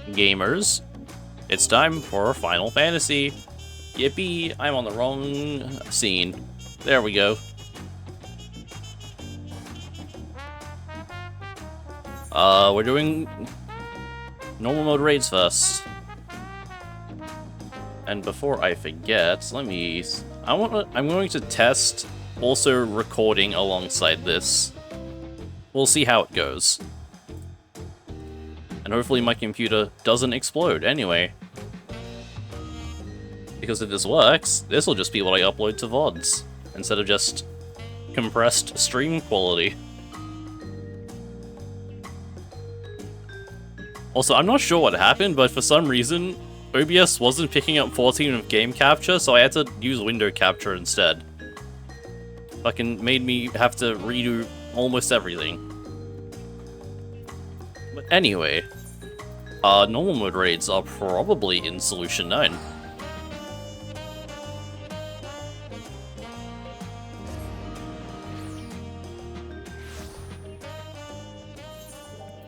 gamers, it's time for Final Fantasy. Yippee, I'm on the wrong scene. There we go. We're doing normal mode raids first. And before I forget, I'm going to test also recording alongside this. We'll see how it goes. And hopefully my computer doesn't explode anyway. Because if this works, this will just be what I upload to VODs, instead of just compressed stream quality. Also, I'm not sure what happened, but for some reason, OBS wasn't picking up 14 of game capture, so I had to use window capture instead. Fucking made me have to redo almost everything. But anyway, normal mode raids are probably in Solution 9.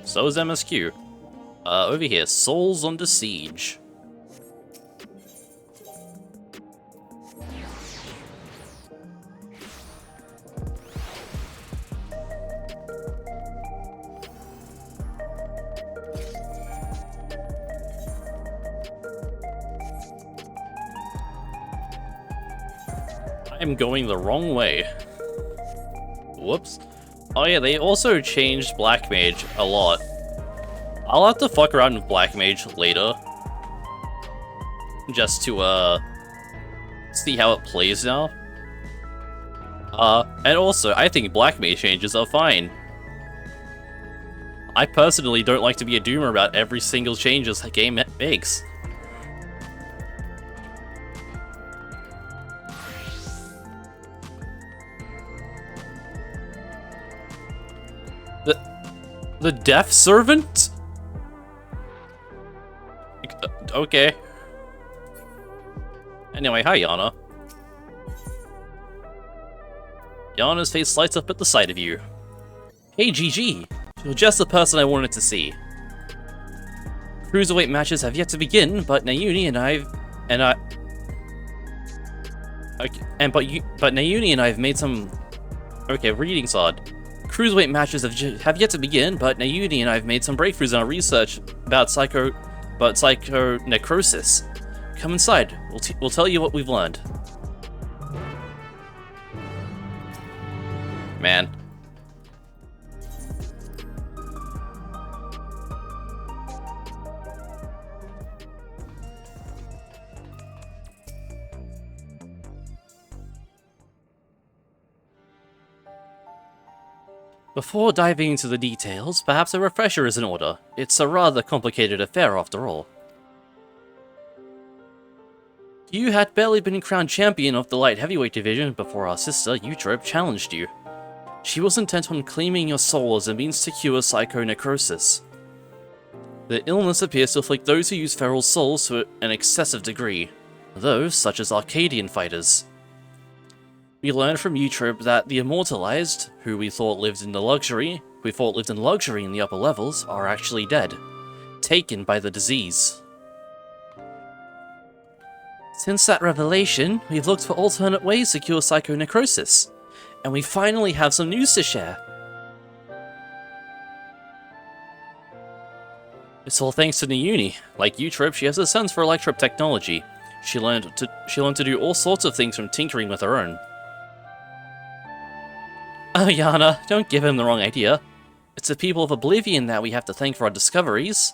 So is MSQ. Over here, Souls Under Siege. I'm going the wrong way. Whoops. Oh yeah, they also changed Black Mage a lot. I'll have to fuck around with Black Mage later. Just to, see how it plays now. And also, I think Black Mage changes are fine. I personally don't like to be a doomer about every single changes the game makes. The Death Servant? Okay. Anyway, hi Yana. Yana's face lights up at the sight of you. Hey GG! You're just the person I wanted to see. Cruiserweight matches have yet to begin, but Nayuni and Nayuni and I have made some... Okay, reading's odd. Cruiserweight matches have yet to begin, but Nayuni and I have made some breakthroughs in our research about psychonecrosis. Come inside. We'll tell you what we've learned. Man. Before diving into the details, perhaps a refresher is in order. It's a rather complicated affair after all. You had barely been crowned champion of the light heavyweight division before our sister, Eutrope, challenged you. She was intent on claiming your soul as a means to cure psychonecrosis. The illness appears to afflict those who use feral souls to an excessive degree, those such as Arcadian fighters. We learned from Eutrope that the immortalized, who we thought lived in luxury in the upper levels, are actually dead, taken by the disease. Since that revelation, we've looked for alternate ways to cure psychonecrosis, and we finally have some news to share. It's all thanks to Nayuni. Like Eutrope, she has a sense for electro technology. She learned to do all sorts of things from tinkering with her own. Oh, Yana, don't give him the wrong idea. It's the people of Oblivion that we have to thank for our discoveries.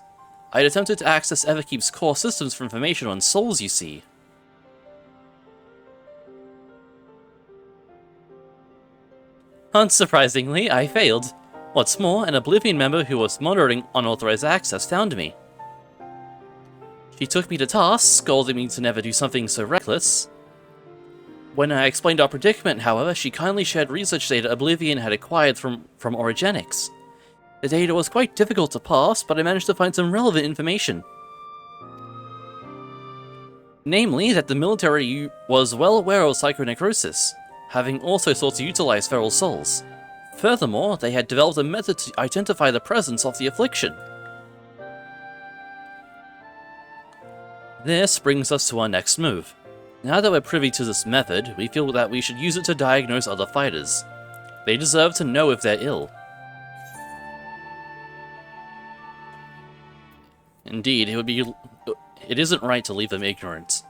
I'd attempted to access Everkeep's core systems for information on souls, you see. Unsurprisingly, I failed. What's more, an Oblivion member who was monitoring unauthorized access found me. She took me to task, scolding me to never do something so reckless. When I explained our predicament, however, she kindly shared research data Oblivion had acquired from Origenics. The data was quite difficult to parse, but I managed to find some relevant information. Namely, that the military was well aware of psychonecrosis, having also sought to utilize feral souls. Furthermore, they had developed a method to identify the presence of the affliction. This brings us to our next move. Now that we're privy to this method, we feel that we should use it to diagnose other fighters. They deserve to know if they're ill. Indeed, it isn't right to leave them ignorant.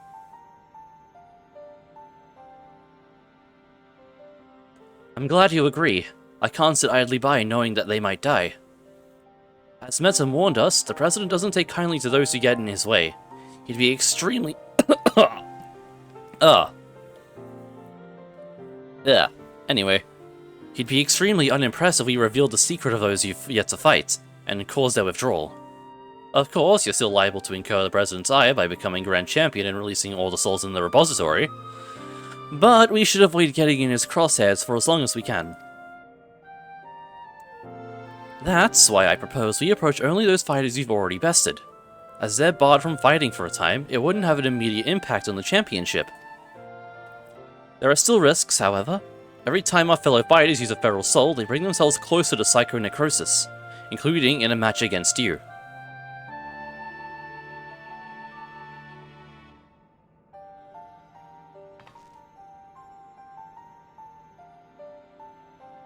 I'm glad you agree. I can't sit idly by knowing that they might die. As Metzum warned us, the President doesn't take kindly to those who get in his way. He'd be extremely... Anyway. He'd be extremely unimpressed if we revealed the secret of those you've yet to fight, and caused their withdrawal. Of course, you're still liable to incur the President's ire by becoming Grand Champion and releasing all the souls in the repository, but we should avoid getting in his crosshairs for as long as we can. That's why I propose we approach only those fighters you've already bested. As they're barred from fighting for a time, it wouldn't have an immediate impact on the championship. There are still risks, however. Every time our fellow fighters use a feral soul, they bring themselves closer to psychonecrosis, including in a match against you.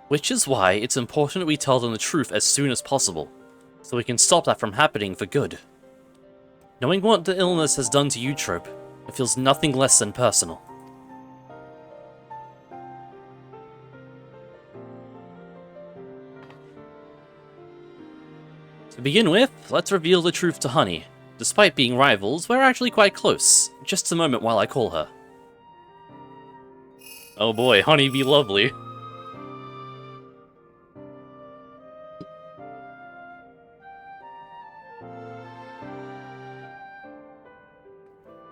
Which is why it's important we tell them the truth as soon as possible, so we can stop that from happening for good. Knowing what the illness has done to Eutrope, it feels nothing less than personal. To begin with, let's reveal the truth to Honey. Despite being rivals, we're actually quite close. Just a moment while I call her. Oh boy, Honey be lovely.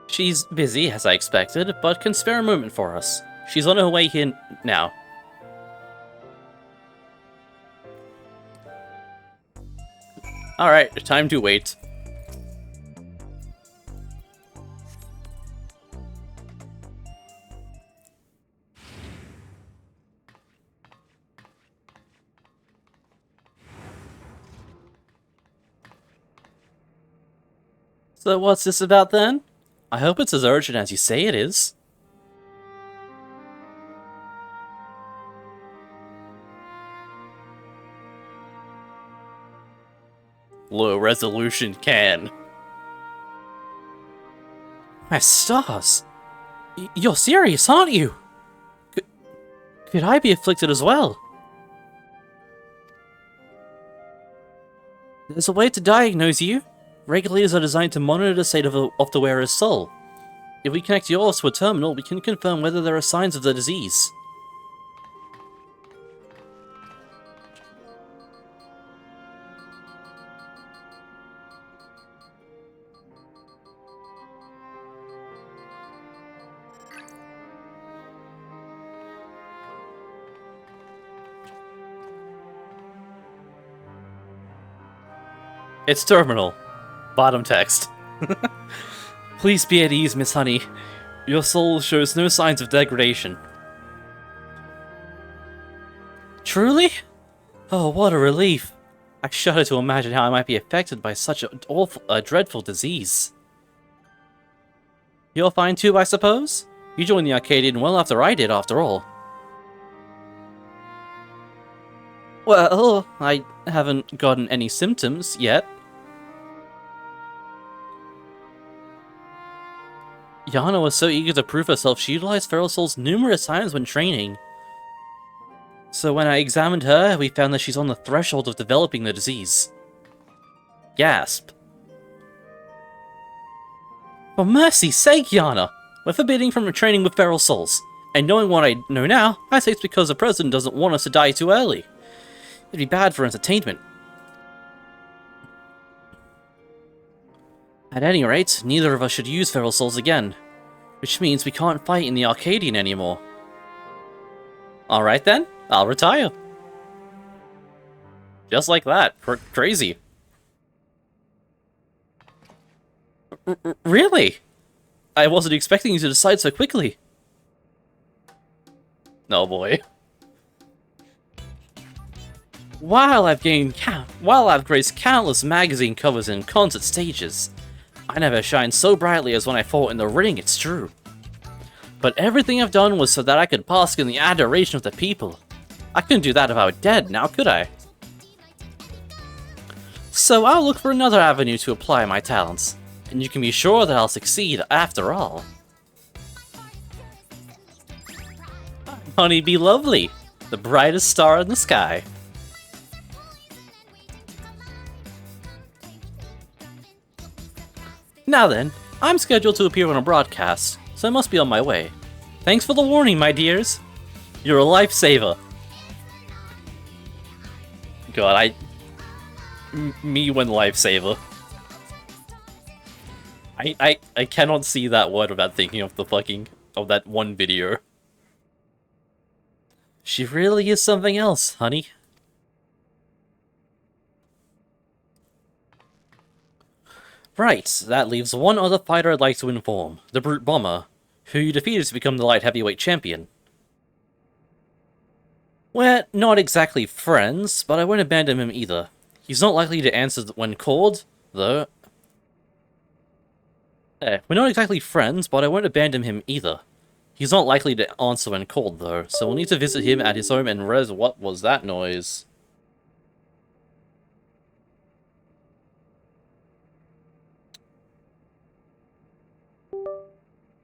She's busy, as I expected, but can spare a moment for us. She's on her way here now. Alright, time to wait. So what's this about then? I hope it's as urgent as you say it is. Low resolution can. My stars! You're serious, aren't you? Could I be afflicted as well? There's a way to diagnose you. Regulators are designed to monitor the state of the wearer's soul. If we connect yours to a terminal, we can confirm whether there are signs of the disease. It's terminal. Bottom text. Please be at ease, Miss Honey. Your soul shows no signs of degradation. Truly? Oh, what a relief. I shudder to imagine how I might be affected by such a dreadful disease. You're fine too, I suppose? You joined the Arcadian well after I did, after all. Well, I haven't gotten any symptoms yet. Yana was so eager to prove herself, she utilized feral souls numerous times when training. So when I examined her, we found that she's on the threshold of developing the disease. Gasp. For mercy's sake, Yana! We're forbidding from training with feral souls. And knowing what I know now, I say it's because the President doesn't want us to die too early. It'd be bad for entertainment. At any rate, neither of us should use feral souls again. Which means we can't fight in the Arcadian anymore. Alright then, I'll retire. Just like that. Crazy. Really? I wasn't expecting you to decide so quickly. Oh boy. While I've graced countless magazine covers and concert stages, I never shined so brightly as when I fought in the ring, it's true. But everything I've done was so that I could bask in the adoration of the people. I couldn't do that if I were dead, now could I? So I'll look for another avenue to apply my talents, and you can be sure that I'll succeed after all. Honey be lovely, the brightest star in the sky. Now then, I'm scheduled to appear on a broadcast, so I must be on my way. Thanks for the warning, my dears. You're a lifesaver. God, me when lifesaver. I cannot see that word without thinking of that one video. She really is something else, honey. Right, that leaves one other fighter I'd like to inform, the Brute Bomber, who you defeated to become the light heavyweight champion. We're not exactly friends, but I won't abandon him either. He's not likely to answer when called, though. We're not exactly friends, but I won't abandon him either. He's not likely to answer when called, though, so we'll need to visit him at his home and what was that noise?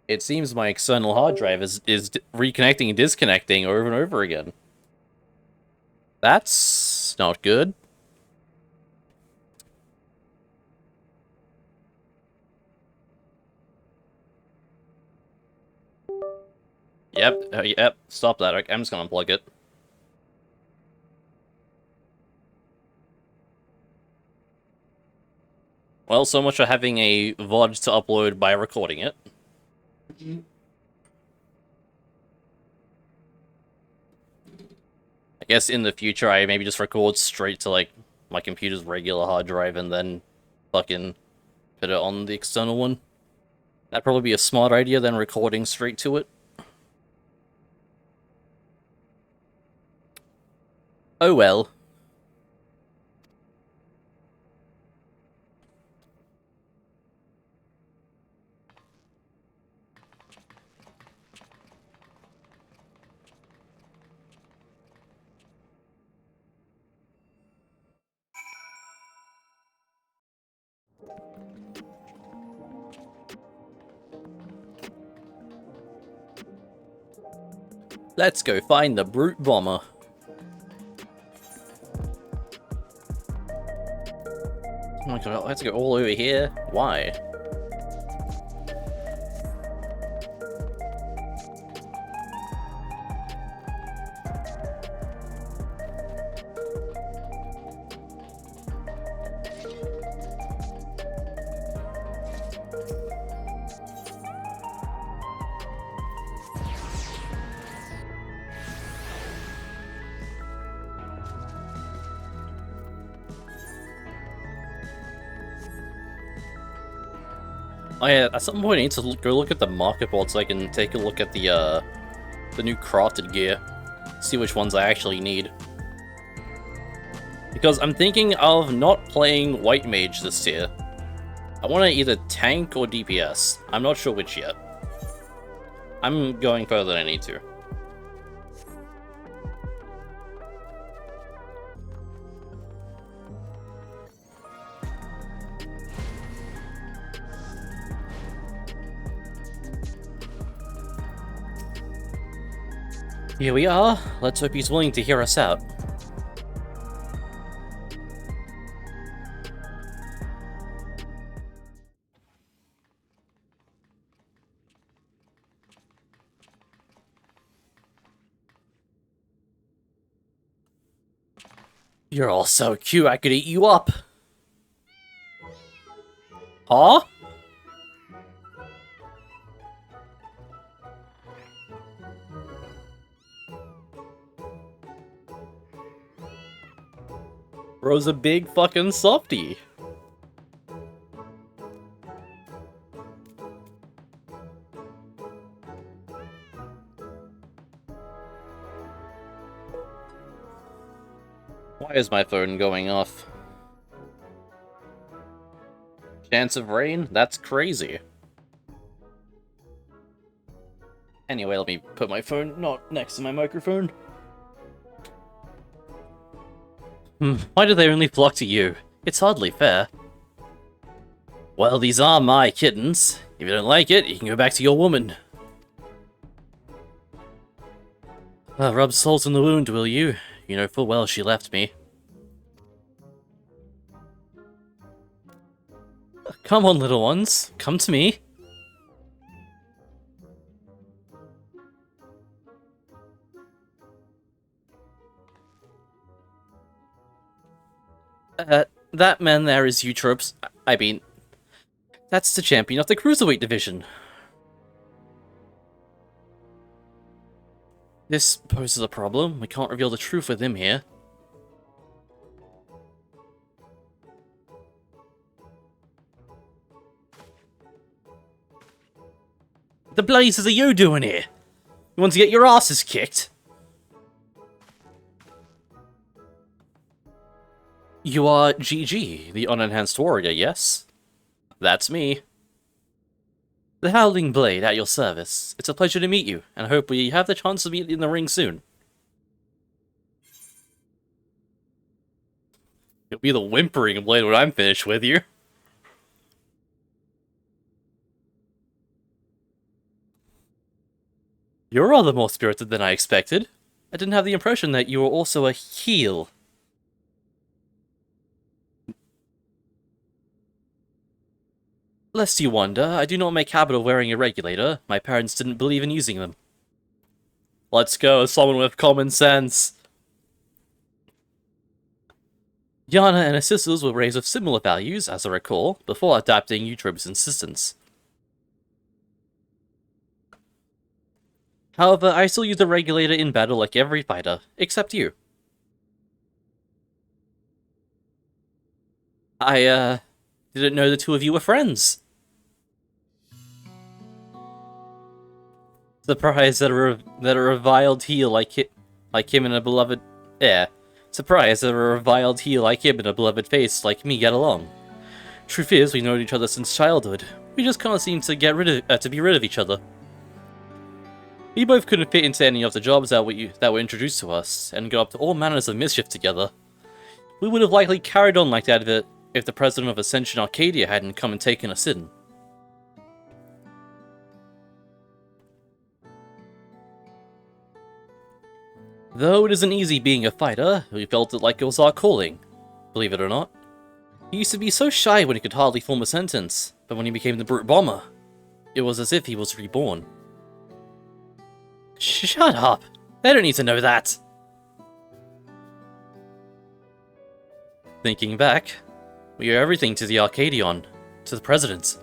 It seems my external hard drive is reconnecting and disconnecting over and over again. That's not good. Yep, stop that. I'm just gonna unplug it. Well, so much for having a VOD to upload by recording it. I guess in the future I maybe just record straight to, like, my computer's regular hard drive and then fucking put it on the external one. That'd probably be a smart idea than recording straight to it. Oh well. Let's go find the Brute Bomber. Oh my god, I have to go all over here? Why? Oh yeah, at some point I need to go look at the market board so I can take a look at the new crafted gear. See which ones I actually need. Because I'm thinking of not playing White Mage this year. I want to either tank or DPS. I'm not sure which yet. I'm going further than I need to. Here we are. Let's hope he's willing to hear us out. You're all so cute, I could eat you up. Huh? Bro's a big fucking softie. Why is my phone going off? Chance of rain? That's crazy. Anyway, let me put my phone not next to my microphone. Why do they only flock to you? It's hardly fair. Well, these are my kittens. If you don't like it, you can go back to your woman. Rub salt in the wound, will you? You know full well she left me. Come on, little ones. Come to me. That man there is Eutrope's... I mean... That's the champion of the Cruiserweight division. This poses a problem. We can't reveal the truth with him here. The blazes are you doing here? You want to get your asses kicked? You are GG, the unenhanced warrior, yes? That's me. The Howling Blade, at your service. It's a pleasure to meet you, and I hope we have the chance to meet in the ring soon. You'll be the whimpering blade when I'm finished with you. You're rather more spirited than I expected. I didn't have the impression that you were also a heel. Lest you wonder, I do not make habit of wearing a regulator. My parents didn't believe in using them. Let's go, someone with common sense. Yana and her sisters were raised with similar values, as I recall, before adapting Eutrope's insistence. However, I still use the regulator in battle like every fighter, except you. I, didn't know the two of you were friends. Surprised that a reviled heel like him and a beloved... Surprised that a reviled heel like him and a beloved face like me get along. Truth is, we've known each other since childhood. We just can't seem to be rid of each other. We both couldn't fit into any of the jobs that were introduced to us, and got up to all manners of mischief together. We would have likely carried on like that if the president of Ascension Arcadia hadn't come and taken us in. Though it isn't easy being a fighter, we felt it like it was our calling, believe it or not. He used to be so shy when he could hardly form a sentence, but when he became the Brute Bomber, it was as if he was reborn. Shut up! They don't need to know that! Thinking back, we owe everything to the Arcadion, to the President.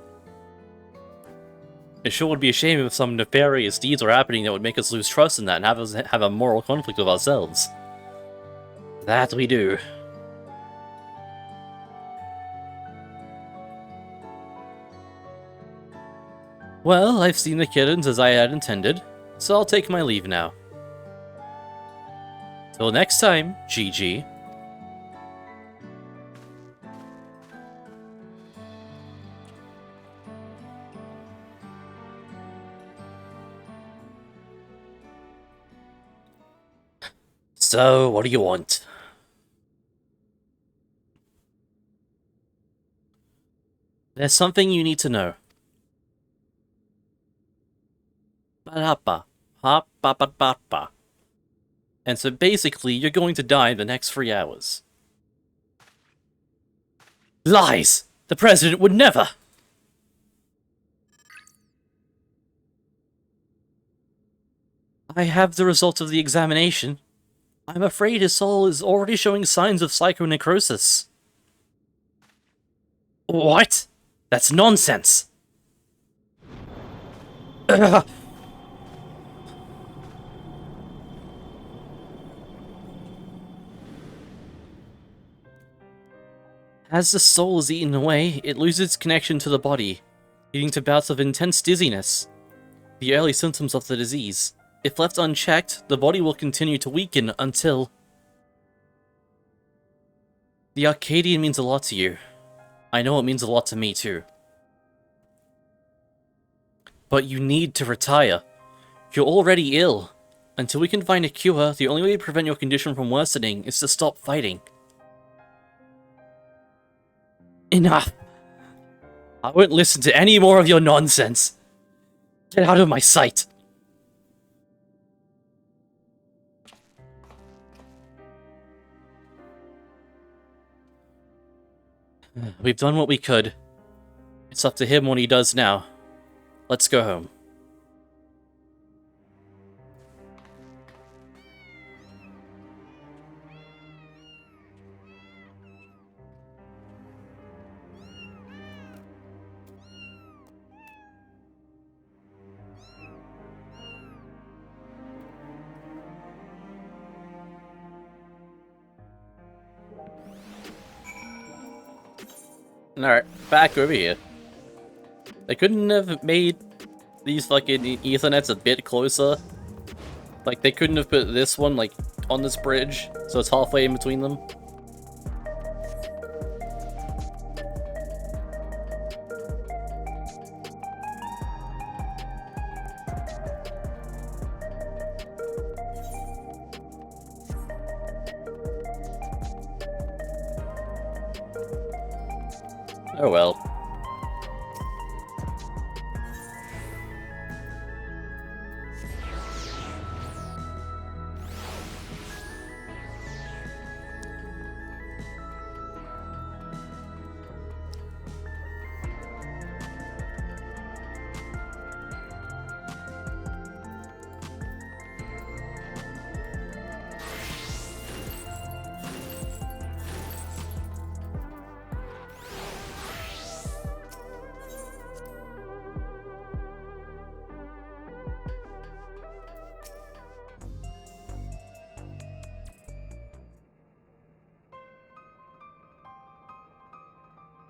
It sure would be a shame if some nefarious deeds were happening that would make us lose trust in that and have us have a moral conflict with ourselves. That we do. Well, I've seen the kittens as I had intended, so I'll take my leave now. Till next time, GG. So, what do you want? There's something you need to know. Ba-da-ba. Ha-ba-ba-ba-ba. And so basically, you're going to die in the next 3 hours. Lies! The President would never! I have the results of the examination. I'm afraid his soul is already showing signs of psychonecrosis. What? That's nonsense! Ugh. As the soul is eaten away, it loses its connection to the body, leading to bouts of intense dizziness, the early symptoms of the disease. If left unchecked, the body will continue to weaken until... The Arcadian means a lot to you. I know it means a lot to me, too. But you need to retire. You're already ill. Until we can find a cure, the only way to prevent your condition from worsening is to stop fighting. Enough! I won't listen to any more of your nonsense. Get out of my sight. We've done what we could. It's up to him what he does now. Let's go home. Alright, back over here. They couldn't have made these fucking Ethernets a bit closer. Like, they couldn't have put this one, like, on this bridge, so it's halfway in between them. Oh well.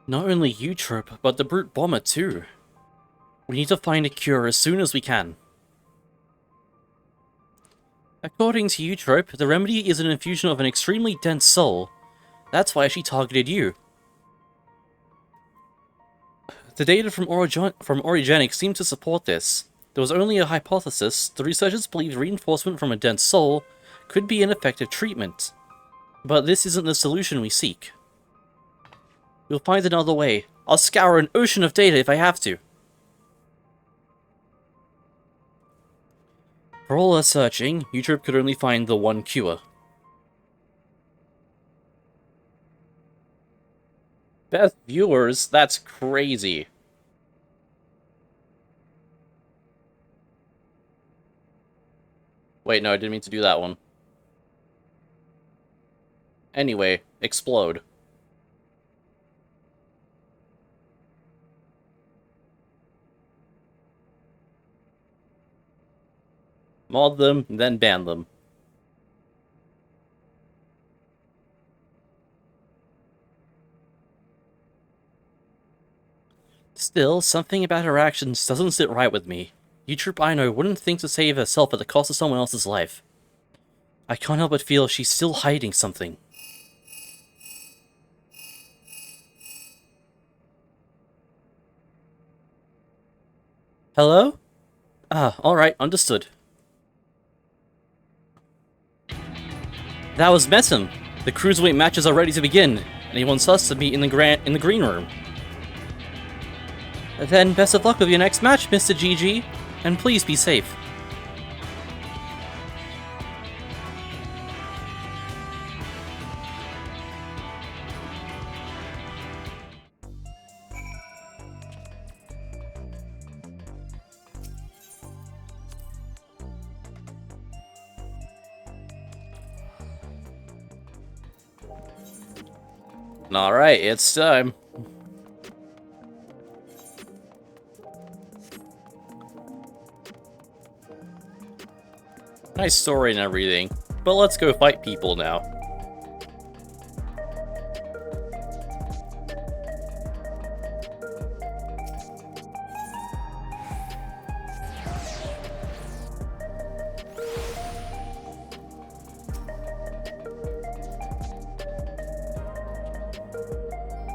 Not only Eutrope, but the Brute Bomber too. We need to find a cure as soon as we can. According to Eutrope, the remedy is an infusion of an extremely dense soul. That's why she targeted you. The data from Origenic seemed to support this. There was only a hypothesis. The researchers believed reinforcement from a dense soul could be an effective treatment. But this isn't the solution we seek. We'll find another way. I'll scour an ocean of data if I have to. For all our searching, Eutrope could only find the one cure. Best viewers? That's crazy. Wait, no, I didn't mean to do that one. Anyway, explode. Mod them, then ban them. Still, something about her actions doesn't sit right with me. Eutrope I know wouldn't think to save herself at the cost of someone else's life. I can't help but feel she's still hiding something. Hello? Ah, alright, understood. That was Metum. The Cruiserweight matches are ready to begin, and he wants us to be in the green room. Then best of luck with your next match, Mr. GG, and please be safe. Alright, it's time. Nice story and everything, but let's go fight people now.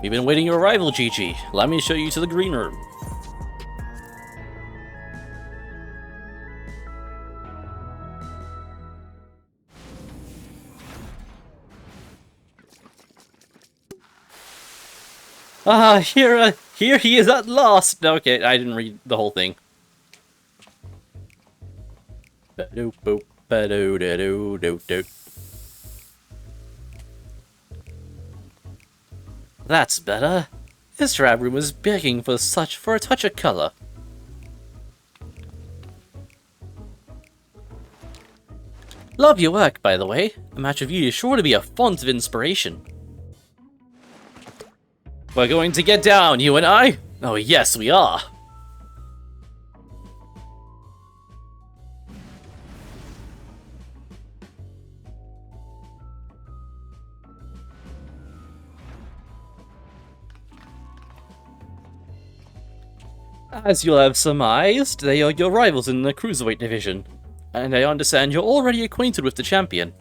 We've been waiting your arrival, Chi-Chi. Let me show you to the green room. Ah, here he is at last! Okay, I didn't read the whole thing. That's better. This rap room is begging for a touch of color. Love your work, by the way. A match of you is sure to be a font of inspiration. We're going to get down, you and I? Oh yes, we are. As you'll have surmised, they are your rivals in the Cruiserweight division, and I understand you're already acquainted with the champion.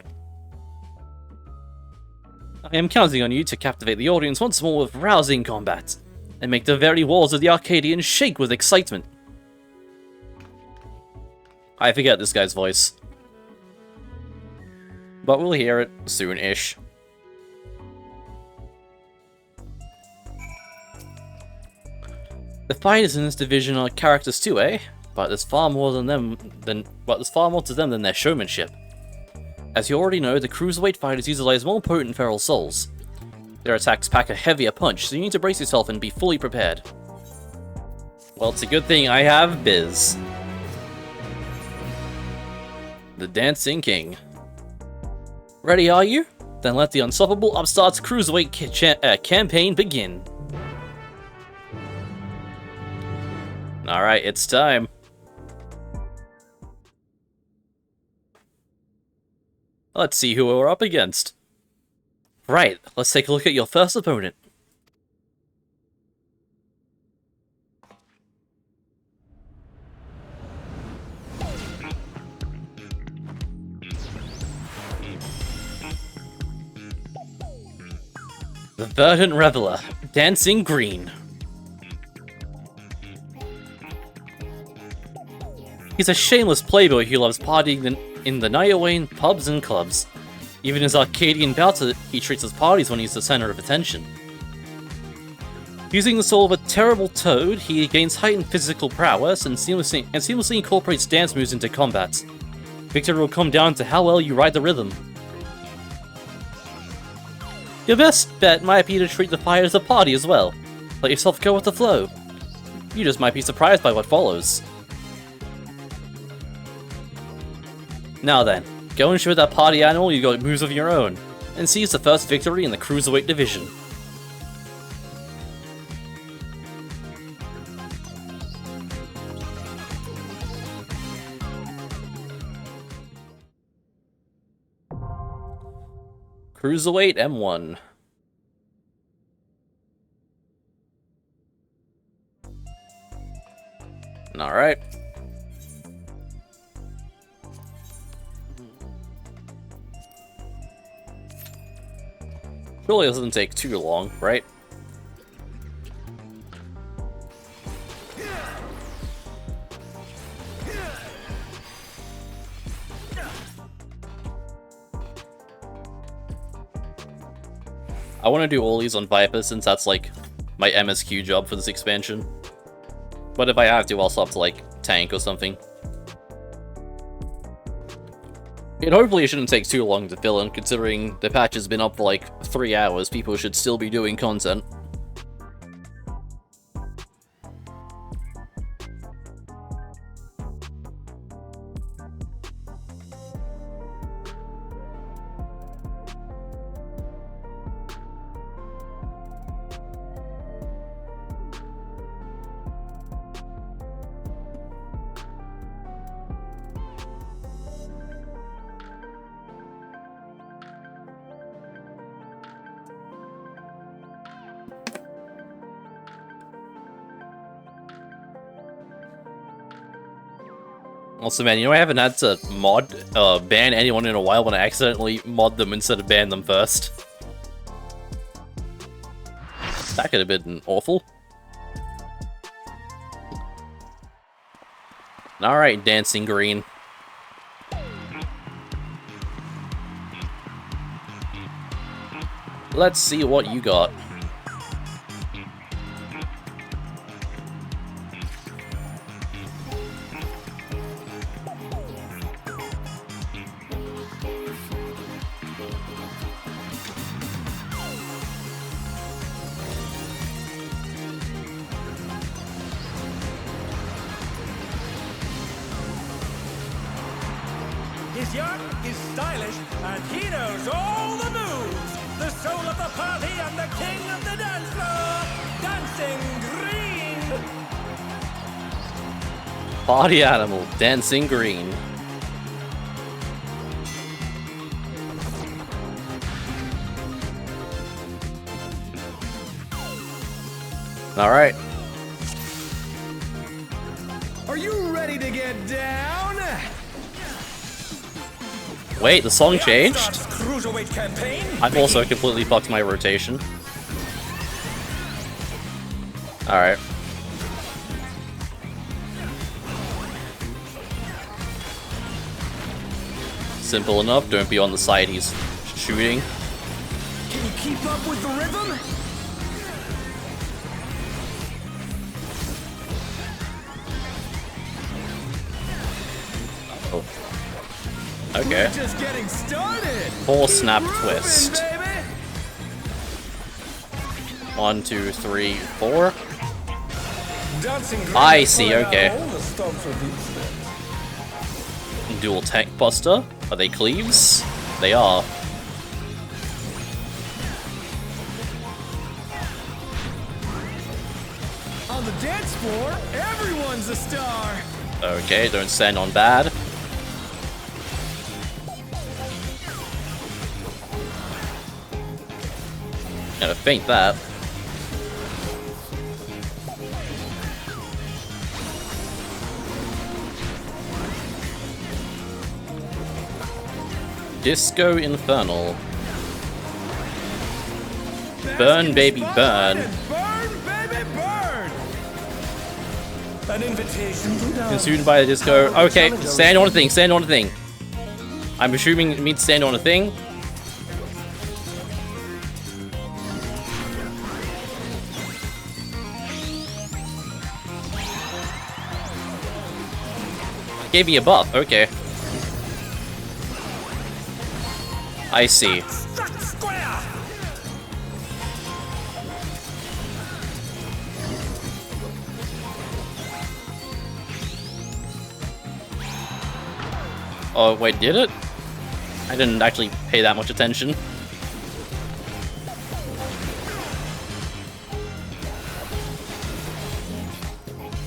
I am counting on you to captivate the audience once more with rousing combat, and make the very walls of the Arcadian shake with excitement. I forget this guy's voice, but we'll hear it soon-ish. The fighters in this division are characters too, eh? But there's far more to them than their showmanship. As you already know, the Cruiserweight fighters utilize more potent feral souls. Their attacks pack a heavier punch, so you need to brace yourself and be fully prepared. Well, it's a good thing I have Biz. The Dancing King. Ready, are you? Then let the unstoppable upstarts Cruiserweight campaign begin. Alright, it's time. Let's see who we're up against. Right, let's take a look at your first opponent. The Verdant Reveler, Dancing Green. He's a shameless playboy who loves partying in the Niowane pubs and clubs. Even his Arcadian bouts, he treats his parties when he's the center of attention. Using the soul of a terrible toad, he gains heightened physical prowess and seamlessly incorporates dance moves into combat. Victory will come down to how well you ride the rhythm. Your best bet might be to treat the fight as a party as well. Let yourself go with the flow. You just might be surprised by what follows. Now then, go and show that party animal you got moves of your own, and seize the first victory in the Cruiserweight division. Cruiserweight M1. Alright. Surely it doesn't take too long, right? I want to do all these on Viper since that's like my MSQ job for this expansion. But if I have to, I'll swap to like tank or something. It hopefully shouldn't take too long to fill in, considering the patch has been up for like 3 hours, people should still be doing content. Also, man, you know I haven't had to ban anyone in a while when I accidentally mod them instead of ban them first. That could have been awful. Alright, Dancing Green. Let's see what you got. He's young, he's stylish, and he knows all the moves. The soul of the party and the king of the dance floor, Dancing Green. Party animal, Dancing Green. Alright. Are you ready to get down? Wait, the song changed? Cruiserweight campaign. I've also completely fucked my rotation. Alright. Simple enough, don't be on the side he's shooting. Can you keep up with the rhythm? Oh. Okay. We're just getting started. Full snap twist. Baby. 1, 2, 3, 4. Dancing Green I see, okay. all the stomps with these. Dual tank buster. Are they cleaves? They are. On the dance floor, everyone's a star. Okay, don't stand on bad. Gonna feint that. Disco Infernal. Burn, baby, burn. Burn, baby, burn. An invitation to dance. Consumed by the disco. Okay, stand on a thing, stand on a thing. I'm assuming it means stand on a thing. Gave me a buff, okay. I see. Square. Oh, wait, did it? I didn't actually pay that much attention.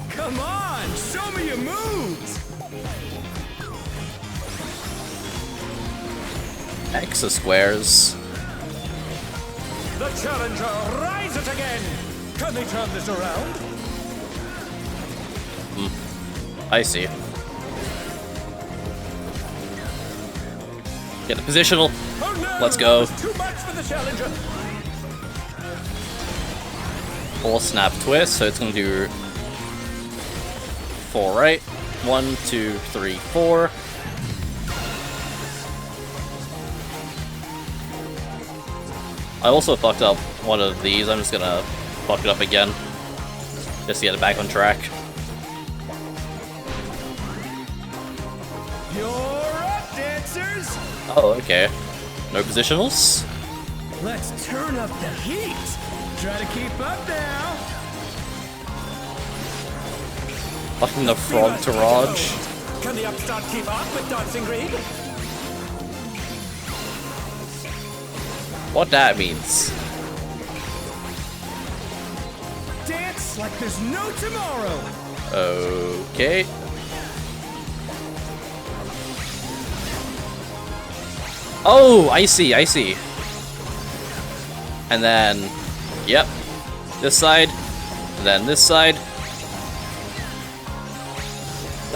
Come on, show me your moves. Hexa squares. The challenger rises again. Can they turn this around? I see. Get the positional. Oh no, Let's go. that was too much for the challenger. Full snap twist, so it's gonna do 4, right? 1, 2, 3, 4. I also fucked up one of these. I'm just gonna fuck it up again. Just to get it back on track. You're up, dancers. Oh, okay. No positionals? Let's turn up the heat. Try to keep up now. Fucking the frog Taraj. Can the upstart keep up with Dancing Green? What that means. Dance like there's no tomorrow. Okay. Oh, I see, I see. And then, yep. This side, and then this side.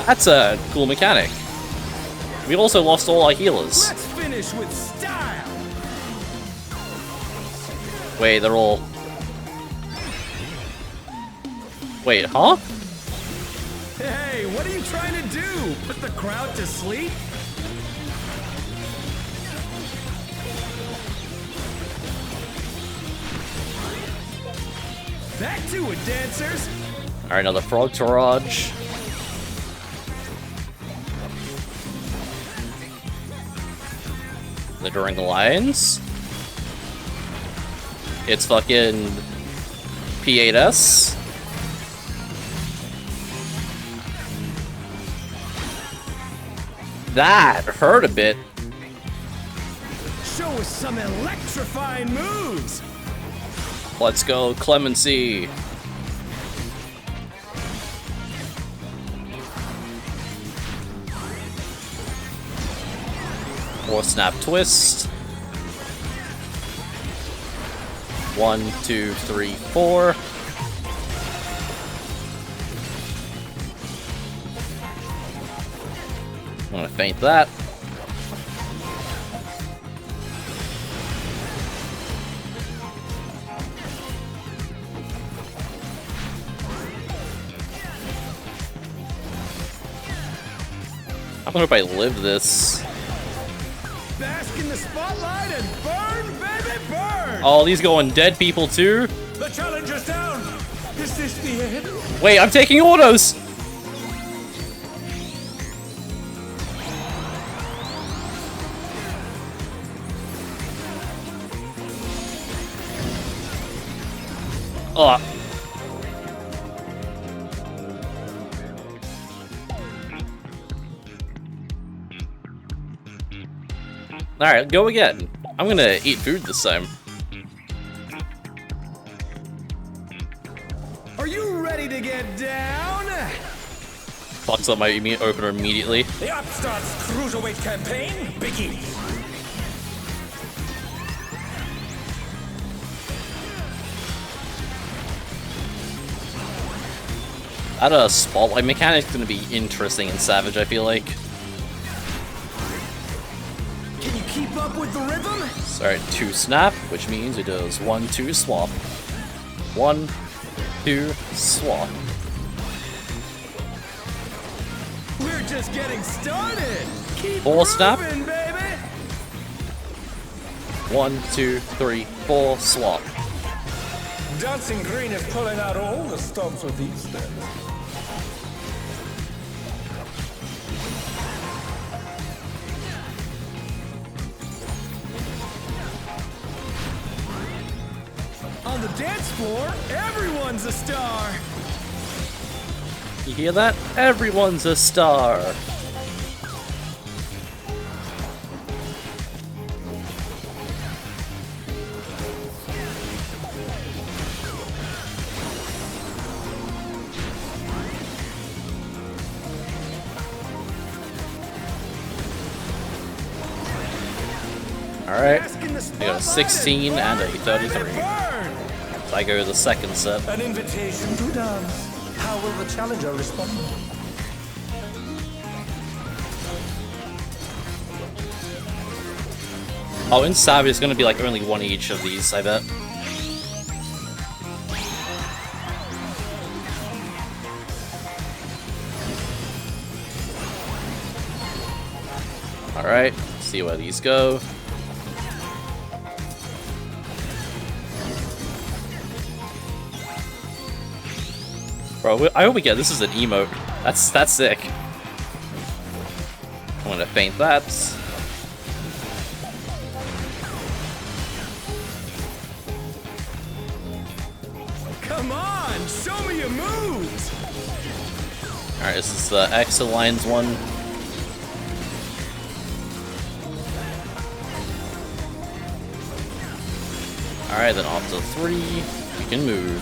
That's a cool mechanic. We also lost all our healers. Let's finish with style. Wait, they're all... Wait, huh? Hey, what are you trying to do? Put the crowd to sleep? Back to it, dancers! Alright, another frog barrage. The During the Lines. It's fucking P8S. That hurt a bit. Show us some electrifying moves! Let's go, Clemency. Or snap twist. 1, 2, 3, 4. I'm gonna feint that. I wonder if I live this. Bask in the spotlight and burn, baby, burn! Oh, these go on dead people too? The challenger's down! Is this the end? Wait, I'm taking autos! Oh. Alright, go again. I'm gonna eat food this time. Are you ready to get down? Fucks up my opener immediately. The Upstart's Cruiserweight campaign begins. That spotlight mechanic's gonna be interesting in Savage, I feel like. Can you keep up with the rhythm? Sorry, 2 snap, which means it does 1, 2 swap. 1, 2 swap. We're just getting started. Keep 4 snap. moving, baby. 1, 2, 3, 4 swap. Dancing Green is pulling out all the stops with these steps. On the dance floor, everyone's a star. You hear that? Everyone's a star. Alright, I got a 16 and a 33. So I go to the second set. An invitation to dance. How will the challenger respond? Oh, in Savage, it's gonna be like only one each of these, I bet. Alright, see where these go. Bro, I hope we get this is an emote. That's sick. I'm gonna feint that. Come on, show me your moves. Alright, this is the X Alliance one. Alright, then off to 3, we can move.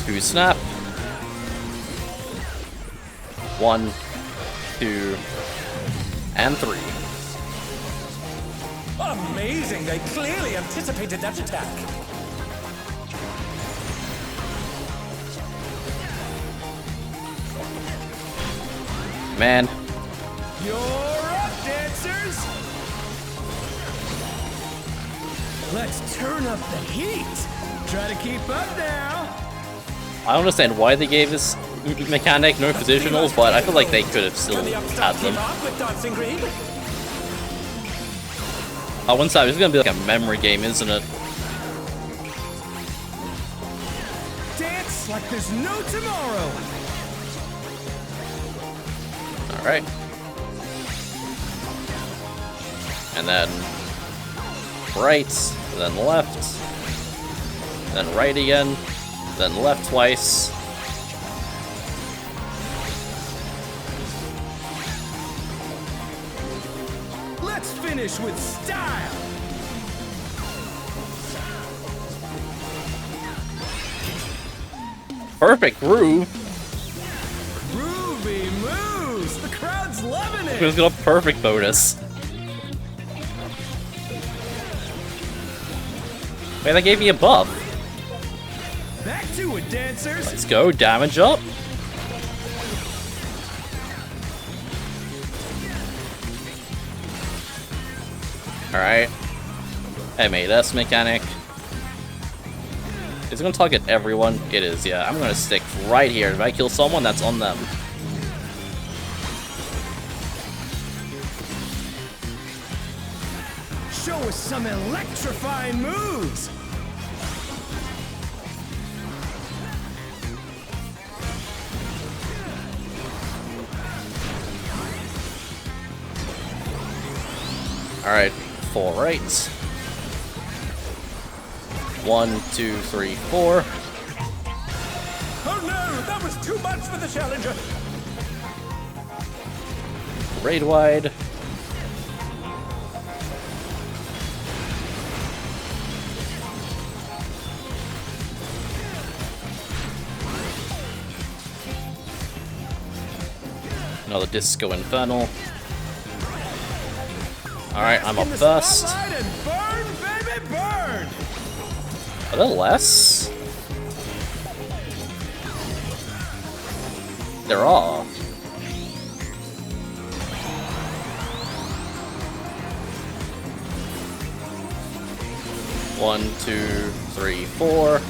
Two snap. 1, 2, and 3. Amazing, they clearly anticipated that attack. Man. You're up, dancers! Let's turn up the heat! Try to keep up now! I don't understand why they gave this mechanic no positionals, but I feel like they could have still had them. Oh, one side, it's gonna be like a memory game, isn't it? Dance like there's no tomorrow! Alright. And then right, and then left, then right again, then left twice. Let's finish with style! Perfect groove. Groovy moves! The crowd's loving it! It's got a perfect bonus. Wait, that gave me a buff. Back to it, dancers! Let's go, damage up. Alright. MAS mechanic. Is it gonna target everyone? It is, yeah. I'm gonna stick right here. If I kill someone, that's on them. Show us some electrifying moves! Alright, 4 right. 1, 2, 3, 4. Oh no, that was too much for the challenger! Raid wide. Another Disco Infernal. Alright, I'm up first. Burn, baby, burn! Are there less? There are. One, two, three, four.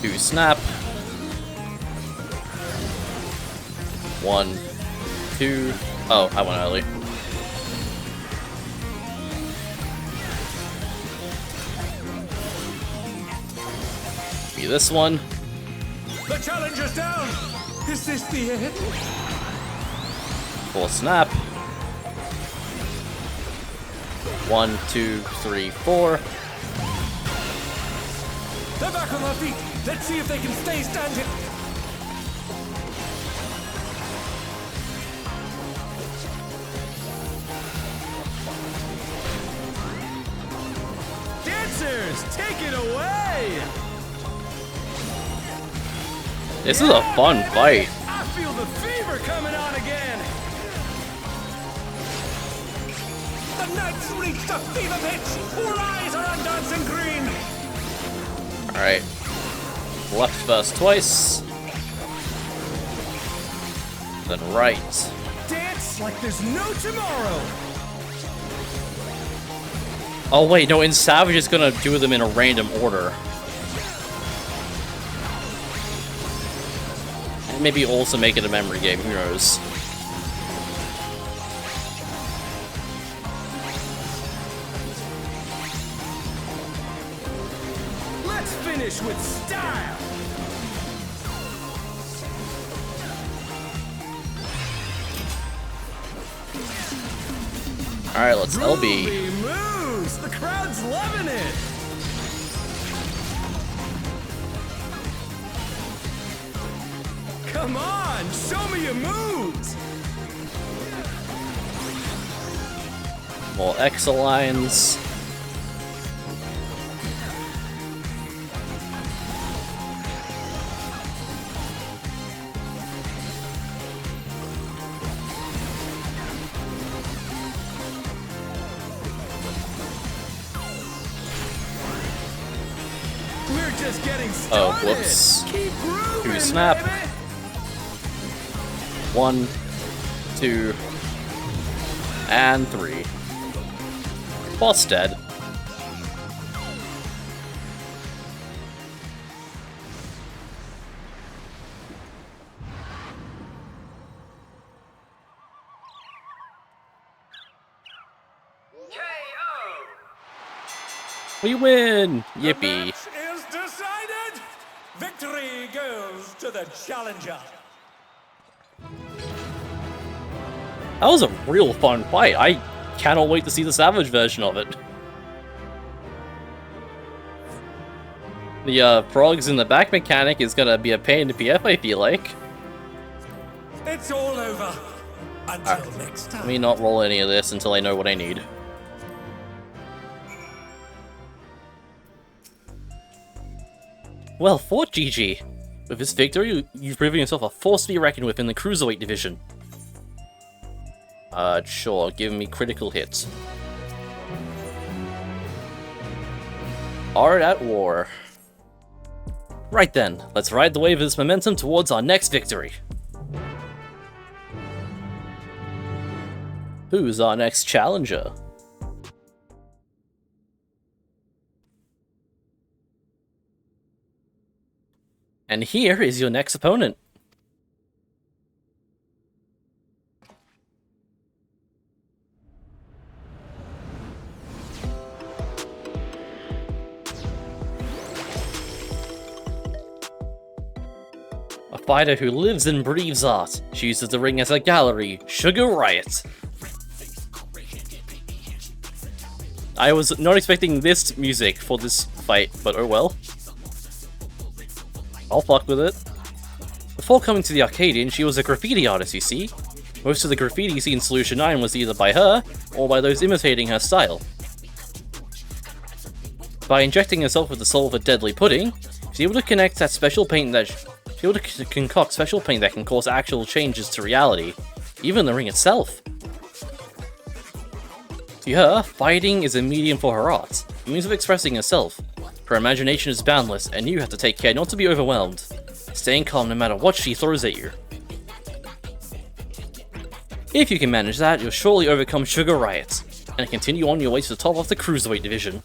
Two snap. 1, 2. Oh, I went early. Be this one. The challenger's down! Is this the end? Full snap. 1, 2, 3, 4. They're back on their feet! Let's see if they can stay standing! Dancers, take it away! This is a fun fight. I feel the fever coming on again! The Knights reached a fever pitch! All eyes are on Dancing Green! Alright. Left first twice. Then right. Dance like there's no tomorrow! Oh wait, no, in Savage it's gonna do them in a random order. And maybe also make it a memory game, who knows. Let's finish with style! Alright, let's LB. Groovy moves! The crowd's loving it! Come on, show me your moves! More X lines. We're just getting started. Oh, whoops. Keep grooving, Two snap. baby. 1, 2, and 3. Boss dead. We win! The Yippee. match is decided. Victory goes to the challenger. That was a real fun fight. I cannot wait to see the Savage version of it. The frogs in the back mechanic is gonna be a pain to PF, I feel like. It's all over. Until next time. Let me not roll any of this until I know what I need. Well fought, GG. With this victory, you've proven yourself a force to be reckoned with in the Cruiserweight division. Sure, give me critical hits. Art at war. Right then, let's ride the wave of this momentum towards our next victory. Who's our next challenger? And here is your next opponent. A fighter who lives and breathes art. She uses the ring as a gallery. Sugar Riot. I was not expecting this music for this fight, but oh well. I'll fuck with it. Before coming to the Arcadian, she was a graffiti artist, you see. Most of the graffiti seen in Solution 9 was either by her, or by those imitating her style. By injecting herself with the soul of a deadly pudding, she's able to connect that special paint that she's able to concoct special paint that can cause actual changes to reality, even the ring itself. To her, fighting is a medium for her art, a means of expressing herself. Her imagination is boundless, and you have to take care not to be overwhelmed, staying calm no matter what she throws at you. If you can manage that, you'll surely overcome Sugar Riot, and continue on your way to the top of the Cruiserweight division.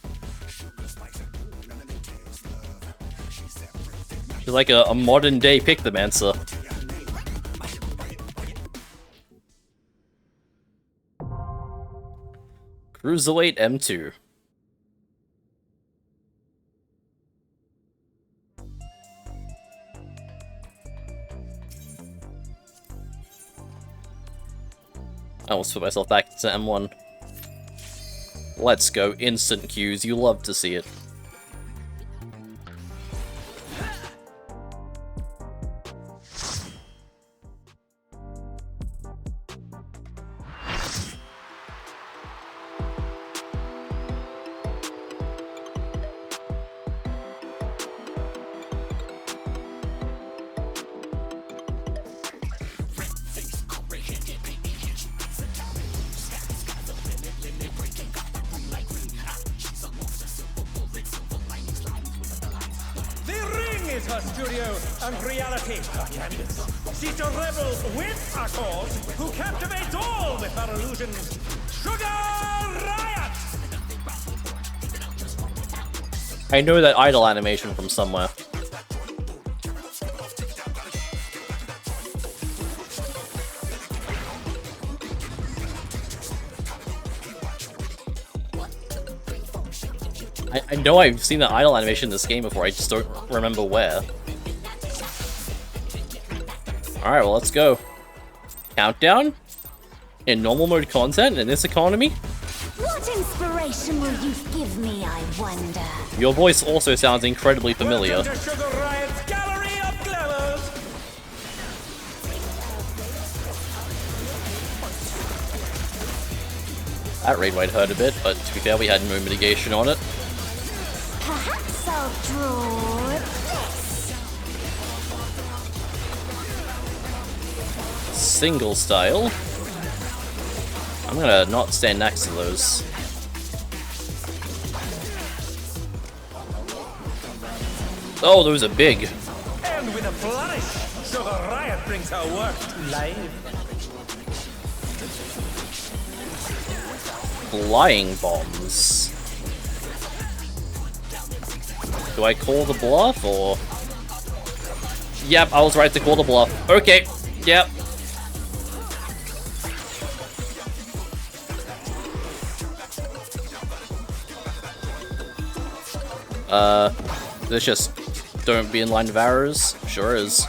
She's like a modern-day Pick-the-Mancer. Cruiserweight M2. I almost put myself back to M1. Let's go, instant queues, you love to see it. Her studio and reality her canvas. She's a rebel with a cause who captivates all with her illusions. Sugar Riot! I know that idle animation from somewhere. I know I've seen the idle animation in this game before, I just don't remember where. Alright, well, let's go. Countdown? In normal mode content in this economy? What inspiration will you give me, I wonder? Your voice also sounds incredibly familiar. Welcome to Sugar Riot's gallery of glamours. That raid might hurt a bit, but to be fair, we had no mitigation on it. Perhaps I'll draw this. Single style. I'm gonna not stand next to those. Oh, those are big. And with a flourish, Sugar Riot brings her work to life. Flying bombs. Do I call the bluff, or...? Yep, I was right to call the bluff. Okay, yep. This just don't be in line with arrows? Sure is.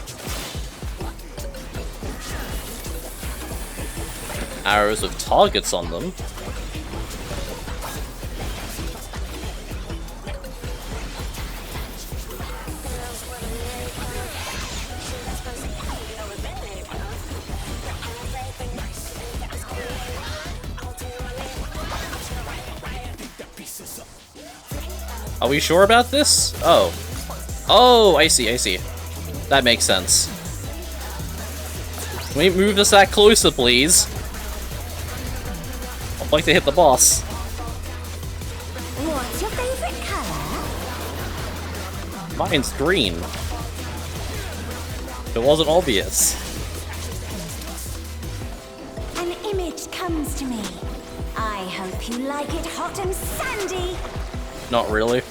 Arrows with targets on them? Are we sure about this? Oh. Oh, I see, I see. That makes sense. Can we move us that closer, please? I'd like to hit the boss. What's your favorite color? Mine's green. It wasn't obvious. An image comes to me. I hope you like it hot and sandy. Not really.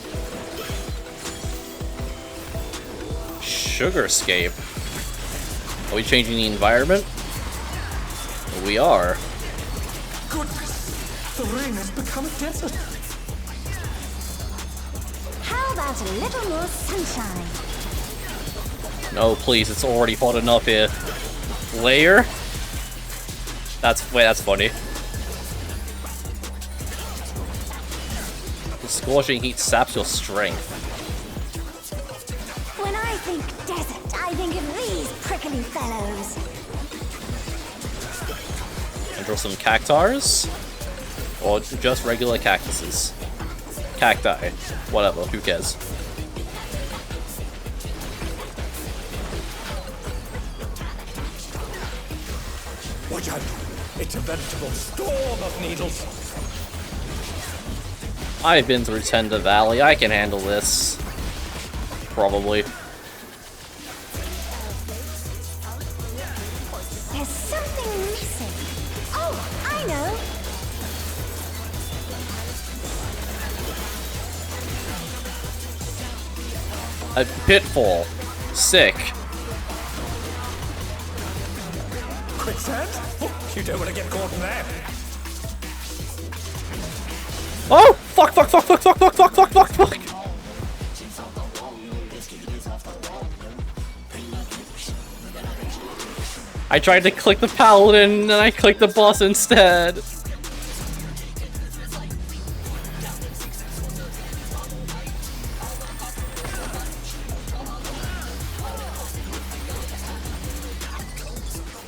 Sugarscape. Are we changing the environment? We are. Goodness, the rain has become a desert. How about a little more sunshine? No, please, it's already hot enough here. Layer? Wait, that's funny. The scorching heat saps your strength. When I think desert, I think of these prickly fellows. And draw some cactars? Or just regular cactuses? Cacti. Whatever, who cares? Watch out! It's a veritable storm of needles. I've been through Tender Valley, I can handle this. Probably. There's something missing. Oh, I know. A pitfall. Sick. Quicksand? Oh, you don't want to get caught in there. Oh! Fuck, fuck, fuck, fuck, fuck, fuck, fuck, fuck, fuck, fuck! I tried to click the paladin, and I clicked the boss instead.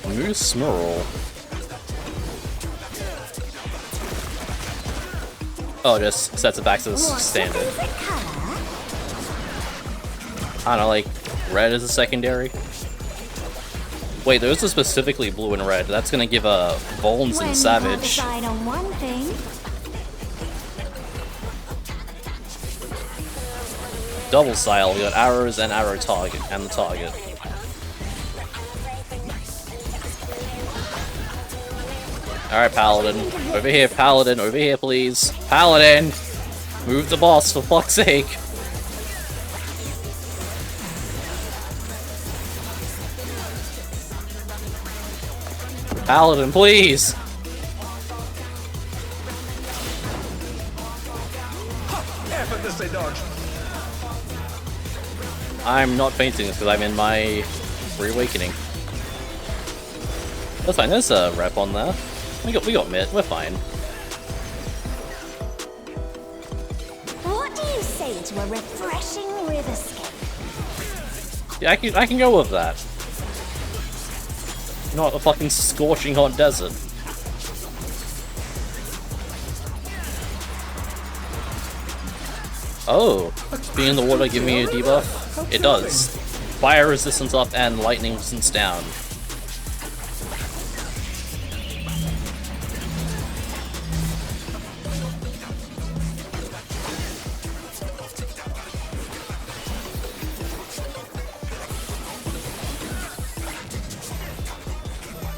Moose Smurl. Oh, just sets it back to the standard. I don't know, like, red is a secondary? Wait, those are specifically blue and red. That's gonna give a Volns and Savage. On one thing. Double style, we got arrows and arrow target, and the target. Alright, Paladin. Over here, Paladin. Over here, please. Paladin! Move the boss, for fuck's sake. Paladin, please! Effortlessly dodged. I'm not fainting this because I'm in my reawakening. That's fine, there's a rep on there. We got mid, we're fine. What do you say to a refreshing riverscape? Yeah, I can go with that. Not a fucking scorching hot desert. Oh, being in the water give me a debuff? It does. Fire resistance up and lightning resistance down.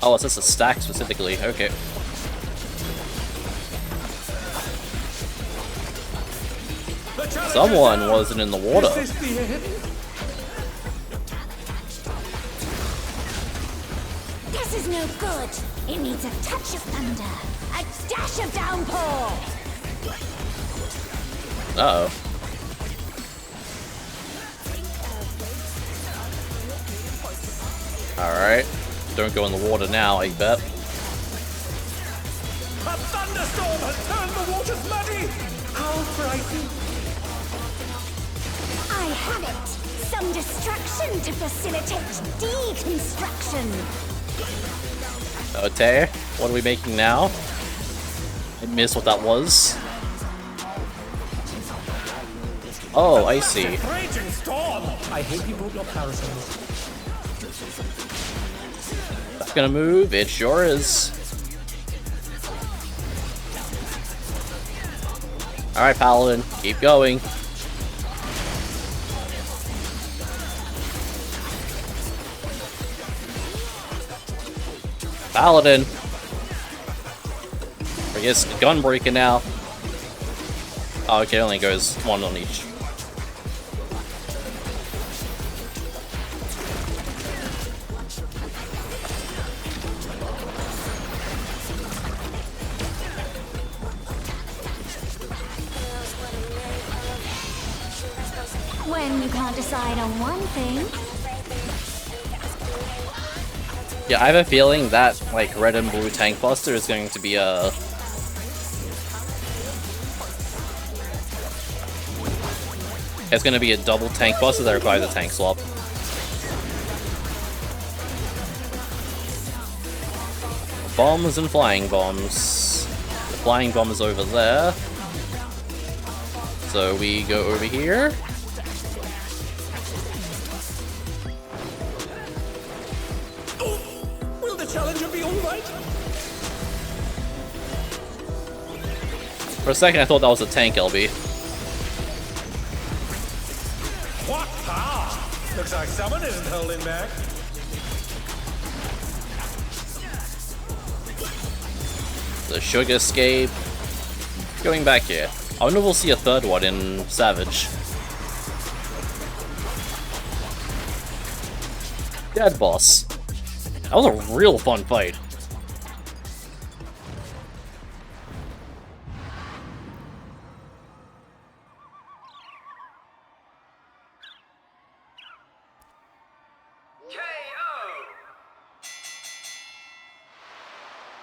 Oh, it's just a stack specifically. Okay. Someone wasn't in the water. Is this the end? This is no good. It needs a touch of thunder, a dash of downpour. Uh-oh. Alright. Don't go in the water now, I bet. A thunderstorm has turned the waters muddy! How frightening! I have it. Some destruction to facilitate deconstruction. Okay, what are we making now? I missed what that was. Oh, I see. Raging storm! I hate you brought your parasols. That's gonna move, it sure is. Alright, Paladin, keep going. Paladin! I guess Gunbreaker now. Oh, okay, only goes one on each. When you can't decide on one thing. Yeah, I have a feeling that, like, red and blue tank buster is going to be a... It's going to be a double tank buster that requires a tank swap. Bombs and flying bombs. The flying bomb is over there. So we go over here. Will the challenger be alright? For a second I thought that was a tank LB. What power! Looks like someone isn't holding back. The sugar escape. Going back here. I wonder if we'll see a third one in Savage. Dead boss. That was a real fun fight.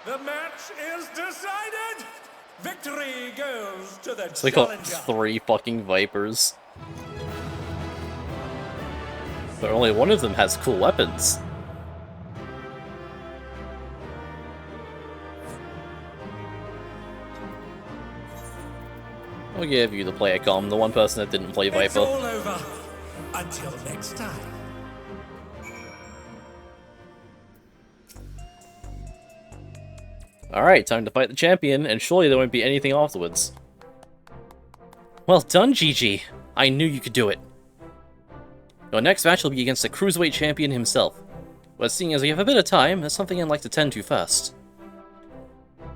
The match is decided! Victory goes to the So we got challenger. 3 fucking Vipers. But only one of them has cool weapons. I'll give you the player comm, the one person that didn't play It's Viper. all over. Until next time. Alright, time to fight the champion, and surely there won't be anything afterwards. Well done, GG. I knew you could do it. Your next match will be against the Cruiserweight champion himself. But seeing as we have a bit of time, there's something I'd like to tend to first.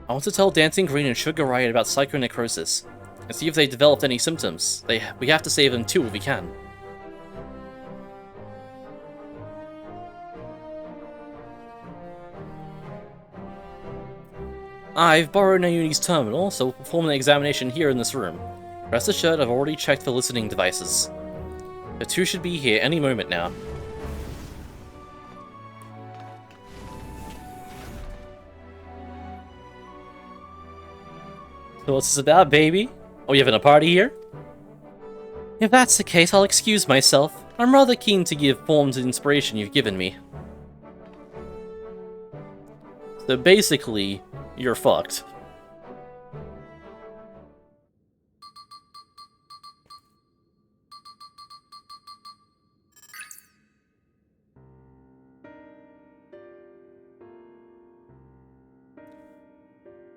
I want to tell Dancing Green and Sugar Riot about psychonecrosis, and see if they developed any symptoms. We have to save them too if we can. I've borrowed Nayuni's terminal, so we'll perform an examination here in this room. Rest assured I've already checked for listening devices. The two should be here any moment now. So what's this about, baby? Oh, you having a party here? If that's the case, I'll excuse myself. I'm rather keen to give form to the inspiration you've given me. So basically, you're fucked.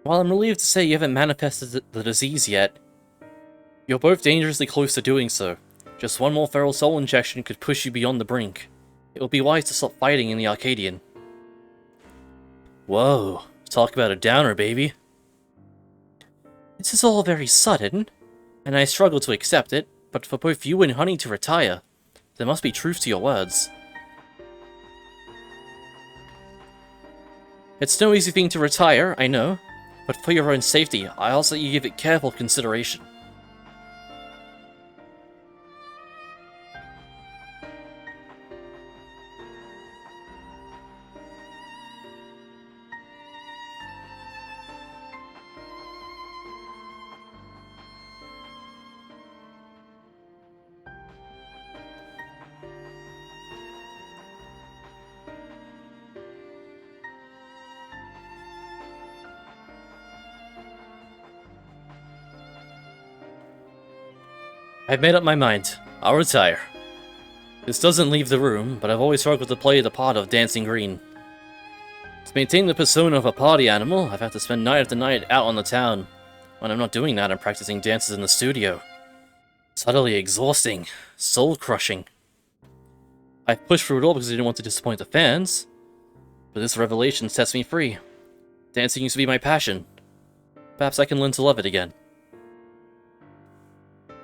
While I'm relieved to say you haven't manifested the disease yet, you're both dangerously close to doing so. Just one more feral soul injection could push you beyond the brink. It would be wise to stop fighting in the Arcadian. Whoa, talk about a downer, baby. This is all very sudden, and I struggle to accept it, but for both you and Honey to retire, there must be truth to your words. It's no easy thing to retire, I know, but for your own safety, I ask that you give it careful consideration. I've made up my mind. I'll retire. This doesn't leave the room, but I've always struggled to play the part of Dancing Green. To maintain the persona of a party animal, I've had to spend night after night out on the town. When I'm not doing that, I'm practicing dances in the studio. It's utterly exhausting, soul-crushing. I've pushed through it all because I didn't want to disappoint the fans, but this revelation sets me free. Dancing used to be my passion. Perhaps I can learn to love it again.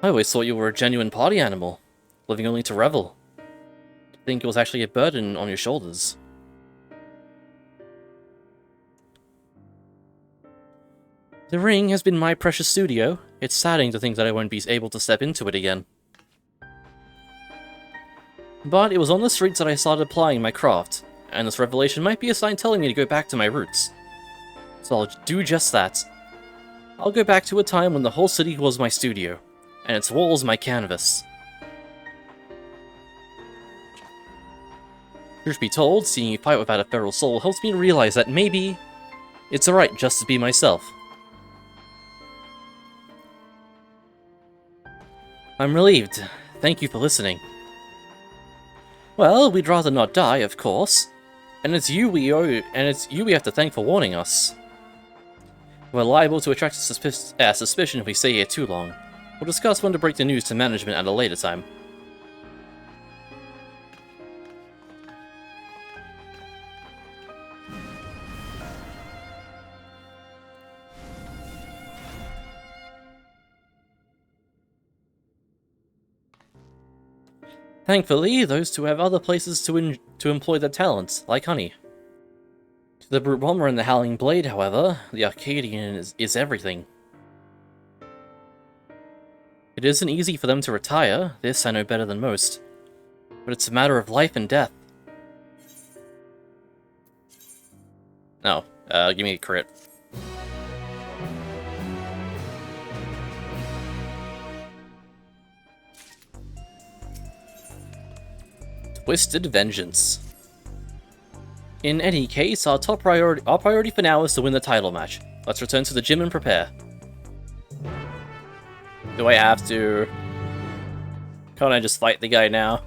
I always thought you were a genuine party animal, living only to revel. I think it was actually a burden on your shoulders. The ring has been my precious studio. It's saddening to think that I won't be able to step into it again. But it was on the streets that I started applying my craft, and this revelation might be a sign telling me to go back to my roots. So I'll do just that. I'll go back to a time when the whole city was my studio, and its walls my canvas. Truth be told, seeing you fight without a feral soul helps me realize that maybe it's alright just to be myself. I'm relieved. Thank you for listening. Well, we'd rather not die, of course. And it's you we have to thank for warning us. We're liable to attract suspicion if we stay here too long. We'll discuss when to break the news to management at a later time. Thankfully, those two have other places to employ their talents, like Honey. To the Brute Bomber and the Howling Blade, however, the Arcadian is everything. It isn't easy for them to retire, this I know better than most. But it's a matter of life and death. No, give me a crit. Twisted Vengeance. In any case, our priority for now is to win the title match. Let's return to the gym and prepare. Do I have to? Can't I just fight the guy now?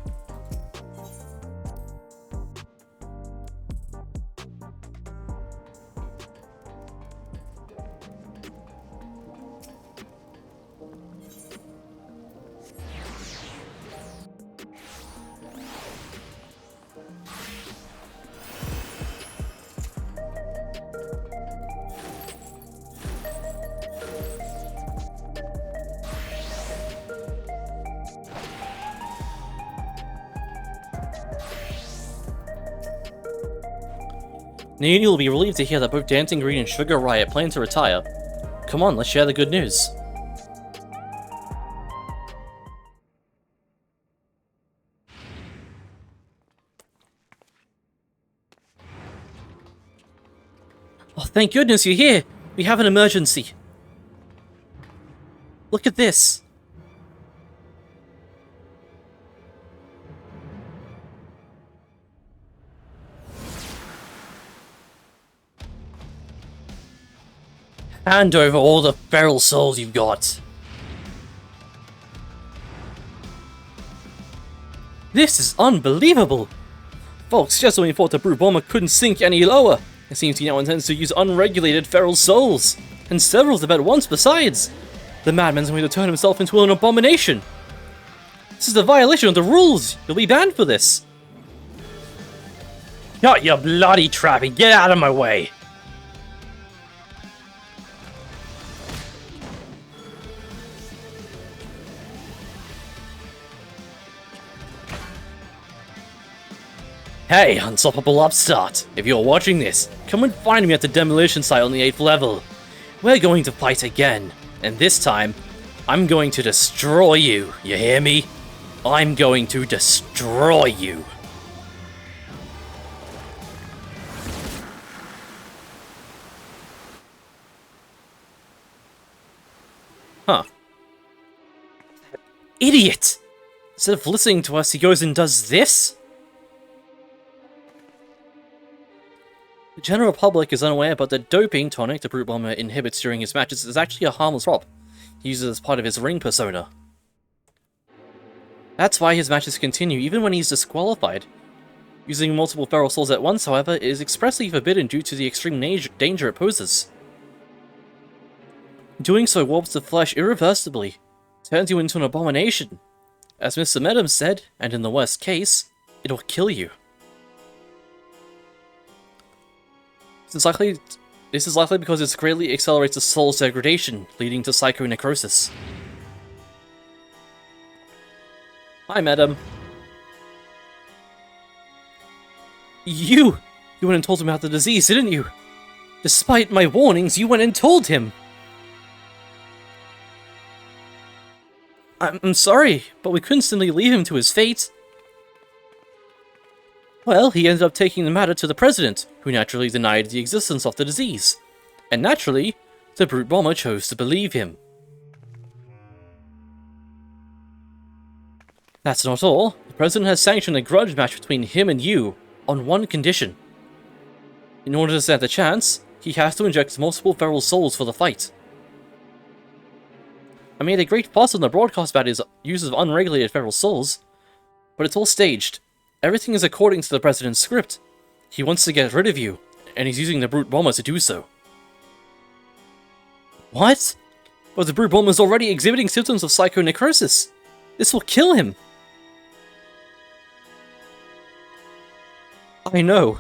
Nini will be relieved to hear that both Dancing Green and Sugar Riot plan to retire. Come on, let's share the good news. Oh, thank goodness you're here! We have an emergency. Look at this. Hand over all the feral souls you've got. This is unbelievable! Folks, just when we thought the Brute Bomber couldn't sink any lower, it seems he now intends to use unregulated feral souls, and several of them at once besides. The madman's going to turn himself into an abomination. This is a violation of the rules. You'll be banned for this. Shut your bloody trap and get out of my way! Hey, unstoppable upstart! If you're watching this, come and find me at the demolition site on the 8th level. We're going to fight again, and this time, I'm going to destroy you, you hear me? I'm going to destroy you. Huh. Idiot! Instead of listening to us, he goes and does this? The general public is unaware, but the doping tonic the Brute Bomber inhibits during his matches is actually a harmless prop. He uses it as part of his ring persona. That's why his matches continue even when he's disqualified. Using multiple feral souls at once, however, is expressly forbidden due to the extreme danger it poses. Doing so warps the flesh irreversibly, turns you into an abomination. As Mr. Medham said, and in the worst case, it'll kill you. This is likely because it greatly accelerates the soul's degradation, leading to psychonecrosis. Hi, Madam. You went and told him about the disease, didn't you? Despite my warnings, you went and told him! I'm sorry, but we couldn't simply leave him to his fate. Well, he ended up taking the matter to the president, who naturally denied the existence of the disease. And naturally, the Brute Bomber chose to believe him. That's not all. The president has sanctioned a grudge match between him and you, on one condition. In order to stand a chance, he has to inject multiple feral souls for the fight. I made a great fuss on the broadcast about his use of unregulated feral souls, but it's all staged. Everything is according to the president's script. He wants to get rid of you, and he's using the Brute Bomber to do so. What? But the Brute Bomber is already exhibiting symptoms of psychonecrosis. This will kill him. I know.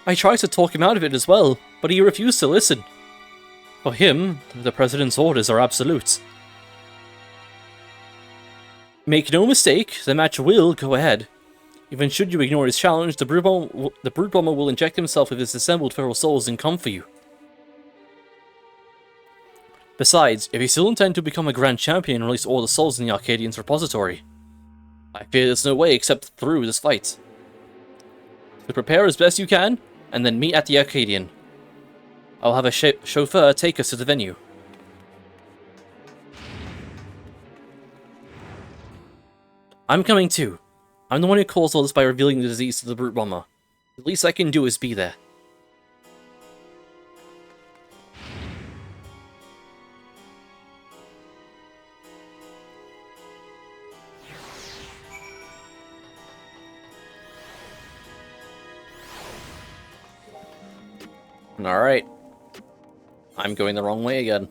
I tried to talk him out of it as well, but he refused to listen. For him, the president's orders are absolute. Make no mistake, the match will go ahead. Even should you ignore his challenge, the Brute Bomber will inject himself with his assembled feral souls and come for you. Besides, if you still intend to become a Grand Champion and release all the souls in the Arcadian's repository, I fear there's no way except through this fight. So prepare as best you can, and then meet at the Arcadian. I'll have a chauffeur take us to the venue. I'm coming too. I'm the one who caused all this by revealing the disease to the Brute Bomber. The least I can do is be there. Alright. I'm going the wrong way again.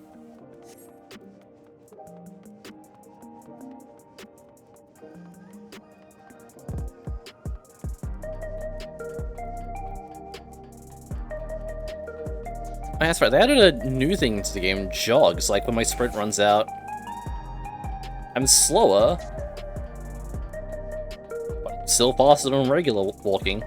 That's right, they added a new thing to the game, jogs, like when my sprint runs out. I'm slower, but still faster than regular walking.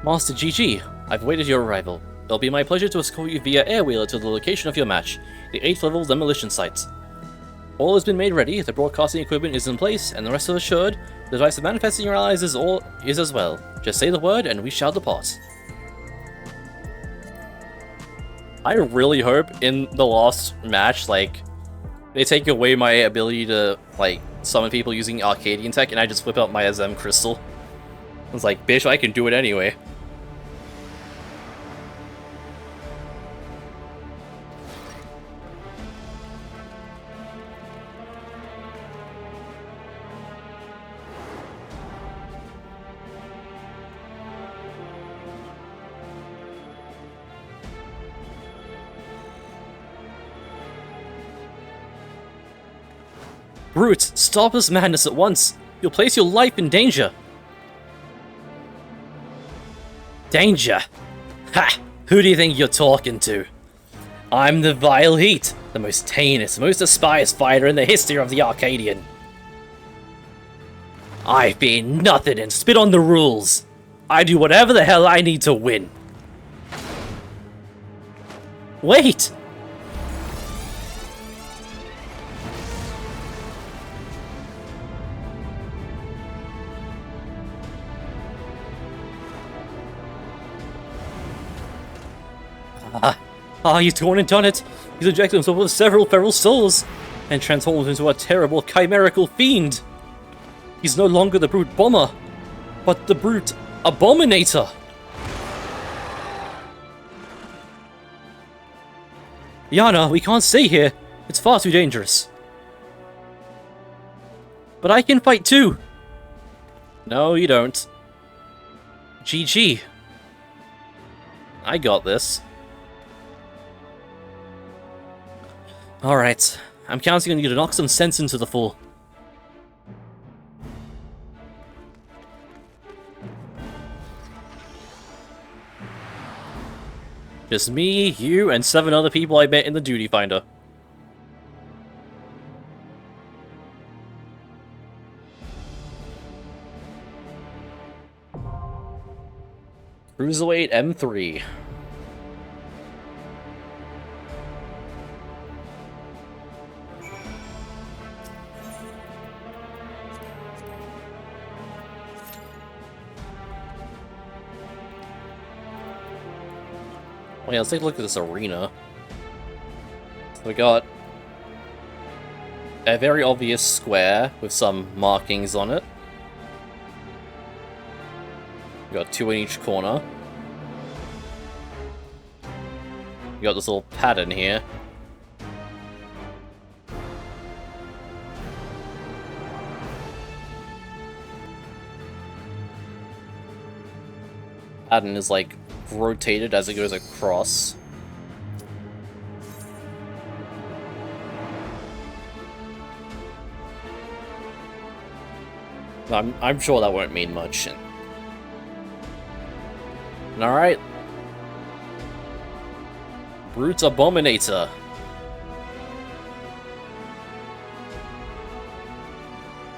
Master GG, I've waited your arrival. It'll be my pleasure to escort you via airwheeler to the location of your match, the 8th level demolition site. All has been made ready, the broadcasting equipment is in place, and the rest are assured the device of manifesting your allies is as well. Just say the word and we shall depart. I really hope in the last match, like, they take away my ability to, like, summon people using Arcadian tech and I just whip out my SM crystal. I was like, bitch, I can do it anyway. Brute, stop this madness at once! You'll place your life in danger! Danger! Ha! Who do you think you're talking to? I'm the Vile Heat, the most heinous, most despised fighter in the history of the Arcadian. I fear nothing and spit on the rules. I do whatever the hell I need to win. Wait! He's gone and done it. He's injected himself with several feral souls and transformed into a terrible chimerical fiend. He's no longer the brute bomber, but the brute abominator. Yana, we can't stay here. It's far too dangerous. But I can fight too. No, you don't. GG. I got this. Alright, I'm counting on you to knock some sense into the fool. Just me, you, and 7 other people I met in the Duty Finder. Cruiserweight M3. Yeah, let's take a look at this arena. So we got a very obvious square with some markings on it. We got 2 in each corner. We got this little pattern here. Pattern is like rotated as it goes across. I'm sure that won't mean much. Alright. Brute Abominator.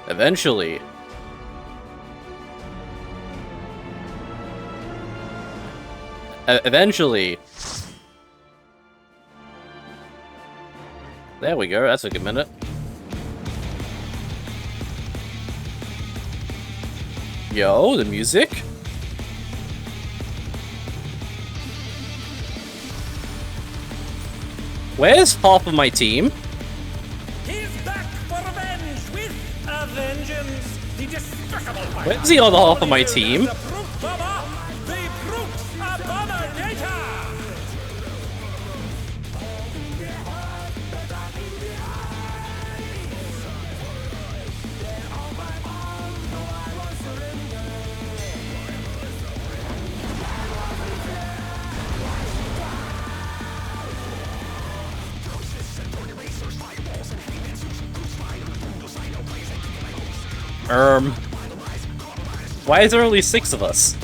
Eventually. Eventually. There we go, that took a minute. Yo, the music? Where's half of my team? He's back for revenge with a vengeance. The despicable fighter. Where's the other half of my team? The brute bomber, the brute abominator. Why is there only 6 of us?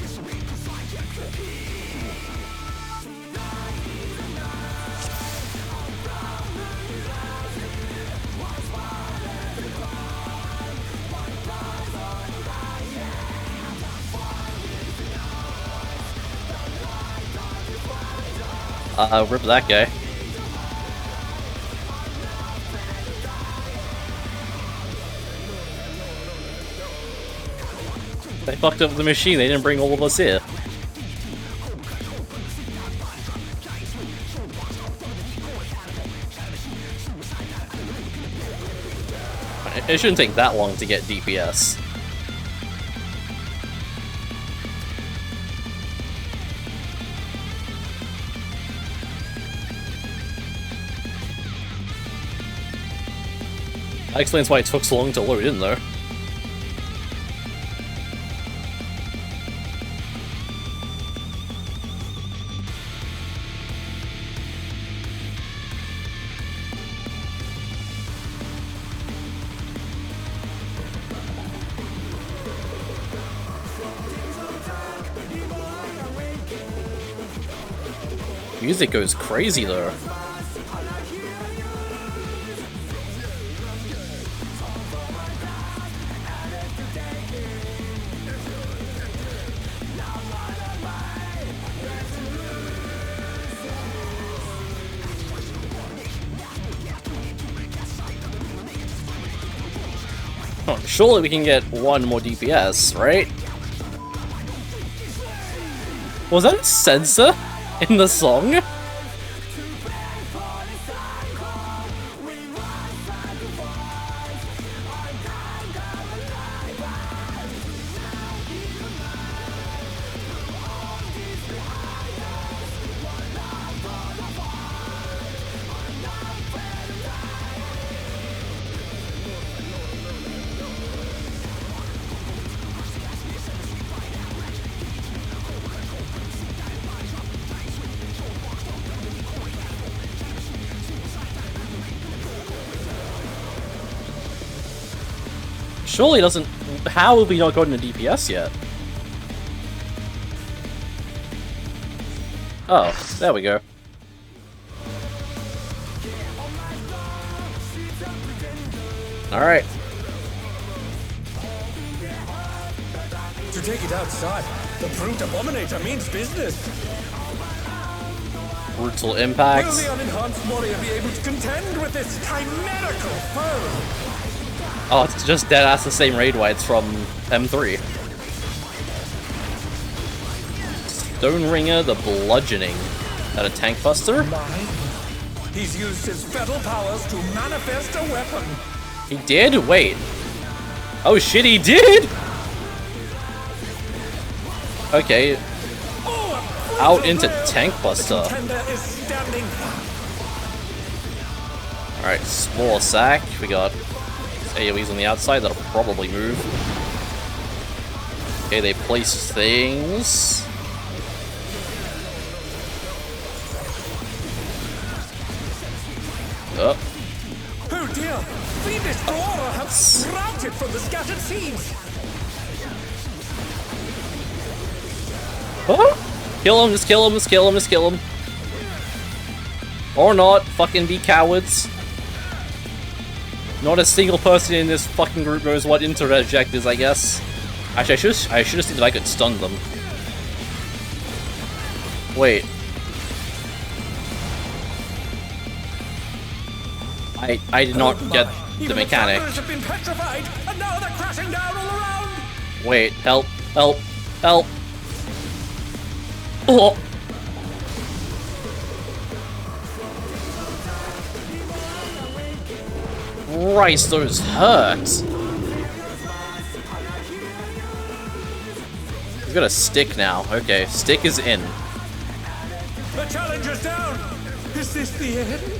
Rip that guy. They fucked up the machine, they didn't bring all of us here. It shouldn't take that long to get DPS. That explains why it took so long to load in, though. Music goes crazy though. Oh, surely we can get one more DPS, right? Was that a censor in the song? Surely it doesn't. How have we not gotten a DPS yet? Oh, there we go. Alright. To take it outside, the brute abominator means business. Brutal impact. Will the unenhanced warrior be able to contend with this chimerical foe? Oh, it's just deadass the same raid whites from M3. Stoneringer the Bludgeoning. That a tank buster? He's used his fetal powers to manifest a weapon. He did? Wait. Oh shit, he did! Okay. Oh, Out into tank buster. The contender is standing. Alright, Spore Sack. We got AoEs on the outside, that'll probably move. Okay, they place things. Oh. Oh dear! Fiendish Aurora have sprouted from the scattered seeds! Huh? Kill him, just kill him, just kill him, just kill him. Or not, fucking be cowards. Not a single person in this fucking group knows what interject is, I guess. Actually, I should have seen that I could stun them. Wait. I did not get the mechanic. Have been petrified, and now they're crashing down all around. Wait, help, help, help. Oh. Christ, those hurt. We've got a stick now. Okay, stick is in. The challenger's down. Is this the end?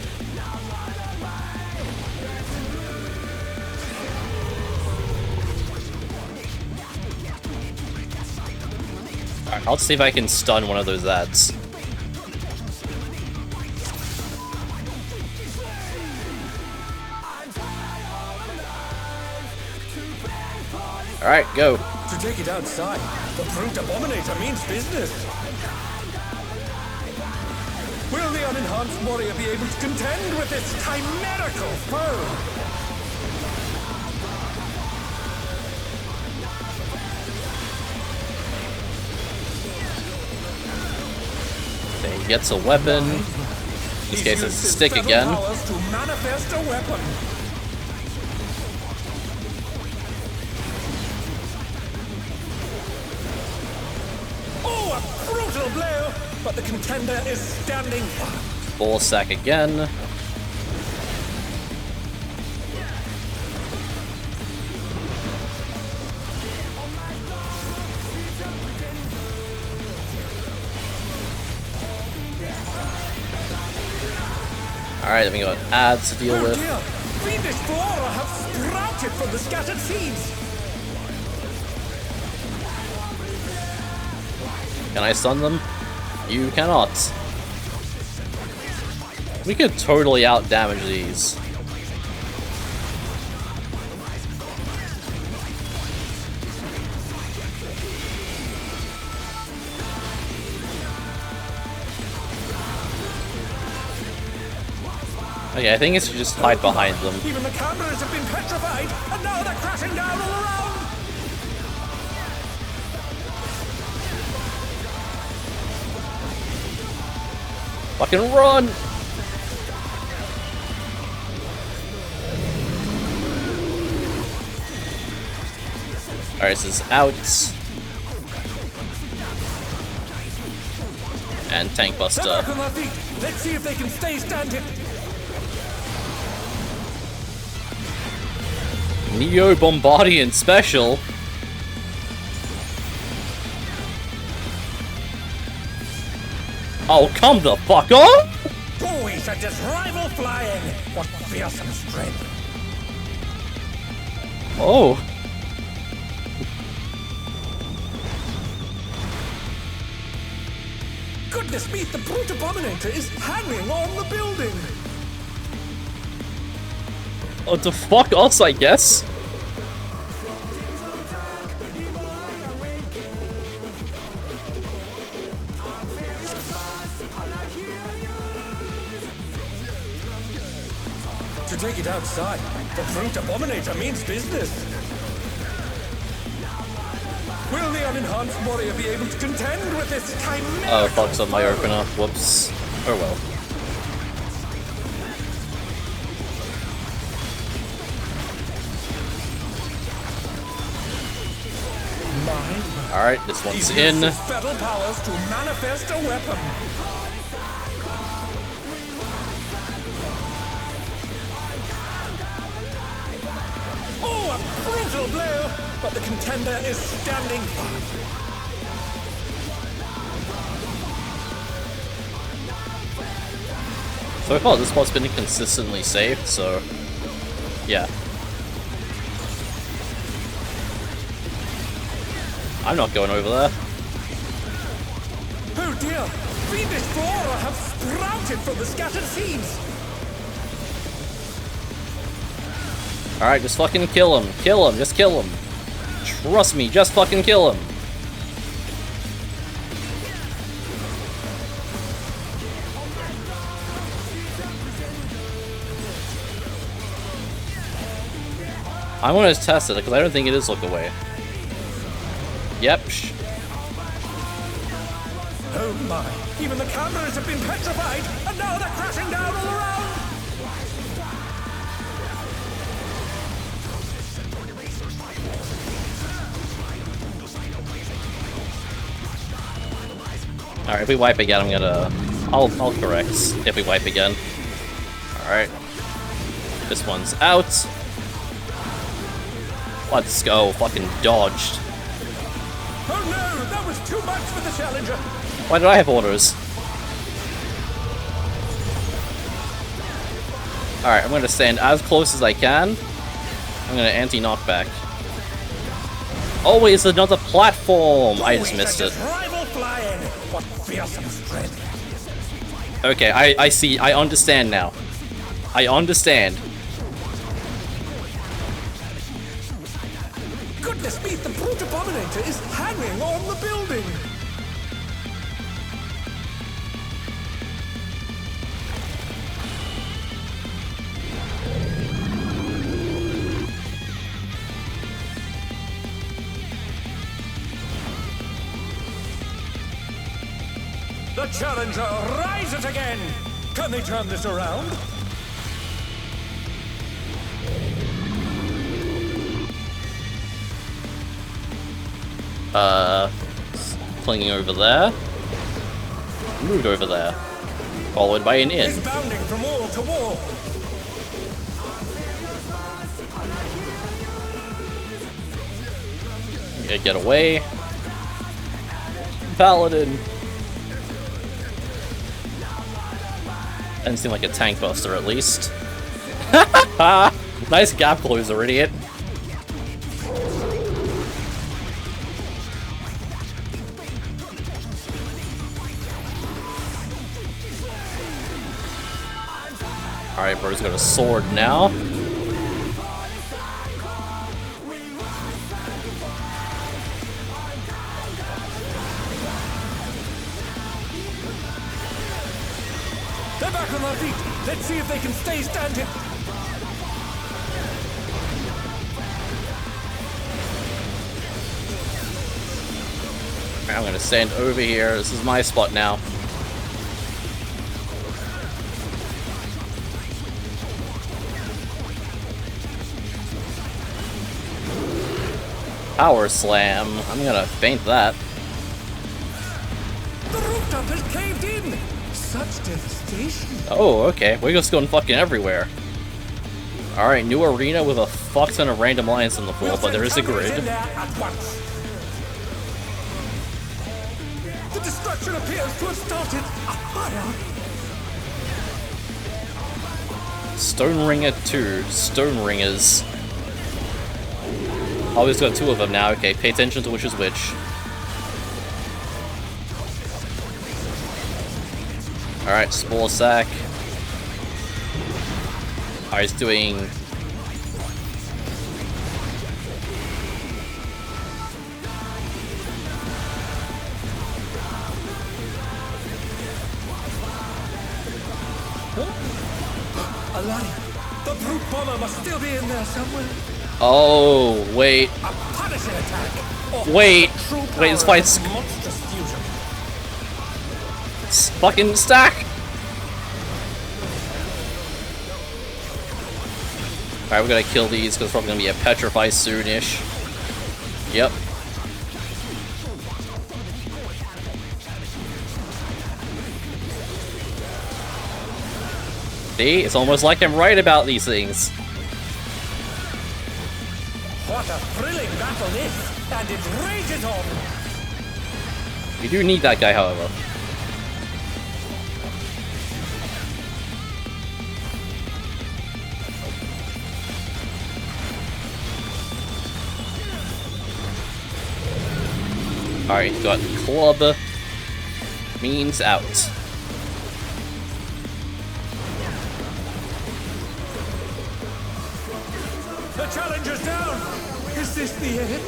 Alright, I'll see if I can stun one of those ads. Alright, go. To take it outside, the brute abominator means business. Will the unenhanced warrior be able to contend with this chimerical foe? Okay, he gets a weapon. In this case, it's a stick again. To manifest a weapon. Oh, a brutal blow! But the contender is standing. Ball sack again. Alright, then we got ads to deal Oh with. dear! Fiendish flora have sprouted from the scattered seeds. Can I stun them? You cannot. We could totally out damage these. Okay, I think it's just hide behind them. Even the cameras have been petrified, and now they're crashing down all around! Fucking run! Alright, this is out. And Tank They're Buster. back on their feet. Let's see if they can stay standing. Neo Bombardian Special. Oh, come the fuck on! Boys are just rival flying. What fearsome strength. Oh. Goodness me, the brute abominator is hanging on the building. Oh, the fuck us, I guess. To take it outside, the brute abominator means business. Will the unenhanced warrior be able to contend with this chimera? Oh, fuck's on my opener. Whoops. Oh well. Alright, this one's He in. uses feral powers to manifest a weapon. Oh, a brutal blow! But the contender is standing firm. So far, this spot's been consistently safe, so yeah. I'm not going over there. Oh dear! Fiendish flora have sprouted from the scattered seeds! Alright, just fucking kill him. Kill him, just kill him. Trust me, just fucking kill him. I want to test it, because I don't think it is look away. Yep. Oh my! Even the cameras have been petrified, and now they're crashing down all around! Alright, if we wipe again, I'll correct if we wipe again. Alright. This one's out. Let's go. Fucking dodged. Oh no! That was too much for the challenger! Why did I have orders? Alright, I'm gonna stand as close as I can. I'm gonna anti-knockback. Oh, it's another platform! I just missed it. Rival flying! What fearsome strength! Okay, I see. I understand now. I understand. Goodness me, the brute abominator is hanging on the building! The challenger rises again! Can they turn this around? Clinging over there. Moved over there. Followed by an in. He's bounding from wall to wall! Yeah, get away. Paladin. Doesn't seem like a tank buster, at least. Nice gap closer, idiot. Alright, bro's got a sword now. They're back on their feet. Let's see if they can stay standing. I'm gonna stand over here. This is my spot now. Power slam. I'm gonna feint that. The rooftop has caved in. Such devastation. Oh, okay. We're just going fucking everywhere. Alright, new arena with a fuck ton of random lines on the floor, but there is a grid. In there at once. The destruction appears to have started a fire. Stone Ringer 2. Stone Ringers. Oh, we've got two of them now. Okay, pay attention to which is which. Alright, Spore Sack. Alright, he's doing... Alive. The brute bomber must still be in there somewhere. Oh, wait. A punishing attack. Wait. True Wait, this power fight's... of monstrous fusion. Fucking stack! Alright, we gotta kill these because it's probably gonna be a petrify soonish. Yep. See? It's almost like I'm right about these things. What a thrilling battle this, and it rages on. You do need that guy, however. Alright, got club. Means out. The challenger's down. Is this the end?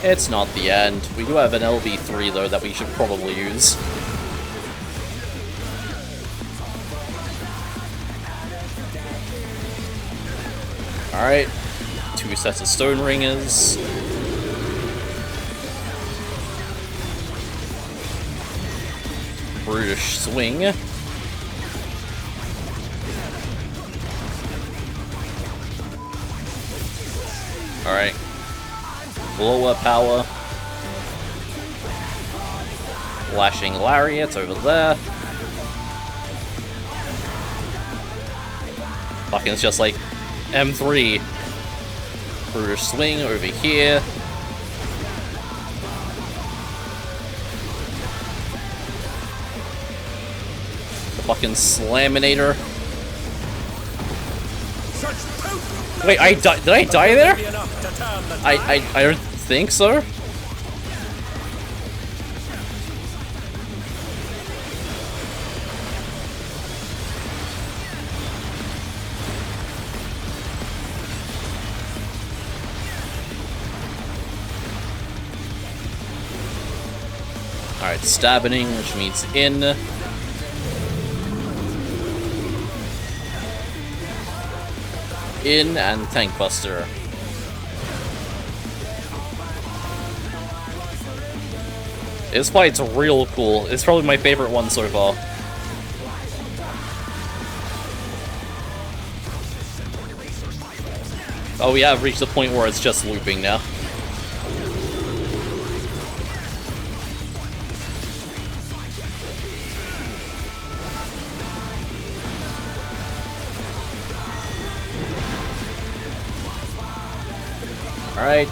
It's not the end. We do have an LV3 though that we should probably use. Alright. 2 sets of Stone Ringers. Brutish swing. Alright. Blow up power. Lashing lariat over there. Fucking it's just like M3. Brutish swing over here. Fucking Slaminator. Wait, did I die there? I don't think so. Alright, stabbing, which means in. In and Tank Buster. This fight's real cool. It's probably my favorite one so far. Oh, we have reached the point where it's just looping now. Alright.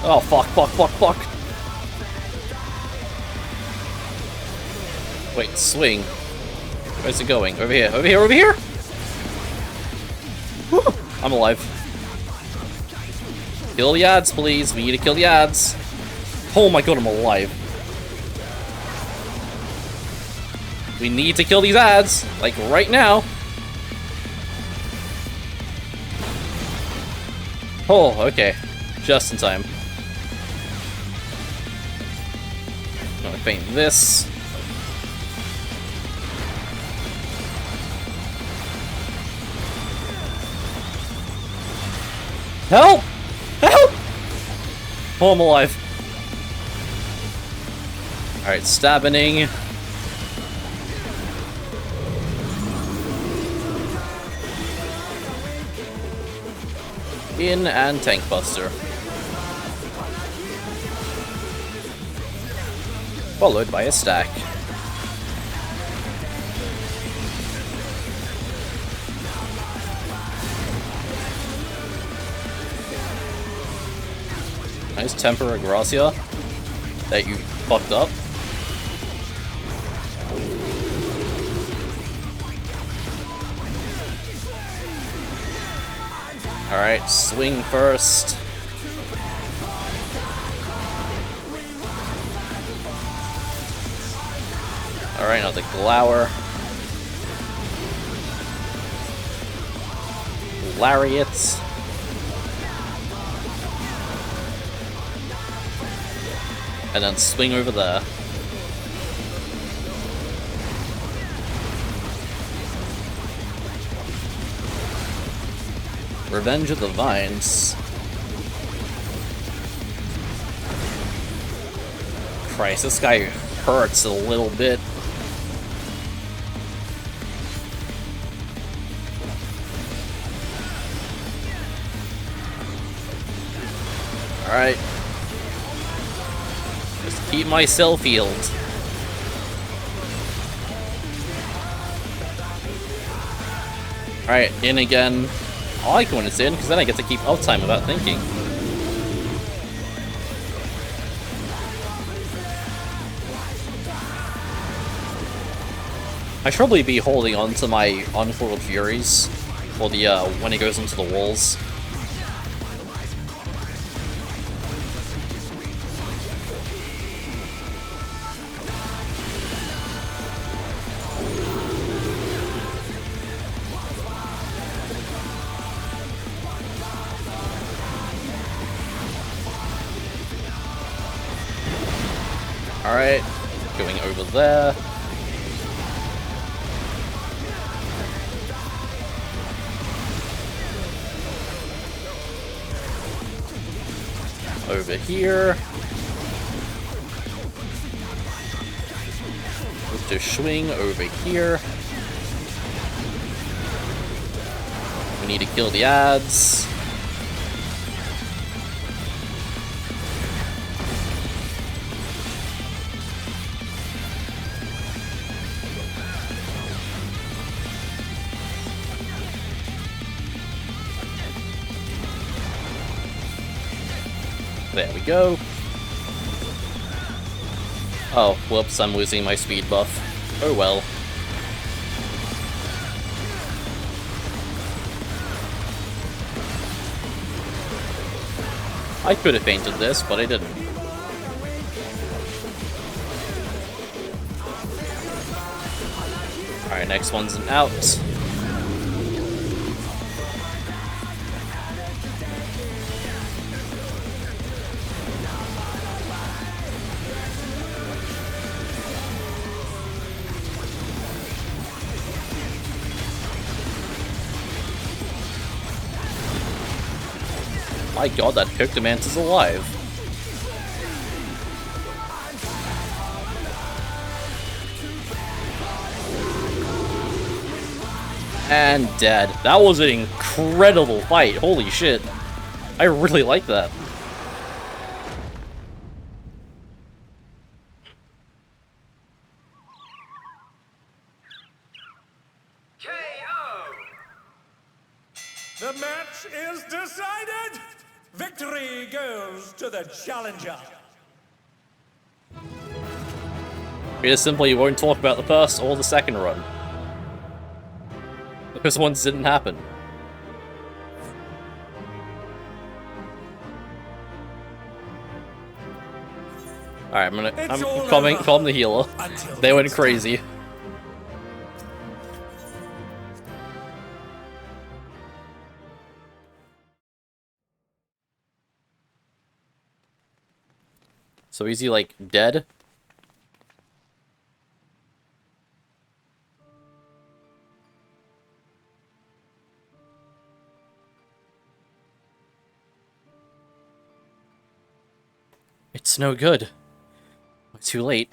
Oh, fuck. Wait, swing. Where's it going? Over here. Woo! I'm alive. Kill the ads, please. We need to kill the ads. Oh my god, I'm alive. We need to kill these ads, like right now. Oh, okay. Just in time. I'm gonna feint this. Help! Help! Oh, I'm alive. Alright, stabbing. In and tank buster. Followed by a stack. Nice Tempera Gracia that you fucked up. Alright, swing first. Alright, now the Glower. Lariats. And then swing over there. Revenge of the Vines. Christ, this guy hurts a little bit. Alright. Just keep myself healed. Alright, in again. I like when it's in, because then I get to keep uptime without thinking. I should probably be holding on to my Unfoiled Furies for the, when it goes into the walls. Alright, going over there. Over here. Move to swing over here. We need to kill the ads. There we go. Oh, whoops, I'm losing my speed buff. Oh well. I could have feinted this, but I didn't. Alright, next one's an out. My god, that Pictomant is alive. And dead. That was an incredible fight. Holy shit. I really like that. The match is decided! Victory goes to the challenger! We just simply won't talk about the first or the second run. The first ones didn't happen. Alright, I'm calm the healer. They went crazy. So is he, like, dead? It's no good. We're too late.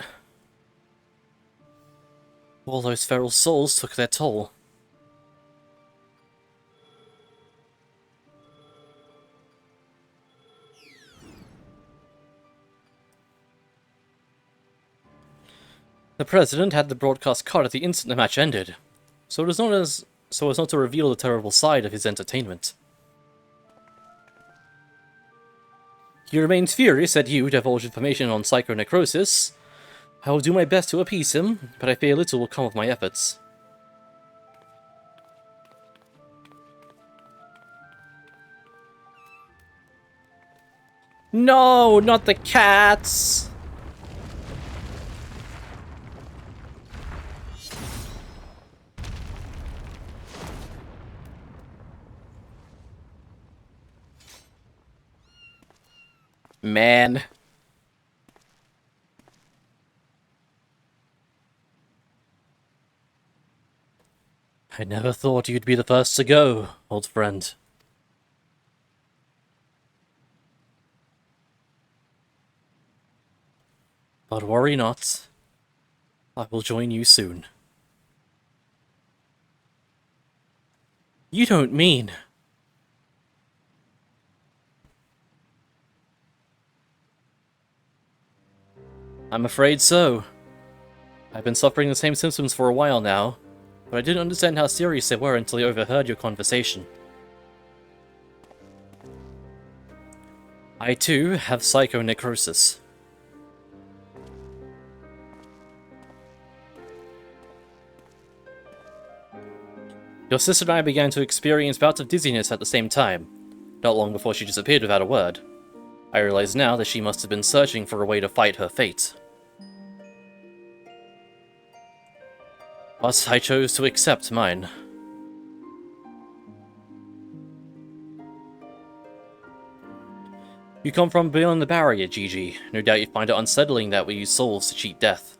All those feral souls took their toll. The President had the broadcast cut at the instant the match ended, so as not to reveal the terrible side of his entertainment. He remains furious that you divulged information on psychonecrosis. I will do my best to appease him, but I fear little will come of my efforts. No, not the cats! Man. I never thought you'd be the first to go, old friend. But worry not. I will join you soon. You don't mean... I'm afraid so. I've been suffering the same symptoms for a while now, but I didn't understand how serious they were until I overheard your conversation. I too have psychonecrosis. Your sister and I began to experience bouts of dizziness at the same time, not long before she disappeared without a word. I realize now that she must have been searching for a way to fight her fate. But I chose to accept mine. You come from beyond the barrier, Gigi. No doubt you find it unsettling that we use souls to cheat death.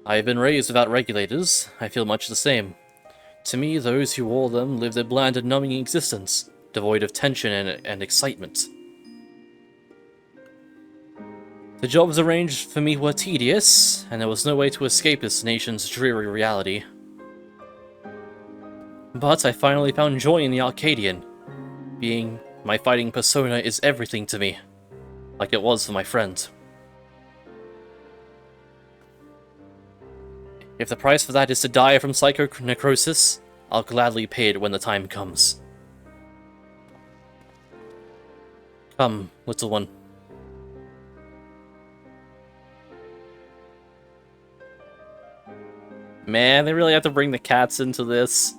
I have been raised without regulators. I feel much the same. To me, those who wore them lived a bland and numbing existence, devoid of tension and excitement. The jobs arranged for me were tedious, and there was no way to escape this nation's dreary reality. But I finally found joy in the Arcadian. Being my fighting persona is everything to me, like it was for my friend. If the price for that is to die from psychonecrosis, I'll gladly pay it when the time comes. Come, little one. Man, they really have to bring the cats into this.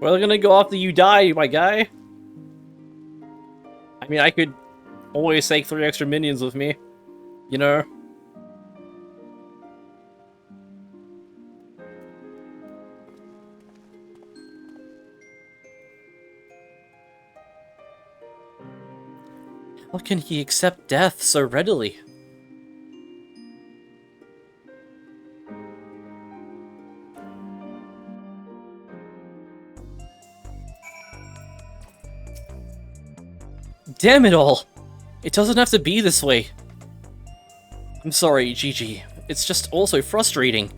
Well, they're gonna go after you die, my guy. I mean, I could always take 3 extra minions with me. You know? How can he accept death so readily? Damn it all! It doesn't have to be this way. I'm sorry, Gigi. It's just also frustrating.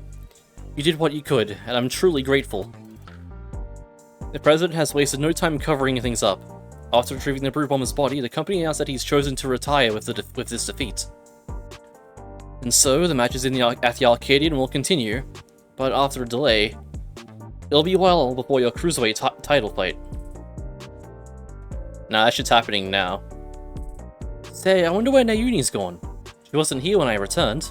You did what you could, and I'm truly grateful. The President has wasted no time covering things up. After retrieving the Brood Bomber's body, the company announced that he's chosen to retire with this defeat. And so, the matches at the Arcadian will continue, but after a delay, it'll be a while before your Cruiserweight title fight. Nah, that shit's happening now. Say, I wonder where Nayuni's gone. She wasn't here when I returned.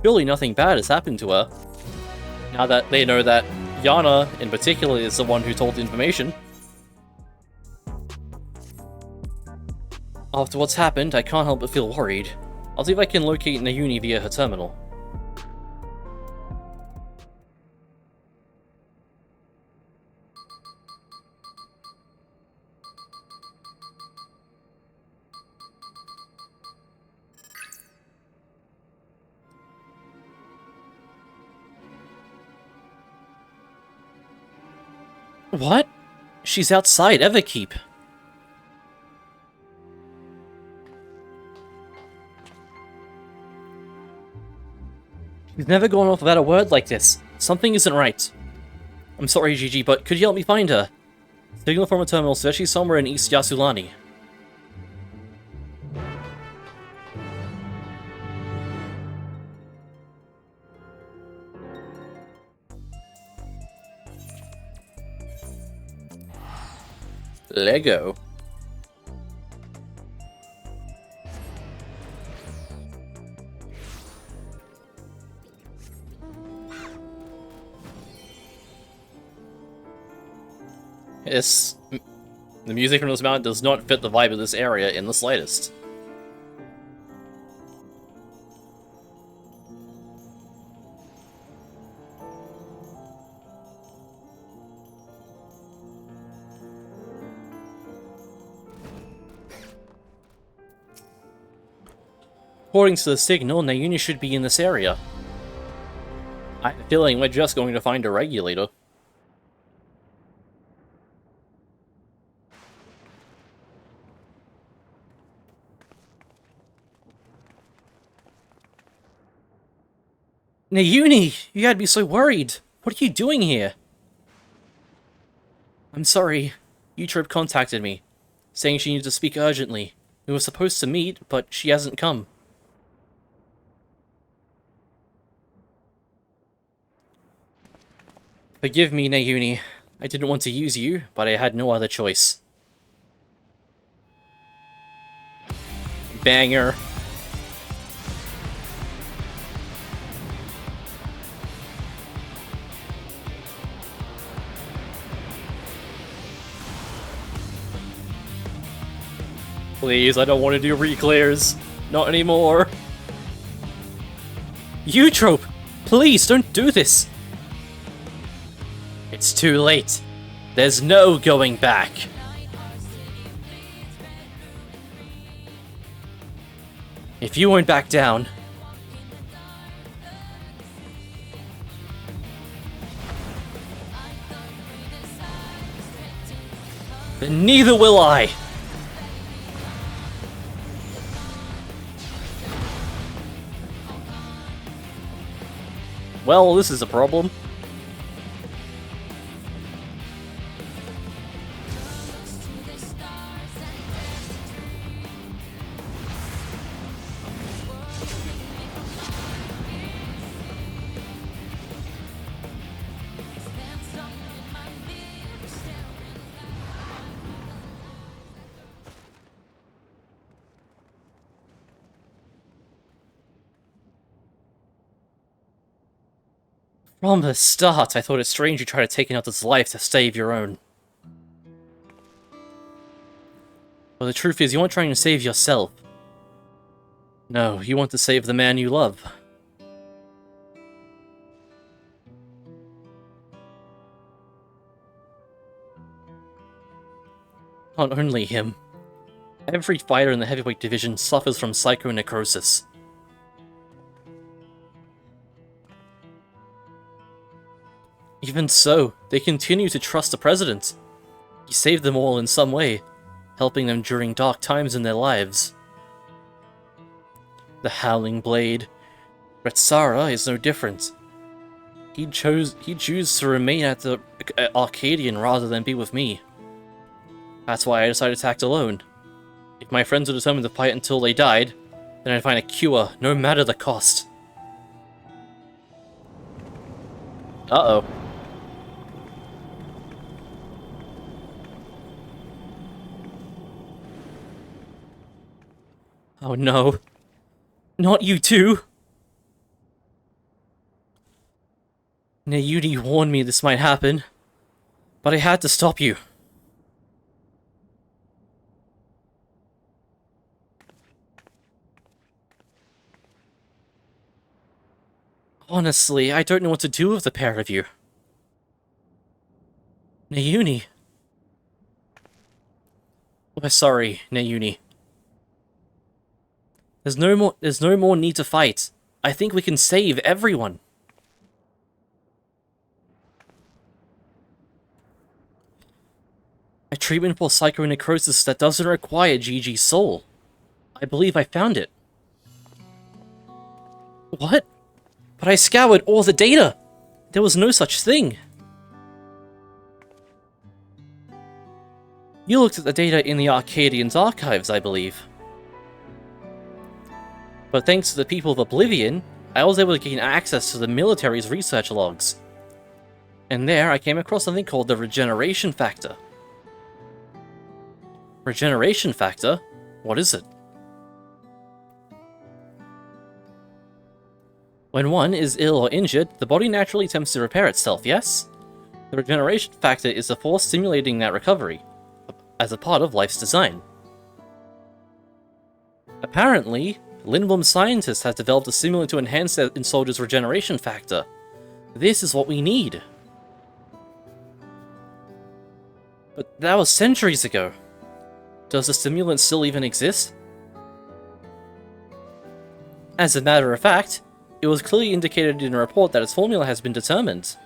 Surely nothing bad has happened to her. Now that they know that Yana, in particular, is the one who told the information. After what's happened, I can't help but feel worried. I'll see if I can locate Nayuni via her terminal. What? She's outside Everkeep. She's never gone off without a word like this. Something isn't right. I'm sorry, Gigi, but could you help me find her? Signal from a terminal says she's somewhere in East Yasulani. Lego. The music from this mountain does not fit the vibe of this area in the slightest. According to the signal, Nayuni should be in this area. I have a feeling we're just going to find a regulator. Nayuni! You had me so worried! What are you doing here? I'm sorry. Utrip contacted me, saying she needs to speak urgently. We were supposed to meet, but she hasn't come. Forgive me, Nayuni. I didn't want to use you, but I had no other choice. Banger. Please, I don't want to do reclears. Not anymore. Eutrope! Please, don't do this! It's too late. There's no going back. If you won't back down... then neither will I! Well, this is a problem. From the start, I thought it strange you tried to take another's life to save your own. But the truth is, you aren't trying to save yourself. No, you want to save the man you love. Not only him. Every fighter in the heavyweight division suffers from psychonecrosis. Even so, they continue to trust the President. He saved them all in some way, helping them during dark times in their lives. The Howling Blade. Retsara is no different. He'd choose to remain at the Arcadian rather than be with me. That's why I decided to act alone. If my friends were determined to fight until they died, then I'd find a cure, no matter the cost. Uh-oh. Oh no. Not you too! Nayuni warned me this might happen, but I had to stop you. Honestly, I don't know what to do with the pair of you. Nayuni. Oh, sorry, Nayuni. There's no more need to fight. I think we can save everyone. A treatment for psychonecrosis that doesn't require Gigi's soul. I believe I found it. What? But I scoured all the data! There was no such thing! You looked at the data in the Arcadian's archives, I believe. But thanks to the people of Oblivion, I was able to gain access to the military's research logs. And there I came across something called the regeneration factor. Regeneration factor? What is it? When one is ill or injured, the body naturally attempts to repair itself, yes? The regeneration factor is the force stimulating that recovery, as a part of life's design. Apparently, Lindblom scientists have developed a stimulant to enhance their soldiers' regeneration factor. This is what we need. But that was centuries ago. Does the stimulant still even exist? As a matter of fact, it was clearly indicated in a report that its formula has been determined.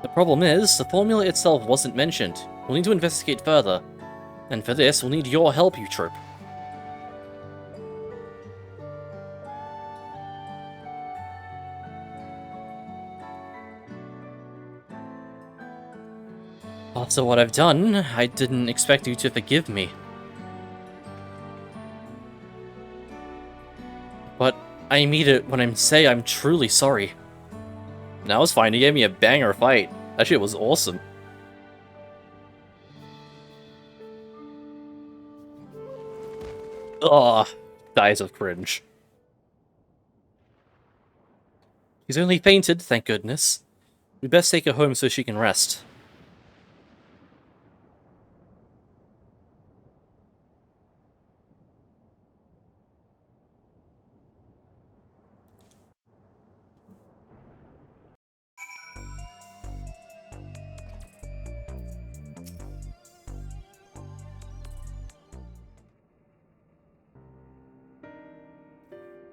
The problem is, the formula itself wasn't mentioned. We'll need to investigate further. And for this, we'll need your help, Eutrope. After what I've done, I didn't expect you to forgive me. But I mean it when I say I'm truly sorry. That was fine, he gave me a banger fight. That shit was awesome. Ugh, dies of cringe. She's only fainted, thank goodness. We best take her home so she can rest.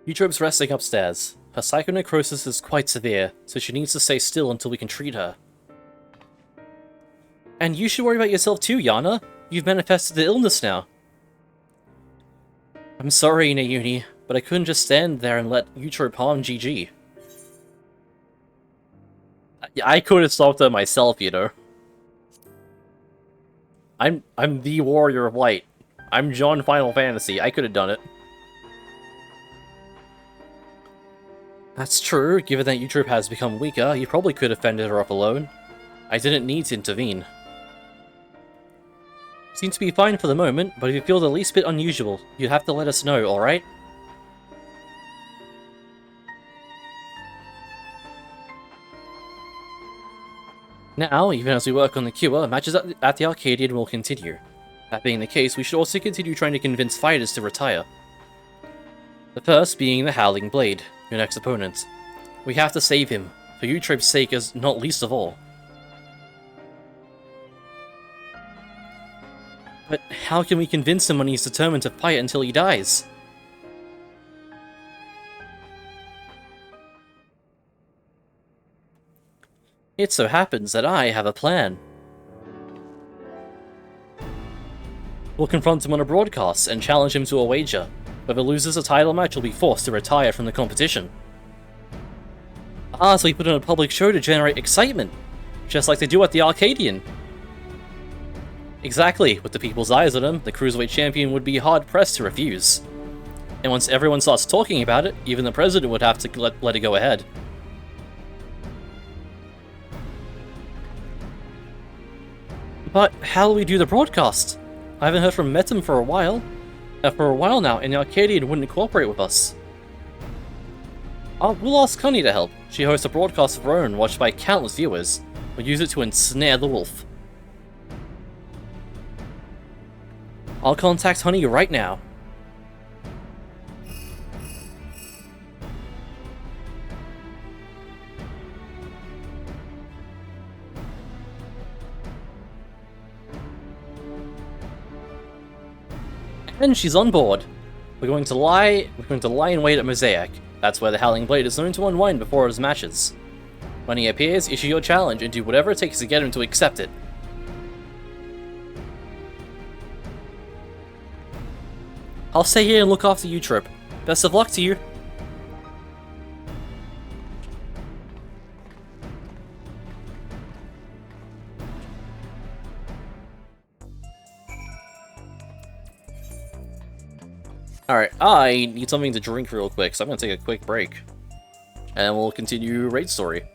Eutrope's resting upstairs. Her psychonecrosis is quite severe, so she needs to stay still until we can treat her. And you should worry about yourself too, Yana. You've manifested the illness now. I'm sorry, Nayuni, but I couldn't just stand there and let Eutrope harm GG. I could have stopped her myself, you know. I'm the Warrior of Light. I'm John Final Fantasy. I could have done it. That's true, given that Eutrope has become weaker, you probably could have fended her off alone. I didn't need to intervene. Seems to be fine for the moment, but if you feel the least bit unusual, you have to let us know, alright? Now, even as we work on the cure, matches at the Arcadian will continue. That being the case, we should also continue trying to convince fighters to retire. The first being the Howling Blade, your next opponent. We have to save him, for Eutrope's sake as not least of all. But how can we convince him when he's determined to fight until he dies? It so happens that I have a plan. We'll confront him on a broadcast and challenge him to a wager. Whoever loses a title match will be forced to retire from the competition. Ah, so we put on a public show to generate excitement, just like they do at the Arcadian. Exactly, with the people's eyes on him, the Cruiserweight champion would be hard-pressed to refuse. And once everyone starts talking about it, even the president would have to let it go ahead. But how will we do the broadcast? I haven't heard from Metum for a while. Now, and the Arcadian wouldn't cooperate with us. We'll ask Connie to help. She hosts a broadcast of her own, watched by countless viewers. We'll use it to ensnare the wolf. I'll contact Honey right now. And she's on board. We're going to lie in wait at Mosaic. That's where the Howling Blade is known to unwind before his matches. When he appears, issue your challenge and do whatever it takes to get him to accept it. I'll stay here and look after you, Trip. Best of luck to you. Alright, I need something to drink real quick, so I'm gonna take a quick break. And we'll continue Raid Story.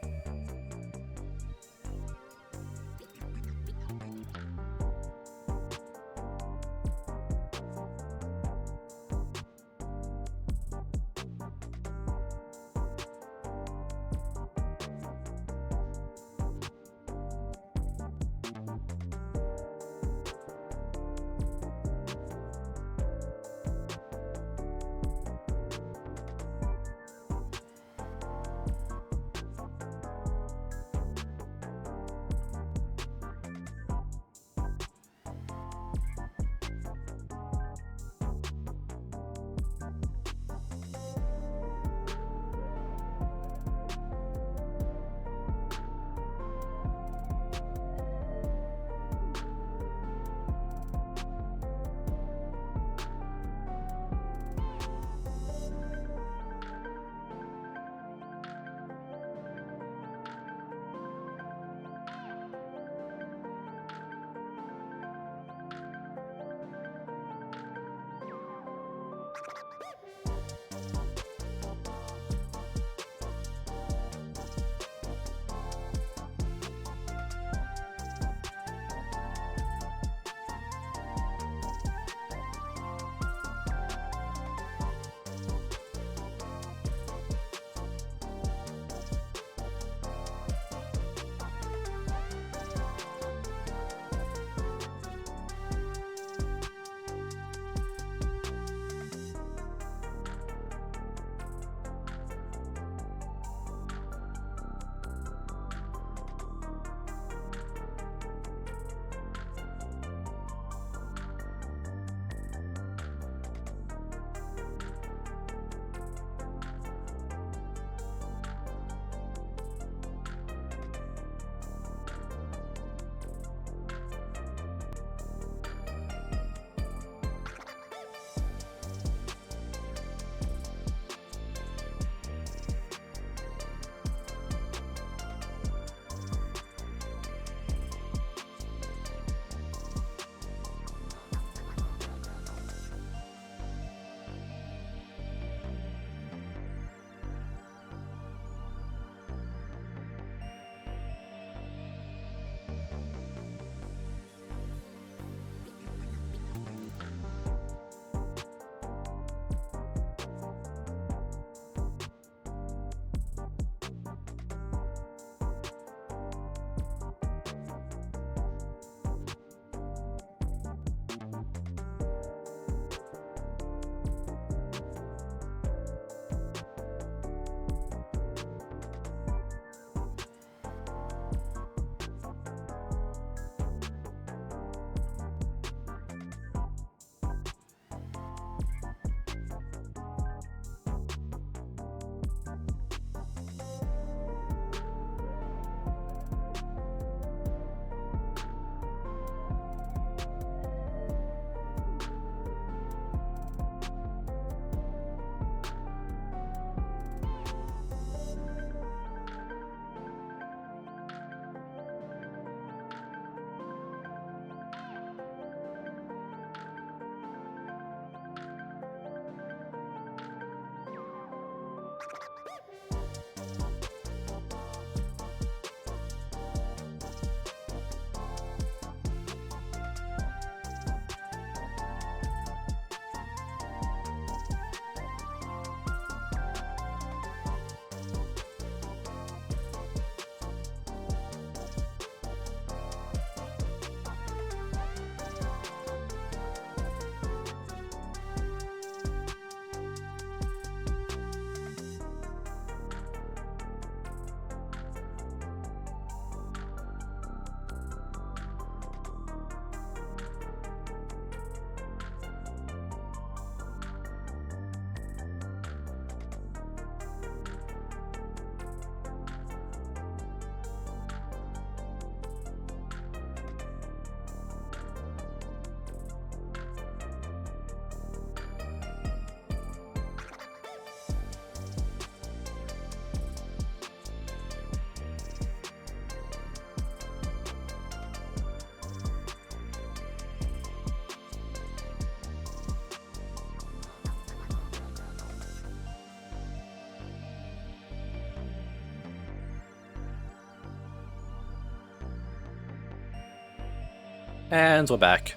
And we're back.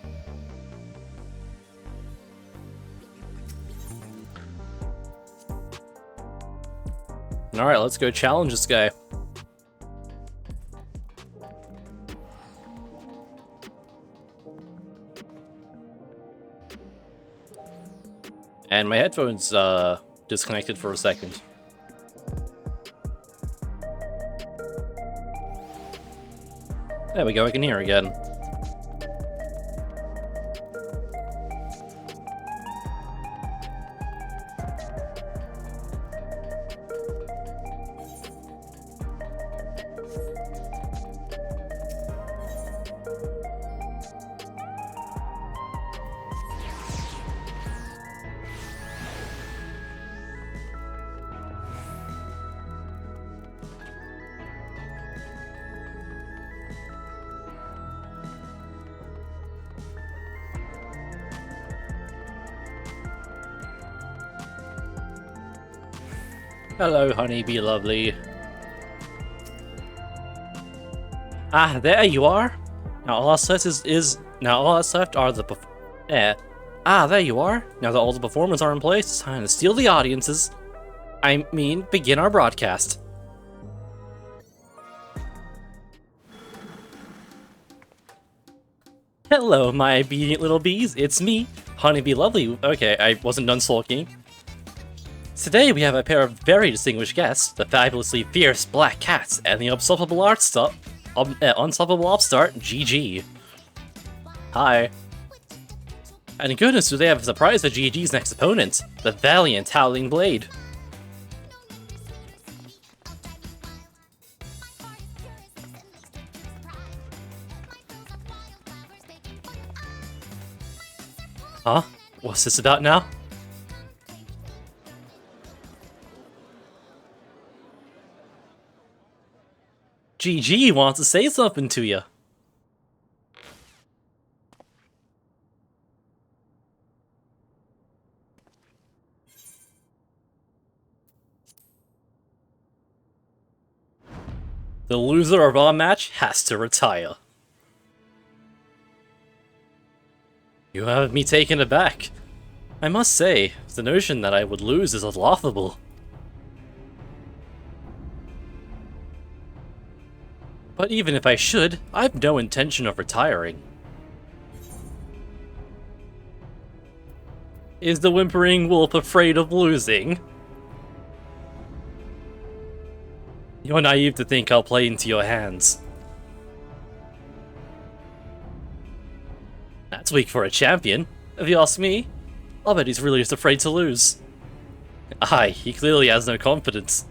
Alright, let's go challenge this guy. And my headphones disconnected for a second. There we go, I can hear again. Hello, honey, be lovely. Ah, there you are. Now all that's left are the Ah, there you are. Now that all the performers are in place, it's time to steal the audiences. I mean, begin our broadcast. Hello, my obedient little bees. It's me, Honey Be Lovely. Okay, I wasn't done sulking. Today we have a pair of very distinguished guests, the fabulously fierce Black Cats and the unstoppable upstart, GG. Hi. And goodness, do they have a surprise for GG's next opponent, the valiant Howling Blade. Huh? What's this about now? GG wants to say something to you. The loser of our match has to retire. You have me taken aback. I must say, the notion that I would lose is laughable. But even if I should, I've no intention of retiring. Is the whimpering wolf afraid of losing? You're naive to think I'll play into your hands. That's weak for a champion. If you ask me, I'll bet he's really just afraid to lose. Aye, he clearly has no confidence.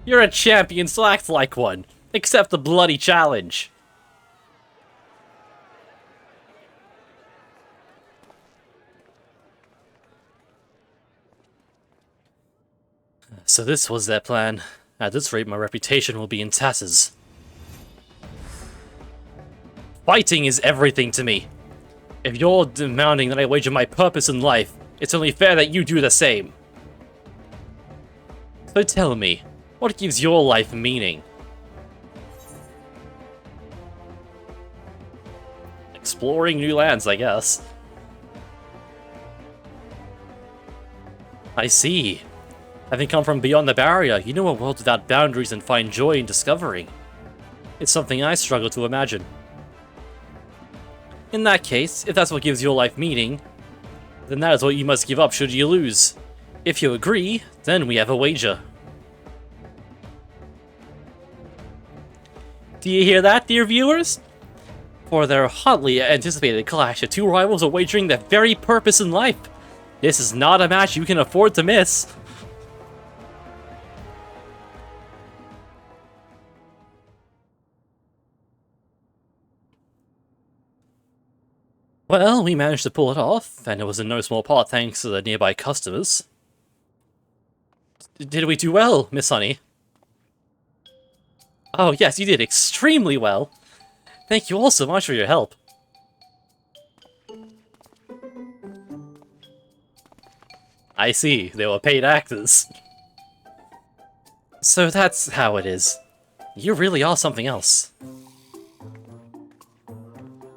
You're a champion, so act like one. Accept the bloody challenge. So this was their plan. At this rate, my reputation will be in tatters. Fighting is everything to me. If you're demanding that I wager my purpose in life, it's only fair that you do the same. So tell me, what gives your life meaning? Exploring new lands, I guess. I see. Having come from beyond the barrier, you know a world without boundaries and find joy in discovering. It's something I struggle to imagine. In that case, if that's what gives your life meaning, then that is what you must give up should you lose. If you agree, then we have a wager. Do you hear that, dear viewers? For their hotly anticipated clash, the two rivals are wagering their very purpose in life. This is not a match you can afford to miss. Well, we managed to pull it off, and it was in no small part thanks to the nearby customers. Did we do well, Miss Honey? Oh yes, you did extremely well. Thank you all so much for your help. I see, they were paid actors. So that's how it is. You really are something else.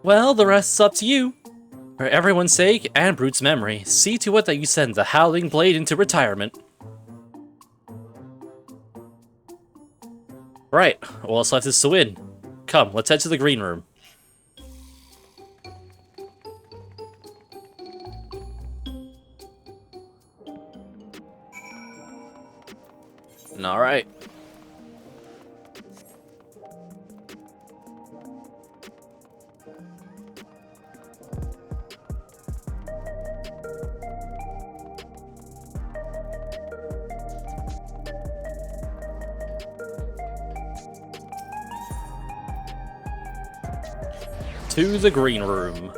Well, the rest's up to you. For everyone's sake and Brute's memory, see to it that you send the Howling Blade into retirement. Right, all that's left is to win. Come, let's head to the green room. Alright. To the green room.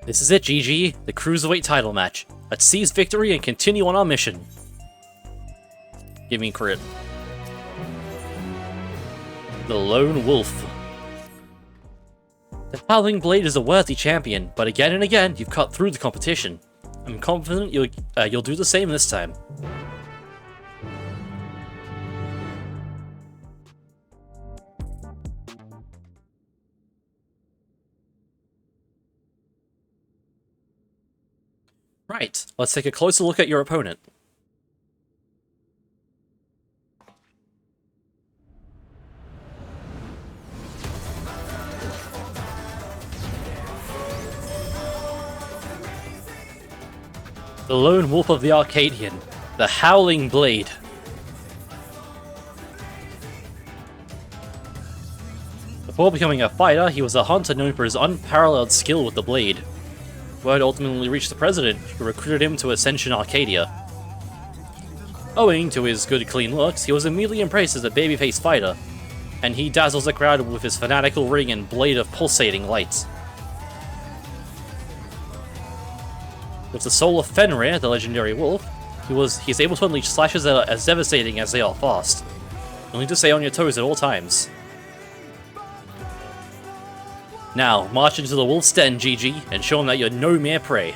This is it, GG, the Cruiserweight title match. Let's seize victory and continue on our mission. Give me crit. The Lone Wolf. The Howling Blade is a worthy champion, but again and again, you've cut through the competition. I'm confident you'll do the same this time. Right, let's take a closer look at your opponent. The Lone Wolf of the Arcadian, the Howling Blade. Before becoming a fighter, he was a hunter known for his unparalleled skill with the blade. Word ultimately reached the president, who recruited him to Ascension Arcadia. Owing to his good clean looks, he was immediately embraced as a babyface fighter, and he dazzles the crowd with his fanatical ring and blade of pulsating light. With the soul of Fenrir, the legendary wolf, he's able to unleash slashes that are as devastating as they are fast. You'll need to stay on your toes at all times. Now, march into the wolf's den, GG, and show him that you're no mere prey.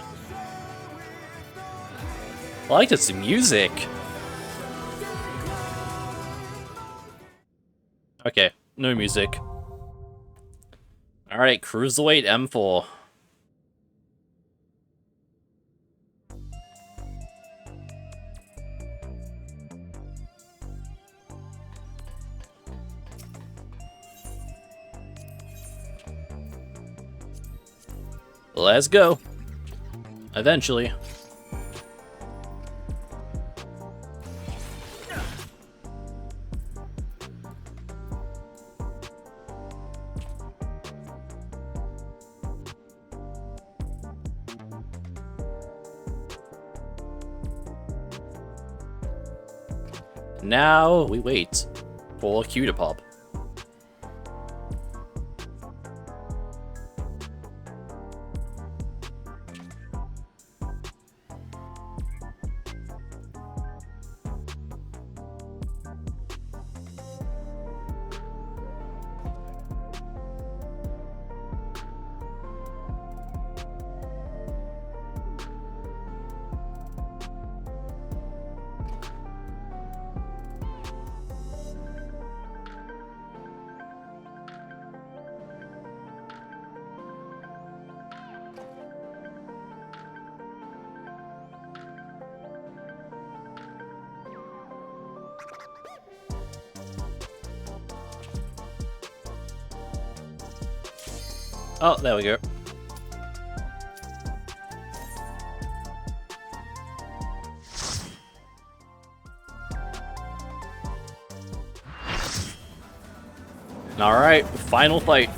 I like this music. Okay, no music. Alright, Cruiserweight M4. Let's go. Eventually. Now we wait for Q to pop. Oh, there we go. Alright, final fight.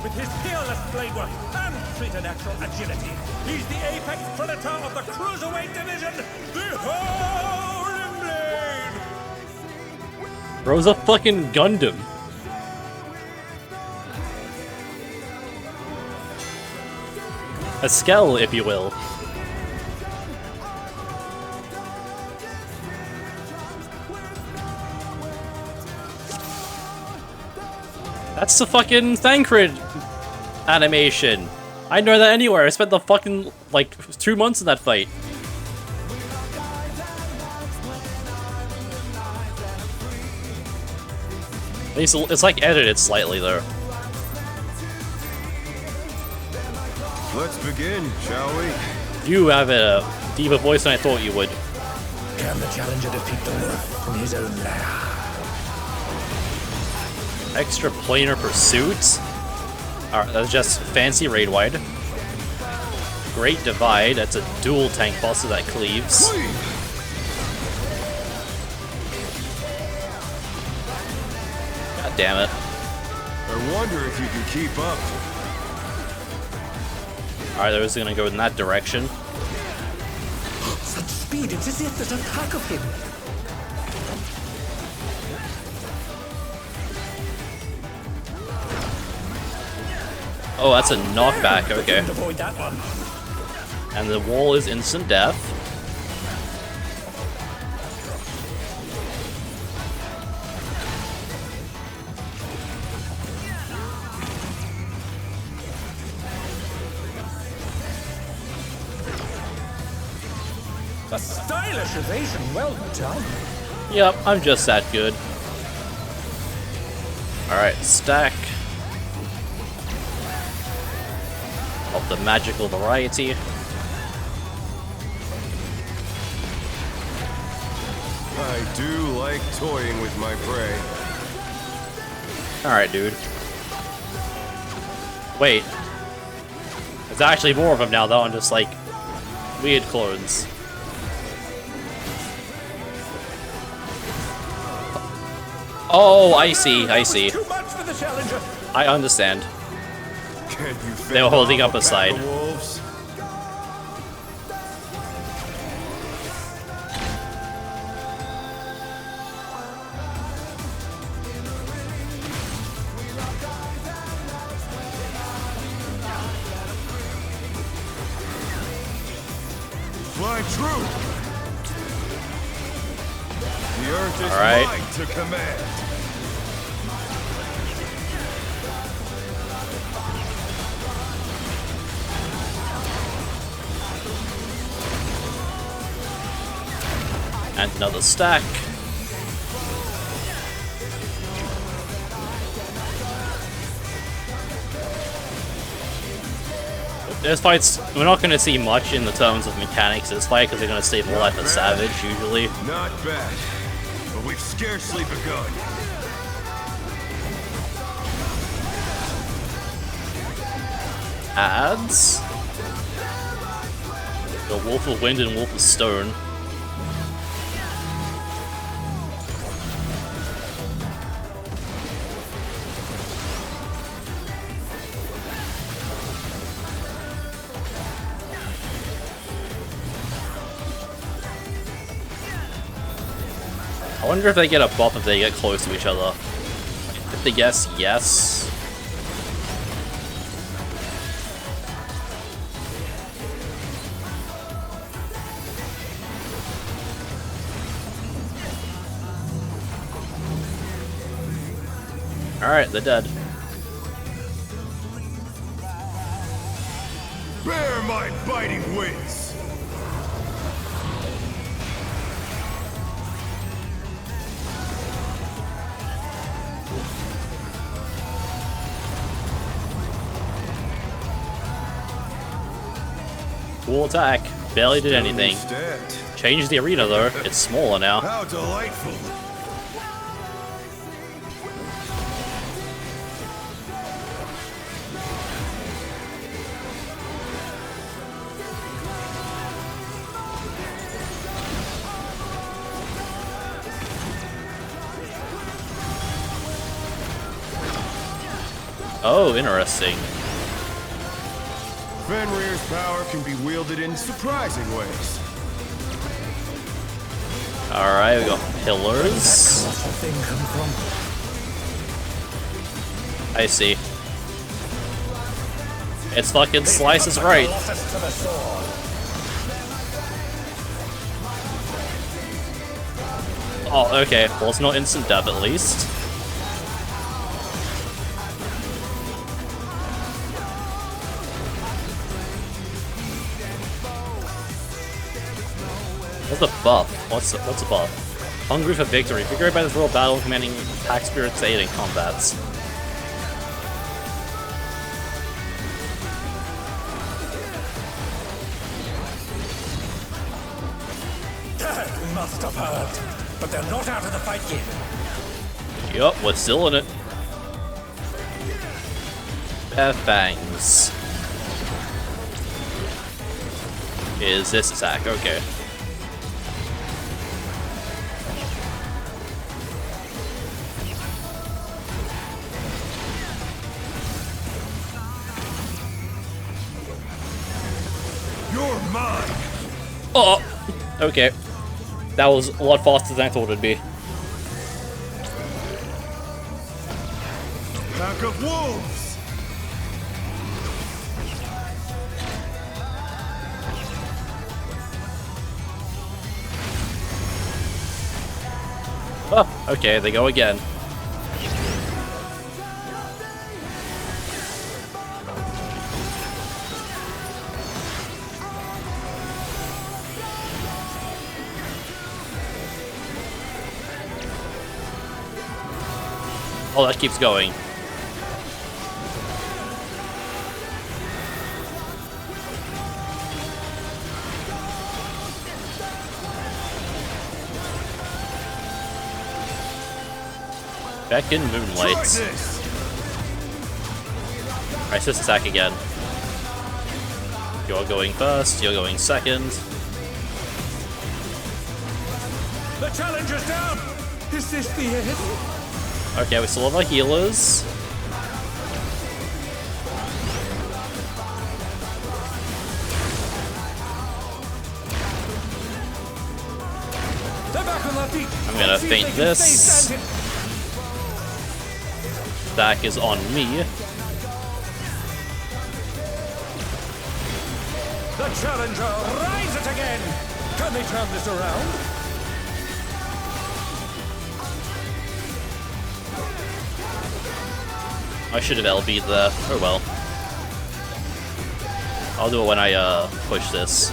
with his peerless blade work and preternatural agility. He's the apex predator of the Cruiserweight division, the Howling Blade! Bro's a fucking Gundam. A skell, if you will. That's the fucking Thancred animation. I know that anywhere. I spent the fucking, like, 2 months in that fight. It's like edited slightly, though. Let's begin, shall we? You have a deeper voice than I thought you would. Can the challenger defeat the wolf in his own lair? Extra planar pursuit. Alright, that's just fancy raid wide. Great divide. That's a dual tank buster that cleaves. God damn it. I wonder if you can keep up. Alright, they're just gonna go in that direction. Such speed, it's as if there's a pack of him. Oh, that's a knockback, okay. Avoid that one. And the wall is instant death. A stylish evasion, well done. Yep, I'm just that good. Alright, stack of the magical variety. I do like toying with my prey. Alright, dude. Wait. There's actually more of them now, though, on just, like, weird clones. Oh, I see, I see. Too much for the challenger. I understand. Can you They were holding fend up a off side. pack of wolves? Fly true. The earth is All right. mine to command. And another stack. This fight's, we're not going to see much in the terms of mechanics of this fight because they're going to save the life of Savage, usually. Not bad, but we've scarcely begun. Adds the Wolf of Wind and Wolf of Stone. I wonder if they get a buff if they get close to each other. If they guess yes. Alright, they're dead. Bear my biting wings! Cool attack. Barely did anything. Instead. Changed the arena though. It's smaller now. How delightful! Oh, interesting. Fenrir's power can be wielded in surprising ways. Alright, we got pillars. Colossal thing come from? I see. It's fucking slices right. Colossus to the sword. Oh, okay. Well, it's not instant death at least. What's the buff? What's the buff? Hungry for victory. Figured by this royal battle, commanding pack spirits to aid in combats. You must have heard. But they're not out of the fight yet. Yup, we're still in it. Fangs. Is this attack? Okay. You're mine! Oh! Okay. That was a lot faster than I thought it'd be. Pack of wolves! Oh, okay, they go again. Oh, that keeps going. Back in Moonlight. Alright, so let's attack again. You're going first, you're going second. The challenger's down! Is this the end? Okay, we still have our healers. They're back on their feet. I'm gonna Let's see if feint they can this. stay standing. Stack is on me. The challenger rises again! Can they turn this around? I should have LB'd there. Oh well. I'll do it when I push this.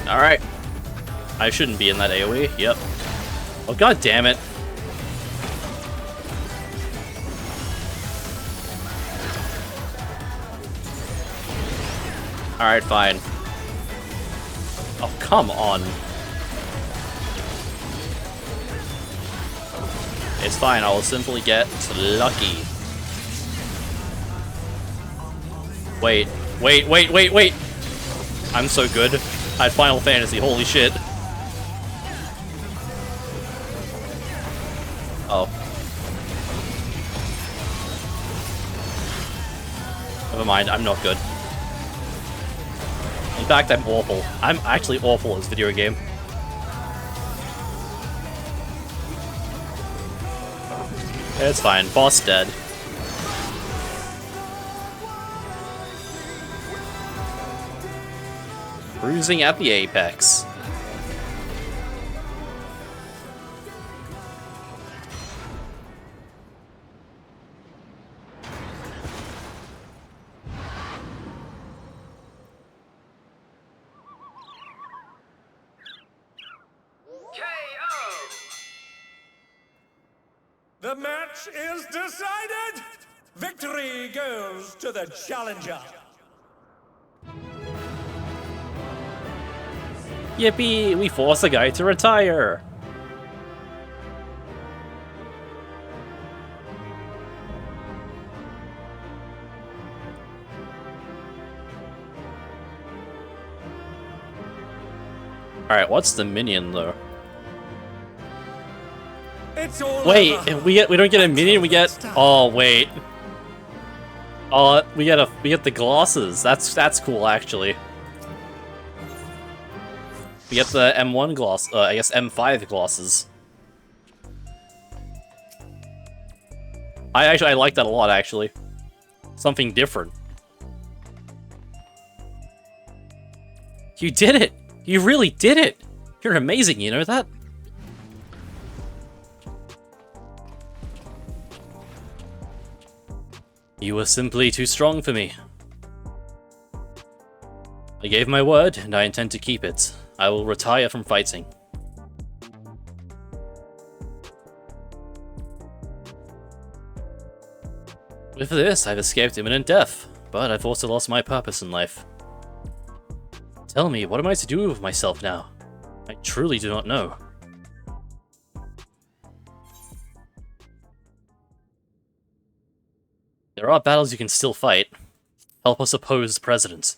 Alright. I shouldn't be in that AoE. Yep. Oh, god damn it. Alright, fine. Oh, come on. It's fine, I will simply get lucky. Wait. I'm so good. I had Final Fantasy, holy shit. Oh. Never mind, I'm not good. In fact, I'm awful. I'm actually awful at this video game. It's fine, boss dead. Bruising at the apex. The match is decided! Victory goes to the challenger! Yippee! We force a guy to retire! Alright, what's the minion, though? It's all Wait, over. we don't get a minion, we get... Oh, wait. Oh, we get the glasses. That's cool, actually. We get the M1 glass, I guess M5 glasses. I like that a lot, actually. Something different. You did it! You really did it! You're amazing, you know that? You were simply too strong for me. I gave my word, and I intend to keep it. I will retire from fighting. With this, I've escaped imminent death, but I've also lost my purpose in life. Tell me, what am I to do with myself now? I truly do not know. There are battles you can still fight. Help us oppose the president.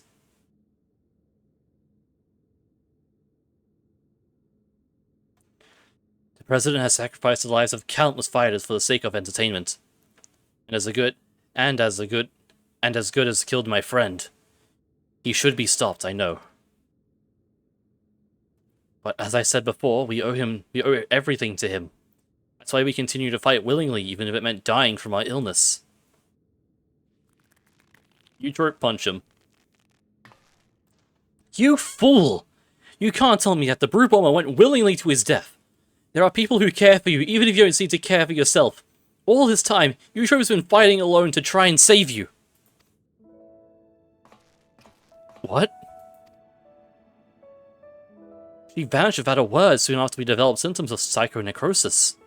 The president has sacrificed the lives of countless fighters for the sake of entertainment. And as good as killed my friend. He should be stopped, I know. But as I said before, we owe everything to him. That's why we continue to fight willingly, even if it meant dying from our illness. You throat punch him. You fool! You can't tell me that the brute bomber went willingly to his death. There are people who care for you, even if you don't seem to care for yourself. All this time, Utro's been fighting alone to try and save you. What? She vanished without a word soon after we developed symptoms of psychonecrosis.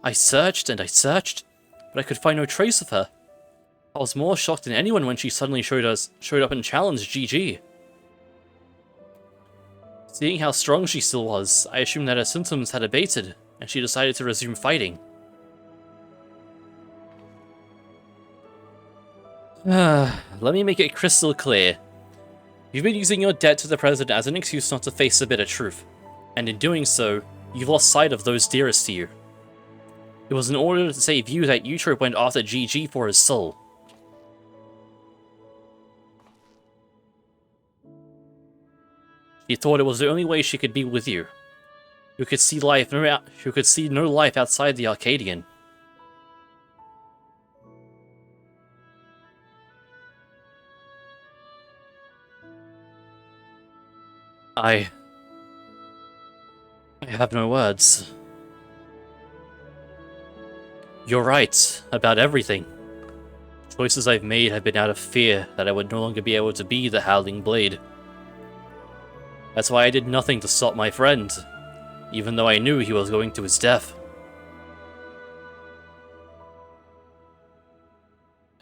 I searched and I searched, but I could find no trace of her. I was more shocked than anyone when she suddenly showed up and challenged GG. Seeing how strong she still was, I assumed that her symptoms had abated, and she decided to resume fighting. Let me make it crystal clear. You've been using your debt to the president as an excuse not to face the bitter truth, and in doing so, you've lost sight of those dearest to you. It was in order to save you that Utro went after GG for his soul. She thought it was the only way she could be with you. Who could see no life outside the Arcadian. I have no words. You're right about everything. Choices I've made have been out of fear that I would no longer be able to be the Howling Blade. That's why I did nothing to stop my friend, even though I knew he was going to his death.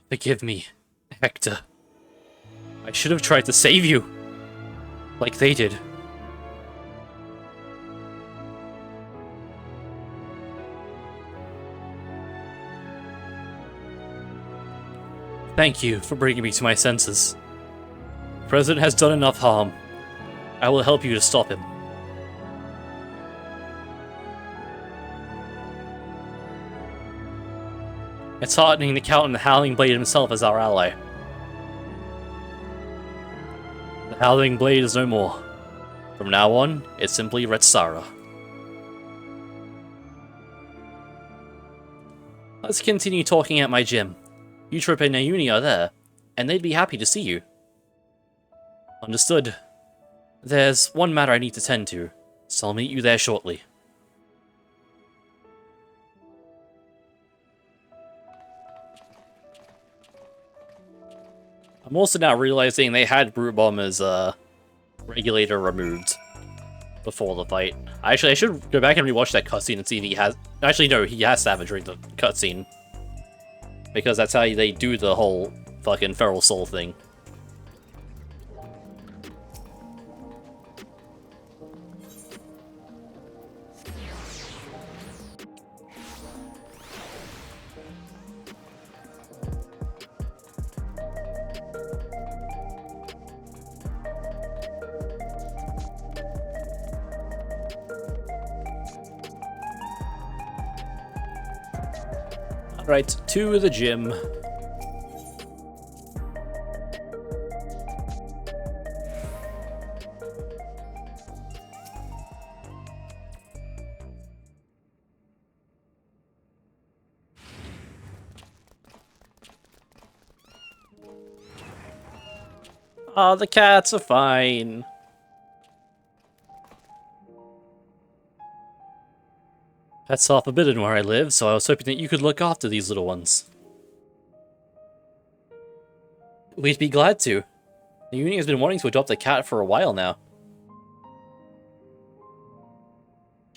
Forgive me, Hector. I should have tried to save you, like they did. Thank you for bringing me to my senses. The President has done enough harm. I will help you to stop him. It's heartening to count on the Howling Blade himself as our ally. The Howling Blade is no more. From now on, it's simply Retsara. Let's continue talking at my gym. Eutrope and Nayuni are there, and they'd be happy to see you. Understood. There's one matter I need to tend to, so I'll meet you there shortly. I'm also now realizing they had Brute Bomber's regulator removed before the fight. Actually, I should go back and rewatch that cutscene and see if he has... Actually, no, he has to have it during the cutscene. Because that's how they do the whole fucking Feral Soul thing. Alright, to the gym. Oh, the cats are fine. Pets are forbidden where I live, so I was hoping that you could look after these little ones. We'd be glad to. The Uni has been wanting to adopt a cat for a while now.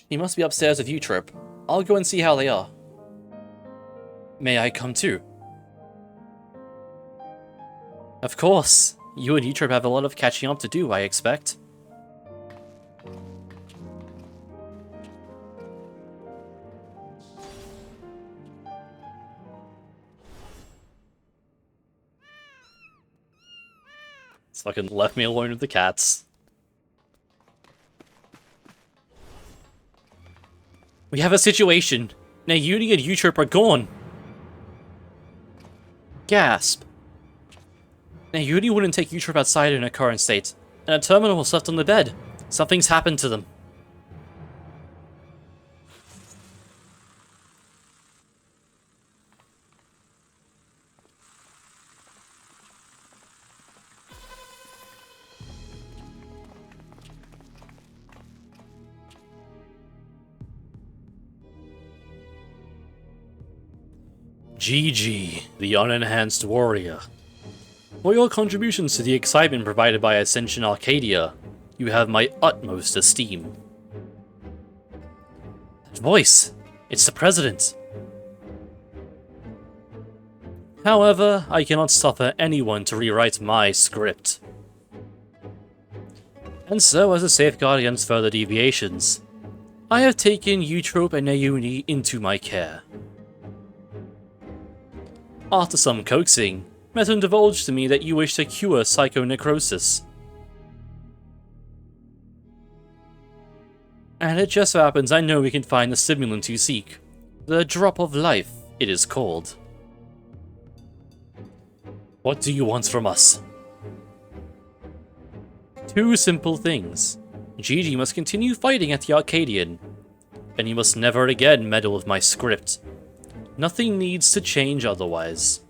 He must be upstairs with you, Trip. I'll go and see how they are. May I come too? Of course. You and Utrip have a lot of catching up to do, I expect. It's fucking left me alone with the cats. We have a situation. Now Uni and Utrip are gone. Gasp. Now, Uni wouldn't take Utrip outside in her current state, and a terminal was left on the bed. Something's happened to them. GG, the unenhanced warrior. For your contributions to the excitement provided by Ascension Arcadia, you have my utmost esteem. That voice! It's the President! However, I cannot suffer anyone to rewrite my script. And so, as a safeguard against further deviations, I have taken Eutrope and Nauni into my care. After some coaxing, Meton divulged to me that you wish to cure psychonecrosis. And it just so happens I know we can find the stimulant you seek. The Drop of Life, it is called. What do you want from us? Two simple things. Gigi must continue fighting at the Arcadian, and you must never again meddle with my script. Nothing needs to change otherwise.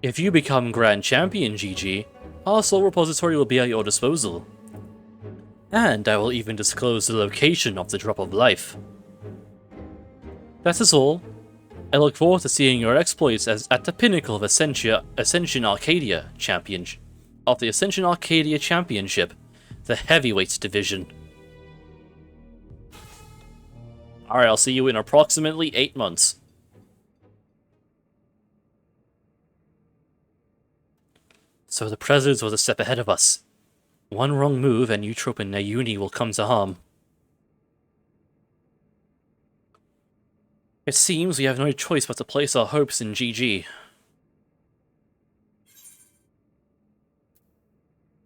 If you become Grand Champion, Gigi, our Soul Repository will be at your disposal. And I will even disclose the location of the Drop of Life. That is all. I look forward to seeing your exploits as at the pinnacle of Ascension Arcadia Championship, the Heavyweight Division. Alright, I'll see you in approximately 8 months. So the President was a step ahead of us. One wrong move and Eutrope and Nauni will come to harm. It seems we have no choice but to place our hopes in GG.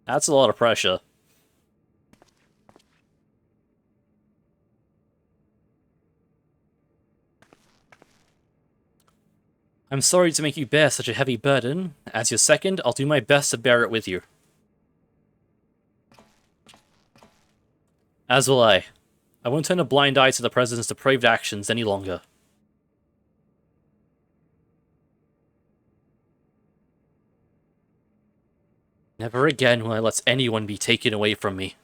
That's a lot of pressure. I'm sorry to make you bear such a heavy burden. As your second, I'll do my best to bear it with you. As will I. I won't turn a blind eye to the President's depraved actions any longer. Never again will I let anyone be taken away from me.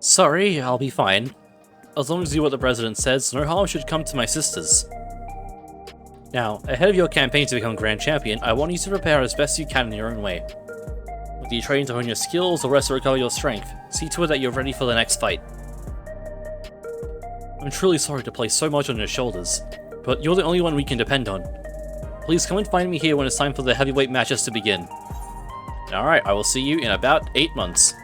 Sorry, I'll be fine. As long as you do what the President says, no harm should come to my sisters. Now, ahead of your campaign to become Grand Champion, I want you to prepare as best you can in your own way. Do you train to hone your skills or rest to recover your strength? See to it that you're ready for the next fight. I'm truly sorry to place so much on your shoulders, but you're the only one we can depend on. Please come and find me here when it's time for the heavyweight matches to begin. Alright, I will see you in about 8 months.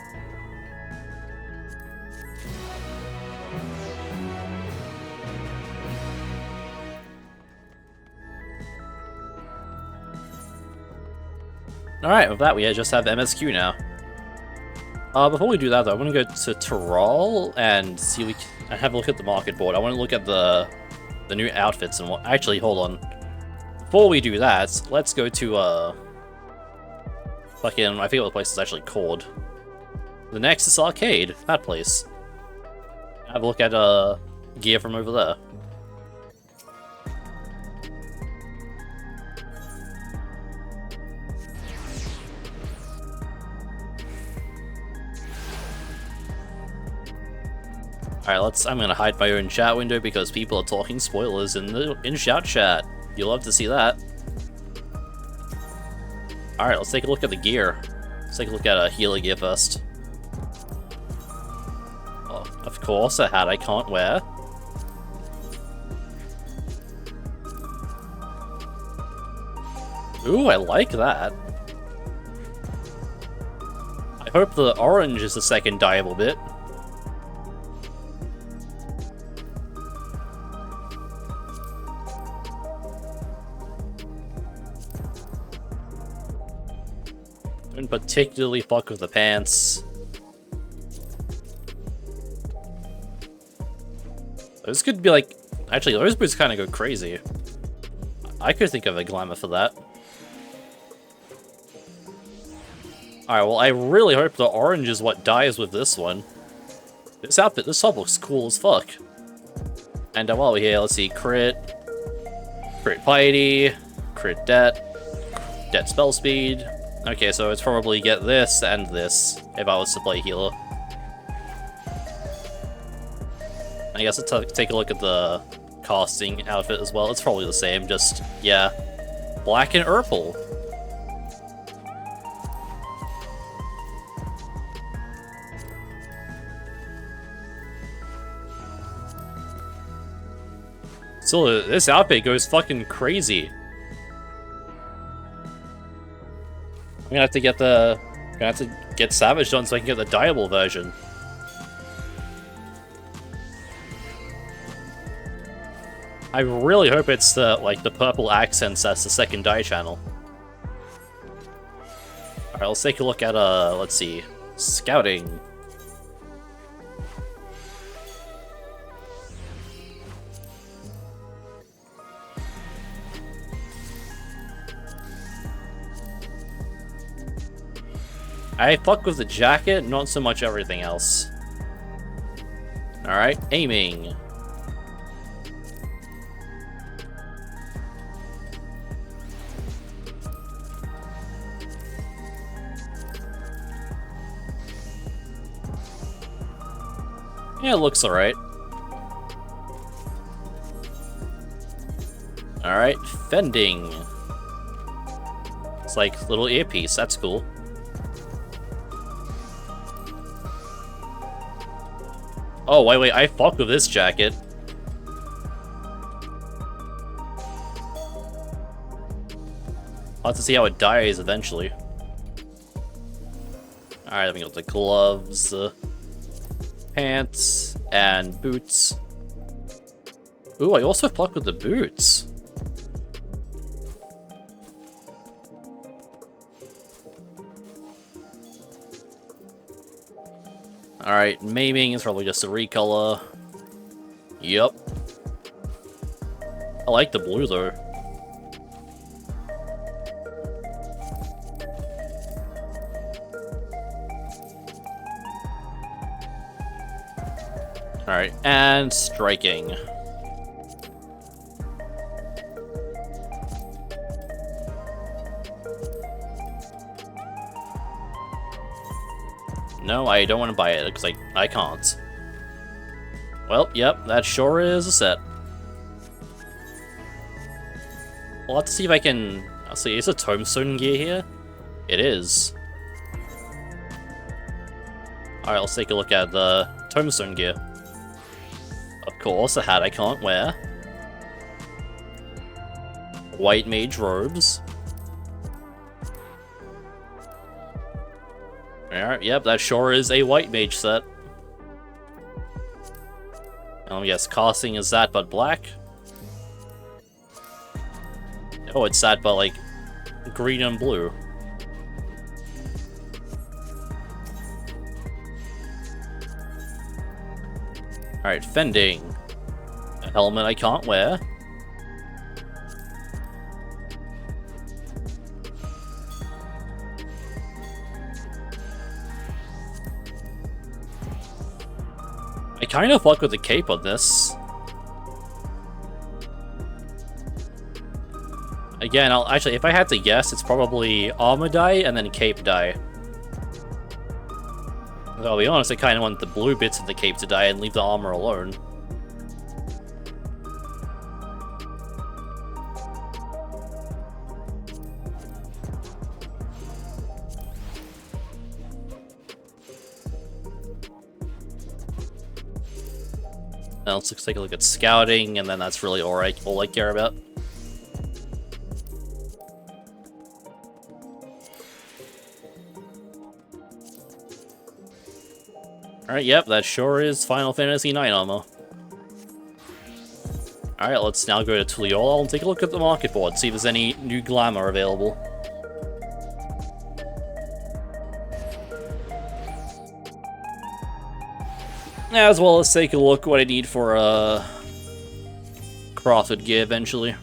Alright, with that we just have MSQ now. Before we do that though, I want to go to Tyrol and see if we can have a look at the market board. I want to look at the new outfits and what. Actually, hold on. Before we do that, let's go to fucking, I forget what the place is actually called. The Nexus Arcade, that place. Have a look at gear from over there. Alright, I'm gonna hide my own chat window because people are talking spoilers in shout chat. You'll love to see that. Alright, let's take a look at the gear. Let's take a look at healer gear first. Oh, of course, a hat I can't wear. Ooh, I like that. I hope the orange is the second dyeable bit. Don't particularly fuck with the pants. Those could be like... Actually, those boots kind of go crazy. I could think of a glamour for that. Alright, well, I really hope the orange is what dyes with this one. This outfit, this top looks cool as fuck. And while we're here, let's see, crit piety, crit det spell speed. Okay, so it's probably get this and this if I was to play healer. I guess let's take a look at the casting outfit as well. It's probably the same, just, yeah, black and purple. So this outfit goes fucking crazy. I'm gonna have to get Savage done so I can get the dyeable version. I really hope it's the the purple accents as the second dye channel. Alright, let's take a look at let's see, scouting. I fuck with the jacket, not so much everything else. Alright, aiming. Yeah, it looks alright. Alright, fending. It's like little earpiece, that's cool. Oh, wait, I fuck with this jacket. I'll have to see how it dyes eventually. Alright, let me get the gloves, pants, and boots. Ooh, I also fuck with the boots. Alright, maiming is probably just a recolor. Yep. I like the blue though. Alright, and striking. No, I don't want to buy it, because I can't. Well, yep, that sure is a set. We'll have to see if I can... I'll see, is a tombstone gear here? It is. Alright, let's take a look at the tombstone gear. Of course, a hat I can't wear. White mage robes. Alright, yep, that sure is a white mage set. Yes, casting is that but black. Oh, it's that but like green and blue. Alright, fending. A helmet I can't wear. I kind of fuck with the cape on this. Again, actually, if I had to guess, it's probably armor dye and then cape dye. I'll be honest, I kind of want the blue bits of the cape to dye and leave the armor alone. Now let's take a look at scouting, and then that's really all I care about. Alright, yep, that sure is Final Fantasy IX armor. Alright, let's now go to Tuliyola and take a look at the market board, see if there's any new glamour available. As well as take a look what I need for crafted gear eventually.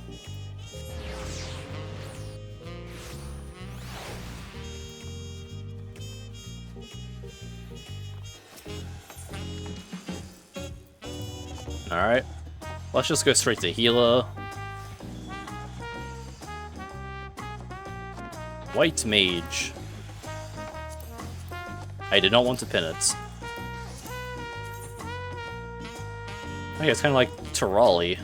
Alright, let's just go straight to healer. White mage. I did not want to pin it. Okay, it's kind of like Terali.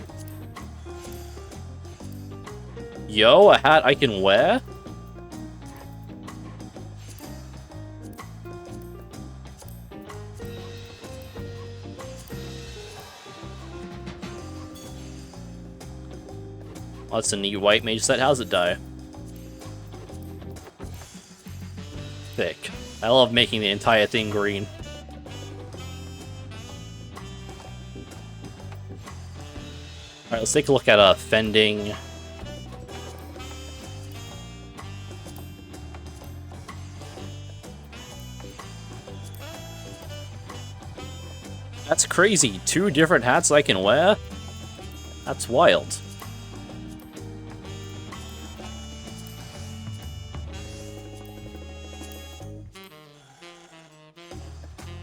Yo, a hat I can wear? Oh, it's a neat white mage set. How's it die? Thick. I love making the entire thing green. Alright, let's take a look at fending. That's crazy. 2 different hats I can wear? That's wild.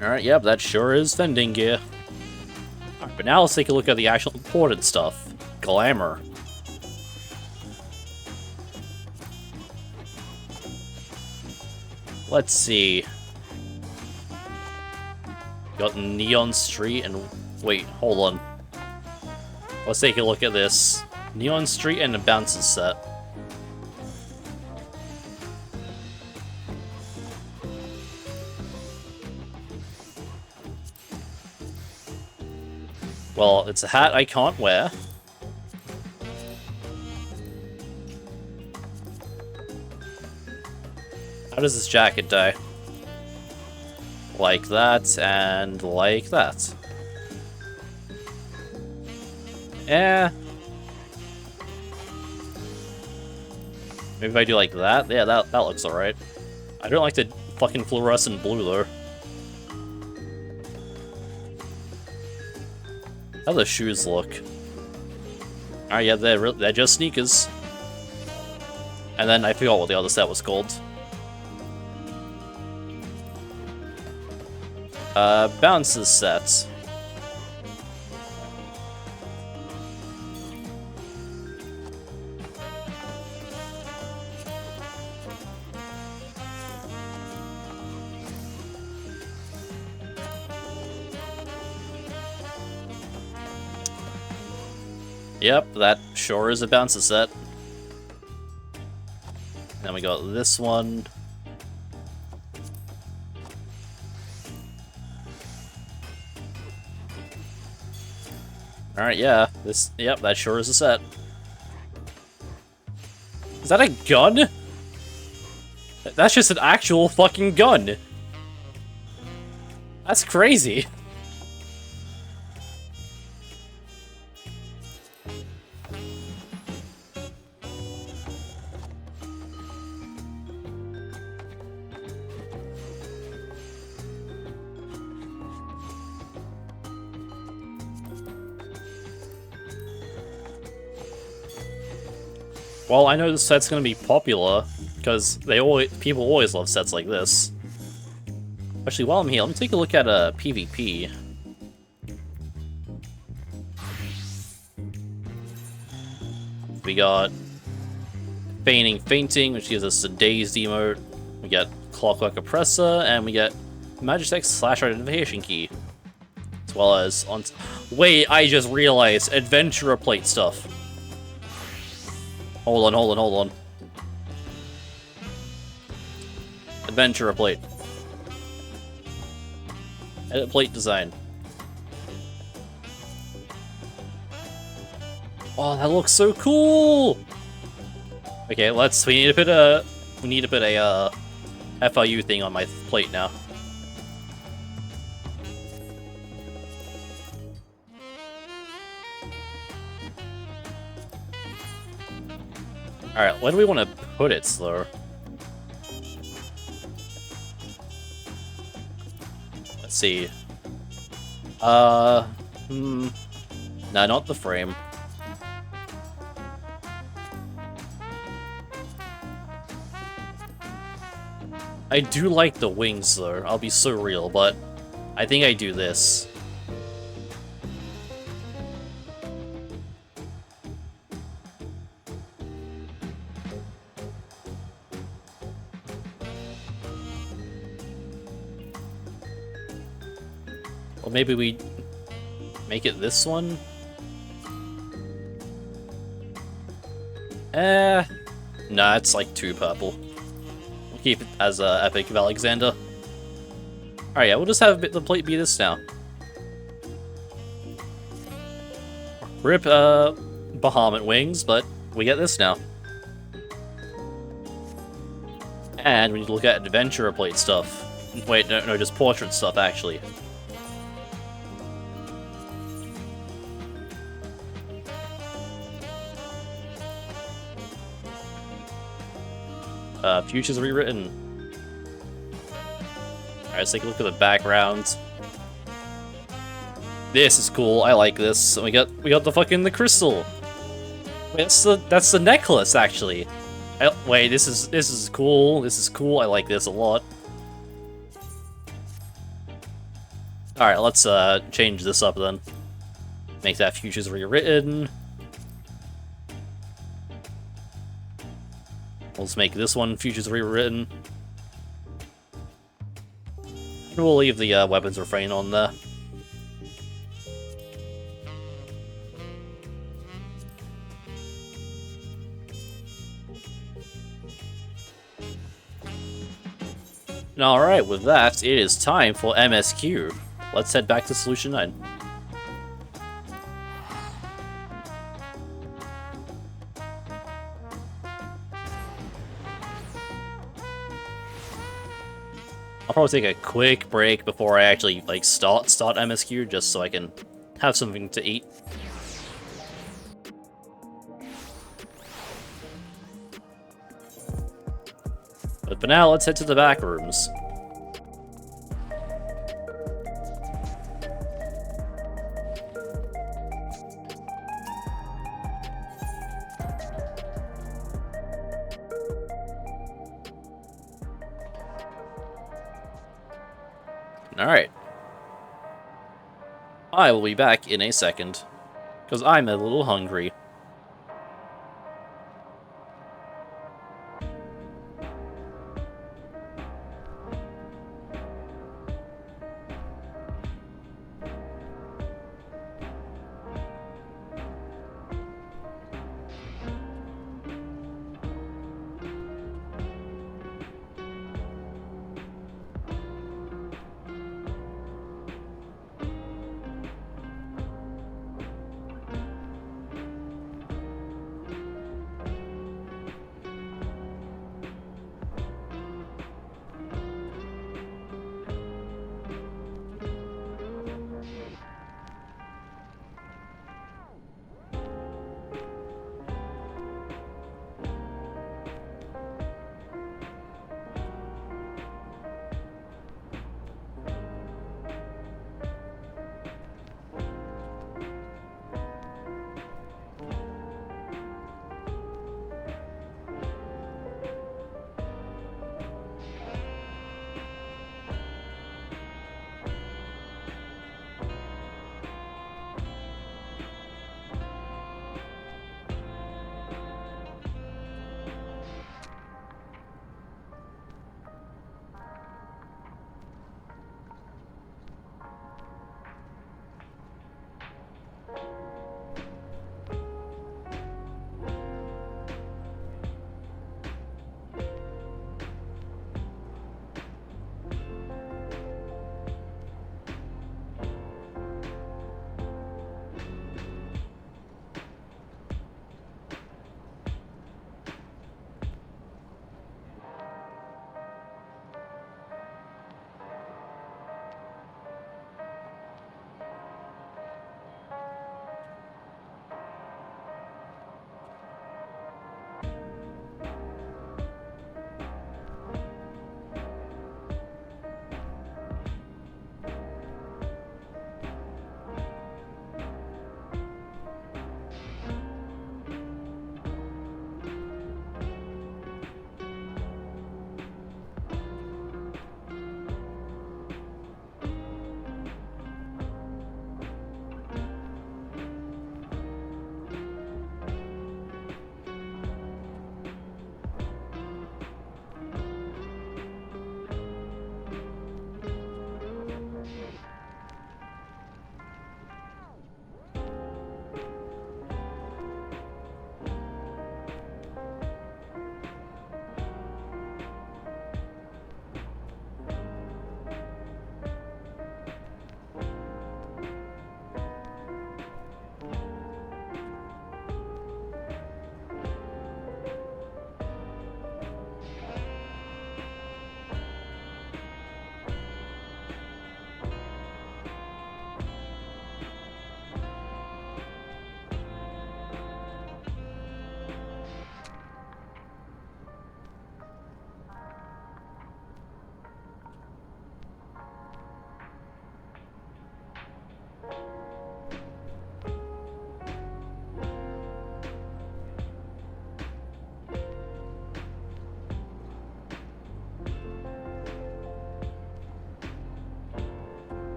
Alright, yep, that sure is fending gear. Alright, but now let's take a look at the actual imported stuff. Glamour. Let's see. Got Neon Street and... Wait, hold on. Let's take a look at this. Neon Street and a Bounces set. Well, it's a hat I can't wear. How does this jacket die? Like that, and like that. Eh. Maybe if I do like that? Yeah, that looks alright. I don't like the fucking fluorescent blue, though. How do the shoes look? Alright, yeah, they're just sneakers. And then I forgot what the other set was called. Bounces set. Yep, that sure is a bounces set. Then we got this one. Alright, yeah. Yep, that sure is a set. Is that a gun? That's just an actual fucking gun. That's crazy. Well, I know this set's gonna be popular, because people always love sets like this. Actually, while I'm here, let me take a look at PvP. We got Fainting, which gives us a Dazed emote. We got Clockwork Oppressor, and we get Magitech / Identification Key. As well as on... Wait, I just realized! Adventurer Plate stuff. Hold on. Adventurer Plate. Edit plate design. Oh, that looks so cool! Okay, we need to put a FIU thing on my plate now. Alright, where do we want to put it, Slur? Let's see. Nah, not the frame. I do like the wings, though. I'll be so real, but I think I do this. Or maybe we make it this one? Nah, it's like too purple. We'll keep it as Epic of Alexander. Alright, yeah, we'll just have the plate be this now. RIP, Bahamut wings, but we get this now. And we need to look at Adventurer Plate stuff. Wait, no, just portrait stuff, actually. Futures rewritten. Alright, let's take a look at the background. This is cool. I like this. And we got the crystal. Wait, that's the necklace actually. Wait, this is cool. This is cool. I like this a lot. Alright, let's change this up then. Make that futures rewritten. Let's make this one futures rewritten. And we'll leave the weapons refrain on there. Alright, with that, it is time for MSQ. Let's head back to Solution 9. I'll probably take a quick break before I actually start MSQ, just so I can have something to eat. But for now, let's head to the back rooms. Alright. I will be back in a second, because I'm a little hungry.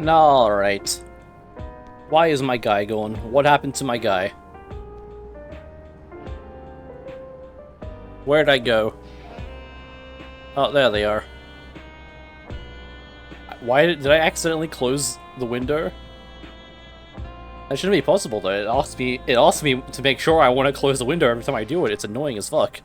Alright. Why is my guy gone? What happened to my guy? Where'd I go? Oh, there they are. Why did I accidentally close the window? That shouldn't be possible though. It asks me to make sure I want to close the window every time I do it. It's annoying as fuck.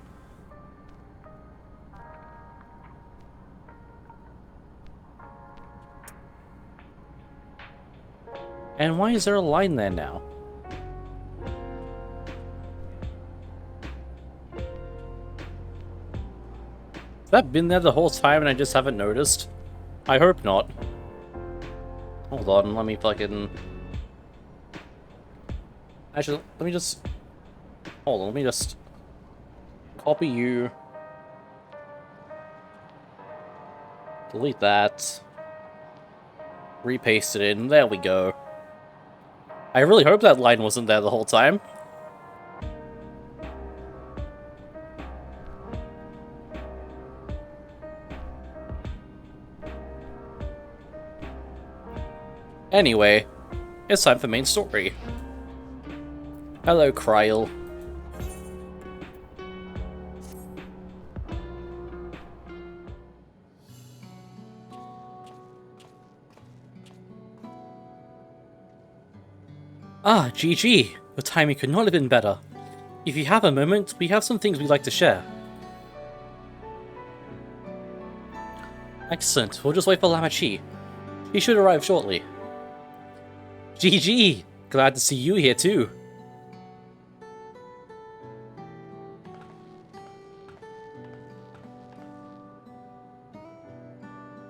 And why is there a line there now? Has that been there the whole time and I just haven't noticed? I hope not. Hold on, let me fucking... Actually, let me just... Hold on, let me just... Copy you. Delete that. Repaste it in, there we go. I really hope that line wasn't there the whole time. Anyway, it's time for main story. Hello, Kryl. Ah, GG. The timing could not have been better. If you have a moment, we have some things we'd like to share. Excellent. We'll just wait for Lamachi. He should arrive shortly. GG! Glad to see you here too.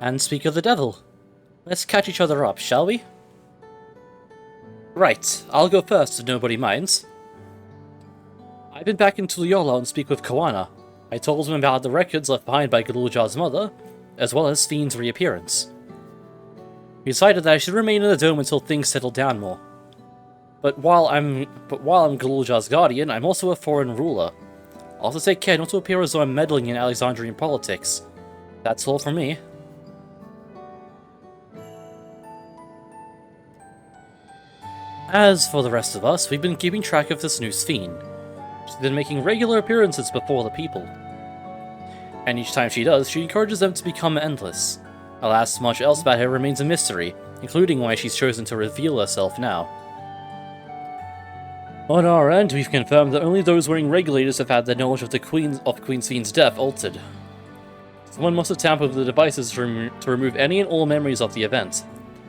And speak of the devil. Let's catch each other up, shall we? Right, I'll go first if nobody minds. I've been back in Tuliola and speak with Koana. I told him about the records left behind by Galulja's mother, as well as Fiend's reappearance. He decided that I should remain in the dome until things settle down more. But while I'm Galulja's guardian, I'm also a foreign ruler. I'll have to take care not to appear as though I'm meddling in Alexandrian politics. That's all from me. As for the rest of us, we've been keeping track of this new Fiend. She's been making regular appearances before the people. And each time she does, she encourages them to become endless. Alas, much else about her remains a mystery, including why she's chosen to reveal herself now. On our end, we've confirmed that only those wearing regulators have had their knowledge of the Queen Fiend's death altered. Someone must have tampered with the devices to remove any and all memories of the event.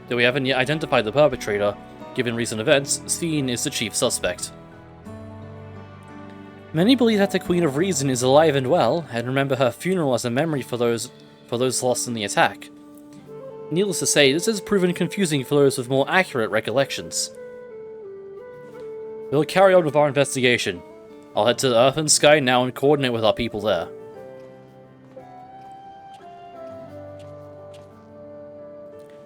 Though we haven't yet identified the perpetrator, given recent events, Fiend is the chief suspect. Many believe that the Queen of Reason is alive and well, and remember her funeral as a memory for those lost in the attack. Needless to say, this has proven confusing for those with more accurate recollections. We'll carry on with our investigation. I'll head to Earth and Sky now and coordinate with our people there.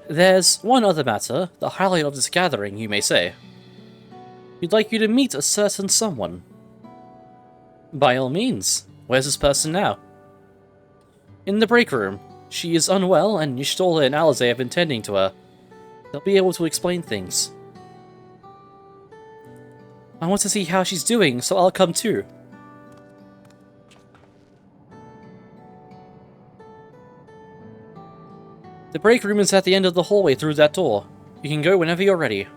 There's one other matter, the highlight of this gathering, you may say. We'd like you to meet a certain someone. By all means. Where's this person now? In the break room. She is unwell, and Y'shtola and Alize have been tending to her. They'll be able to explain things. I want to see how she's doing, so I'll come too. The break room is at the end of the hallway through that door. You can go whenever you're ready.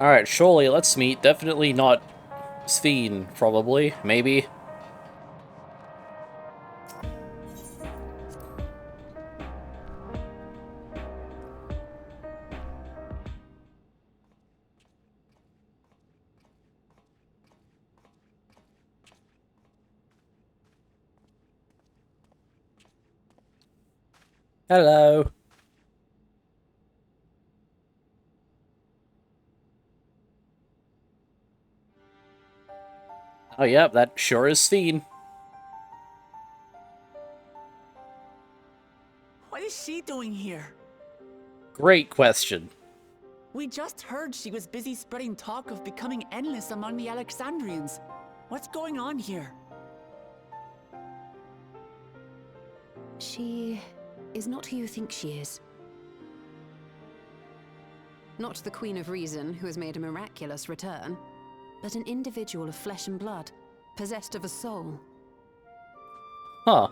Alright, surely let's meet. Definitely not Sphene, probably. Maybe. Hello. Oh, yep, that sure is Sphene. What is she doing here? Great question. We just heard she was busy spreading talk of becoming endless among the Alexandrians. What's going on here? She is not who you think she is. Not the Queen of Reason, who has made a miraculous return, but an individual of flesh and blood, possessed of a soul. Huh.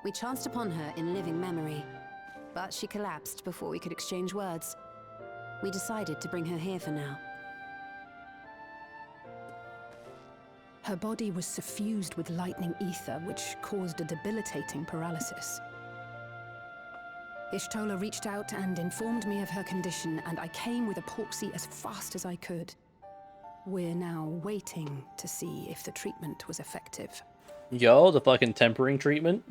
We chanced upon her in living memory, but she collapsed before we could exchange words. We decided to bring her here for now. Her body was suffused with lightning ether, which caused a debilitating paralysis. Ishtola reached out and informed me of her condition, and I came with epoxy as fast as I could. We're now waiting to see if the treatment was effective. Yo, the fucking tempering treatment?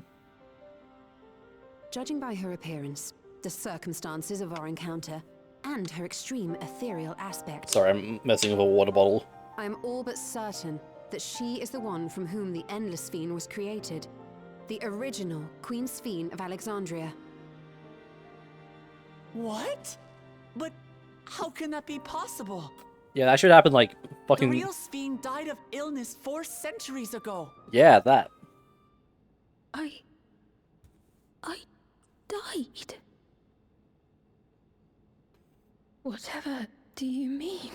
Judging by her appearance, the circumstances of our encounter, and her extreme ethereal aspect, Sorry, I'm messing with a water bottle. I am all but certain that she is the one from whom the Endless Sphere was created. The original Queen Sphere of Alexandria. What? But how can that be possible? Yeah, that should happen like The fucking... real Sphere died of illness 4 centuries ago. Yeah, that. I died. Whatever do you mean?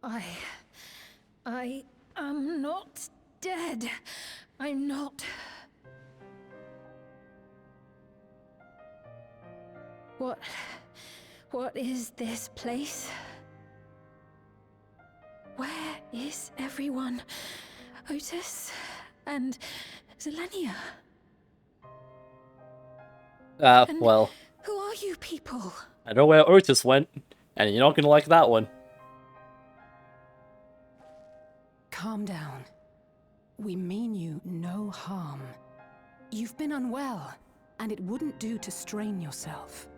I am not dead. I'm not. What is this place? Where is everyone? Otis and Zelenia? Well, Who are you people? I know where Otis went, and you're not gonna like that one. Calm down. We mean you no harm. You've been unwell, and it wouldn't do to strain yourself.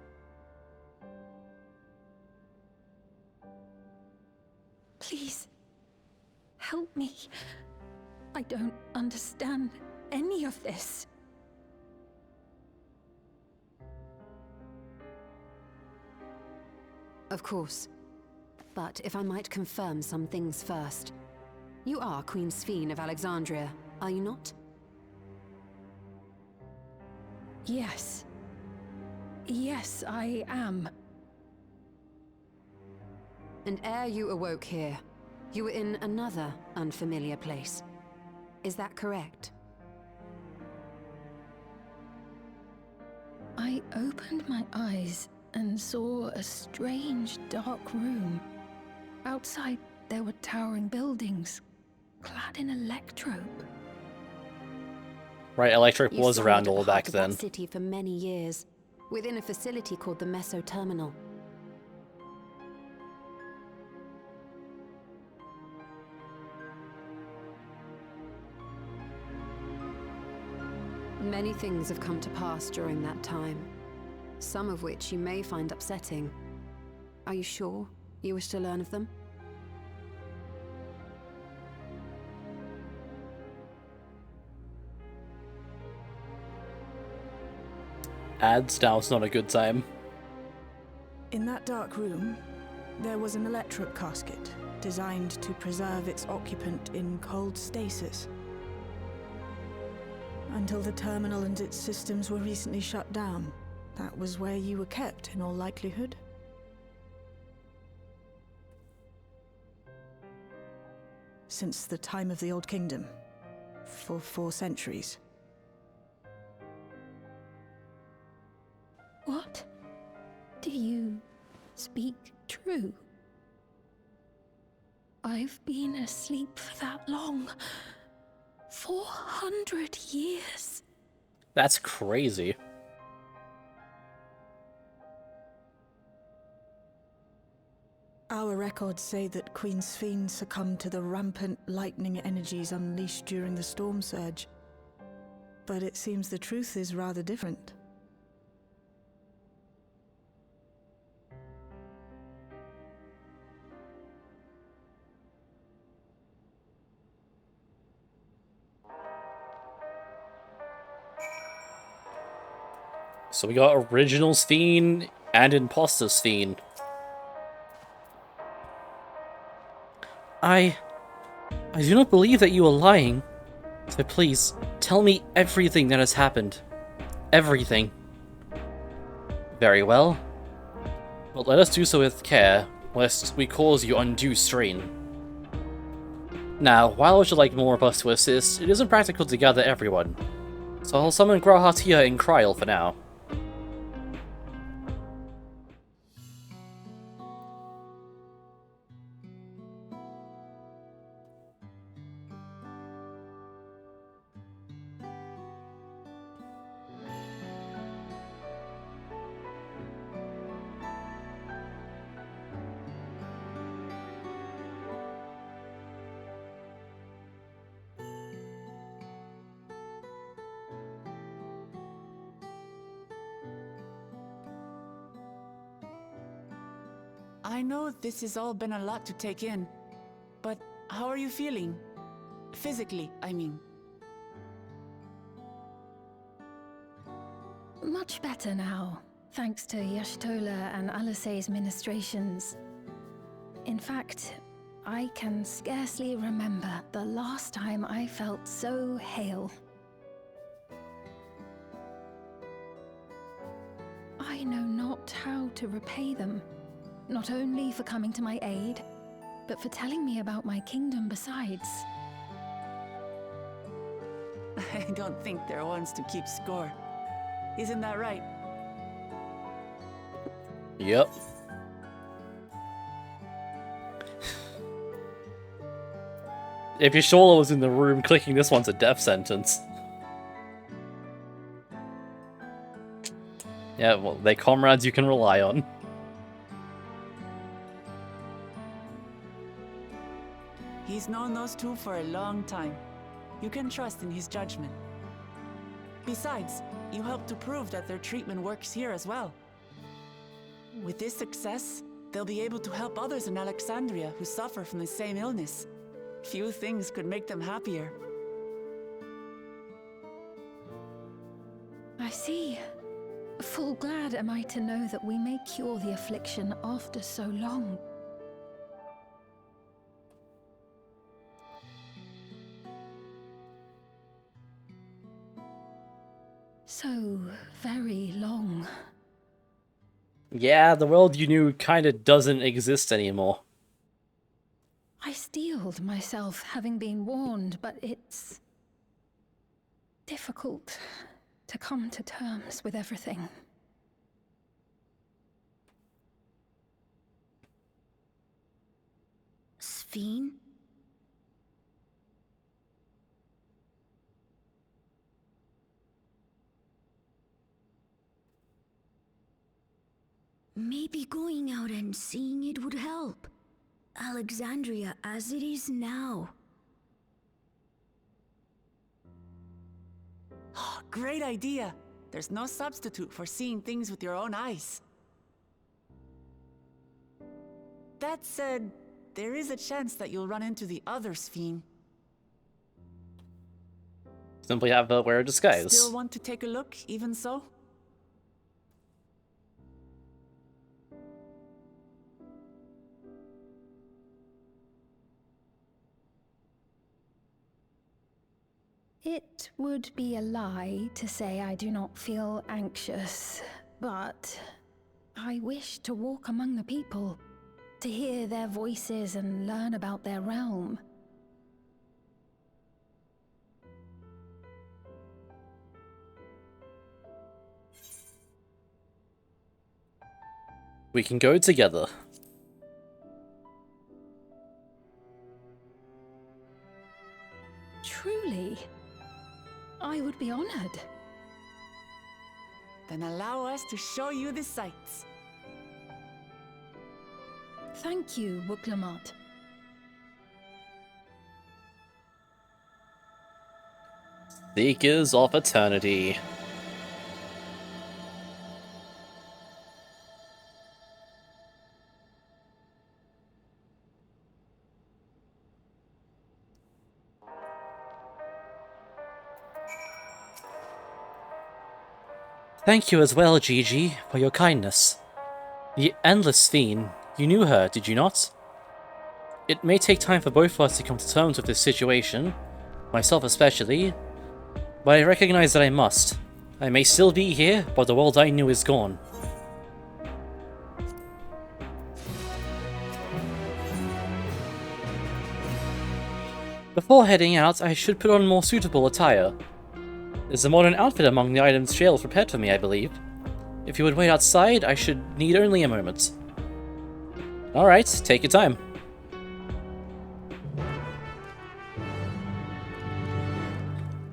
Please, help me. I don't understand any of this. Of course. But if I might confirm some things first. You are Queen Sphere of Alexandria, are you not? Yes. Yes, I am. And ere you awoke here, you were in another unfamiliar place. Is that correct? I opened my eyes and saw a strange, dark room. Outside, there were towering buildings, clad in electrope. Right, electric You was stayed around at all the back heart of then. that city for many years, within a facility called the Meso Terminal. Many things have come to pass during that time, some of which you may find upsetting. Are you sure you wish to learn of them? Ads, now's not a good time. In that dark room, there was an electric casket designed to preserve its occupant in cold stasis. Until the terminal and its systems were recently shut down, that was where you were kept in all likelihood. Since the time of the Old Kingdom, for 4 centuries. What? Do you speak true? I've been asleep for that long. 400 years. That's crazy. Our records say that Queen Sphere succumbed to the rampant lightning energies unleashed during the storm surge. But it seems the truth is rather different. So we got original Sphene and imposter Sphene. I do not believe that you are lying. So please, tell me everything that has happened. Everything. Very well. But let us do so with care, lest we cause you undue strain. Now, while I would like more of us to assist, it isn't practical to gather everyone. So I'll summon Grahatia and Kryl for now. I know this has all been a lot to take in, but how are you feeling? Physically, I mean. Much better now, thanks to Y'shtola and Alisei's ministrations. In fact, I can scarcely remember the last time I felt so hale. I know not how to repay them, not only for coming to my aid, but for telling me about my kingdom besides. I don't think they're ones to keep score. Isn't that right? Yep. If Y'shtola was in the room, clicking this one's a death sentence. Yeah, well, they're comrades you can rely on. He's known those two for a long time. You can trust in his judgment. Besides, you helped to prove that their treatment works here as well. With this success, they'll be able to help others in Alexandria who suffer from the same illness. Few things could make them happier. I see. Full glad am I to know that we may cure the affliction after so long. So very long. Yeah, the world you knew kinda doesn't exist anymore. I steeled myself having been warned, but it's difficult to come to terms with everything. Sphene? Maybe going out and seeing it would help. Alexandria as it is now. Oh, great idea! There's no substitute for seeing things with your own eyes. That said, there is a chance that you'll run into the other Sphene. Simply have to wear a disguise. Still want to take a look, even so? It would be a lie to say I do not feel anxious, but I wish to walk among the people, to hear their voices and learn about their realm. We can go together. Truly, I would be honored. Then allow us to show you the sights. Thank you, Wuklamot. Seekers of Eternity. Thank you as well, Gigi, for your kindness. The Endless Fiend, you knew her, did you not? It may take time for both of us to come to terms with this situation, myself especially, but I recognize that I must. I may still be here, but the world I knew is gone. Before heading out, I should put on more suitable attire. There's a modern outfit among the items Shale prepared for me, I believe. If you would wait outside, I should need only a moment. Alright, take your time.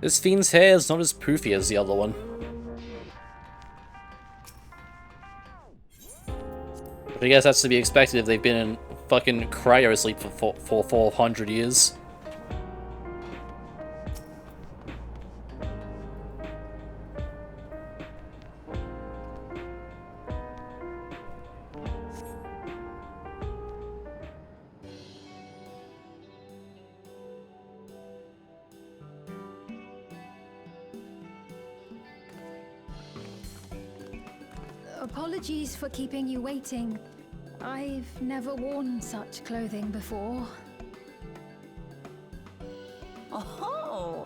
This fiend's hair is not as poofy as the other one. But I guess that's to be expected if they've been in fucking cryosleep for 400 years. Apologies for keeping you waiting. I've never worn such clothing before. Oh,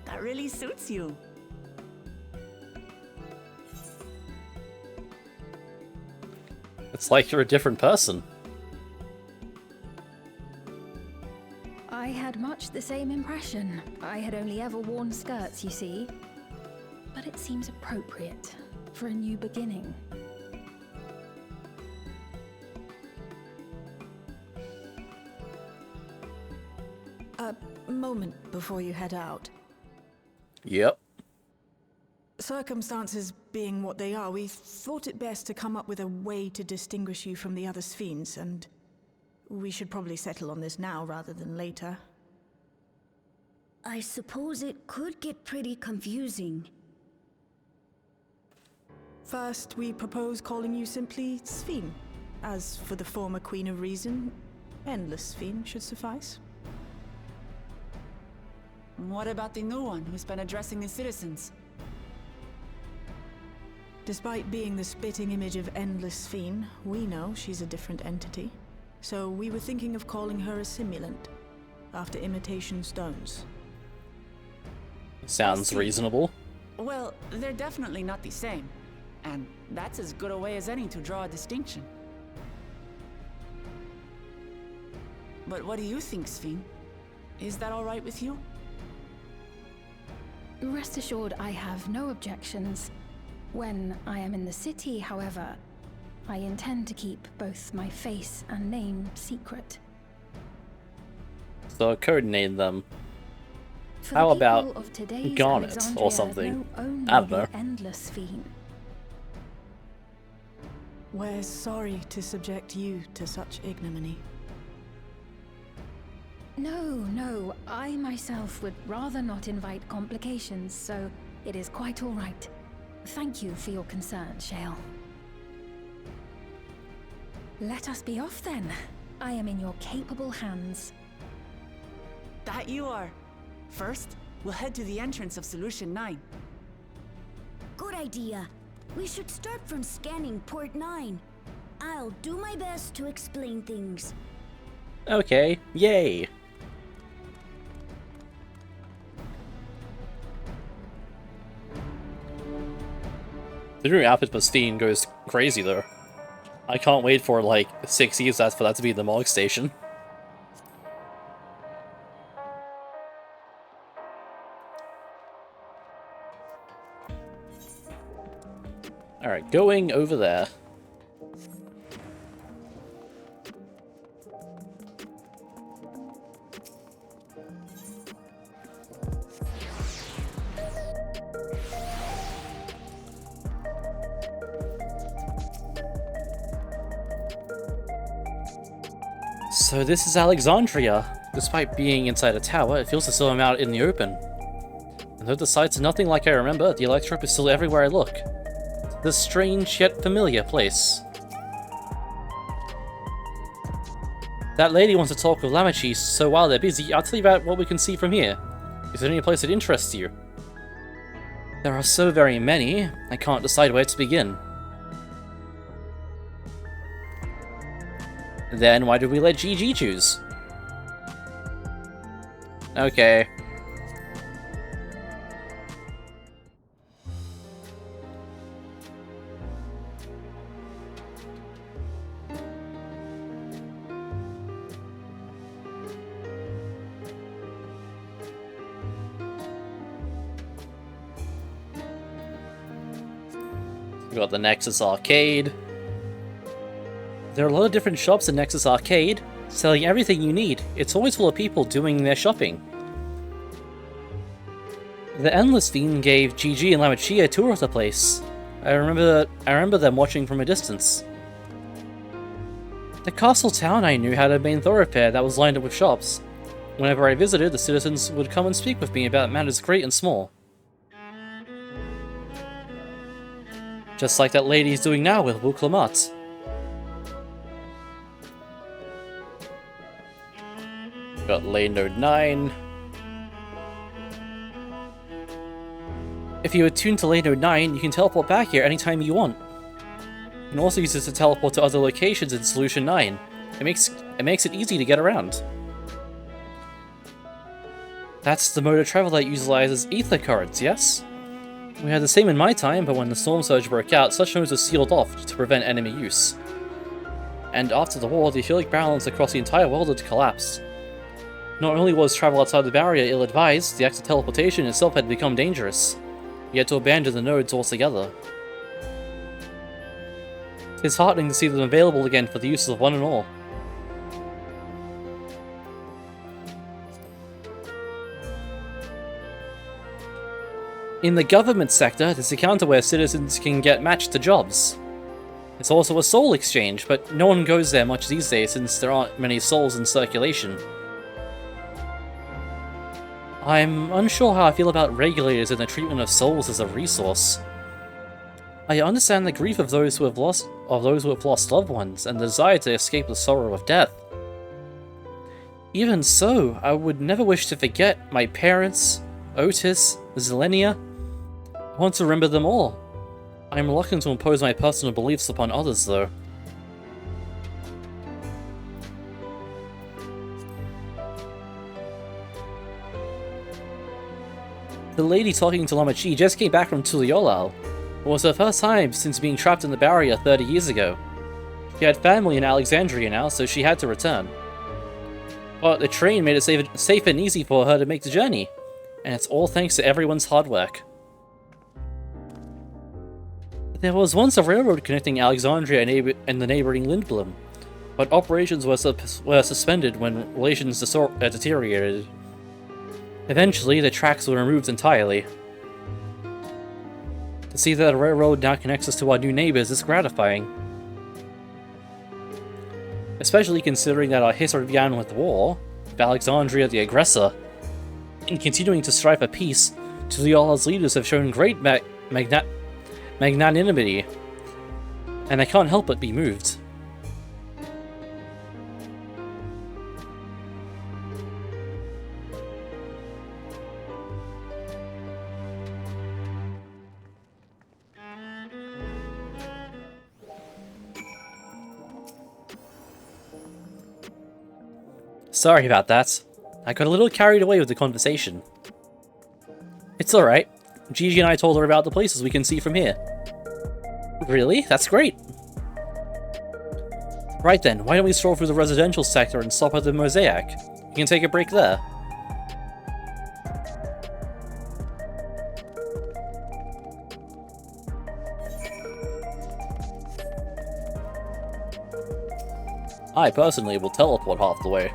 that really suits you. It's like you're a different person. I had much the same impression. I had only ever worn skirts, you see. But it seems appropriate for a new beginning. A moment before you head out. Yep. Circumstances being what they are, we thought it best to come up with a way to distinguish you from the other Sphenes, and we should probably settle on this now rather than later. I suppose it could get pretty confusing. First, we propose calling you simply Sphene. As for the former Queen of Reason, Endless Sphene should suffice. What about the new one who's been addressing the citizens? Despite being the spitting image of Endless Sphene, we know she's a different entity. So we were thinking of calling her a simulant, after imitation stones. Sounds reasonable. Well, they're definitely not the same. And that's as good a way as any to draw a distinction. But what do you think, Sphene? Is that all right with you? Rest assured, I have no objections. When I am in the city, however, I intend to keep both my face and name secret. So codename them. For How the about people of today's Garnet or Alexandria something? know only I don't know. the Endless Fiend. We're sorry to subject you to such ignominy. No, I myself would rather not invite complications, so it is quite all right. Thank you for your concern, Shale. Let us be off then. I am in your capable hands. That you are. First, we'll head to the entrance of Solution 9. Good idea. We should start from scanning Port 9. I'll do my best to explain things. Okay, yay! The new outfit for Steen goes crazy though. I can't wait for like 6 years for that to be the Mog Station. Alright, going over there. So this is Alexandria. Despite being inside a tower, it feels as though I'm out in the open. And though the sights are nothing like I remember, the electrope is still everywhere I look. This strange yet familiar place. That lady wants to talk with Lamachi, so while they're busy, I'll tell you about what we can see from here. Is there any place that interests you? There are so very many, I can't decide where to begin. Then why did we let GG choose? Okay. We got the Nexus Arcade. There are a lot of different shops in Nexus Arcade, selling everything you need. It's always full of people doing their shopping. The Endless Fiend gave GG and Lamachi a tour of the place. I remember them watching from a distance. The castle town I knew had a main thoroughfare that was lined up with shops. Whenever I visited, the citizens would come and speak with me about matters great and small. Just like that lady's doing now with Wu Clamat. Got Lane Node 9. If you attune to Lane Node 9, you can teleport back here anytime you want. You can also use this to teleport to other locations in Solution 9. It makes it easy to get around. That's the mode of travel that utilizes ether currents, yes? We had the same in my time, but when the storm surge broke out, such nodes were sealed off to prevent enemy use. And after the war, the etheric balance across the entire world had collapsed. Not only was travel outside the barrier ill-advised, the act of teleportation itself had become dangerous. We had to abandon the nodes altogether. It's heartening to see them available again for the use of one and all. In the government sector, there's a counter where citizens can get matched to jobs. It's also a soul exchange, but no one goes there much these days since there aren't many souls in circulation. I'm unsure how I feel about regulators and the treatment of souls as a resource. I understand the grief of those who have lost loved ones and the desire to escape the sorrow of death. Even so, I would never wish to forget my parents, Otis, Zelenia. I want to remember them all. I am reluctant to impose my personal beliefs upon others, though. The lady talking to Lamachi just came back from Tuliolal. It was her first time since being trapped in the barrier 30 years ago. She had family in Alexandria now, so she had to return. But the train made it safe and easy for her to make the journey, and it's all thanks to everyone's hard work. There was once a railroad connecting Alexandria and the neighboring Lindblom, but operations were suspended when relations deteriorated. Eventually, the tracks were removed entirely. To see that a railroad now connects us to our new neighbors is gratifying. Especially considering that our history began with war, with Alexandria the aggressor. In continuing to strive for peace, Tuliola's leaders have shown great magnanimity, and I can't help but be moved. Sorry about that. I got a little carried away with the conversation. It's alright. Gigi and I told her about the places we can see from here. Really? That's great! Right then, why don't we stroll through the residential sector and stop at the Mosaic? We can take a break there. I personally will teleport half the way.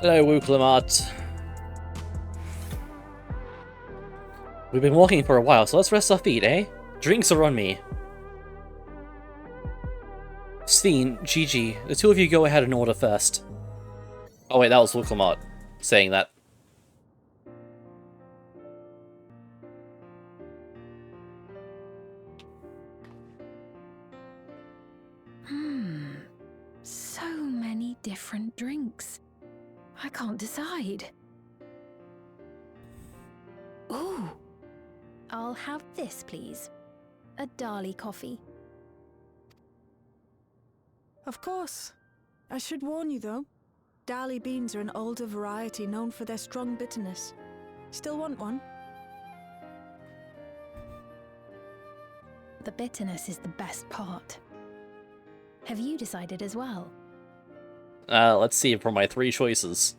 Hello, Wu Clamat. We've been walking for a while, so let's rest our feet, eh? Drinks are on me. Sven, Gigi, the two of you go ahead and order first. Oh wait, that was Wilcomart saying that. So many different drinks. I can't decide. Ooh. I'll have this, please. A Dali coffee. Of course. I should warn you, though. Dali beans are an older variety known for their strong bitterness. Still want one? The bitterness is the best part. Have you decided as well? Let's see from my 3 choices.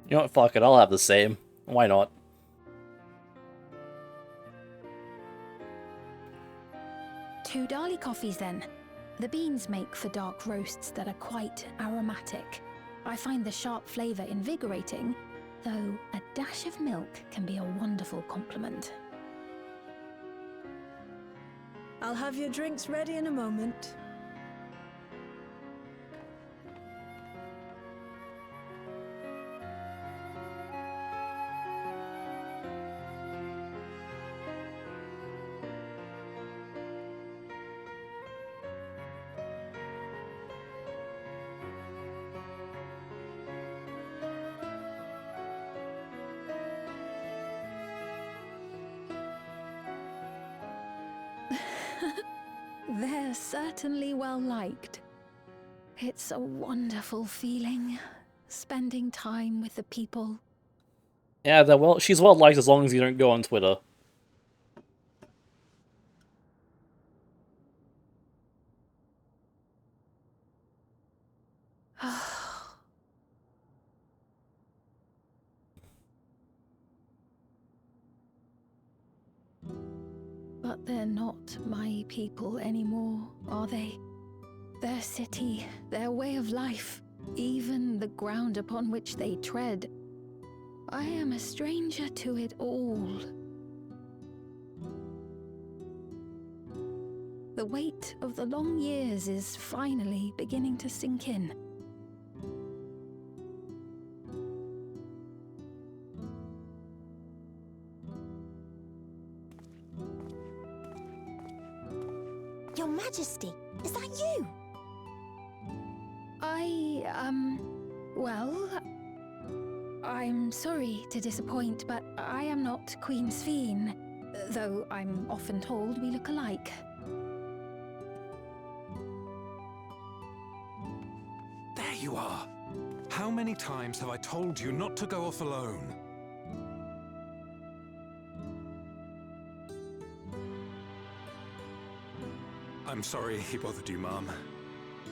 You know what, fuck it, I'll have the same. Why not? Two Dali coffees then. The beans make for dark roasts that are quite aromatic. I find the sharp flavour invigorating, though a dash of milk can be a wonderful complement. I'll have your drinks ready in a moment. They're certainly well liked. It's a wonderful feeling, spending time with the people. Yeah, she's well liked as long as you don't go on Twitter. But they're not my people anymore, are they? Their city, their way of life, even the ground upon which they tread. I am a stranger to it all. The weight of the long years is finally beginning to sink in. Your Majesty, is that you? Well, I'm sorry to disappoint, but I am not Queen Sven, though I'm often told we look alike. There you are. How many times have I told you not to go off alone? I'm sorry he bothered you, Mom.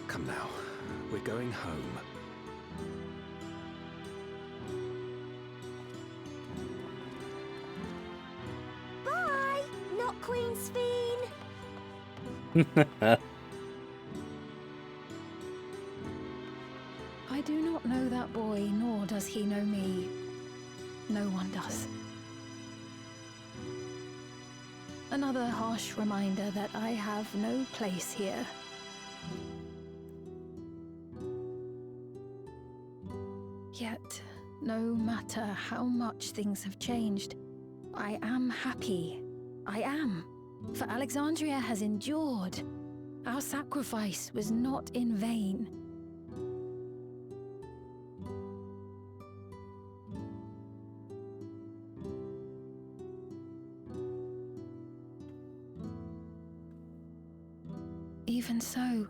Come now, we're going home. Bye, not Queen Sven. I do not know that boy, nor does he know me. No one does. Another harsh reminder that I have no place here. Yet, no matter how much things have changed, I am happy. I am. For Alexandria has endured. Our sacrifice was not in vain. Even so,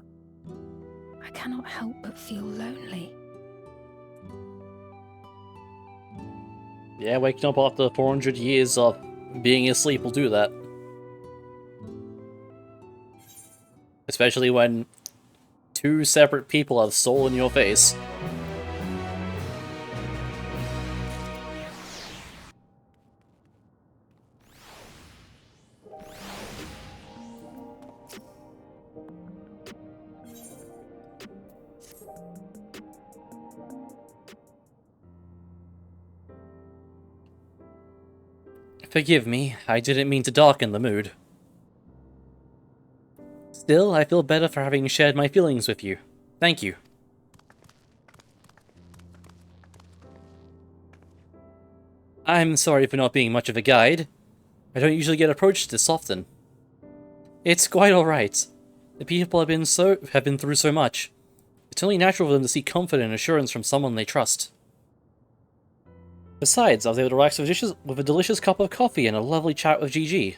I cannot help but feel lonely. Yeah, waking up after 400 years of being asleep will do that. Especially when 2 separate people have stolen your face. Forgive me, I didn't mean to darken the mood. Still, I feel better for having shared my feelings with you. Thank you. I'm sorry for not being much of a guide. I don't usually get approached this often. It's quite alright. The people have been through so much. It's only natural for them to seek comfort and assurance from someone they trust. Besides, I was able to relax with a delicious cup of coffee and a lovely chat with GG.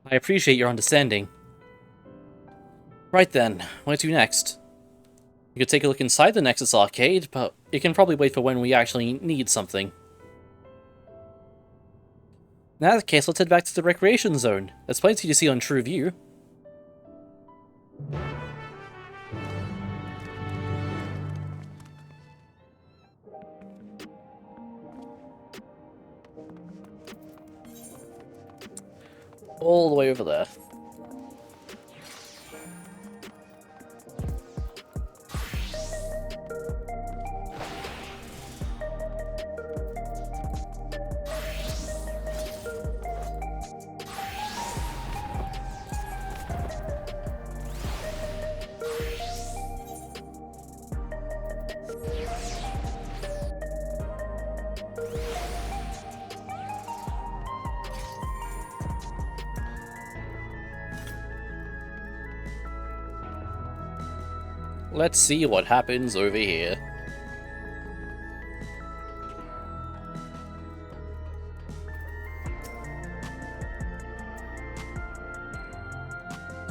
I appreciate your understanding. Right then, what to next? You could take a look inside the Nexus arcade, but it can probably wait for when we actually need something. In that case, let's head back to the recreation zone. There's plenty to see on True View. All the way over there. Let's see what happens over here.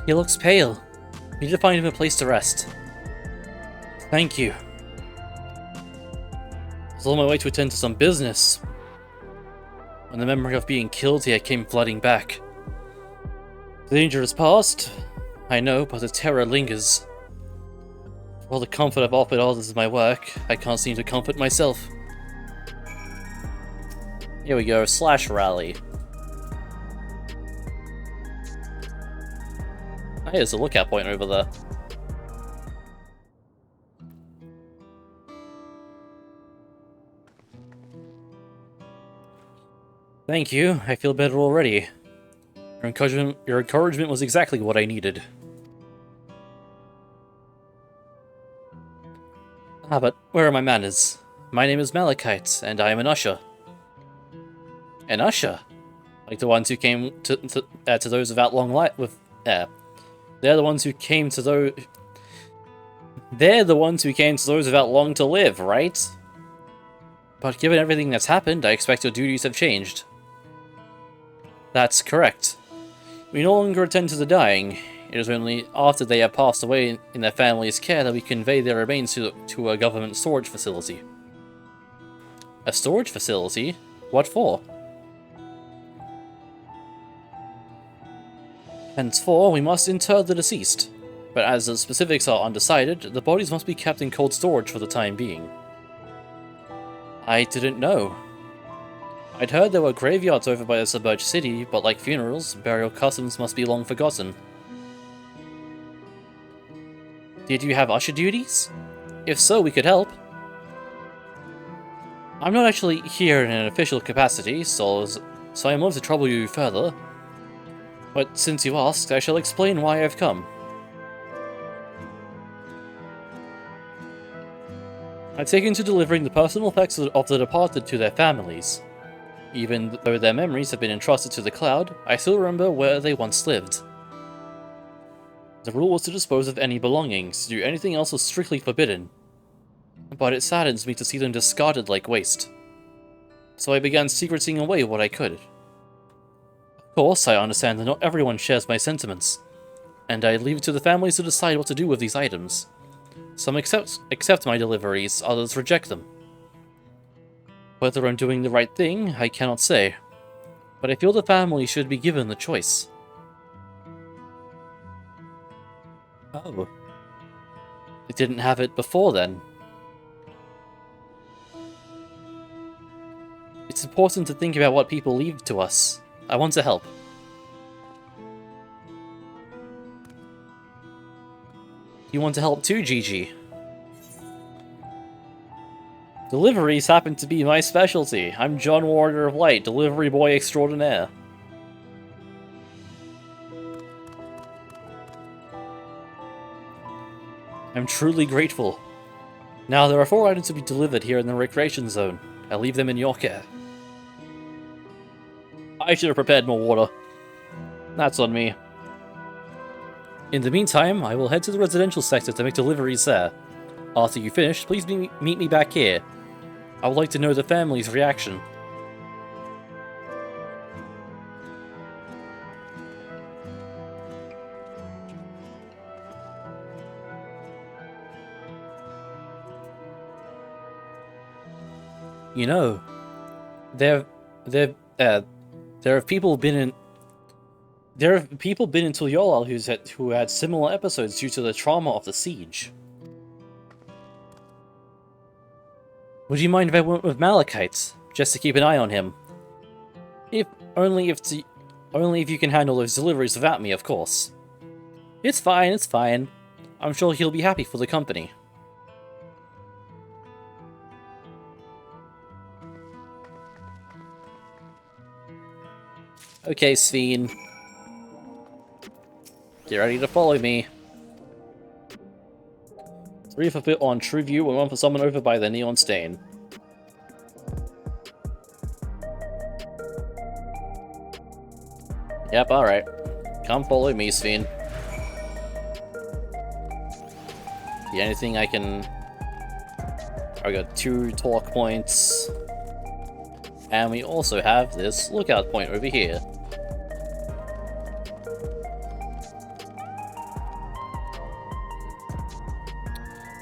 He looks pale. We need to find him a place to rest. Thank you. I was on my way to attend to some business when the memory of being killed here came flooding back. The danger is past, I know, but the terror lingers. For all the comfort I've offered others in my work, I can't seem to comfort myself. Here we go, slash rally. Ah, there's a lookout point over there. Thank you, I feel better already. Your encouragement was exactly what I needed. Ah, but where are my manners? My name is Malachite, and I am an usher. An usher? Like the ones who came to those without long life with... they're the ones who came to those... They're the ones who came to those without long to live, right? But given everything that's happened, I expect your duties have changed. That's correct. We no longer attend to the dying. It is only after they have passed away in their family's care that we convey their remains to a government storage facility. A storage facility? What for? Henceforth, we must inter the deceased. But as the specifics are undecided, the bodies must be kept in cold storage for the time being. I didn't know. I'd heard there were graveyards over by the submerged city, but like funerals, burial customs must be long forgotten. Did you have usher duties? If so, we could help. I'm not actually here in an official capacity, so I won't to trouble you further. But since you asked, I shall explain why I've come. I've taken to delivering the personal effects of the departed to their families. Even though their memories have been entrusted to the cloud, I still remember where they once lived. The rule was to dispose of any belongings. To do anything else was strictly forbidden. But it saddens me to see them discarded like waste. So I began secreting away what I could. Of course, I understand that not everyone shares my sentiments, and I leave it to the families to decide what to do with these items. Some accept my deliveries, others reject them. Whether I'm doing the right thing, I cannot say, but I feel the family should be given the choice. Oh. They didn't have it before then. It's important to think about what people leave to us. I want to help. You want to help too, Gigi? Deliveries happen to be my specialty. I'm John Warder of Light, delivery boy extraordinaire. I'm truly grateful. Now, there are 4 items to be delivered here in the recreation zone. I leave them in your care. I should have prepared more water. That's on me. In the meantime, I will head to the residential sector to make deliveries there. After you finish, please meet me back here. I would like to know the family's reaction. You know, there have people been in Tulyolal who had similar episodes due to the trauma of the siege. Would you mind if I went with Malachite, just to keep an eye on him? Only if you can handle those deliveries without me, of course. It's fine, it's fine. I'm sure he'll be happy for the company. Okay, Sven. Get ready to follow me. 3 for fit on True View and 1 for someone over by the neon stain. Yep, alright. Come follow me, Sven. The only thing I can... I got 2 talk points. And we also have this lookout point over here.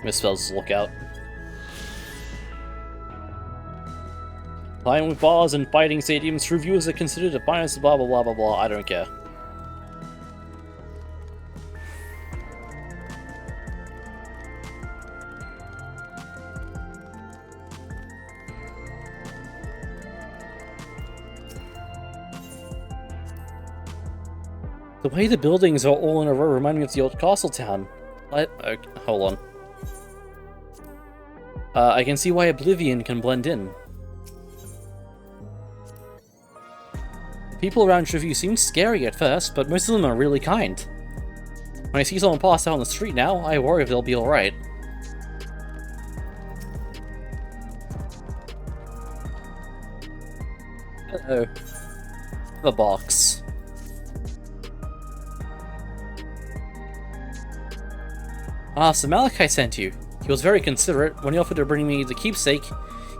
Misspells lookout. Playing with bars and fighting stadiums, reviewers are considered the finest blah blah blah blah blah, I don't care. The way the buildings are all in a row remind me of the old castle town. Hold on. I can see why Oblivion can blend in. The people around Treview seem scary at first, but most of them are really kind. When I see someone pass out on the street now, I worry if they'll be alright. Hello. The box. Ah, so Malachi sent you. He was very considerate. When he offered to bring me the keepsake,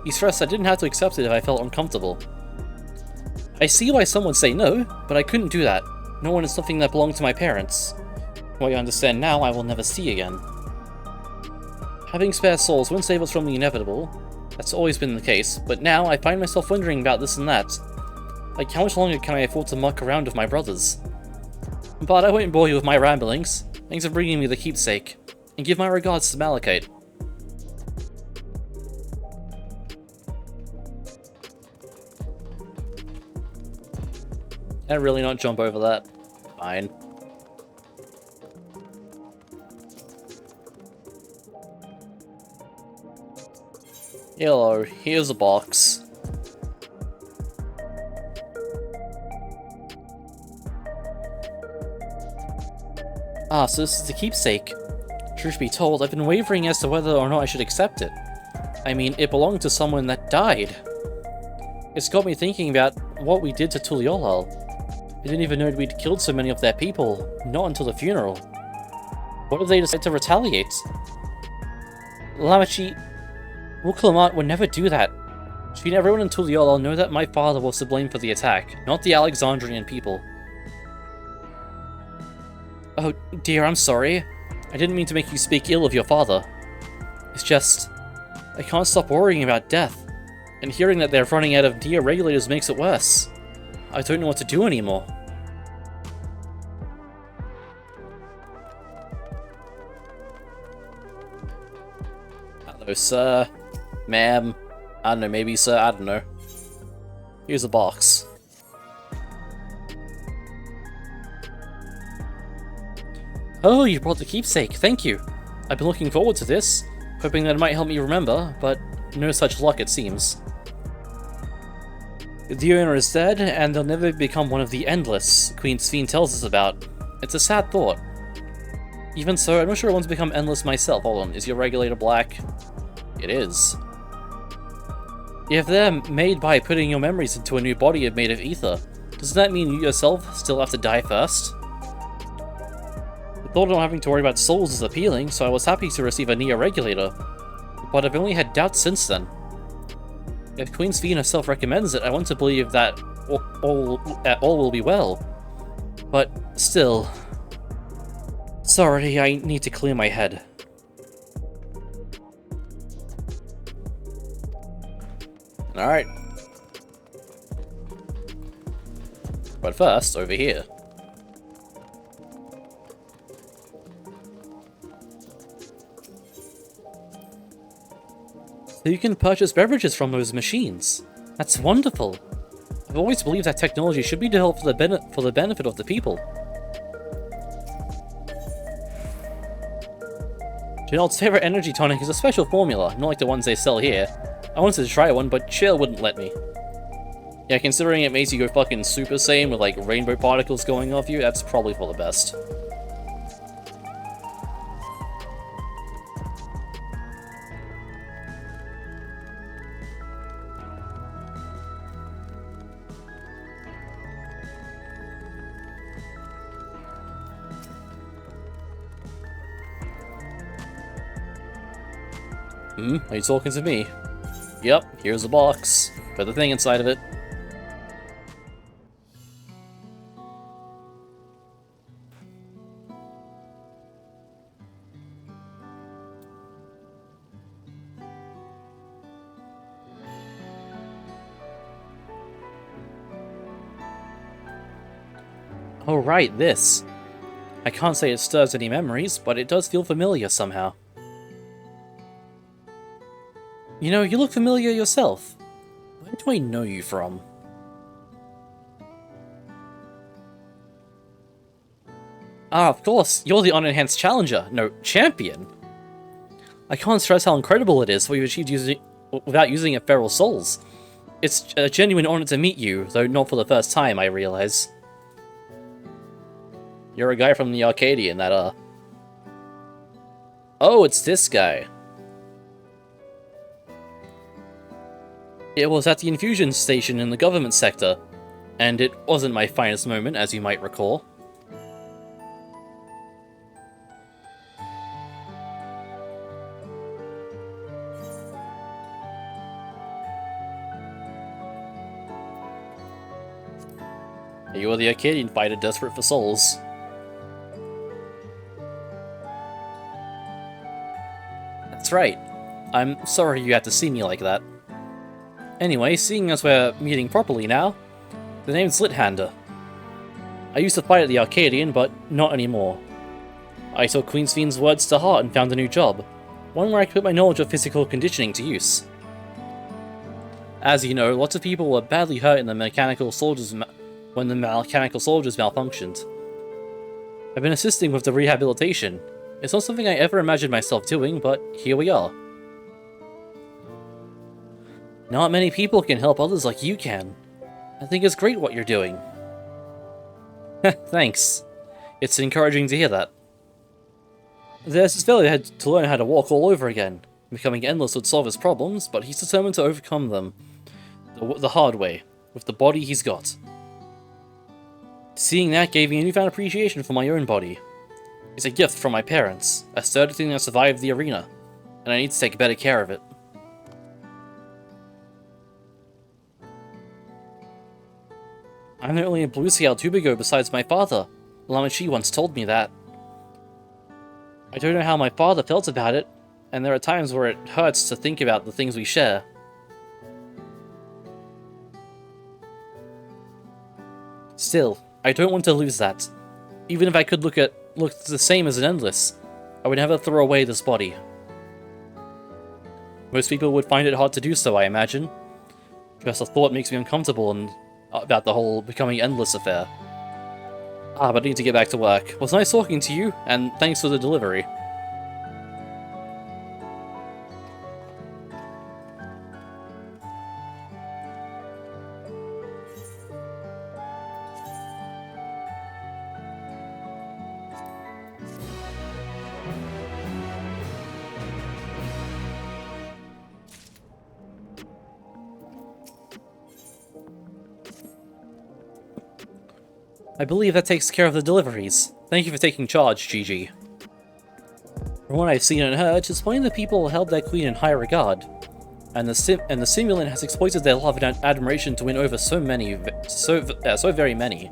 he stressed I didn't have to accept it if I felt uncomfortable. I see why some would say no, but I couldn't do that. No one is something that belonged to my parents. What you understand now, I will never see again. Having spare souls won't save us from the inevitable. That's always been the case, but now I find myself wondering about this and that. Like, how much longer can I afford to muck around with my brothers? But I won't bore you with my ramblings. Thanks for bringing me the keepsake. And give my regards to Malachite. Can I really not jump over that? Fine. Hello, here's a box. Ah, so this is the keepsake. Truth be told, I've been wavering as to whether or not I should accept it. I mean, it belonged to someone that died. It's got me thinking about what we did to Tulyolal. I didn't even know we'd killed so many of their people, not until the funeral. What if they decide to retaliate? Lamachi, Wuklamat would never do that. She and everyone in Tulyolal know that my father was to blame for the attack, not the Alexandrian people. Oh dear, I'm sorry. I didn't mean to make you speak ill of your father. It's just... I can't stop worrying about death, and hearing that they're running out of deregulators makes it worse. I don't know what to do anymore. Hello, sir. Ma'am. I don't know, maybe sir, I don't know. Here's a box. Oh, you brought the keepsake, thank you. I've been looking forward to this, hoping that it might help me remember, but no such luck it seems. The owner is dead, and they'll never become one of the Endless Queen Sphene tells us about. It's a sad thought. Even so, I'm not sure I want to become Endless myself. Hold on, is your regulator black? It is. If they're made by putting your memories into a new body made of ether, doesn't that mean you yourself still have to die first? The thought of not having to worry about souls is appealing, so I was happy to receive a Neo regulator, but I've only had doubts since then. If Queen Sphene herself recommends it, I want to believe that all will be well. But still... Sorry, I need to clear my head. Alright. But first, over here. So you can purchase beverages from those machines. That's wonderful. I've always believed that technology should be developed for the benefit of the people. Jeanette's favorite energy tonic is a special formula, not like the ones they sell here. I wanted to try one, but Chill wouldn't let me. Yeah, considering it makes you go fucking Super Saiyan with like rainbow particles going off you, that's probably for the best. Are you talking to me? Yep, here's the box. Put the thing inside of it. Oh right, this. I can't say it stirs any memories, but it does feel familiar somehow. You know, you look familiar yourself. Where do I know you from? Ah, of course, you're the unenhanced challenger. No, champion. I can't stress how incredible it is what you've achieved without using feral souls. It's a genuine honor to meet you, though not for the first time, I realize. You're a guy from the Arcadian that, Oh, it's this guy. It was at the infusion station in the government sector, and it wasn't my finest moment, as you might recall. You were the Arcadian fighter desperate for souls. That's right. I'm sorry you had to see me like that. Anyway, seeing as we're meeting properly now, the name's Lithander. I used to fight at the Arcadian, but not anymore. I took Queen Sphene's words to heart and found a new job, one where I could put my knowledge of physical conditioning to use. As you know, lots of people were badly hurt in the mechanical soldiers when the mechanical soldiers malfunctioned. I've been assisting with the rehabilitation. It's not something I ever imagined myself doing, but here we are. Not many people can help others like you can. I think it's great what you're doing. Thanks. It's encouraging to hear that. There's this fellow who had to learn how to walk all over again. Becoming endless would solve his problems, but he's determined to overcome them the hard way, with the body he's got. Seeing that gave me a newfound appreciation for my own body. It's a gift from my parents, a sturdy thing that survived the arena, and I need to take better care of it. I'm the only Blue Scout Tubigo besides my father. Lama Chi once told me that. I don't know how my father felt about it, and there are times where it hurts to think about the things we share. Still, I don't want to lose that. Even if I could look the same as an Endless, I would never throw away this body. Most people would find it hard to do so, I imagine. Just the thought makes me uncomfortable and about the whole becoming Endless affair. But I need to get back to work. It was nice talking to you, and thanks for the delivery. I believe that takes care of the deliveries. Thank you for taking charge, Gigi. From what I've seen and heard, it's plain that people held their queen in high regard, and the simulant has exploited their love and admiration to win over so very many.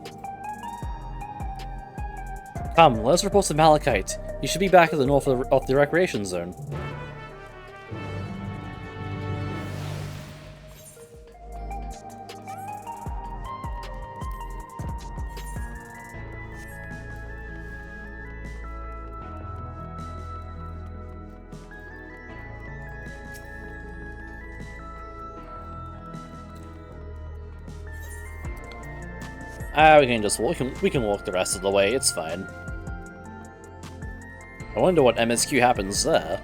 Come, let us report to Malachite. You should be back at the north of the recreation zone. We can just walk. We can walk the rest of the way. It's fine. I wonder what MSQ happens there.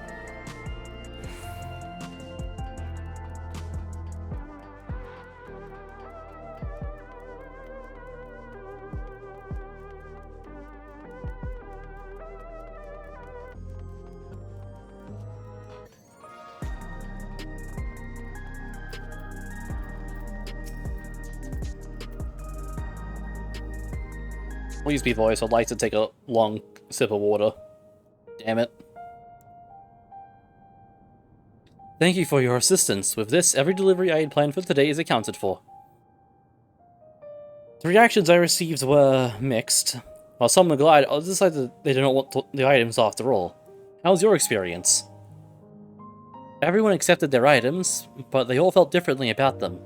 Please be voice, I'd like to take a long sip of water. Damn it. Thank you for your assistance. With this, every delivery I had planned for today is accounted for. The reactions I received were mixed. While some were glad, others decided they did not want the items after all. How was your experience? Everyone accepted their items, but they all felt differently about them.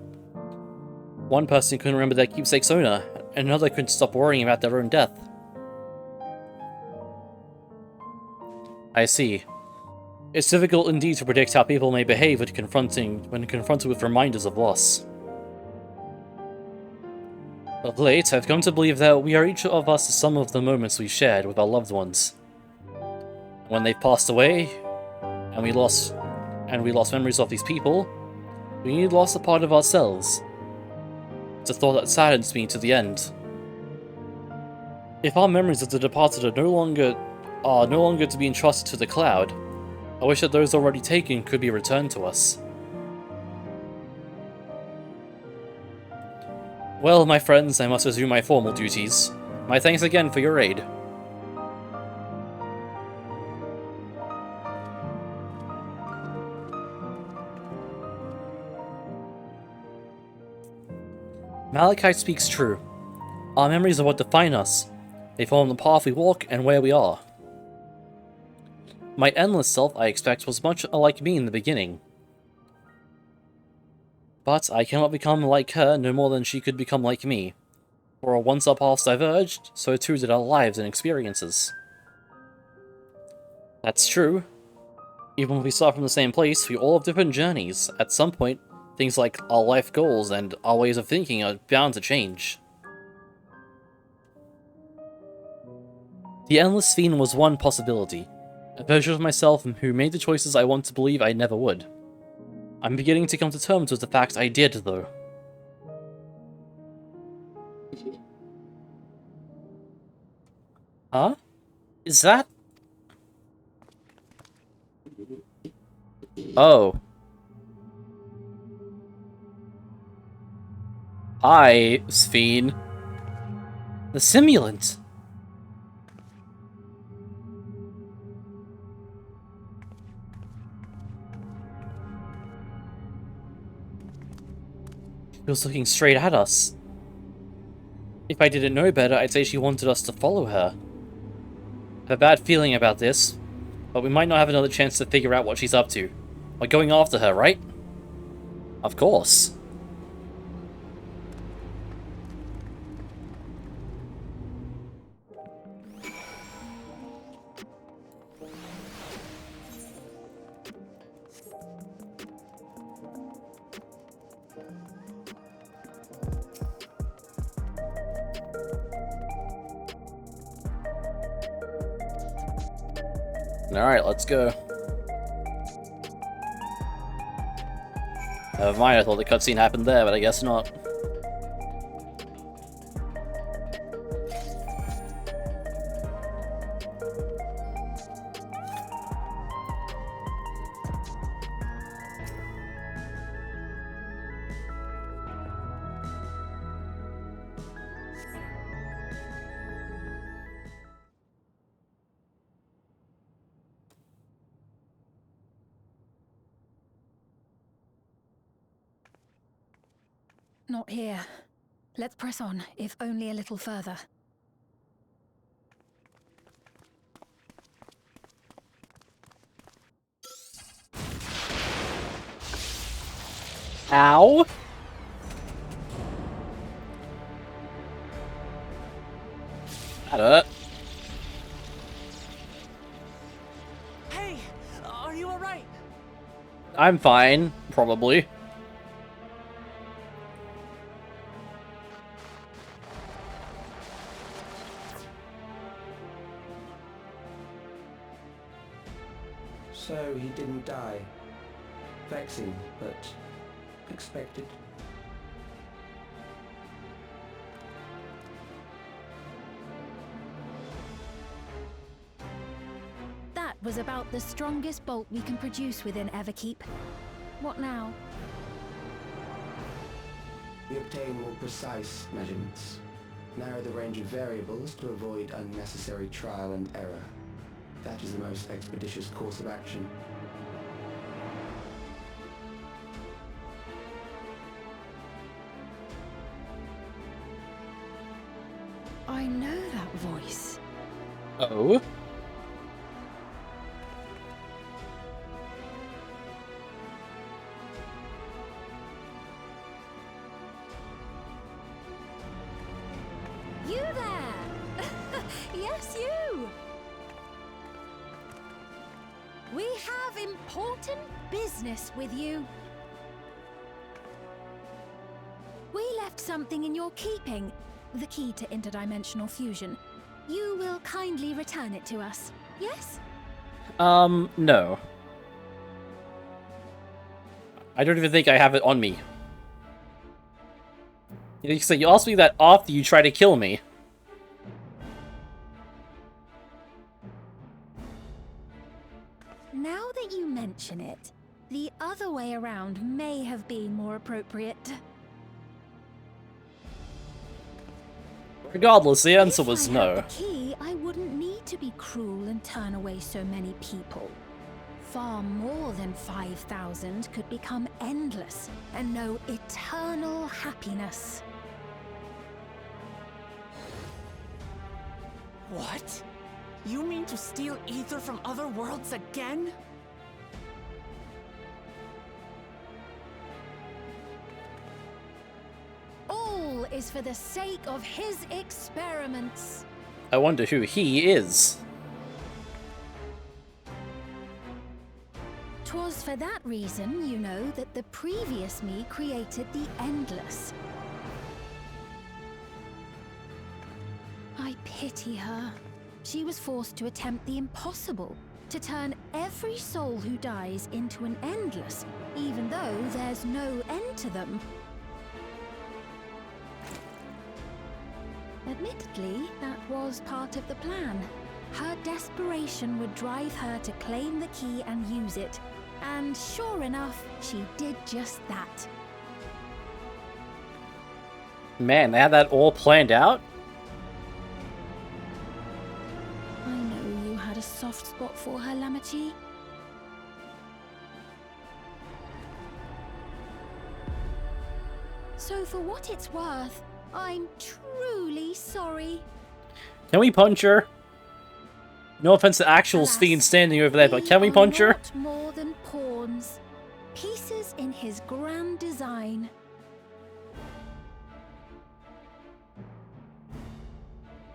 One person couldn't remember their keepsake's owner, and another couldn't stop worrying about their own death. I see. It's difficult indeed to predict how people may behave when confronted with reminders of loss. Of late, I've come to believe that we are each of us the sum of the moments we shared with our loved ones. When they've passed away, and we lost memories of these people, we lost a part of ourselves. It's a thought that saddens me to the end. If our memories of the departed are no longer to be entrusted to the cloud, I wish that those already taken could be returned to us. Well, my friends, I must resume my formal duties. My thanks again for your aid. Malachite speaks true. Our memories are what define us. They form the path we walk and where we are. My endless self, I expect, was much like me in the beginning. But I cannot become like her no more than she could become like me. For once our paths diverged, so too did our lives and experiences. That's true. Even if we start from the same place, we all have different journeys. At some point, things like our life goals and our ways of thinking are bound to change. The Endless Fiend was one possibility. A version of myself who made the choices I want to believe I never would. I'm beginning to come to terms with the fact I did, though. Huh? Is that... Oh. Hi, Sphene. The simulant! She was looking straight at us. If I didn't know better, I'd say she wanted us to follow her. I have a bad feeling about this, but we might not have another chance to figure out what she's up to. We're going after her, right? Of course. Alright, let's go. Never mind, I thought the cutscene happened there, but I guess not. Not here. Let's press on, if only a little further. Ow! That hurt. Hey, are you alright? I'm fine, probably. So he didn't die. Vexing, but expected. That was about the strongest bolt we can produce within Everkeep. What now? We obtain more precise measurements. Narrow the range of variables to avoid unnecessary trial and error. That is the most expeditious course of action. I know that voice. Oh? You there! Yes, you! We have important business with you. We left something in your keeping. The key to interdimensional fusion. You will kindly return it to us, yes? No. I don't even think I have it on me. So you asked me that after you tried to kill me. Now that you mention it, the other way around may have been more appropriate. Regardless, the answer was If I had no. the key, I wouldn't need to be cruel and turn away so many people. Far more than 5,000 could become endless and know eternal happiness. What? You mean to steal ether from other worlds again? All is for the sake of his experiments. I wonder who he is. 'Twas for that reason, you know, that the previous me created the Endless. I pity her. She was forced to attempt the impossible, to turn every soul who dies into an Endless, even though there's no end to them. Admittedly, that was part of the plan. Her desperation would drive her to claim the key and use it. And sure enough, she did just that. Man, they had that all planned out? I know you had a soft spot for her, Lamachi. So for what it's worth, I'm truly sorry. Can we punch her? No offense to actual Alas, Fiend standing over there, but can we punch her? Not more than pawns. Pieces in his grand design.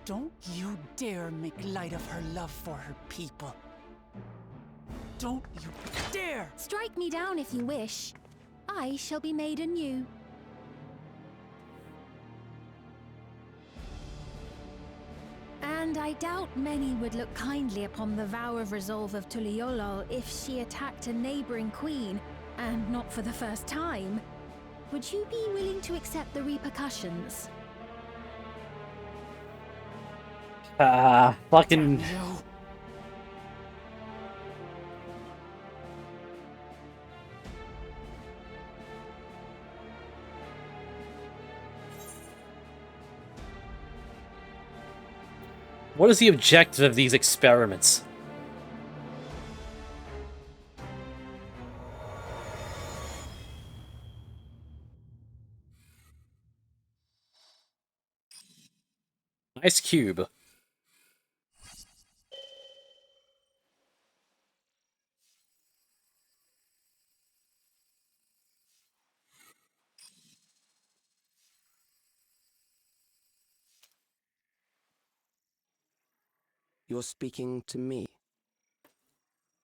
Don't you dare make light of her love for her people. Don't you dare! Strike me down if you wish. I shall be made anew. And I doubt many would look kindly upon the vow of resolve of Tuliolol if she attacked a neighboring queen, and not for the first time. Would you be willing to accept the repercussions? Fucking... No. What is the objective of these experiments? Ice cube. You're speaking to me.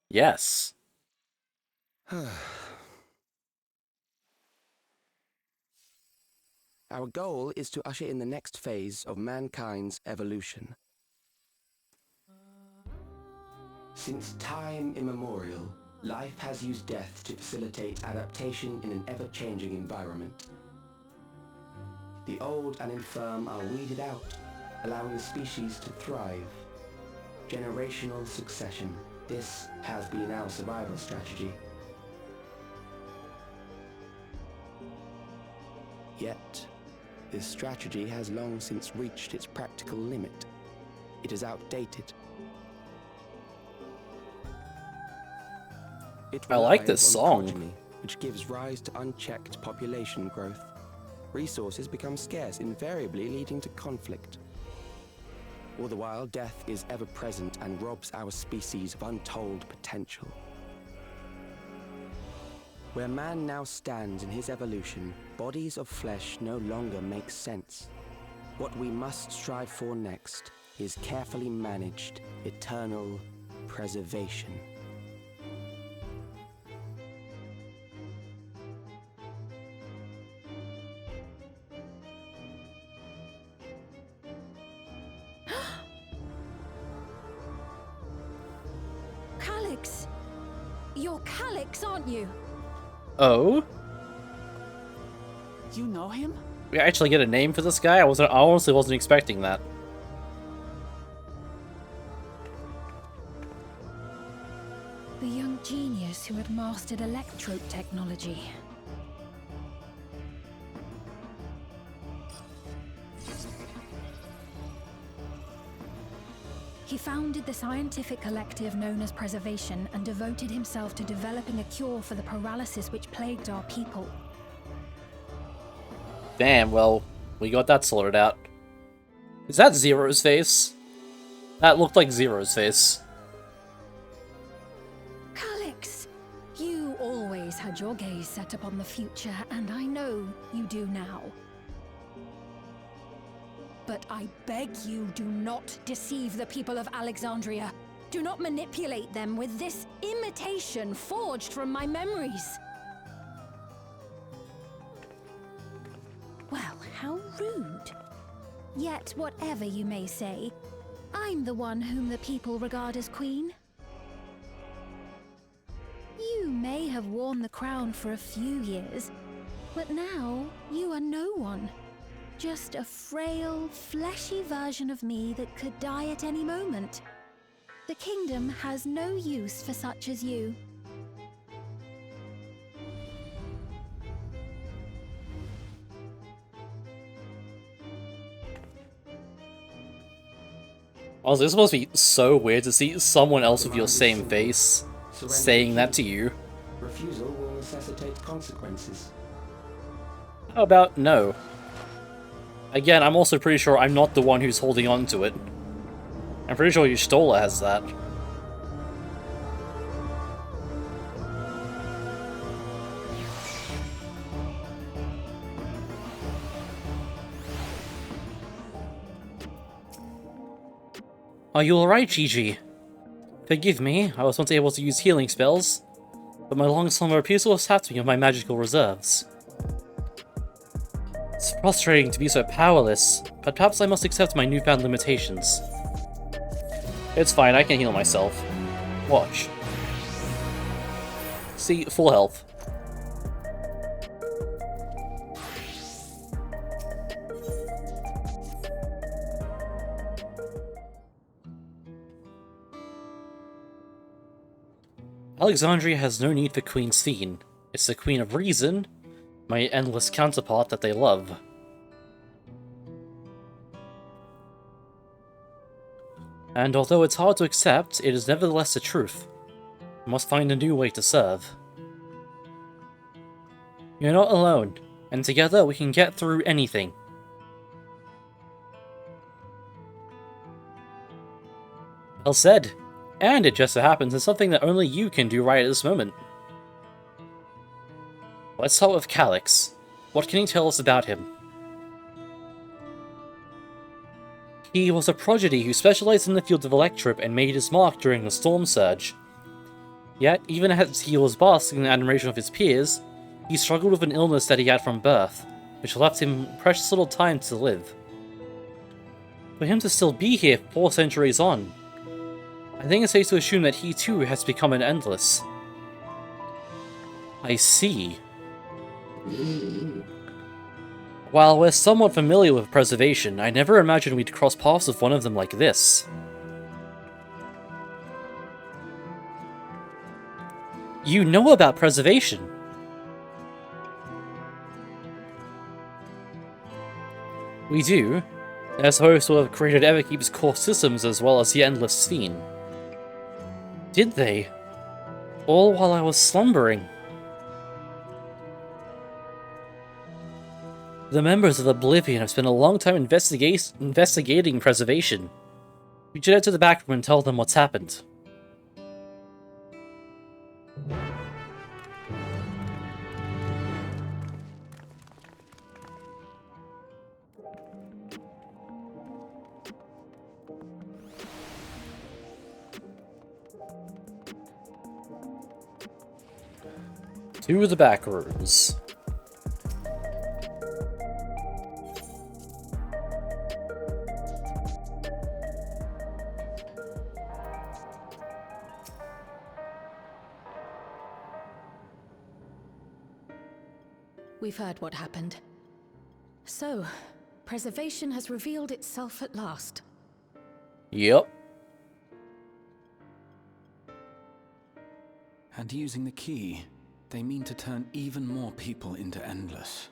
Yes. Our goal is to usher in the next phase of mankind's evolution. Since time immemorial, life has used death to facilitate adaptation in an ever-changing environment. The old and infirm are weeded out, allowing the species to thrive. Generational succession. This has been our survival strategy. Yet, this strategy has long since reached its practical limit. It is outdated. It I like this relies on song. progeny, which gives rise to unchecked population growth. Resources become scarce, invariably leading to conflict. All the while, death is ever present and robs our species of untold potential. Where man now stands in his evolution, bodies of flesh no longer make sense. What we must strive for next is carefully managed, eternal preservation. Calyx! You're Calyx, aren't you? Oh? You know him? We actually get a name for this guy? I honestly wasn't expecting that. The young genius who had mastered electrope technology. He founded the scientific collective known as Preservation and devoted himself to developing a cure for the paralysis which plagued our people. Damn, well, we got that sorted out. Is that Zero's face? That looked like Zero's face. Calyx, you always had your gaze set upon the future, and I know you do now. But I beg you, do not deceive the people of Alexandria. Do not manipulate them with this imitation forged from my memories. Well, how rude. Yet, whatever you may say, I'm the one whom the people regard as queen. You may have worn the crown for a few years, but now you are no one. Just a frail, fleshy version of me that could die at any moment. The kingdom has no use for such as you. Also, it's supposed to be so weird to see someone else with your same face saying that to you. Refusal will necessitate consequences. How about no? Again, I'm also pretty sure I'm not the one who's holding on to it. I'm pretty sure Y'shtola has that. Are you alright, Gigi? Forgive me, I was once able to use healing spells, but my long slumber appears to have sapped me of my magical reserves. It's frustrating to be so powerless, but perhaps I must accept my newfound limitations. It's fine, I can heal myself. Watch. See, full health. Alexandria has no need for Queen Sphene. It's the Queen of Reason, my endless counterpart that they love. And although it's hard to accept, it is nevertheless the truth. I must find a new way to serve. You're not alone, and together we can get through anything. Well said. And it just so happens it's something that only you can do right at this moment. Let's start with Calyx. What can you tell us about him? He was a prodigy who specialized in the field of electrip and made his mark during the Storm Surge. Yet, even as he was basking in the admiration of his peers, he struggled with an illness that he had from birth, which left him precious little time to live. For him to still be here 4 centuries on, I think it's safe to assume that he too has become an Endless. I see. While we're somewhat familiar with preservation, I never imagined we'd cross paths with one of them like this. You know about preservation? We do. They're supposed to have created Everkeep's core systems as well as the Endless Sphere. Did they? All while I was slumbering. The members of Oblivion have spent a long time investigating preservation. We should head to the back room and tell them what's happened. To the back rooms. We've heard what happened. So, preservation has revealed itself at last. Yep. And using the key, they mean to turn even more people into Endless.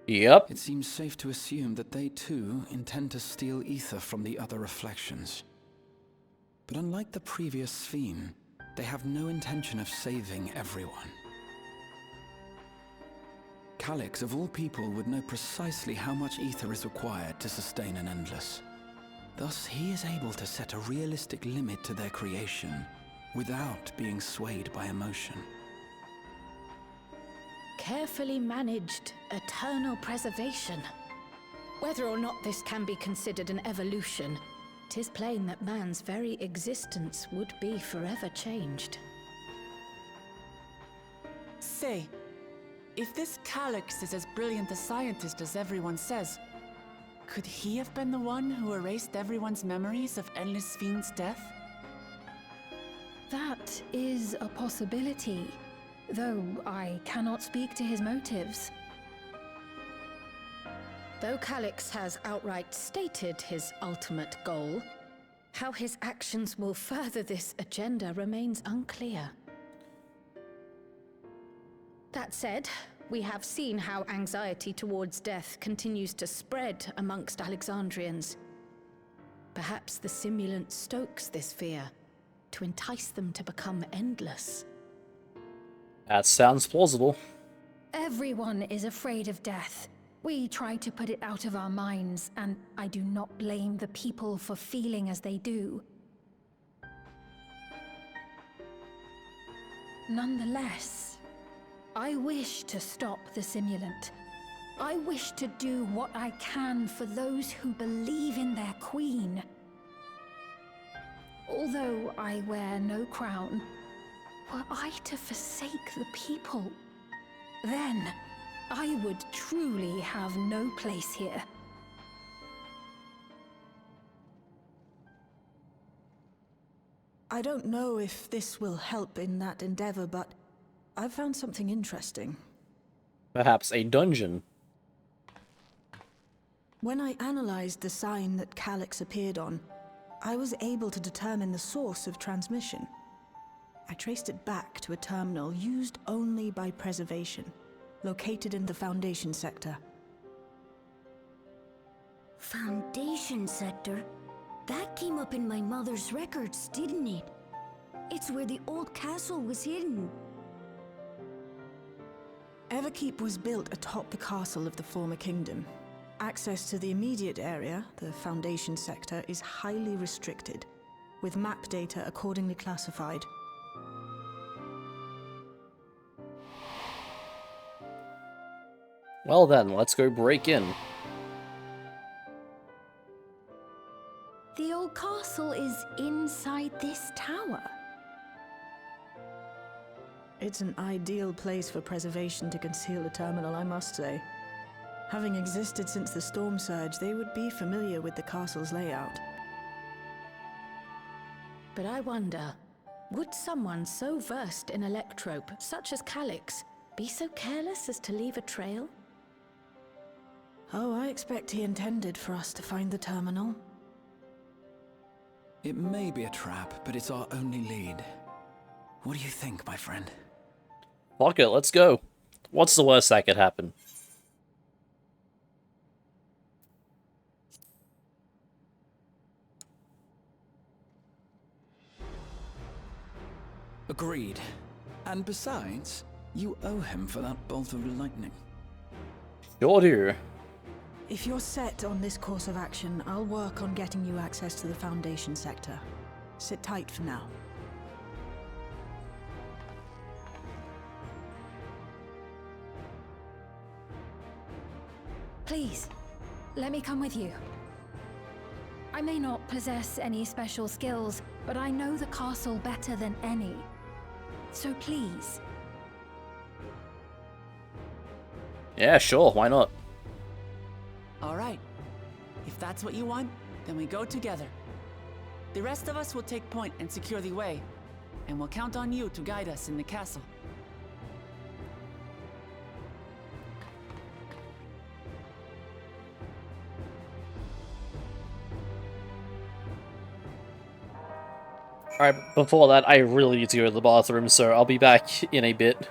Yep. It seems safe to assume that they too intend to steal ether from the other reflections. But unlike the previous Sphere, they have no intention of saving everyone. Calyx, of all people, would know precisely how much ether is required to sustain an Endless. Thus, he is able to set a realistic limit to their creation, without being swayed by emotion. Carefully managed, eternal preservation. Whether or not this can be considered an evolution, 'tis plain that man's very existence would be forever changed. Say, if this Calyx is as brilliant a scientist as everyone says, could he have been the one who erased everyone's memories of Endless Sphere's death? That is a possibility, though I cannot speak to his motives. Though Calyx has outright stated his ultimate goal, how his actions will further this agenda remains unclear. That said, we have seen how anxiety towards death continues to spread amongst Alexandrians. Perhaps the simulant stokes this fear, to entice them to become endless. That sounds plausible. Everyone is afraid of death. We try to put it out of our minds, and I do not blame the people for feeling as they do. Nonetheless, I wish to stop the simulant. I wish to do what I can for those who believe in their queen. Although I wear no crown, were I to forsake the people, then I would truly have no place here. I don't know if this will help in that endeavor, but I've found something interesting. Perhaps a dungeon. When I analyzed the sign that Calyx appeared on, I was able to determine the source of transmission. I traced it back to a terminal used only by preservation, located in the Foundation sector. Foundation sector? That came up in my mother's records, didn't it? It's where the old castle was hidden. Everkeep was built atop the castle of the former kingdom. Access to the immediate area, the Foundation sector, is highly restricted, with map data accordingly classified. Well then, let's go break in. The old castle is inside this tower. It's an ideal place for preservation to conceal a terminal, I must say. Having existed since the storm surge, they would be familiar with the castle's layout. But I wonder, would someone so versed in electrope, such as Calix, be so careless as to leave a trail? Oh, I expect he intended for us to find the terminal. It may be a trap, but it's our only lead. What do you think, my friend? Fuck it, let's go. What's the worst that could happen? Agreed. And besides, you owe him for that bolt of lightning. Sure do. If you're set on this course of action, I'll work on getting you access to the Foundation sector. Sit tight for now. Please, let me come with you. I may not possess any special skills, but I know the castle better than any. So please. Yeah, sure, why not? All right. If that's what you want, then we go together. The rest of us will take point and secure the way, and we'll count on you to guide us in the castle. Alright, before that, I really need to go to the bathroom, so I'll be back in a bit.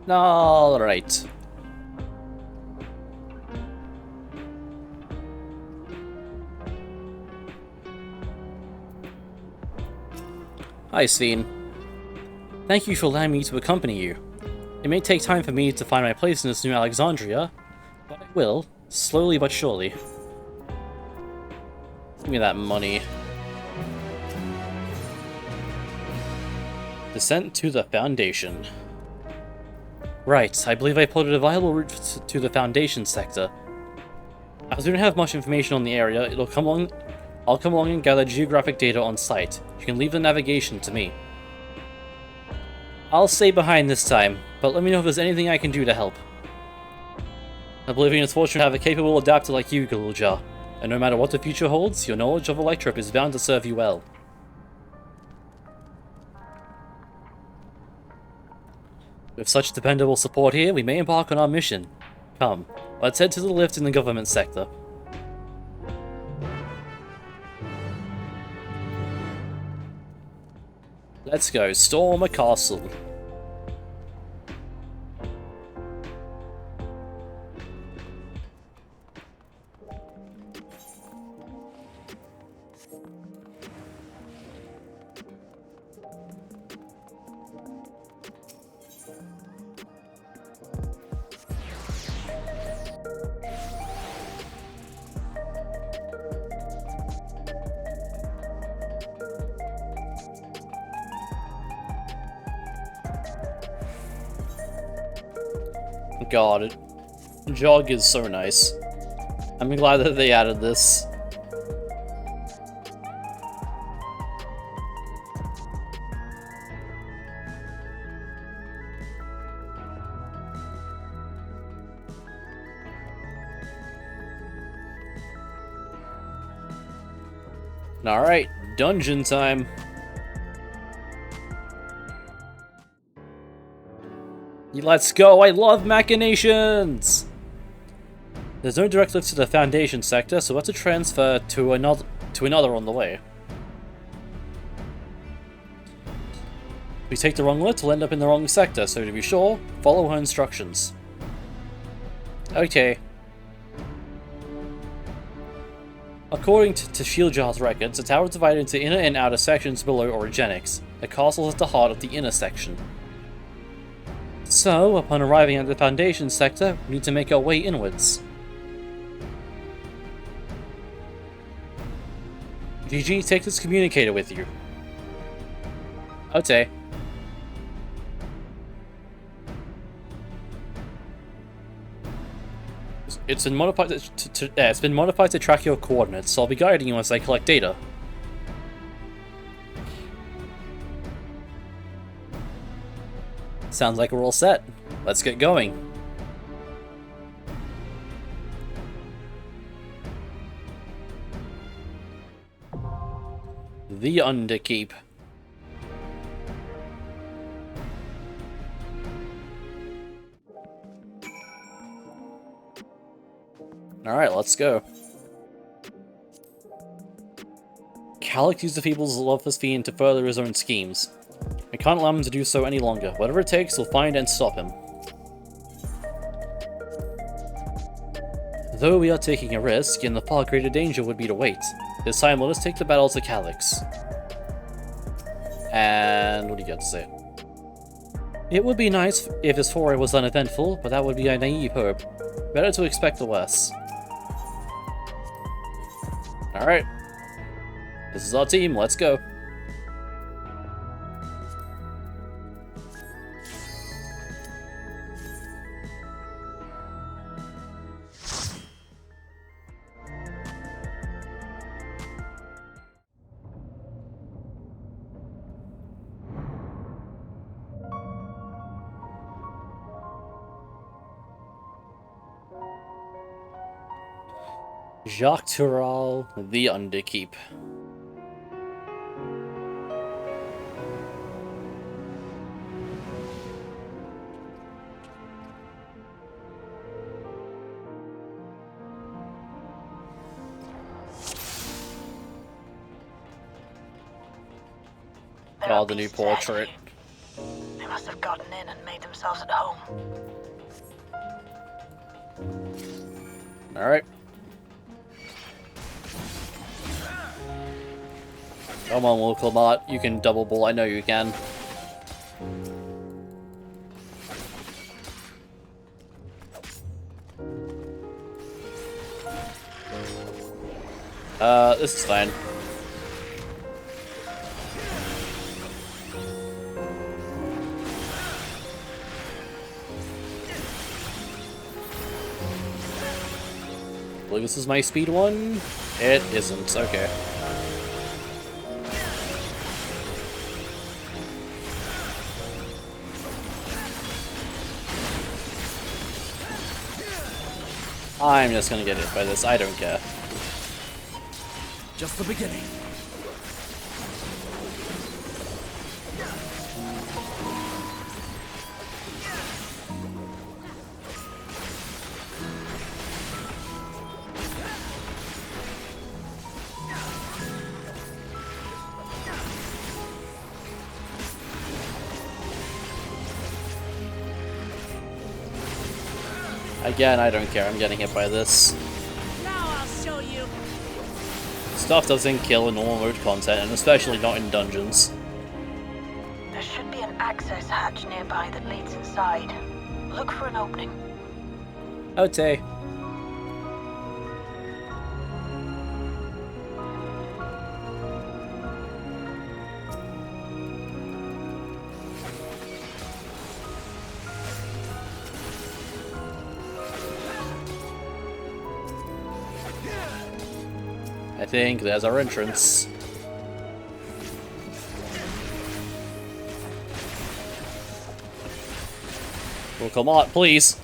Alright. Hi, Sven. Thank you for allowing me to accompany you. It may take time for me to find my place in this new Alexandria, but I will, slowly but surely. Give me that money. Descent to the Foundation. Right, I believe I plotted a viable route to the Foundation sector. As we don't have much information on the area, I'll come along and gather geographic data on site. You can leave the navigation to me. I'll stay behind this time, but let me know if there's anything I can do to help. Oblivion is fortunate to have a capable adapter like you, Galuja, and no matter what the future holds, your knowledge of Electrop is bound to serve you well. With such dependable support here, we may embark on our mission. Come, let's head to the lift in the government sector. Let's go, storm a castle. God, Jog is so nice. I'm glad that they added this. Alright, dungeon time. Let's go! I love machinations! There's no direct lift to the Foundation sector, so let's transfer to another on the way. If we take the wrong lift, we'll end up in the wrong sector, so to be sure, follow her instructions. Okay. According to Shieldjar's records, the tower is divided into inner and outer sections below Origenics. The castle is at the heart of the inner section. So, upon arriving at the Foundation sector, we need to make our way inwards. GG, take this communicator with you. Okay. It's been modified to track your coordinates, so I'll be guiding you as I collect data. Sounds like we're all set. Let's get going. The Underkeep. Alright, let's go. Calix used the people's love for Sven to further his own schemes. I can't allow him to do so any longer. Whatever it takes, we'll find and stop him. Though we are taking a risk, and the far greater danger would be to wait. This time, let us take the battle to Calix. And what do you got to say? It would be nice if his foray was uneventful, but that would be a naive hope. Better to expect the worst. Alright. This is our team, let's go. Jacques Tural, the Underkeep. Oh, the new portrait. There must have gotten in and made themselves at home. Alright. Come on, local bot. You can double bull. I know you can. This is fine. I believe this is my speed one. It isn't. Okay. I'm just gonna get hit by this. I don't care. Just the beginning. Again, I don't care. I'm getting hit by this. Now I'll show you. Stuff doesn't kill in normal mode content, and especially not in dungeons. There should be an access hatch nearby that leads inside. Look for an opening. Okay. I think there's our entrance. Well, come on, please.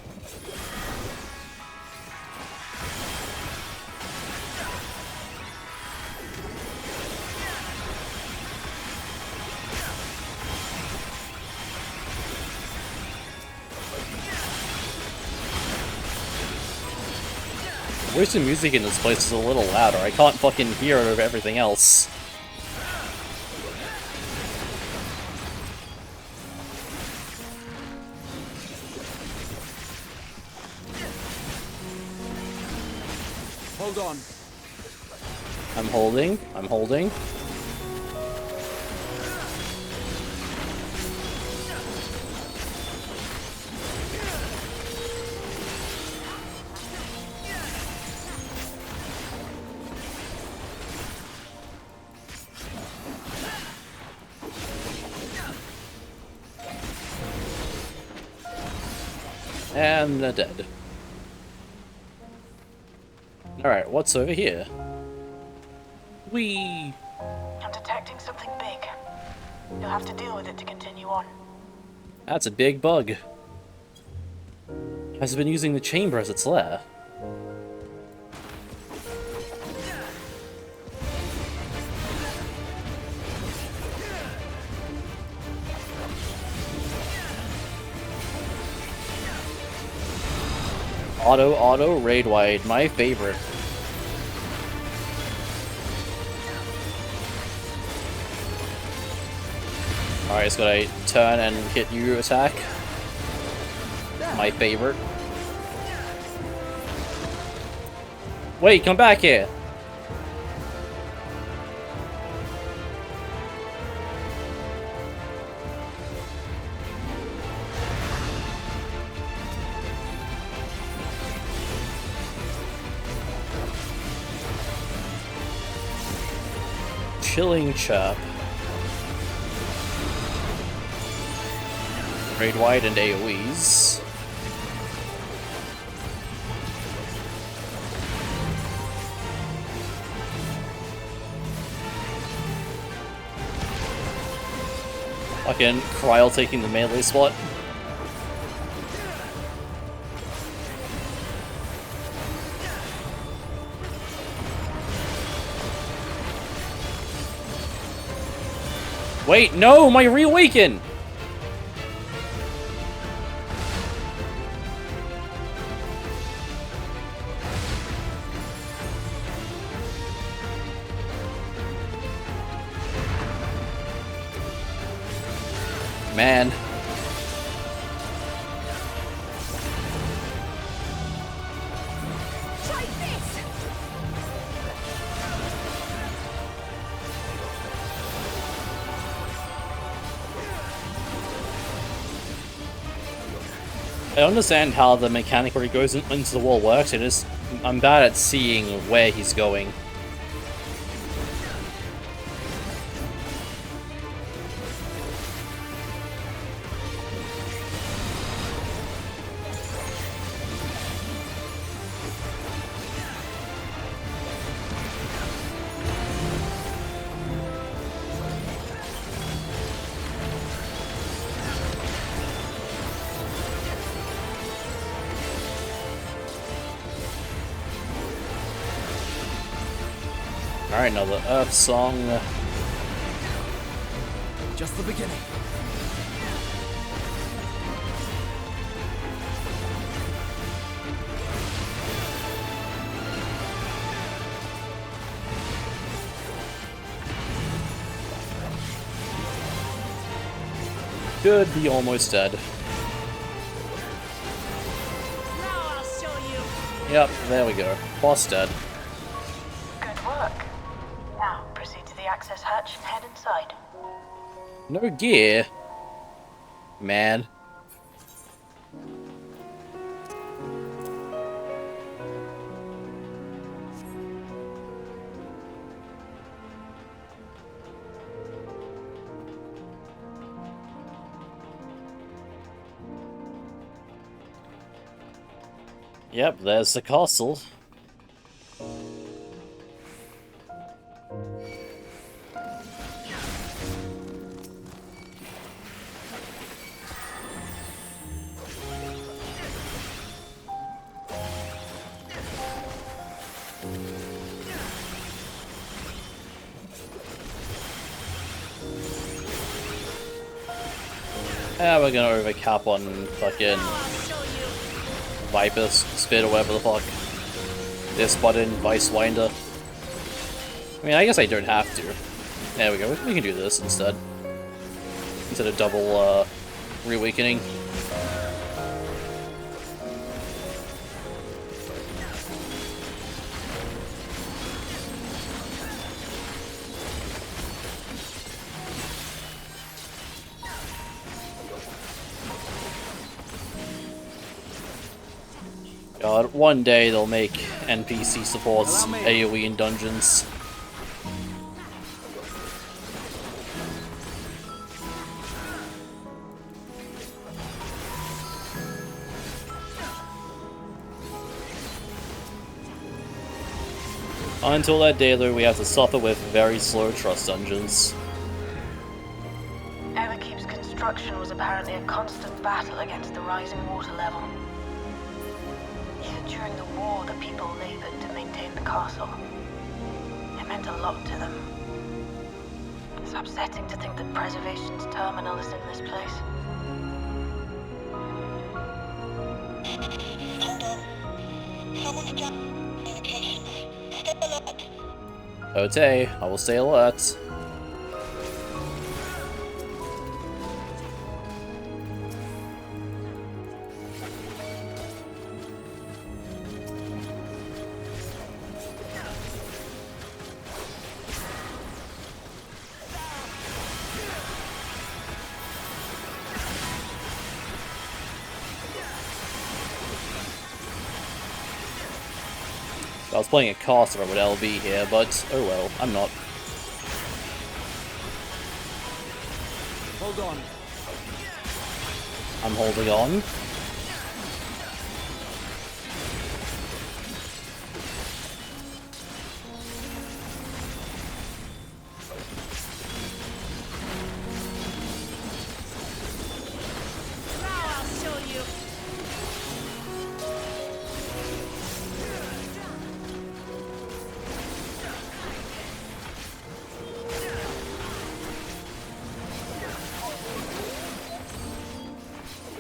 I wish the music in this place is a little louder. I can't fucking hear it over everything else. Hold on. I'm holding. I'm holding. And they're dead. Alright, what's over here? Whee! I'm detecting something big. You'll have to deal with it to continue on. That's a big bug. Has it been using the chamber as its lair? Auto, raid wide, my favorite. Alright, it's gotta turn and hit you attack. My favorite. Wait, come back here! Chilling chirp. Raid wide and AoEs. Fucking Cryle taking the melee spot. Wait, no, my reawaken! Man. I understand how the mechanic where he goes into the wall works, I'm bad at seeing where he's going. Alright, another Earth song. Just the beginning. Should be almost dead. Now I'll show you. Yep, there we go. Boss dead. Good work. Now proceed to the access hatch and head inside. No gear. Man. Yep, there's the castle. Yeah, we're gonna overcap on fucking Viper Spit or whatever the fuck. This button, Vice Winder. I mean, I guess I don't have to. There we go, we can do this instead. Instead of double, reawakening. God, one day they'll make NPC supports AoE in dungeons. Until that day, though, we have to suffer with very slow trust dungeons. Everkeep's construction was apparently a constant battle against the rising water level. Even during the war, the people labored to maintain the castle. It meant a lot to them. It's upsetting to think that Preservation's terminal is in this place. Hold on. Someone's jammed communications. Stay alert. Okay, I will stay alert. I was playing a caster with LB here, but oh well, I'm not. Hold on. I'm holding on. Now I'll show you.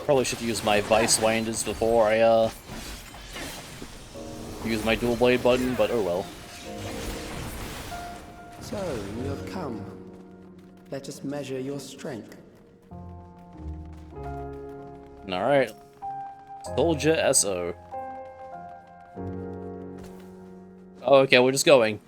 Probably should use my Vice Winders before I use my dual blade button, but oh well. So, you have come. Let us measure your strength. Alright. Soldier SO. Oh, okay, we're just going.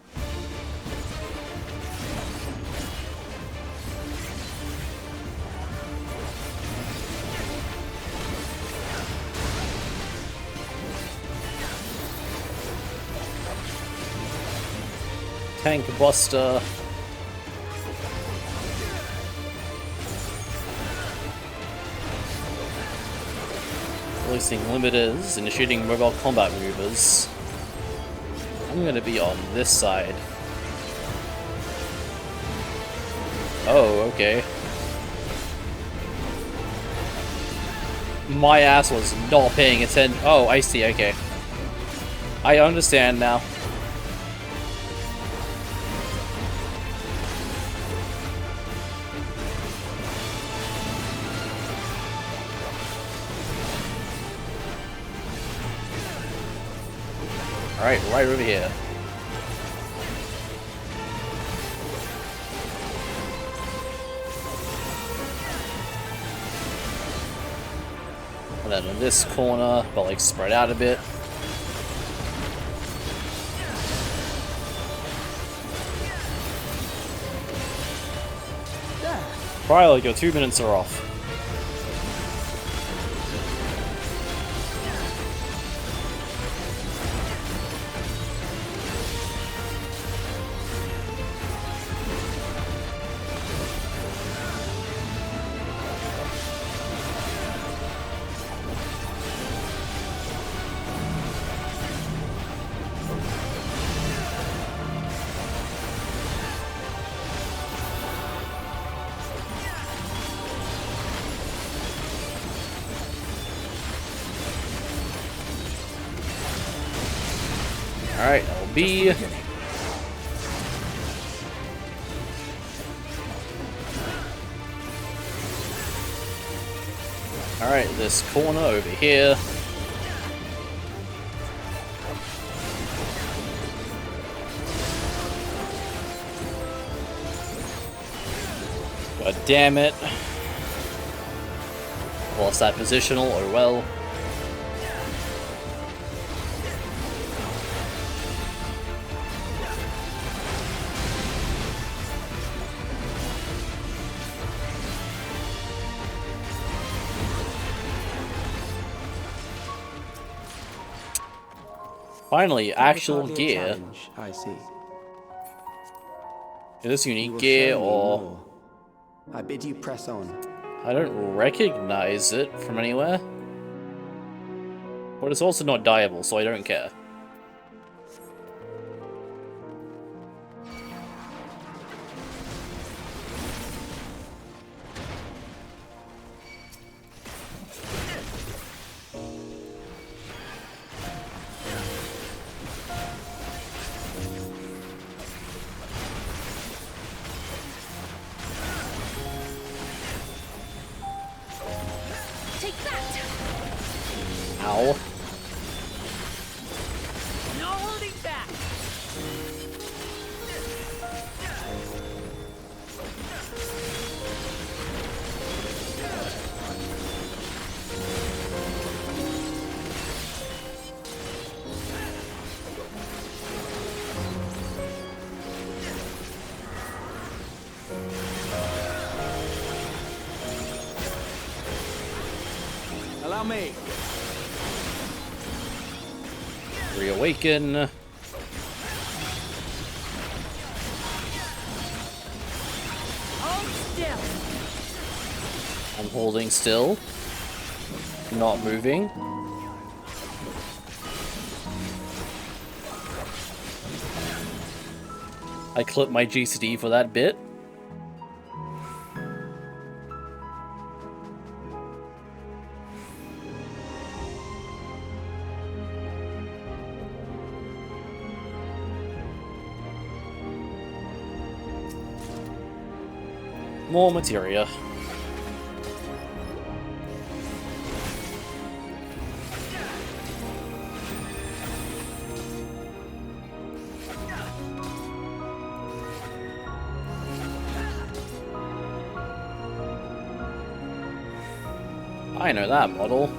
Tank Buster. Releasing limiters, initiating mobile combat maneuvers. I'm gonna be on this side. Oh, okay. My ass was not paying attention. Oh, I see, okay. I understand now. Alright, right over here. And then in this corner, but like spread out a bit. Probably like your 2 minutes are off. Alright, LB. Alright, this corner over here. God damn it. Lost that positional, oh well. Finally, actual gear. I see. Is this unique gear or... I bid you press on. I don't recognize it from anywhere. But it's also not dyeable, so I don't care. Ow. No holding back. Allow me. Reawaken. Hold still. I'm holding still. Not moving. I clipped my GCD for that bit. More materia. I know that model.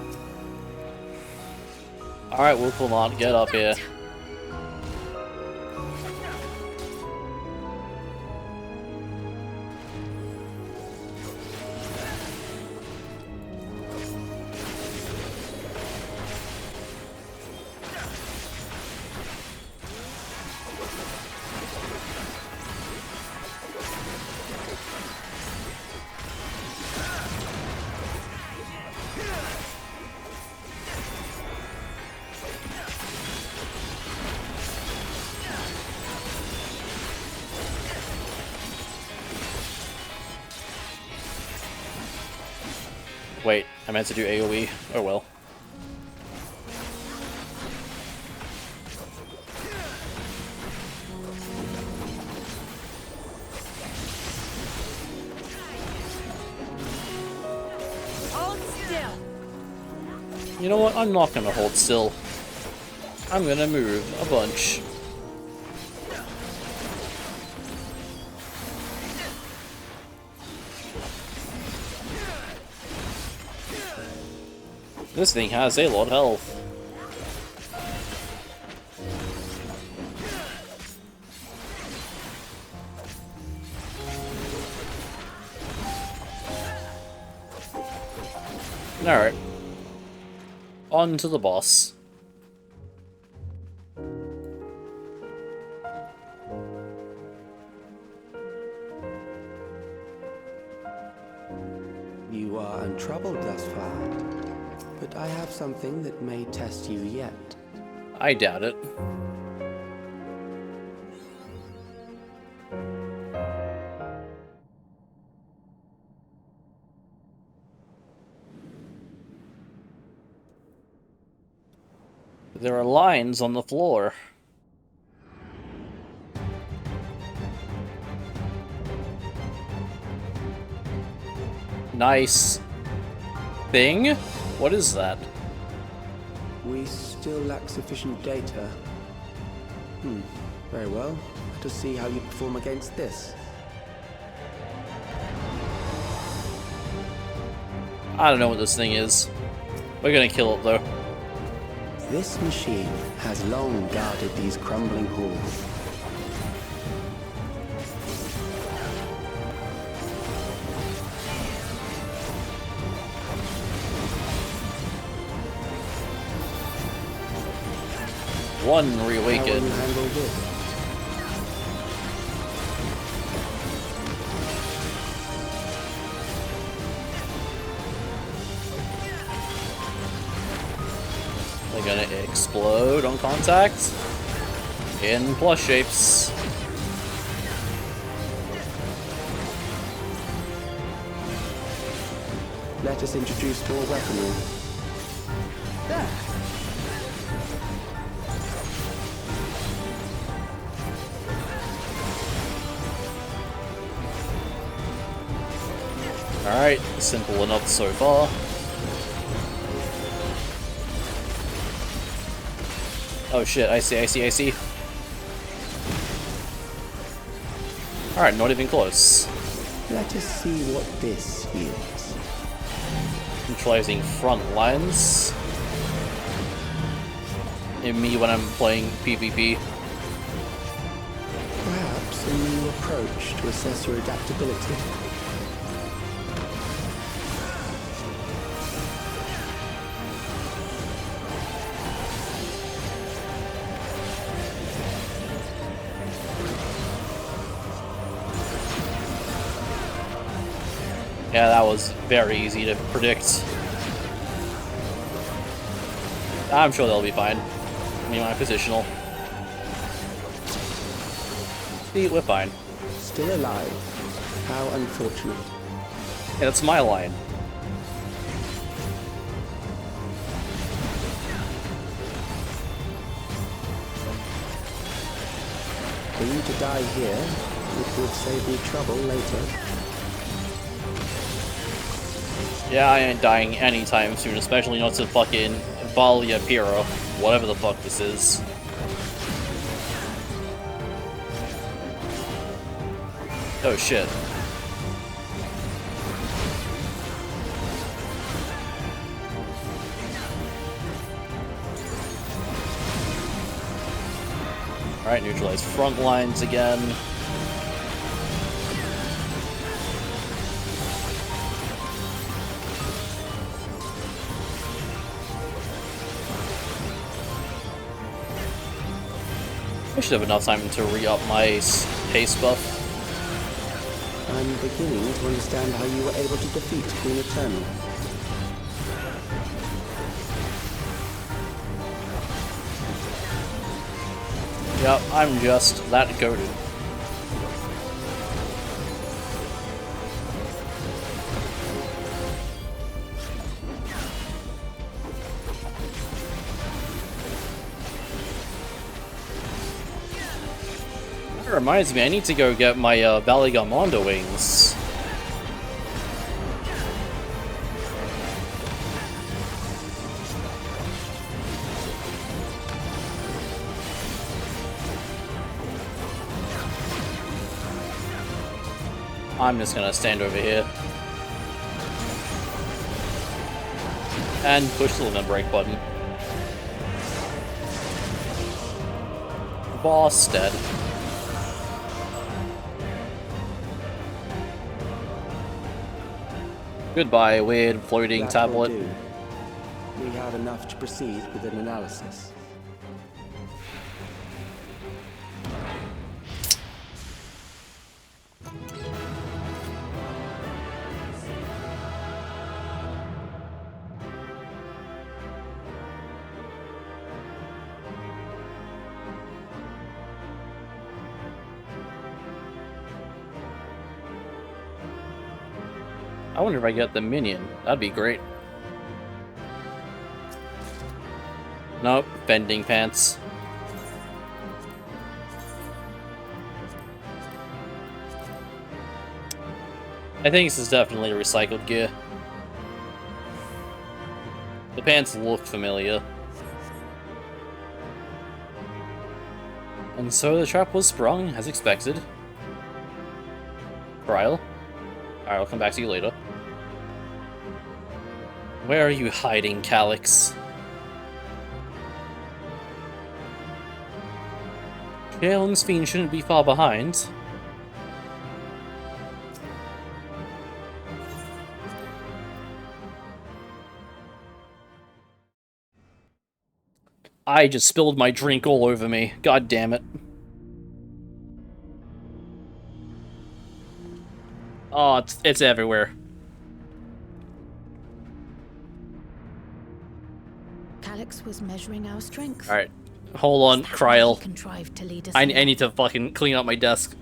Alright, Wolfmont, get up here. Wait, I meant to do AoE. Oh well. Hold still. You know what? I'm not gonna hold still. I'm gonna move a bunch. This thing has a lot of health. Alright. On to the boss. You are untroubled thus far, but I have something that may test you yet. I doubt it. There are lines on the floor. Nice thing? What is that? We still lack sufficient data. Very well. Let us see how you perform against this. I don't know what this thing is. We're gonna kill it though. This machine has long guarded these crumbling halls. One How will reawakened. you handle this? They're gonna explode on contact in plus shapes. Let us introduce more weaponry. Alright, simple enough so far. Oh shit, I see. Alright, not even close. Let us see what this yields. Neutralizing front lines. In me when I'm playing PvP. Perhaps a new approach to assess your adaptability. Yeah, that was very easy to predict. I'm sure they'll be fine. I mean, my positional. See, we're fine. Still alive. How unfortunate. Yeah, that's my line. For you to die here, it would save me trouble later. Yeah, I ain't dying anytime soon, especially not to fucking Valia Pira, whatever the fuck this is. Oh shit. Alright, neutralize front lines again. I should have enough time to re-up my pace buff. I'm beginning to understand how you were able to defeat Queen Eternal. Yep, I'm just that goated. That reminds me, I need to go get my Valigamondo wings. I'm just gonna stand over here and push the limit break button. Boss dead. Goodbye, weird floating That will tablet. do. We have enough to proceed with an analysis. I wonder if I get the minion. That'd be great. Nope, bending pants. I think this is definitely recycled gear. The pants look familiar. And so the trap was sprung, as expected. Trial. Alright, I'll come back to you later. Where are you hiding, Calyx? Kalen's fiend shouldn't be far behind. I just spilled my drink all over me. God damn it. Oh, it's everywhere. Calyx was measuring our strength. Alright. Hold on, Kryl. Contrived to lead us I here. need to fucking clean up my desk.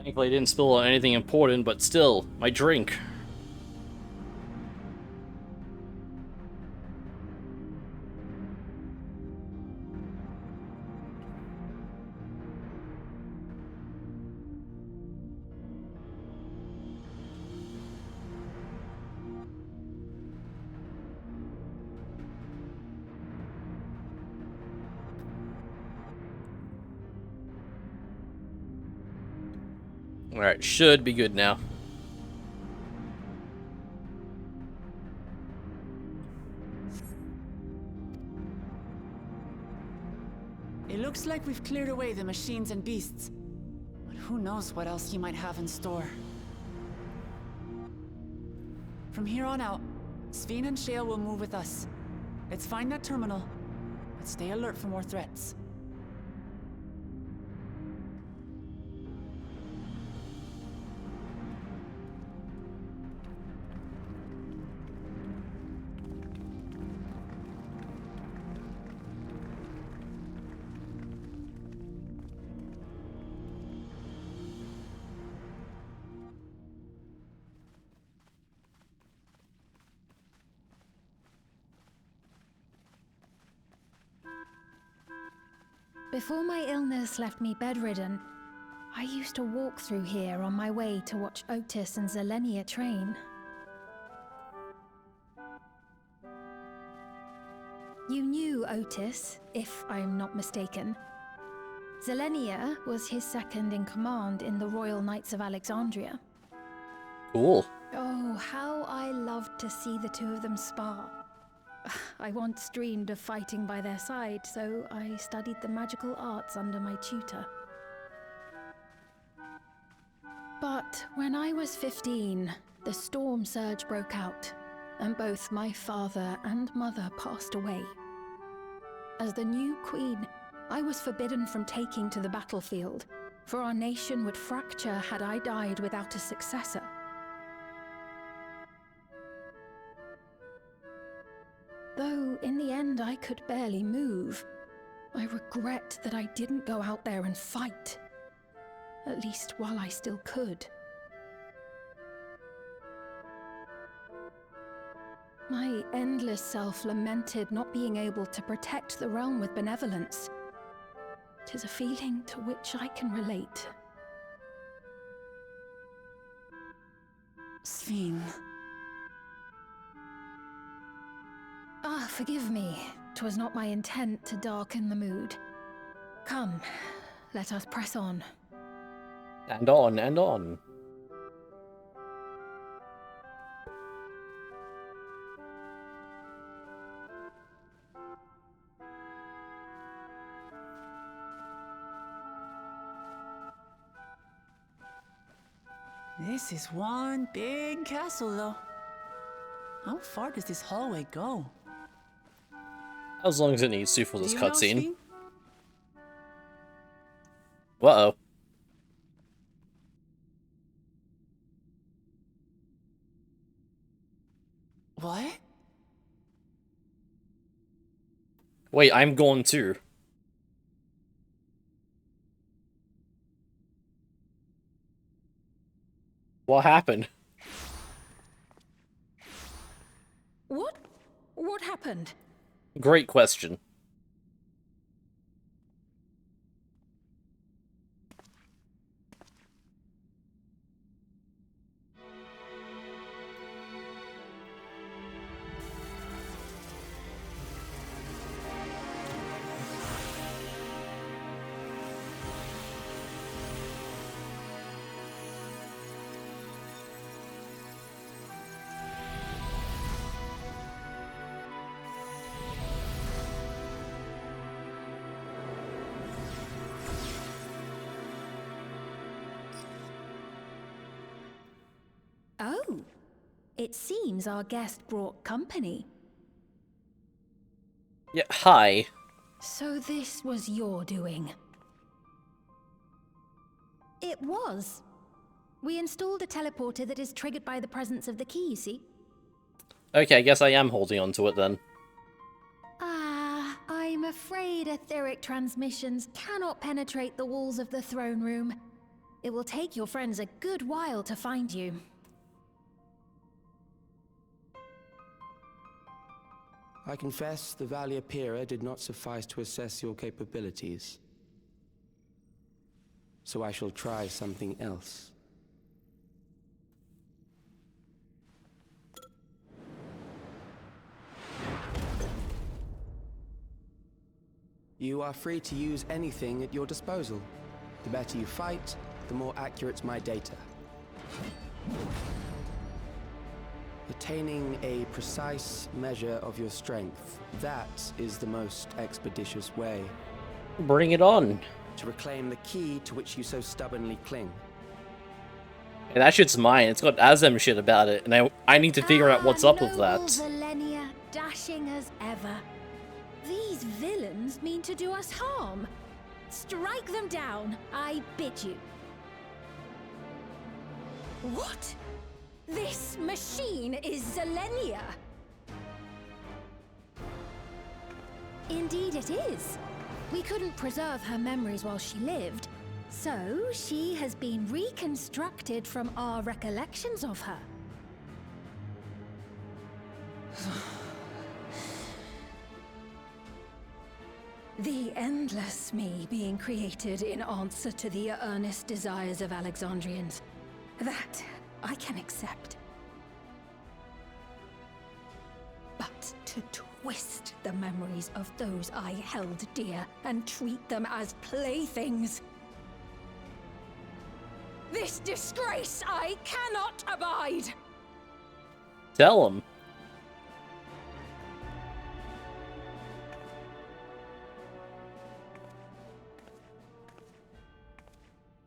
Thankfully I didn't spill anything important, but still, my drink. Alright, should be good now. It looks like we've cleared away the machines and beasts. But who knows what else he might have in store. From here on out, Sven and Shale will move with us. Let's find that terminal, but stay alert for more threats. Before my illness left me bedridden, I used to walk through here on my way to watch Otis and Zelenia train. You knew Otis, if I'm not mistaken. Zelenia was his second in command in the Royal Knights of Alexandria. Cool. Oh, how I loved to see the two of them spar. I once dreamed of fighting by their side, so I studied the magical arts under my tutor. But when I was 15, the storm surge broke out, and both my father and mother passed away. As the new queen, I was forbidden from taking to the battlefield, for our nation would fracture had I died without a successor. Though in the end I could barely move. I regret that I didn't go out there and fight. At least while I still could. My endless self lamented not being able to protect the realm with benevolence. 'Tis a feeling to which I can relate. Sven. Ah, forgive me. 'Twas not my intent to darken the mood. Come, let us press on. And on, and on. This is one big castle, though. How far does this hallway go? As long as it needs to for this Do you know, cutscene. Sven? Uh-oh. What? Wait, I'm going too. What happened? What? What happened? Great question. Oh, it seems our guest brought company. Yeah, hi. So this was your doing? It was. We installed a teleporter that is triggered by the presence of the key, you see? Okay, I guess I am holding on to it then. Ah, I'm afraid etheric transmissions cannot penetrate the walls of the throne room. It will take your friends a good while to find you. I confess the Valiapira did not suffice to assess your capabilities. So I shall try something else. You are free to use anything at your disposal. The better you fight, the more accurate my data. Attaining a precise measure of your strength, that is the most expeditious way. Bring it on. To reclaim the key to which you so stubbornly cling. And that shit's mine. It's got Azem shit about it, and I need to figure out what's up with that. Zilenia, dashing as ever. These villains mean to do us harm. Strike them down, I bid you. What? This machine is Zilenia! Indeed it is. We couldn't preserve her memories while she lived, so she has been reconstructed from our recollections of her. The endless me being created in answer to the earnest desires of Alexandrians. That I can accept. But to twist the memories of those I held dear and treat them as playthings. This disgrace I cannot abide! Tell him.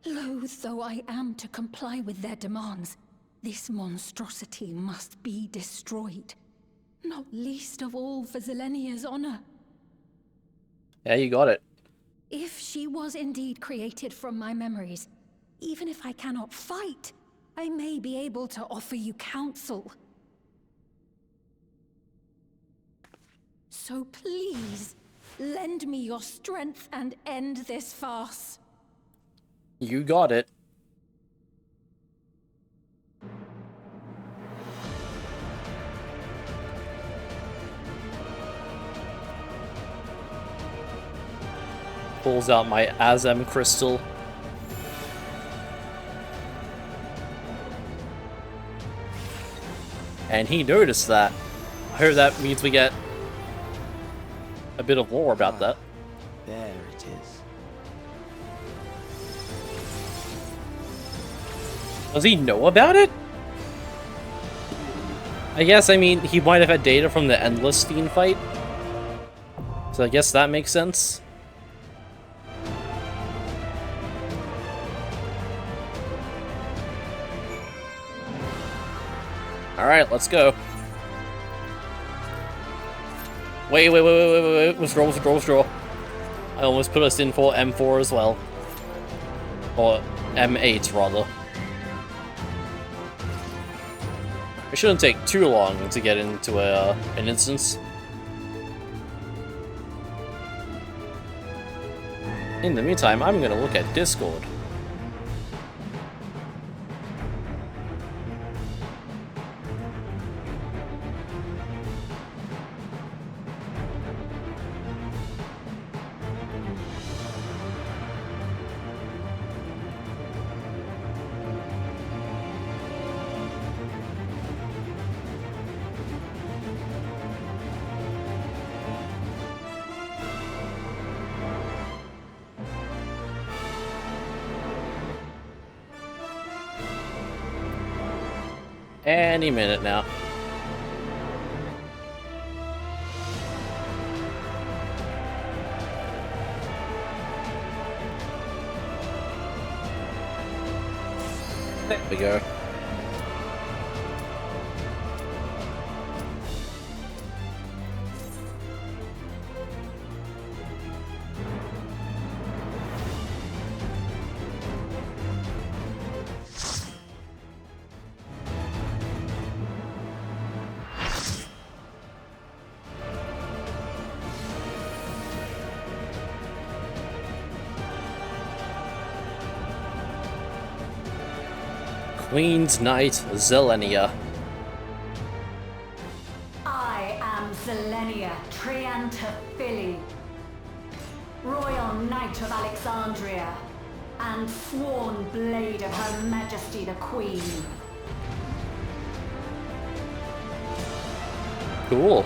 Loath though I am to comply with their demands, this monstrosity must be destroyed. Not least of all for Zilenia's honor. Yeah, you got it. If she was indeed created from my memories, even if I cannot fight, I may be able to offer you counsel. So please, lend me your strength and end this farce. You got it. Pulls out my Azem crystal. And he noticed that. I heard that means we get a bit of lore about that. There it is. Does he know about it? I guess, I mean, he might have had data from the Endless Fiend fight. So I guess that makes sense. Alright, let's go. Wait. Withdraw. I almost put us in for M4 as well. Or M8, rather. It shouldn't take too long to get into an instance. In the meantime, I'm gonna look at Discord. Any minute now. There we go. Queen's Knight Zelenia. I am Zelenia Triantaphili, Royal Knight of Alexandria, and sworn blade of Her Majesty the Queen. Cool.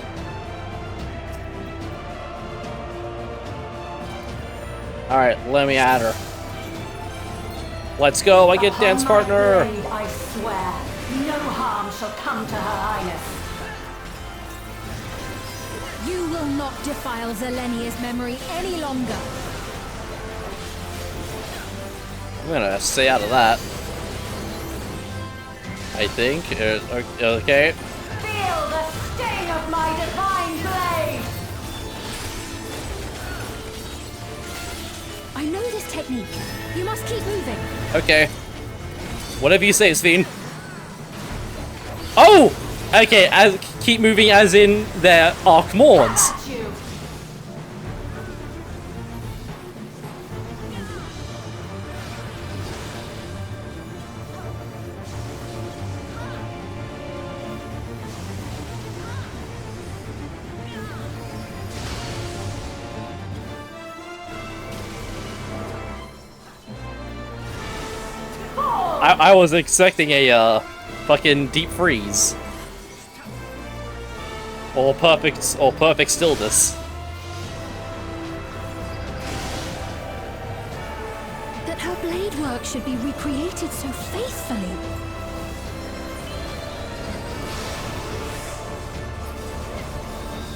Alright, let me add her. Let's go, I get dance partner! Blade, I swear, no harm shall come to Her Highness. You will not defile Zelenia's memory any longer. I'm gonna stay out of that. I think. Okay. Feel the sting of my divine blade! I know this technique. You must keep moving. Okay. Whatever you say, Sven. Oh! Okay, keep moving as in their Archmorns. I was expecting a fucking deep freeze. Or perfect stillness. That her blade work should be recreated so faithfully.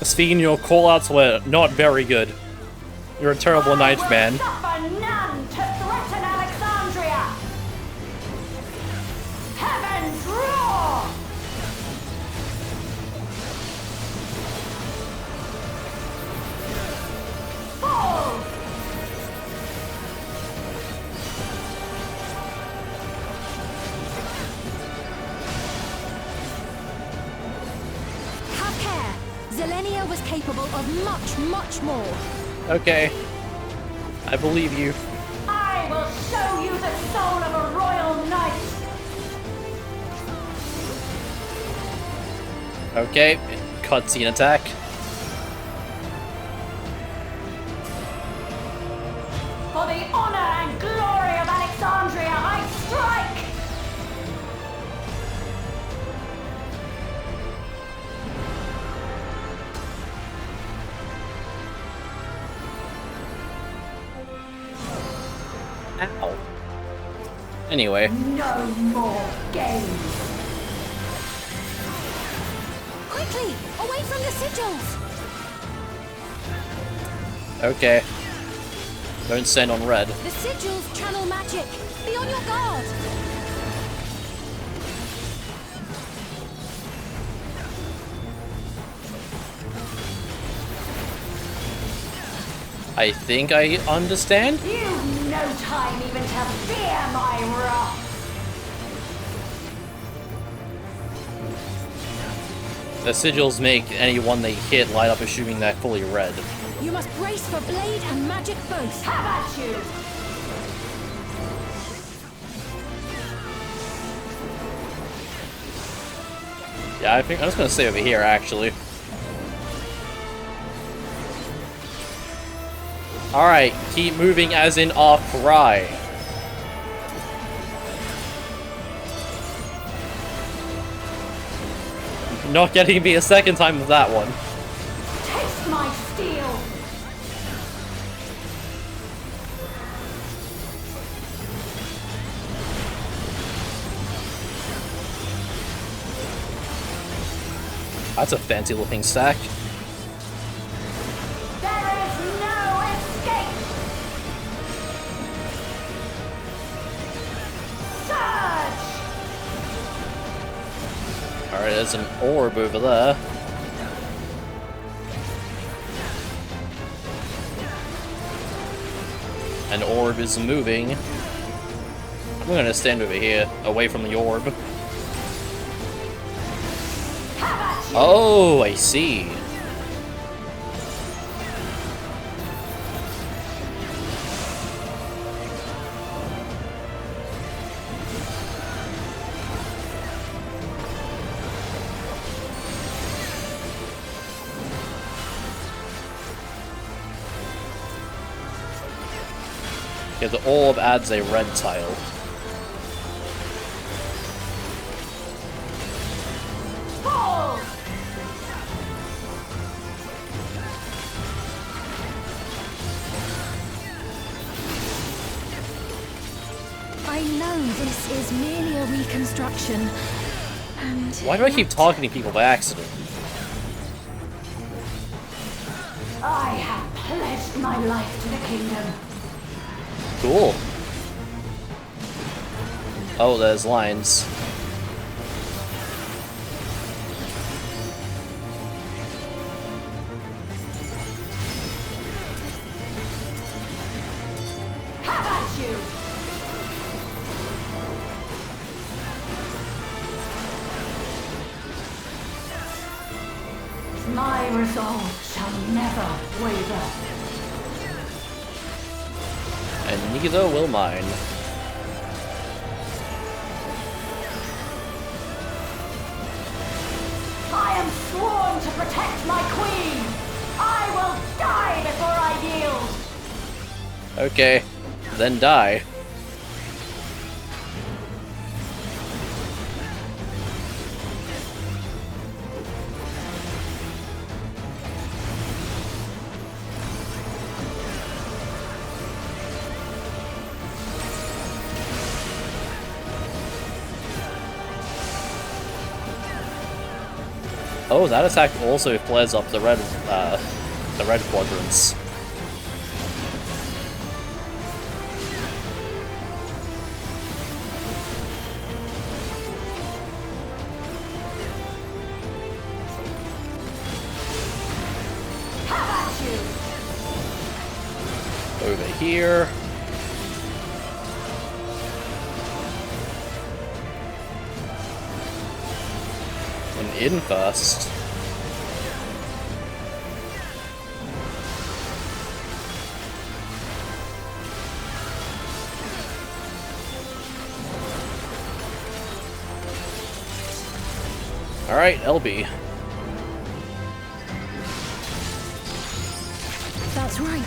Sven, your callouts were not very good. You're a terrible knight, man. Suffer none to threaten Alexandria! Heavens roar! Fall! Have care! Zelenia was capable of much, much more. Okay. I believe you. I will show you the soul of a royal knight! Okay. Cutscene attack. For the honor and glory of Alexandria, I strike! Ow. Anyway. No more games! Quickly! Away from the sigils! Okay. Don't stand on red. The sigils channel magic! Be on your guard! I think I understand? You've no time even to fear my wrath! The sigils make anyone they hit light up, assuming they're fully red. You must brace for blade and magic both. Have at you! Yeah, I think I'm just gonna stay over here, actually. Alright, keep moving as in our cry. Not getting me a second time with that one. Taste my steel! That's a fancy looking stack. There is no escape! Surge! Alright, there's an orb over there. An orb is moving. I'm gonna stand over here, away from the orb. Oh, I see. Yeah, the orb adds a red tile. I know this is merely a reconstruction, and... Why do I keep talking to people by accident? I have pledged my life to the kingdom. Cool. Oh, there's lines. Have at you! My resolve shall never waver. And neither will mine. I am sworn to protect my queen! I will die before I yield! Okay, then die. Oh, that attack also flares up the red quadrants. Over here. And in first. Alright, LB. That's right.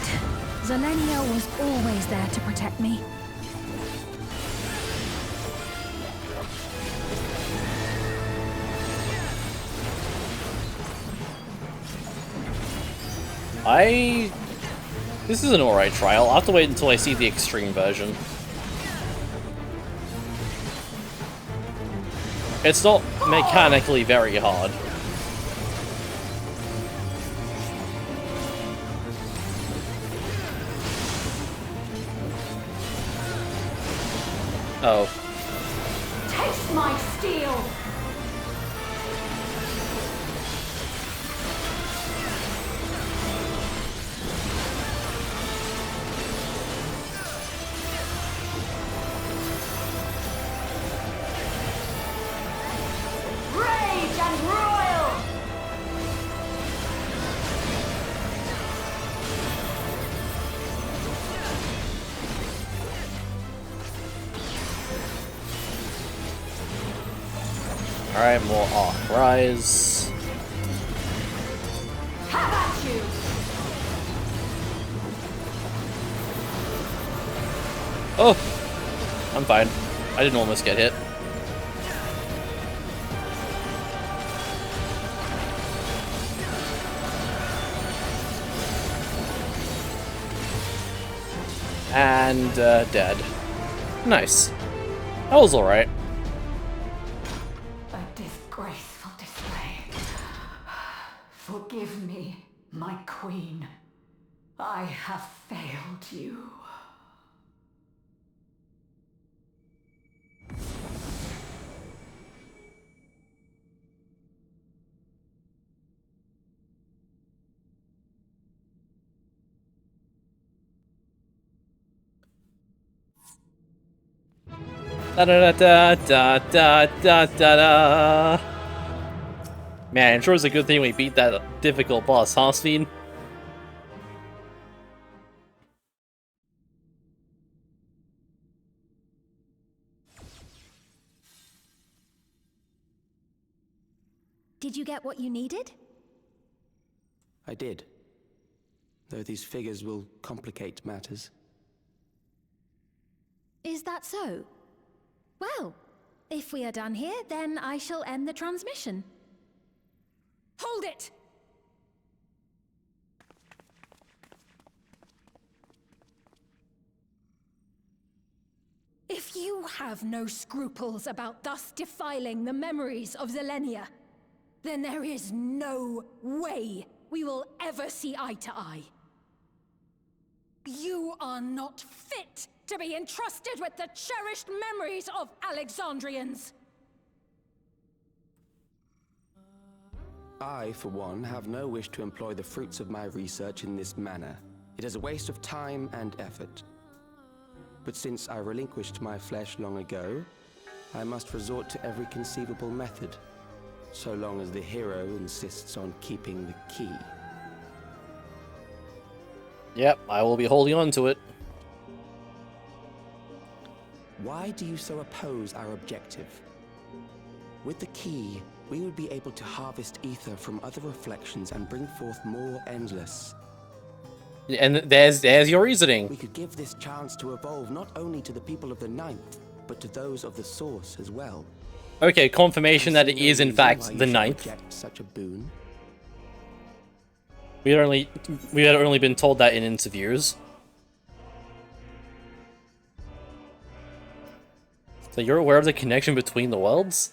Zelenia was always there to protect me. This is an alright trial. I'll have to wait until I see the extreme version. It's not mechanically very hard. Oh. Taste my steel! Rage and royal! Alright, more arc rise. Have at you! Oh! I'm fine. I didn't almost get hit. And, dead. Nice. That was alright. A disgraceful display. Forgive me, my queen. I have failed you. Da da da da da da da da. Man, it sure is a good thing we beat that difficult boss, huh, Sven? Did you get what you needed? I did. Though these figures will complicate matters. Is that so? Well, if we are done here, then I shall end the transmission. Hold it! If you have no scruples about thus defiling the memories of Zelenia, then there is no way we will ever see eye to eye. You are not fit to be entrusted with the cherished memories of Alexandrians. I, for one, have no wish to employ the fruits of my research in this manner. It is a waste of time and effort. But since I relinquished my flesh long ago, I must resort to every conceivable method, so long as the hero insists on keeping the key. Yep, I will be holding on to it. Why do you so oppose our objective? With the key, we would be able to harvest ether from other reflections and bring forth more endless. And there's your reasoning. We could give this chance to evolve not only to the people of the Ninth, but to those of the Source as well. Okay, confirmation that it is in fact the Ninth. Such a boon. We had only been told that in interviews. So you're aware of the connection between the worlds?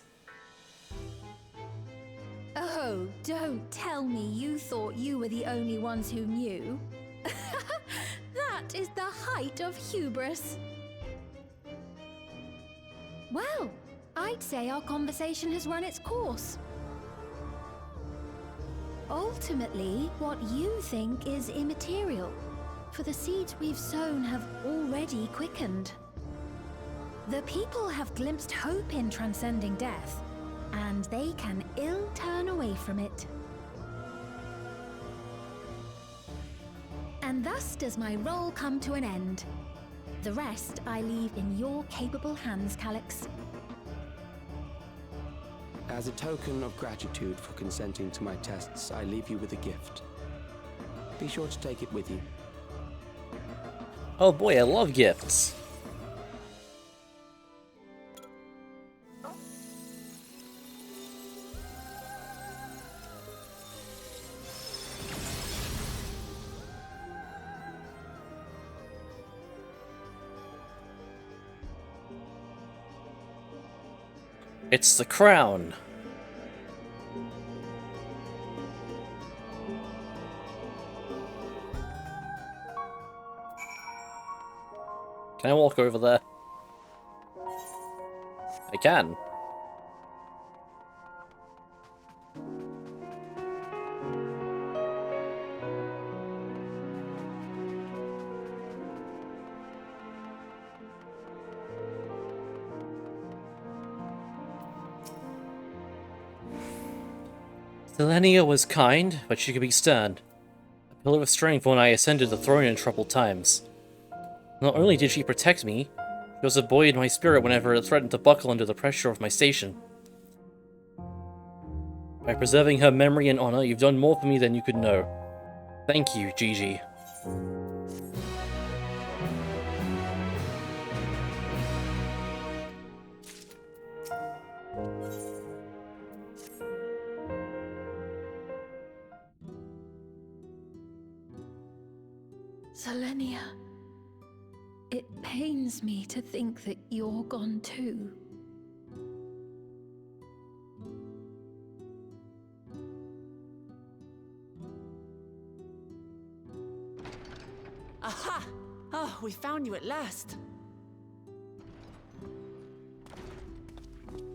Oh, don't tell me you thought you were the only ones who knew. That is the height of hubris. Well, I'd say our conversation has run its course. Ultimately, what you think is immaterial, for the seeds we've sown have already quickened. The people have glimpsed hope in transcending death, and they can ill turn away from it. And thus does my role come to an end. The rest I leave in your capable hands, Calyx. As a token of gratitude for consenting to my tests, I leave you with a gift. Be sure to take it with you. Oh boy, I love gifts. It's the crown. Can I walk over there? I can. Selenia was kind, but she could be stern. A pillar of strength when I ascended the throne in troubled times. Not only did she protect me, she also buoyed my spirit whenever it threatened to buckle under the pressure of my station. By preserving her memory and honor, you've done more for me than you could know. Thank you, Gigi. Selenia, it pains me to think that you're gone too. Aha! Oh, we found you at last.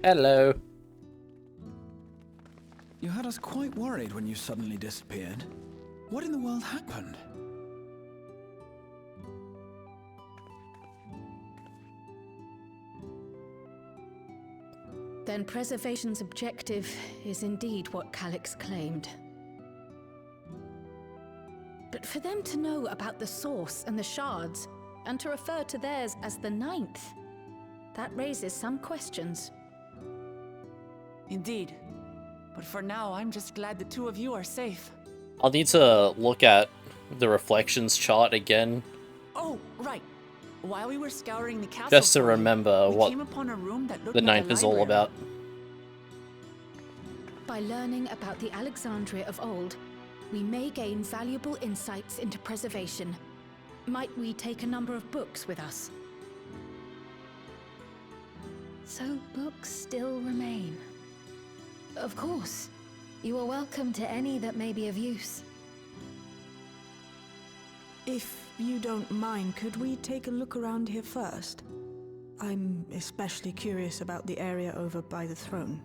Hello. You had us quite worried when you suddenly disappeared. What in the world happened? Then preservation's objective is indeed what Calyx claimed. But for them to know about the source and the shards, and to refer to theirs as the ninth, that raises some questions. Indeed. But for now, I'm just glad the two of you are safe. I'll need to look at the reflections chart again. Oh, right. While we were scouring the castle, Just to remember we what came upon a room that looked the like ninth a is all library. about. By learning about the Alexandria of old, we may gain valuable insights into preservation. Might we take a number of books with us? So books still remain. Of course. You are welcome to any that may be of use. If you don't mind, could we take a look around here first? I'm especially curious about the area over by the throne.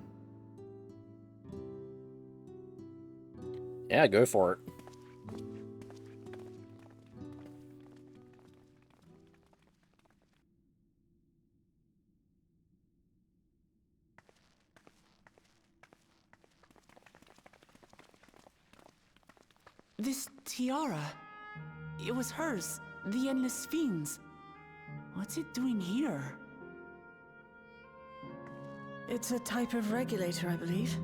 Yeah, go for it. This tiara. It was hers. The Endless Fiends. What's it doing here? It's a type of regulator, I believe.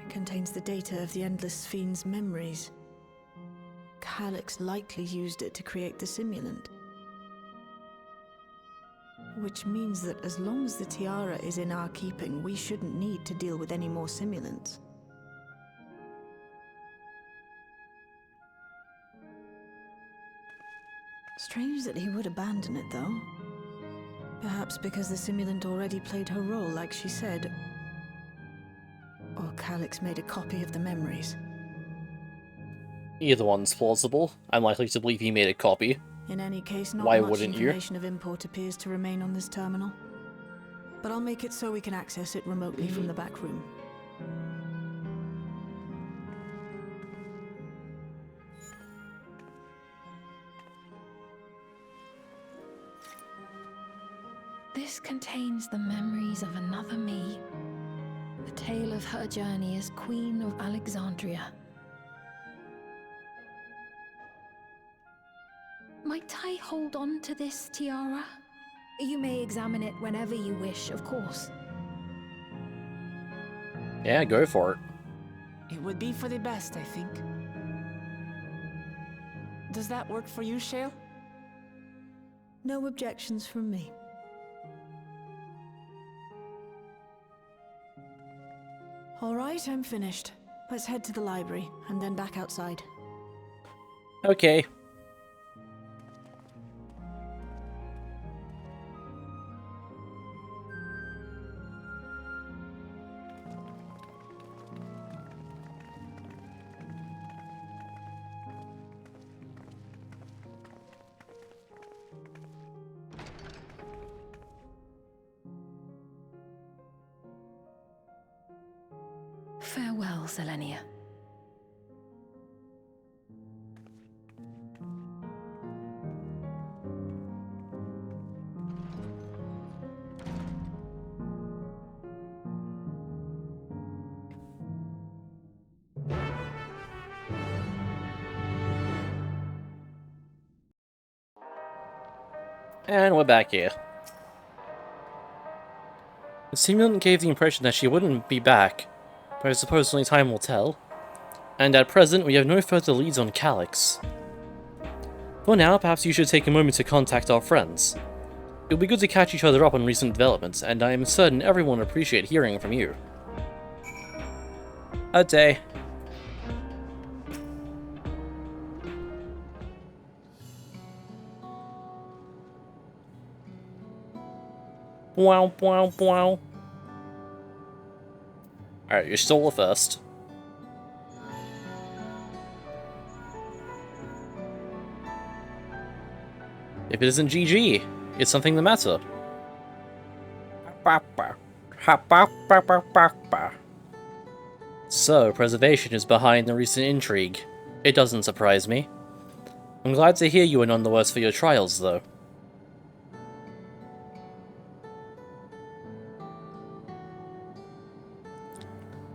It contains the data of the Endless Fiend's memories. Calyx likely used it to create the simulant. Which means that as long as the tiara is in our keeping, we shouldn't need to deal with any more simulants. Strange that he would abandon it, though. Perhaps because the simulant already played her role, like she said. Or Calyx made a copy of the memories. Either one's plausible. I'm likely to believe he made a copy. In any case, not Why much wouldn't you? information of import appears to remain on this terminal. But I'll make it so we can access it remotely from the back room. This contains the memories of another me. The tale of her journey as Queen of Alexandria. Might I hold on to this tiara? You may examine it whenever you wish, of course. Yeah, go for it. It would be for the best, I think. Does that work for you, Shale? No objections from me. All right, I'm finished. Let's head to the library, and then back outside. Okay. Farewell, Selenia. And we're back here. The simulant gave the impression that she wouldn't be back, but I suppose only time will tell. And at present, we have no further leads on Calyx. For now, perhaps you should take a moment to contact our friends. It would be good to catch each other up on recent developments, and I am certain everyone will appreciate hearing from you. A day. Wow, wow, wow. Alright, you're still the first. If it isn't GG, it's something the matter. So, Preservation is behind the recent intrigue. It doesn't surprise me. I'm glad to hear you are none the worse for your trials, though.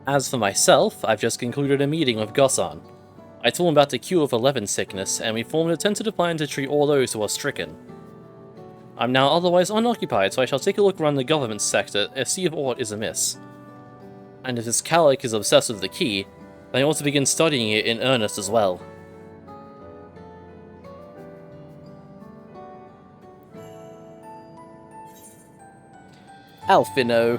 As for myself, I've just concluded a meeting with Gossan. I told him about the cure for Levin sickness, and we formed a tentative plan to treat all those who are stricken. I'm now otherwise unoccupied, so I shall take a look around the government sector and see if aught is amiss. And if this Calic is obsessed with the key, then I ought to begin studying it in earnest as well. Alphino.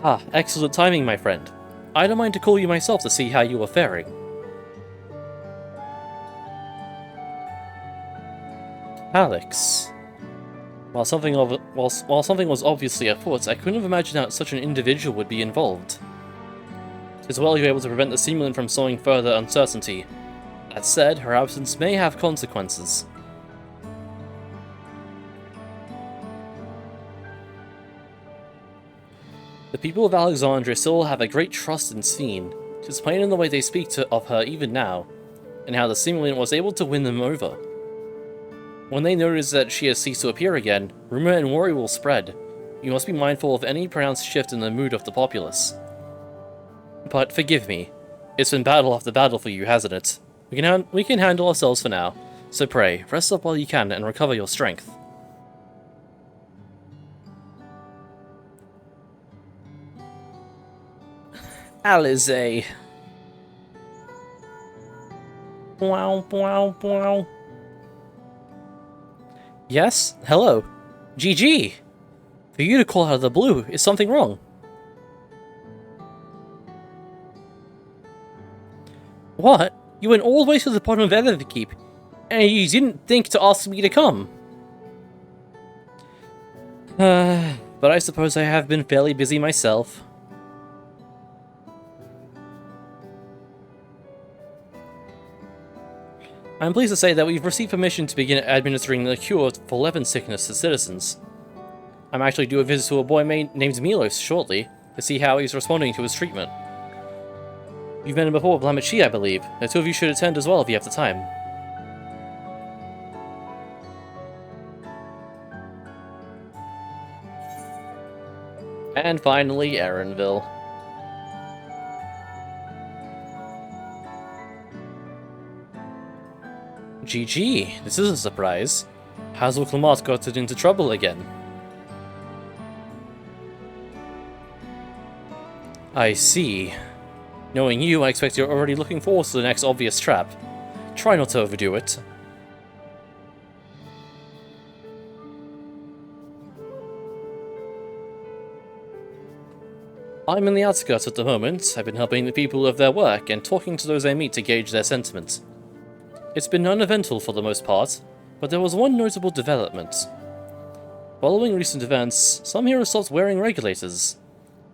Ah, excellent timing, my friend. I don't mind to call you myself to see how you are faring. Alex. While something was obviously afoot, I couldn't have imagined that such an individual would be involved. Tis well you were able to prevent the simulant from sowing further uncertainty. That said, her absence may have consequences. The people of Alexandria still have a great trust in Sveen. Tis plain in the way they speak of her even now, and how the simulant was able to win them over. When they notice that she has ceased to appear again, rumor and worry will spread. You must be mindful of any pronounced shift in the mood of the populace. But forgive me, it's been battle after battle for you, hasn't it? We can handle ourselves for now, so pray, rest up while you can and recover your strength. Alize. Wow, wow, wow. Yes? Hello? GG! For you to call out of the blue, is something wrong? What? You went all the way to the bottom of FFXIV, and you didn't think to ask me to come? But I suppose I have been fairly busy myself. I'm pleased to say that we've received permission to begin administering the cure for Levin sickness to citizens. I'm actually due a visit to a boy named Milos shortly, to see how he's responding to his treatment. You've met him before with Lamachi, I believe. The two of you should attend as well if you have the time. And finally, Erenville. GG, this is a surprise. Hazel Clamart got into trouble again. I see. Knowing you, I expect you're already looking forward to the next obvious trap. Try not to overdo it. I'm in the outskirts at the moment. I've been helping the people with their work and talking to those I meet to gauge their sentiment. It's been uneventful for the most part, but there was one notable development. Following recent events, some heroes stopped wearing regulators.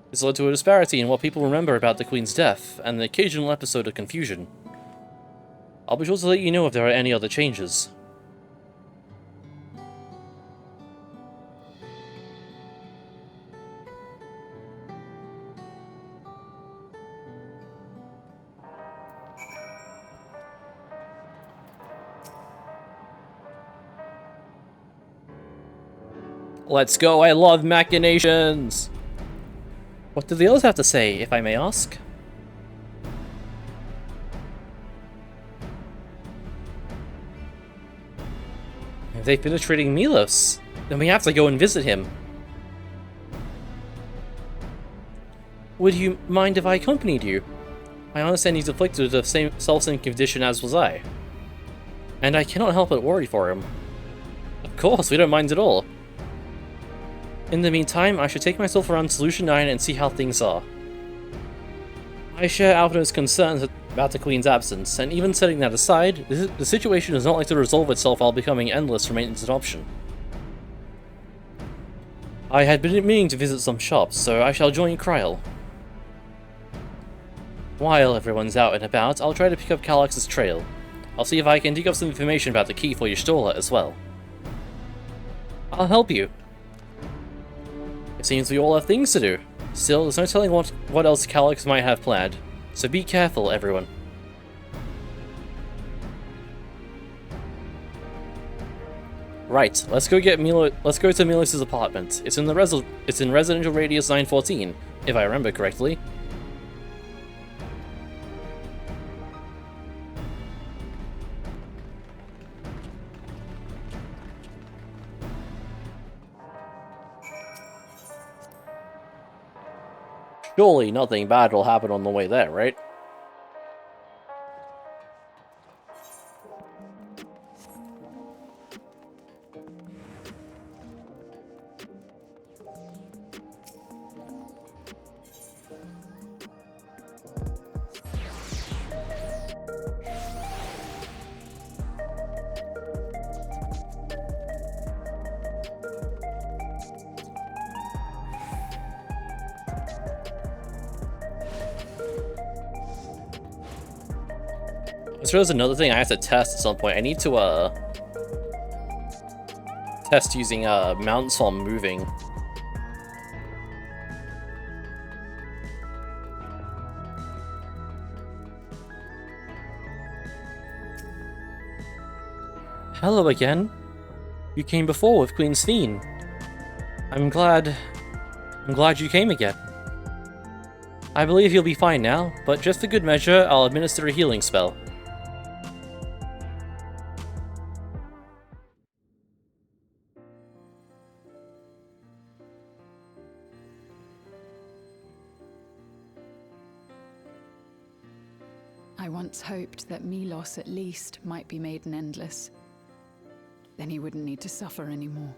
This led to a disparity in what people remember about the Queen's death, and the occasional episode of confusion. I'll be sure to let you know if there are any other changes. Let's go, I love machinations! What do the others have to say, if I may ask? If they've been treating Milos, then we have to go and visit him. Would you mind if I accompanied you? I understand he's afflicted with the same self-same condition as was I. And I cannot help but worry for him. Of course, we don't mind at all. In the meantime, I should take myself around Solution 9 and see how things are. I share Alvino's concerns about the Queen's absence, and even setting that aside, the situation is not like to resolve itself while becoming endless remains an option. I had been meaning to visit some shops, so I shall join Kryl. While everyone's out and about, I'll try to pick up Calyx's trail. I'll see if I can dig up some information about the key for Y'shtola as well. I'll help you. It seems we all have things to do. Still, there's no telling what else Calyx might have planned, so be careful, everyone. Right, let's go to Milos' apartment. It's in residential radius 914, if I remember correctly. Surely nothing bad will happen on the way there, right? So there's another thing I have to test at some point. I need to test using mounts while moving. Hello again. You came before with Queen Sphene. I'm glad you came again. I believe you'll be fine now, but just for good measure, I'll administer a healing spell. I once hoped that Milos at least might be made an endless. Then he wouldn't need to suffer anymore.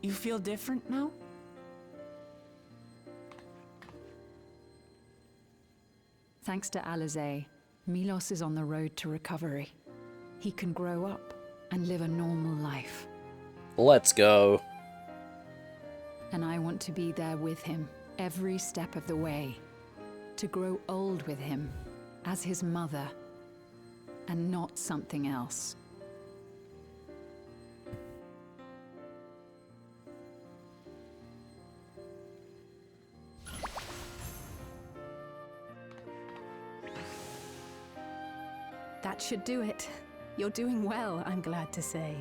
You feel different now? Thanks to Alizé, Milos is on the road to recovery. He can grow up and live a normal life. Let's go. And I want to be there with him, every step of the way. To grow old with him, as his mother, and not something else. That should do it. You're doing well, I'm glad to say.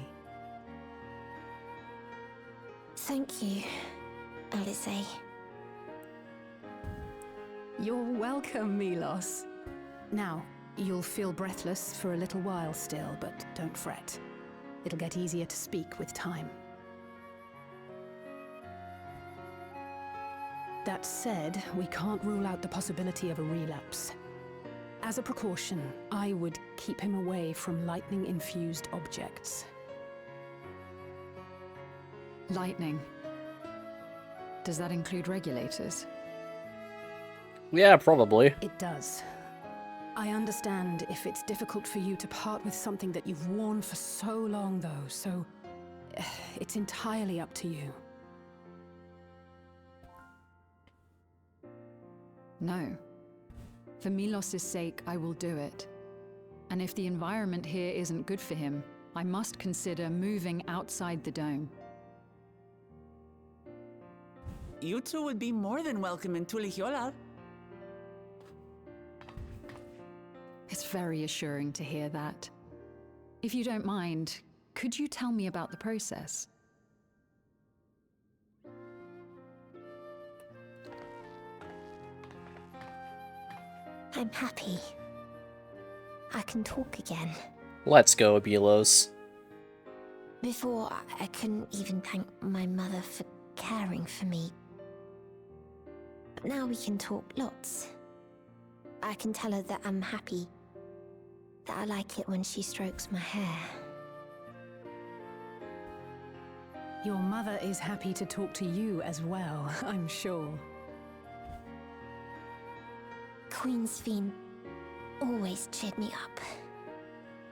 Thank you, Alizé. You're welcome, Milos. Now, you'll feel breathless for a little while still, but don't fret. It'll get easier to speak with time. That said, we can't rule out the possibility of a relapse. As a precaution, I would keep him away from lightning-infused objects. Lightning. Does that include regulators? Yeah, probably. It does. I understand if it's difficult for you to part with something that you've worn for so long, though, so it's entirely up to you. No. For Milos' sake, I will do it. And if the environment here isn't good for him, I must consider moving outside the dome. You two would be more than welcome in Tulihiola. It's very assuring to hear that. If you don't mind, could you tell me about the process? I'm happy. I can talk again. Let's go, Abelos. Before, I couldn't even thank my mother for caring for me. But now we can talk lots. I can tell her that I'm happy. That I like it when she strokes my hair. Your mother is happy to talk to you as well, I'm sure. Queen Sphene always cheered me up.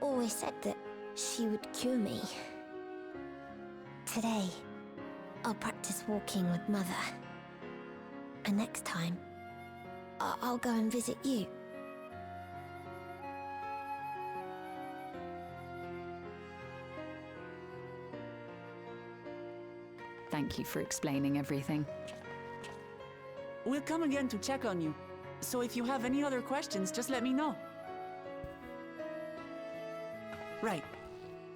Always said that she would cure me. Today, I'll practice walking with Mother. And next time, I'll go and visit you. Thank you for explaining everything. We'll come again to check on you. So if you have any other questions, just let me know. Right.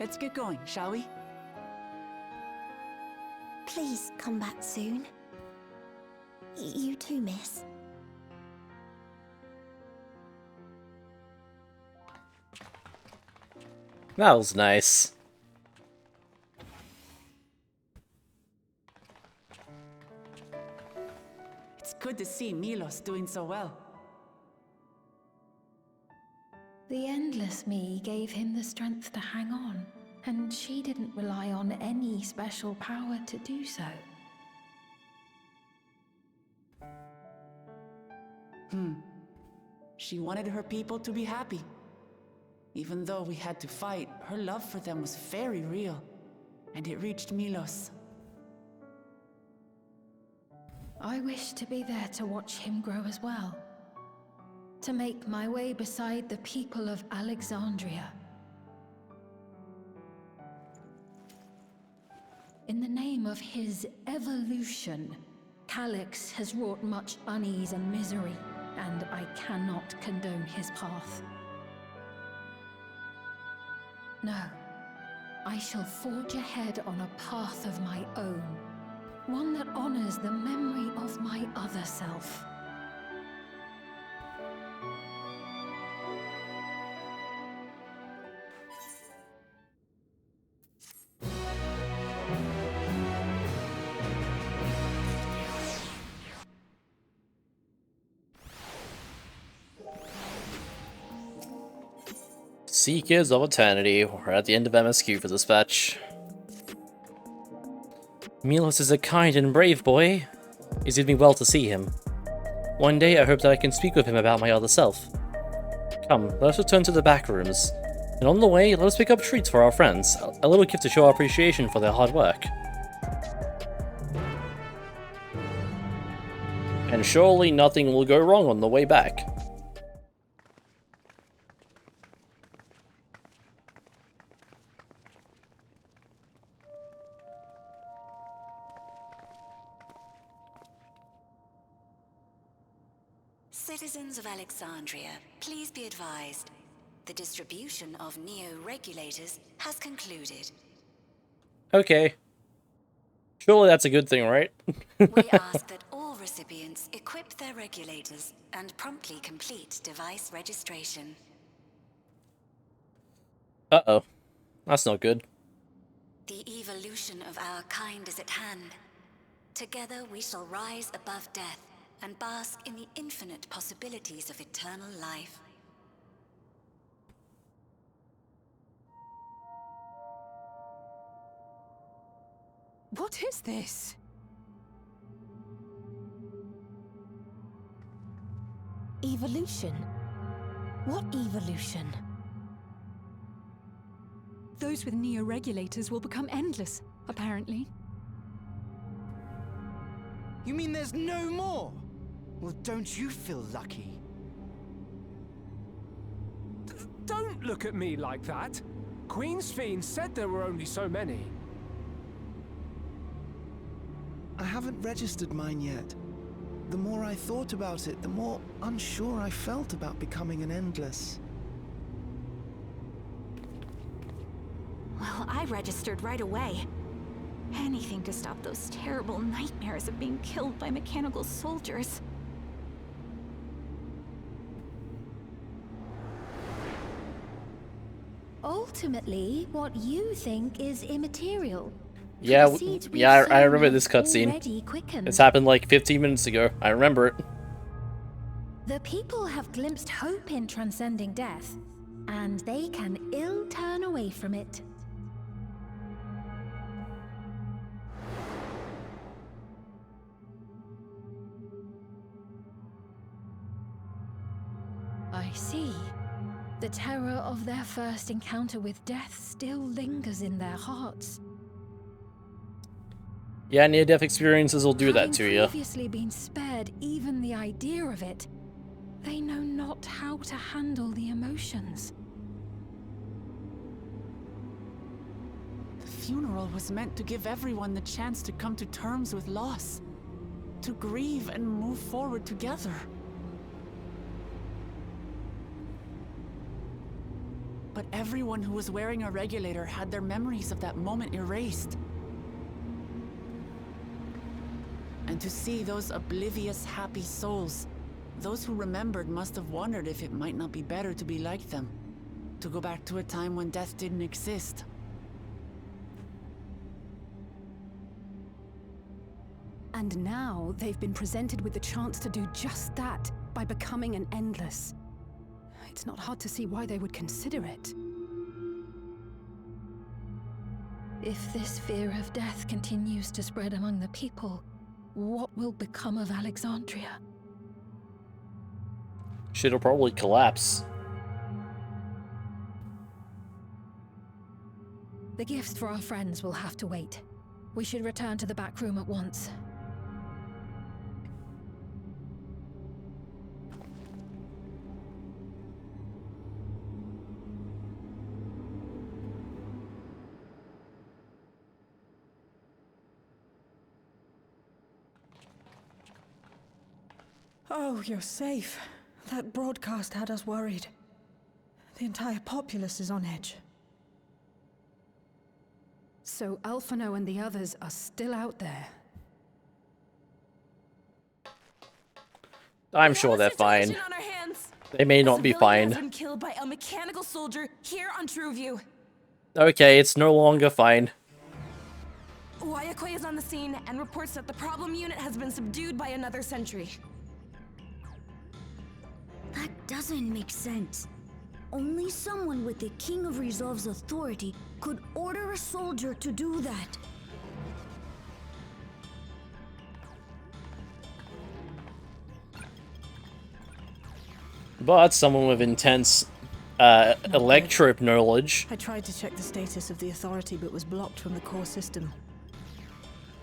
Let's get going, shall we? Please come back soon. You too, miss. That was nice. It's good to see Milos doing so well. The Endless Me gave him the strength to hang on, and she didn't rely on any special power to do so. She wanted her people to be happy. Even though we had to fight, her love for them was very real, and it reached Milos. I wish to be there to watch him grow as well. To make my way beside the people of Alexandria. In the name of his evolution, Calix has wrought much unease and misery, and I cannot condone his path. No, I shall forge ahead on a path of my own, one that honors the memory of my other self. Seekers of Eternity. We're at the end of MSQ for this fetch. Milos is a kind and brave boy. It did me well to see him. One day I hope that I can speak with him about my other self. Come, let us return to the back rooms. And on the way, let us pick up treats for our friends. A little gift to show our appreciation for their hard work. And surely nothing will go wrong on the way back. Citizens of Alexandria, please be advised. The distribution of neo-regulators has concluded. Okay. Surely that's a good thing, right? We ask that all recipients equip their regulators and promptly complete device registration. Uh-oh. That's not good. The evolution of our kind is at hand. Together we shall rise above death and bask in the infinite possibilities of eternal life. What is this? Evolution? What evolution? Those with neo-regulators will become endless, apparently. You mean there's no more? Well, don't you feel lucky? Don't look at me like that. Queen's Fiend said there were only so many. I haven't registered mine yet. The more I thought about it, the more unsure I felt about becoming an Endless. Well, I registered right away. Anything to stop those terrible nightmares of being killed by mechanical soldiers. Ultimately, what you think is immaterial. Yeah, Proceeds we've I seen remember have this cutscene. already quickened. This happened like 15 minutes ago. I remember it. The people have glimpsed hope in transcending death, and they can ill turn away from it. I see. The terror of their first encounter with death still lingers in their hearts. Yeah, near-death experiences will do that to you. Having previously been spared even the idea of it, they know not how to handle the emotions. The funeral was meant to give everyone the chance to come to terms with loss, to grieve and move forward together. But everyone who was wearing a regulator had their memories of that moment erased. And to see those oblivious, happy souls, those who remembered must have wondered if it might not be better to be like them, to go back to a time when death didn't exist. And now they've been presented with the chance to do just that by becoming an Endless. It's not hard to see why they would consider it. If this fear of death continues to spread among the people, what will become of Alexandria? Shit'll probably collapse. The gifts for our friends will have to wait. We should return to the back room at once. Oh, you're safe. That broadcast had us worried. The entire populace is on edge. So Alphino and the others are still out there. I'm sure they're fine. They may not be fine. Been killed by a mechanical soldier here on Trueview. Okay, it's no longer fine. Wayakoi is on the scene and reports that the problem unit has been subdued by another sentry. That doesn't make sense. Only someone with the King of Resolve's authority could order a soldier to do that. But someone with intense electrop knowledge. I tried to check the status of the authority but was blocked from the core system.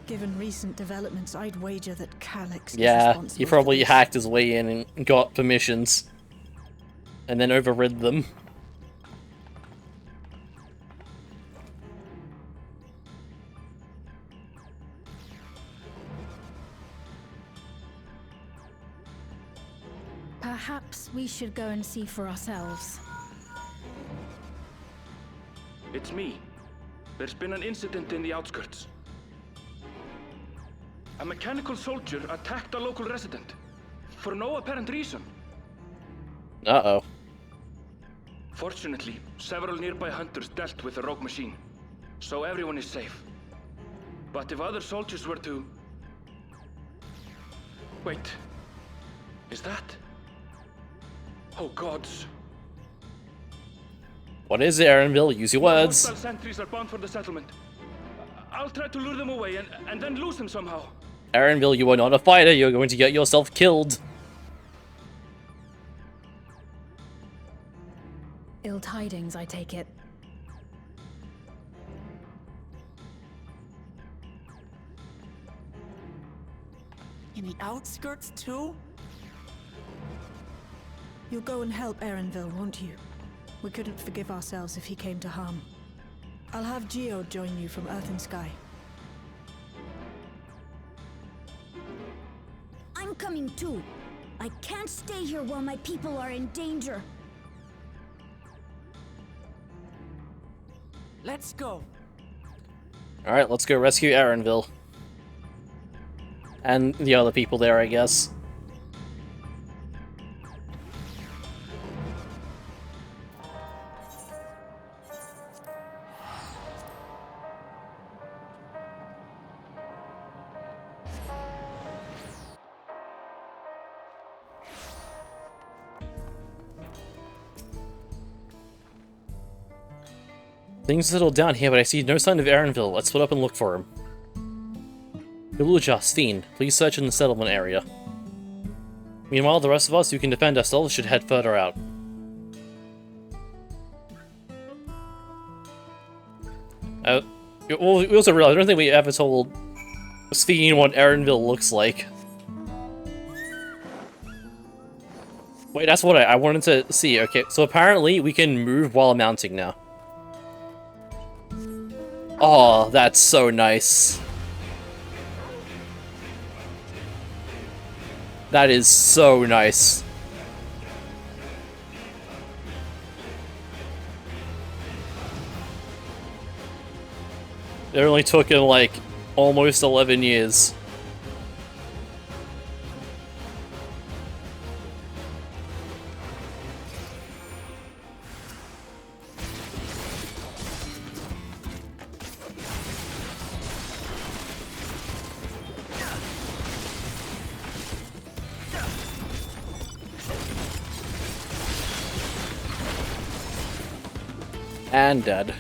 Given recent developments, I'd wager that Calyx is responsible. He probably hacked his way in and got permissions. And then overrid them. Perhaps we should go and see for ourselves. It's me. There's been an incident in the outskirts. A mechanical soldier attacked a local resident. For no apparent reason. Uh-oh. Fortunately, several nearby hunters dealt with the rogue machine. so everyone is safe. But if other soldiers were to... Wait. Is that... Oh gods. What is it, Aaronville? Use your words. Hostile sentries are bound for the settlement. I'll try to lure them away and then lose them somehow. Aaronville, you are not a fighter. You're going to get yourself killed. Ill tidings, I take it. In the outskirts too? You'll go and help Erenville, won't you? We couldn't forgive ourselves if he came to harm. I'll have Geo join you from Earth and Sky. I'm coming too. I can't stay here while my people are in danger. Let's go. Alright, let's go rescue Aaronville. And the other people there, I guess. Things settled down here, but I see no sign of Aaronville. Let's split up and look for him. Iluja, Fiend, please search in the settlement area. Meanwhile, the rest of us who can defend ourselves should head further out. We also realized, I don't think we ever told Fiend what Aaronville looks like. Wait, that's what I wanted to see. Okay, so apparently we can move while mounting now. Oh, that's so nice. That is so nice. It only took him like almost 11 years. And dead.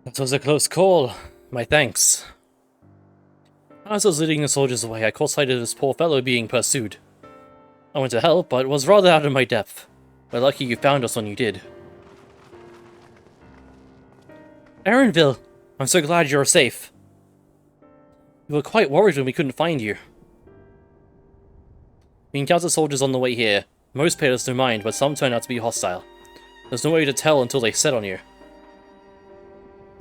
That was a close call. My thanks. As I was leading the soldiers away, I caught sight of this poor fellow being pursued. I went to help, but was rather out of my depth. We're lucky you found us when you did. Aaronville! I'm so glad you're safe. We were quite worried when we couldn't find you. We encountered soldiers on the way here. Most paid us no mind, but some turned out to be hostile. There's no way to tell until they set on you.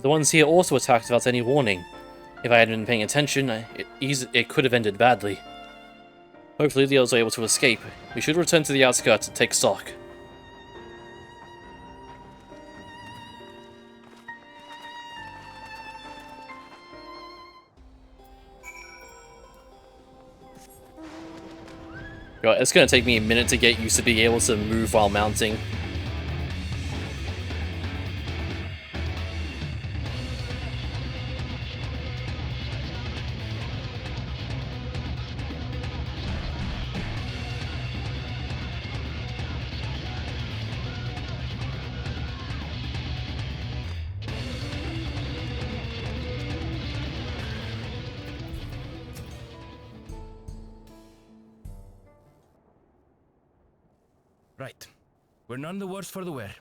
The ones here also attacked without any warning. If I hadn't been paying attention, it could have ended badly. Hopefully the others are able to escape. We should return to the outskirts and take stock. God, it's gonna take me a minute to get used to being able to move while mounting. Right. We're none the worse for the wear.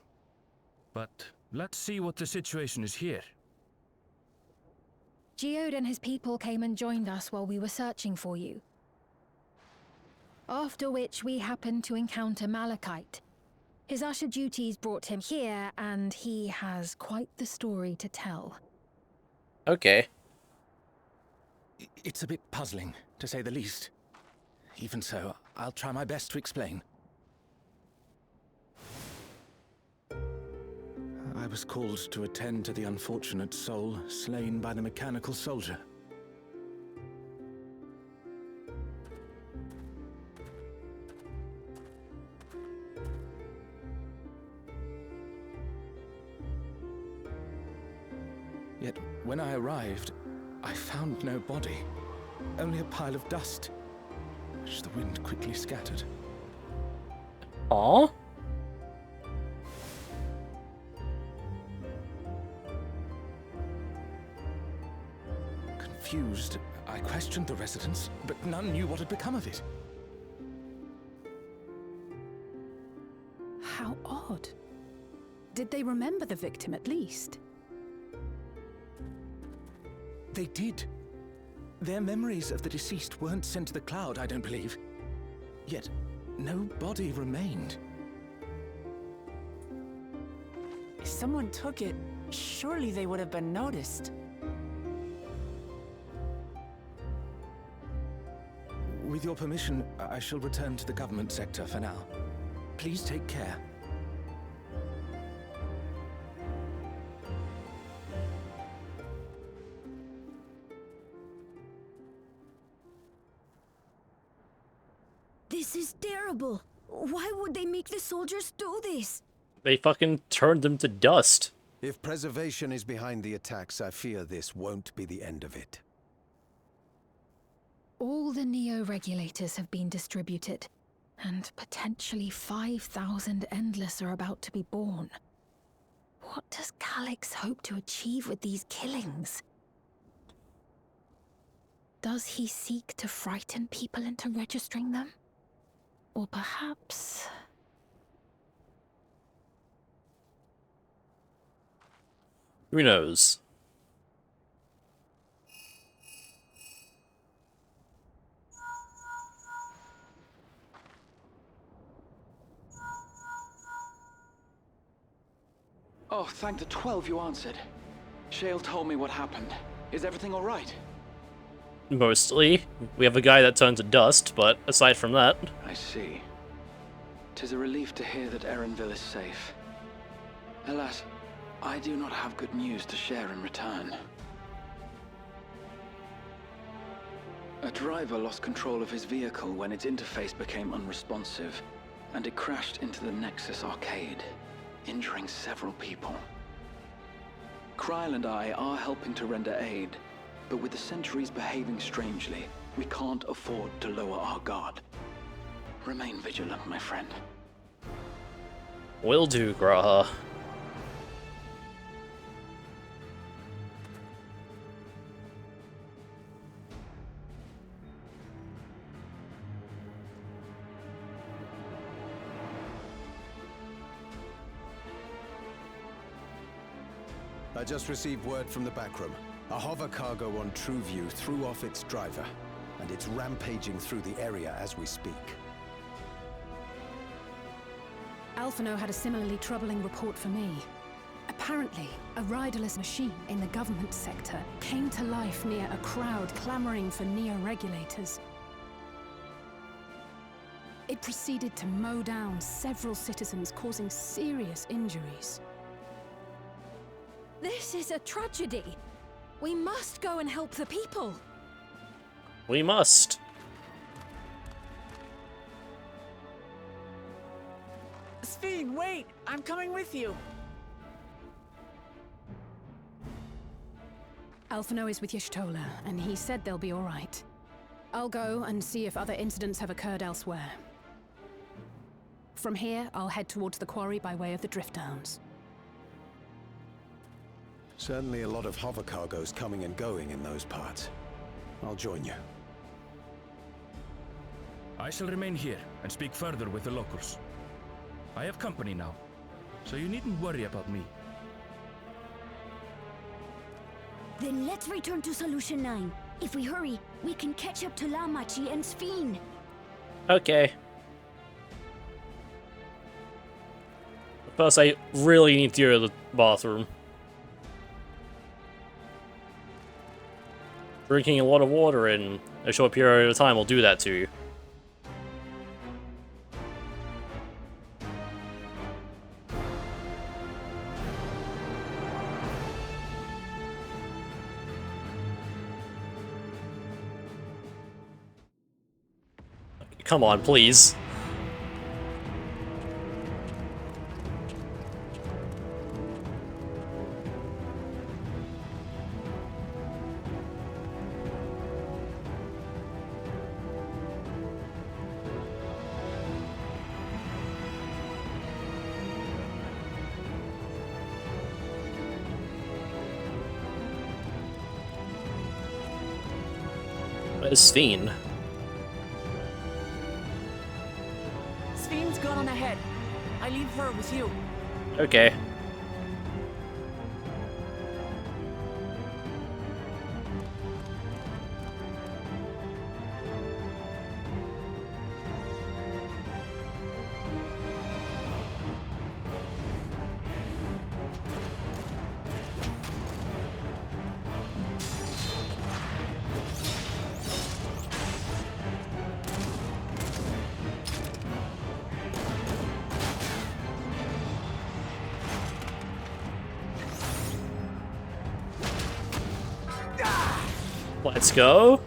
But let's see what the situation is here. Geode and his people came and joined us while we were searching for you. After which we happened to encounter Malachite. His usher duties brought him here, and he has quite the story to tell. Okay. It's a bit puzzling, to say the least. Even so, I'll try my best to explain. I was called to attend to the unfortunate soul slain by the mechanical soldier. Yet, when I arrived, I found no body, only a pile of dust, which the wind quickly scattered. Aww? Confused, I questioned the residents, but none knew what had become of it. How odd. Did they remember the victim at least? They did. Their memories of the deceased weren't sent to the cloud, I don't believe. Yet, no body remained. If someone took it, surely they would have been noticed. With your permission, I shall return to the government sector for now. Please take care. This is terrible. Why would they make the soldiers do this? They fucking turned them to dust. If preservation is behind the attacks, I fear this won't be the end of it. All the Neo-regulators have been distributed, and potentially 5,000 Endless are about to be born. What does Calyx hope to achieve with these killings? Does he seek to frighten people into registering them? Or perhaps... Who knows? Oh, thank the 12 you answered. Shale told me what happened. Is everything all right? Mostly. We have a guy that turned to dust, but aside from that... I see. 'Tis a relief to hear that Erenville is safe. Alas, I do not have good news to share in return. A driver lost control of his vehicle when its interface became unresponsive, and it crashed into the Nexus arcade, injuring several people. Kryl and I are helping to render aid, but with the sentries behaving strangely, we can't afford to lower our guard. Remain vigilant, my friend. Will do, Graha. I just received word from the backroom. A hover cargo on TrueView threw off its driver, and it's rampaging through the area as we speak. Alphino had a similarly troubling report for me. Apparently, a riderless machine in the government sector came to life near a crowd clamoring for Neo-regulators. It proceeded to mow down several citizens, causing serious injuries. This is a tragedy. We must go and help the people. We must. Sphene, wait! I'm coming with you! Alphino is with Y'shtola, and he said they'll be all right. I'll go and see if other incidents have occurred elsewhere. From here, I'll head towards the quarry by way of the Drift Downs. Certainly a lot of hover cargoes coming and going in those parts. I'll join you. I shall remain here and speak further with the locals. I have company now, so you needn't worry about me. Then let's return to Solution 9. If we hurry, we can catch up to Lamachi and Sphene. Okay. Plus, I really need to go to the bathroom. Drinking a lot of water in a short period of time will do that to you. Come on, please. Where's Sphene? Sphene's gone ahead. I leave her with you. Okay. Let's go.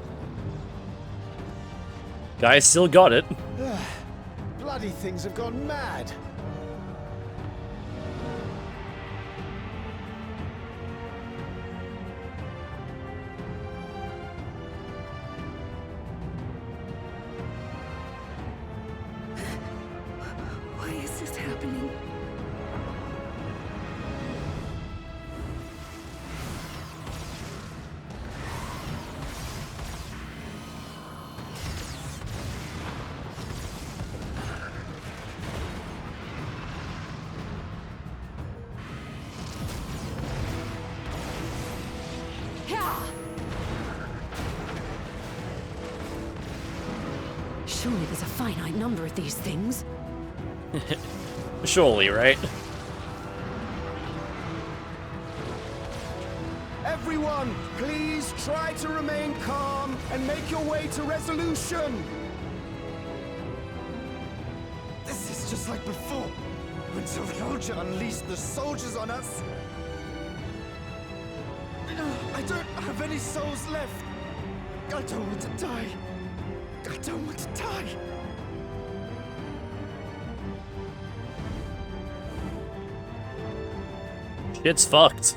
Guy still got it. Bloody things have gone mad. Why is this happening? Surely there's a finite number of these things. Surely, right? Everyone, please try to remain calm and make your way to resolution. This is just like before, when Zeryoja unleashed the soldiers on us. I don't have any souls left. I don't want to die. I don't want to die. Shit's fucked.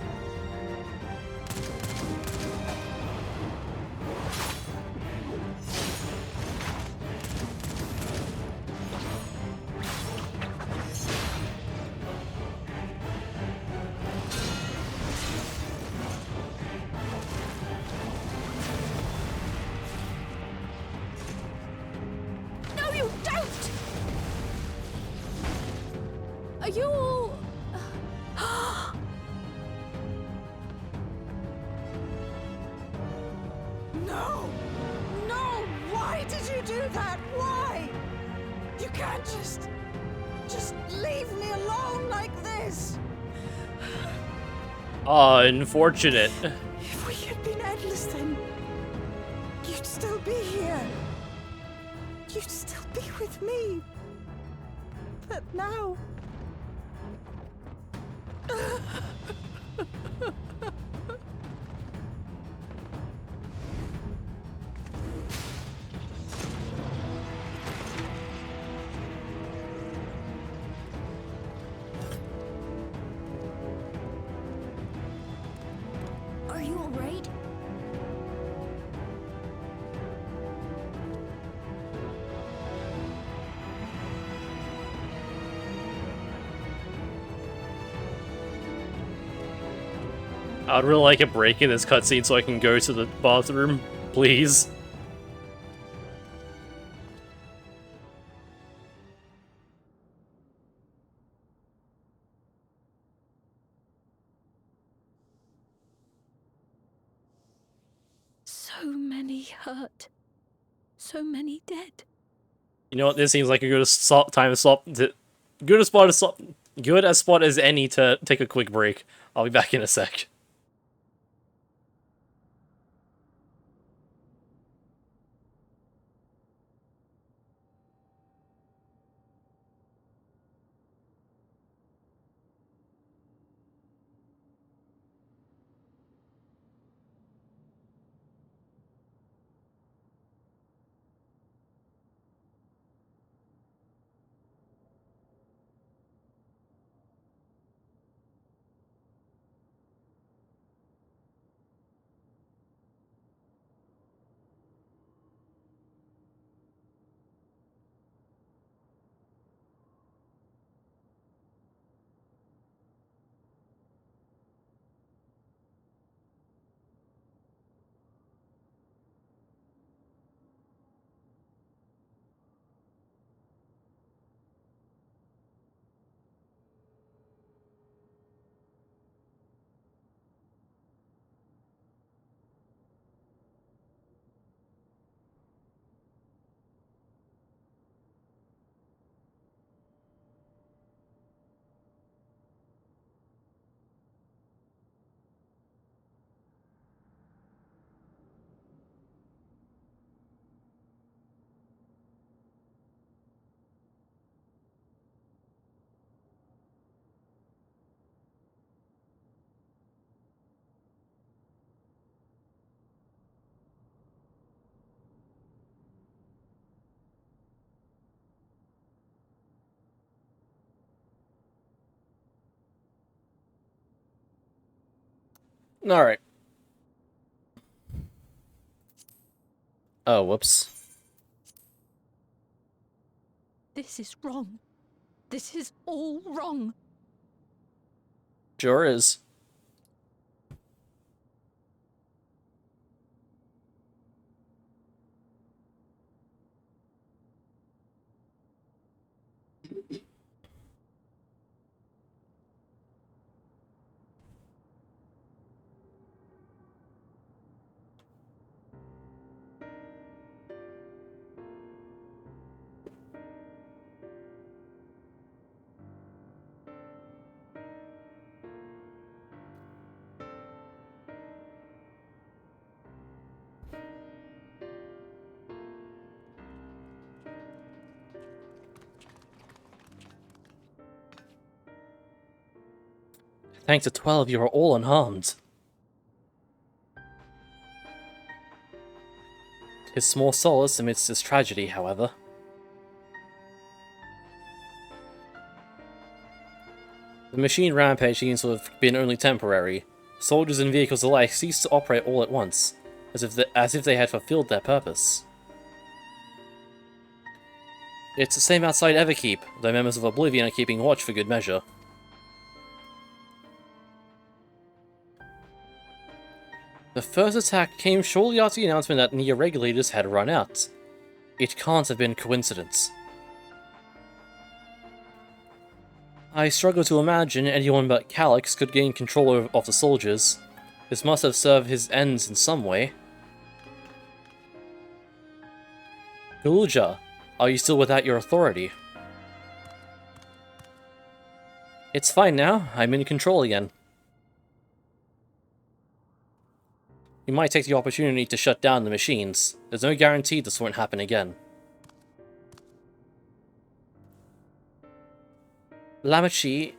No, you don't! Are you all... No! No! Why did you do that? Why? You can't just leave me alone like this! Unfortunate. If we had been endless, then you'd still be here. You'd still be with me. But now... Are you alright? I'd really like a break in this cutscene so I can go to the bathroom, please. So many hurt. So many dead. You know what? This seems like a good time to stop. Good a spot to stop. Good a spot as any to take a quick break. I'll be back in a sec. Alright. Oh, whoops. This is wrong. This is all wrong. Sure is. Thanks to 12, you are all unharmed. His small solace amidst this tragedy, however. The machine rampage seems to have been only temporary. Soldiers and vehicles alike ceased to operate all at once, as if they had fulfilled their purpose. It's the same outside Everkeep, though members of Oblivion are keeping watch for good measure. The first attack came shortly after the announcement that Nia regulators had run out. It can't have been coincidence. I struggle to imagine anyone but Calyx could gain control of the soldiers. This must have served his ends in some way. Galuja, are you still without your authority? It's fine now, I'm in control again. You might take the opportunity to shut down the machines. There's no guarantee this won't happen again. Lamachi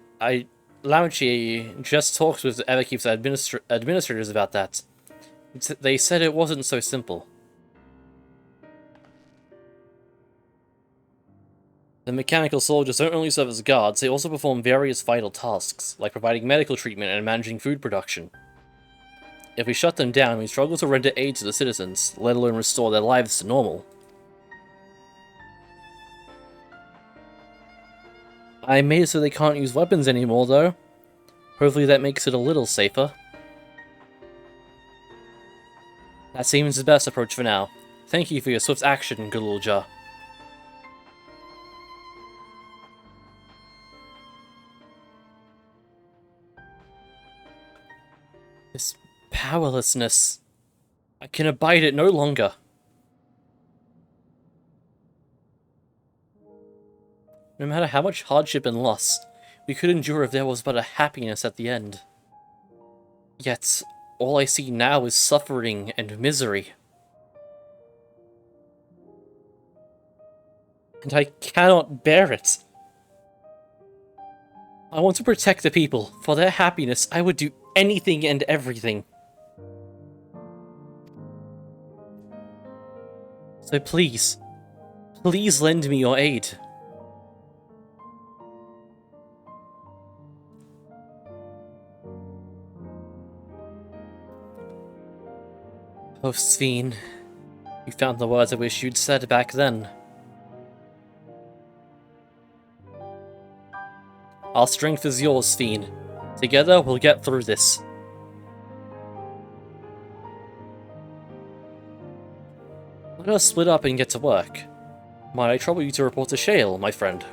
just talked with Everkeep's administrators about that. They said it wasn't so simple. The mechanical soldiers don't only serve as guards, they also perform various vital tasks, like providing medical treatment and managing food production. If we shut them down, we struggle to render aid to the citizens, let alone restore their lives to normal. I made it so they can't use weapons anymore, though. Hopefully that makes it a little safer. That seems the best approach for now. Thank you for your swift action, Galuja. This powerlessness. I can abide it no longer. No matter how much hardship and loss, we could endure if there was but a happiness at the end. Yet, all I see now is suffering and misery. And I cannot bear it. I want to protect the people. For their happiness, I would do anything and everything. So please, please lend me your aid. Oh, Sphene, you found the words I wish you'd said back then. Our strength is yours, Sphene. Together, we'll get through this. Let us split up and get to work. Might I trouble you to report to Shale, my friend?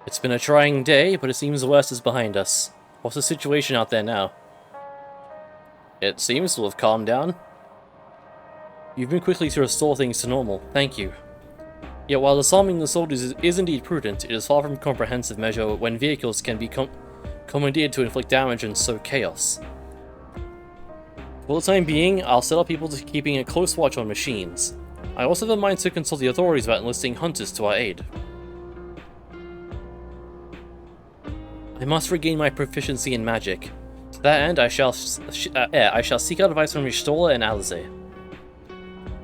It's been a trying day, but it seems the worst is behind us. What's the situation out there now? It seems to have calmed down. You've moved quickly to restore things to normal, thank you. Yet while disarming the soldiers is indeed prudent, it is far from a comprehensive measure when vehicles can be commandeered to inflict damage and sow chaos. For the time being, I'll set up people to keeping a close watch on machines. I also have a mind to consult the authorities about enlisting hunters to our aid. I must regain my proficiency in magic. that end, I shall seek out advice from Y'shtola and Alisaie.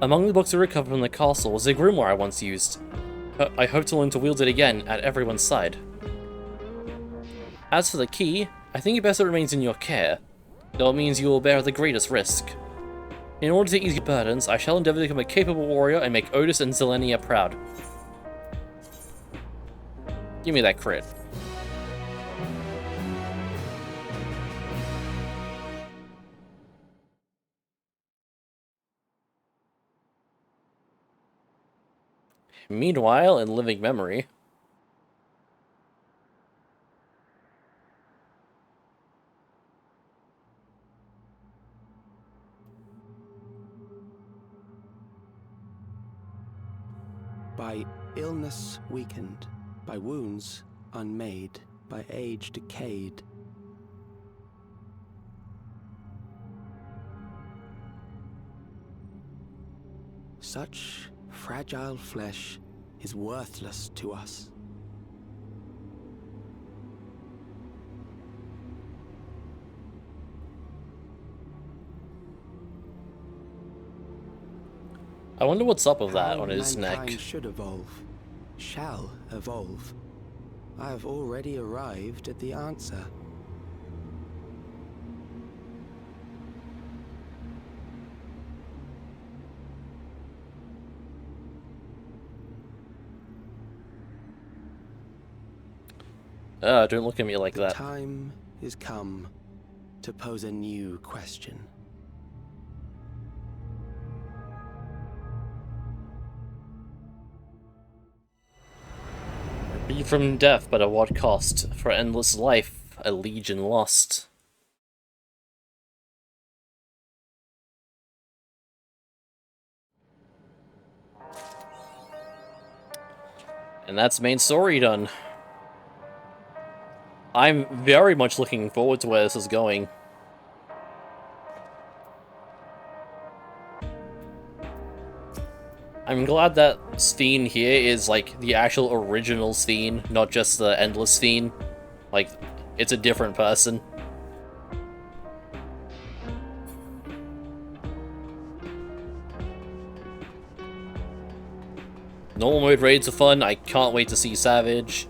Among the books we recovered from the castle was a grimoire I once used. I hope to learn to wield it again at everyone's side. As for the key, I think it best it remains in your care, though it means you will bear the greatest risk. In order to ease your burdens, I shall endeavor to become a capable warrior and make Otis and Zelenia proud. Give me that crit. Meanwhile, in living memory... By illness weakened, by wounds unmade, by age decayed. Such fragile flesh is worthless to us. I wonder what's up with that on his mankind neck. Should evolve, shall evolve. I have already arrived at the answer. Don't look at me like that. The time is come to pose a new question. Free from death, but at what cost? For endless life, a legion lost. And that's main story done. I'm very much looking forward to where this is going. I'm glad that Steen here is like the actual original Steen, not just the endless Steen. Like, it's a different person. Normal mode raids are fun. I can't wait to see Savage.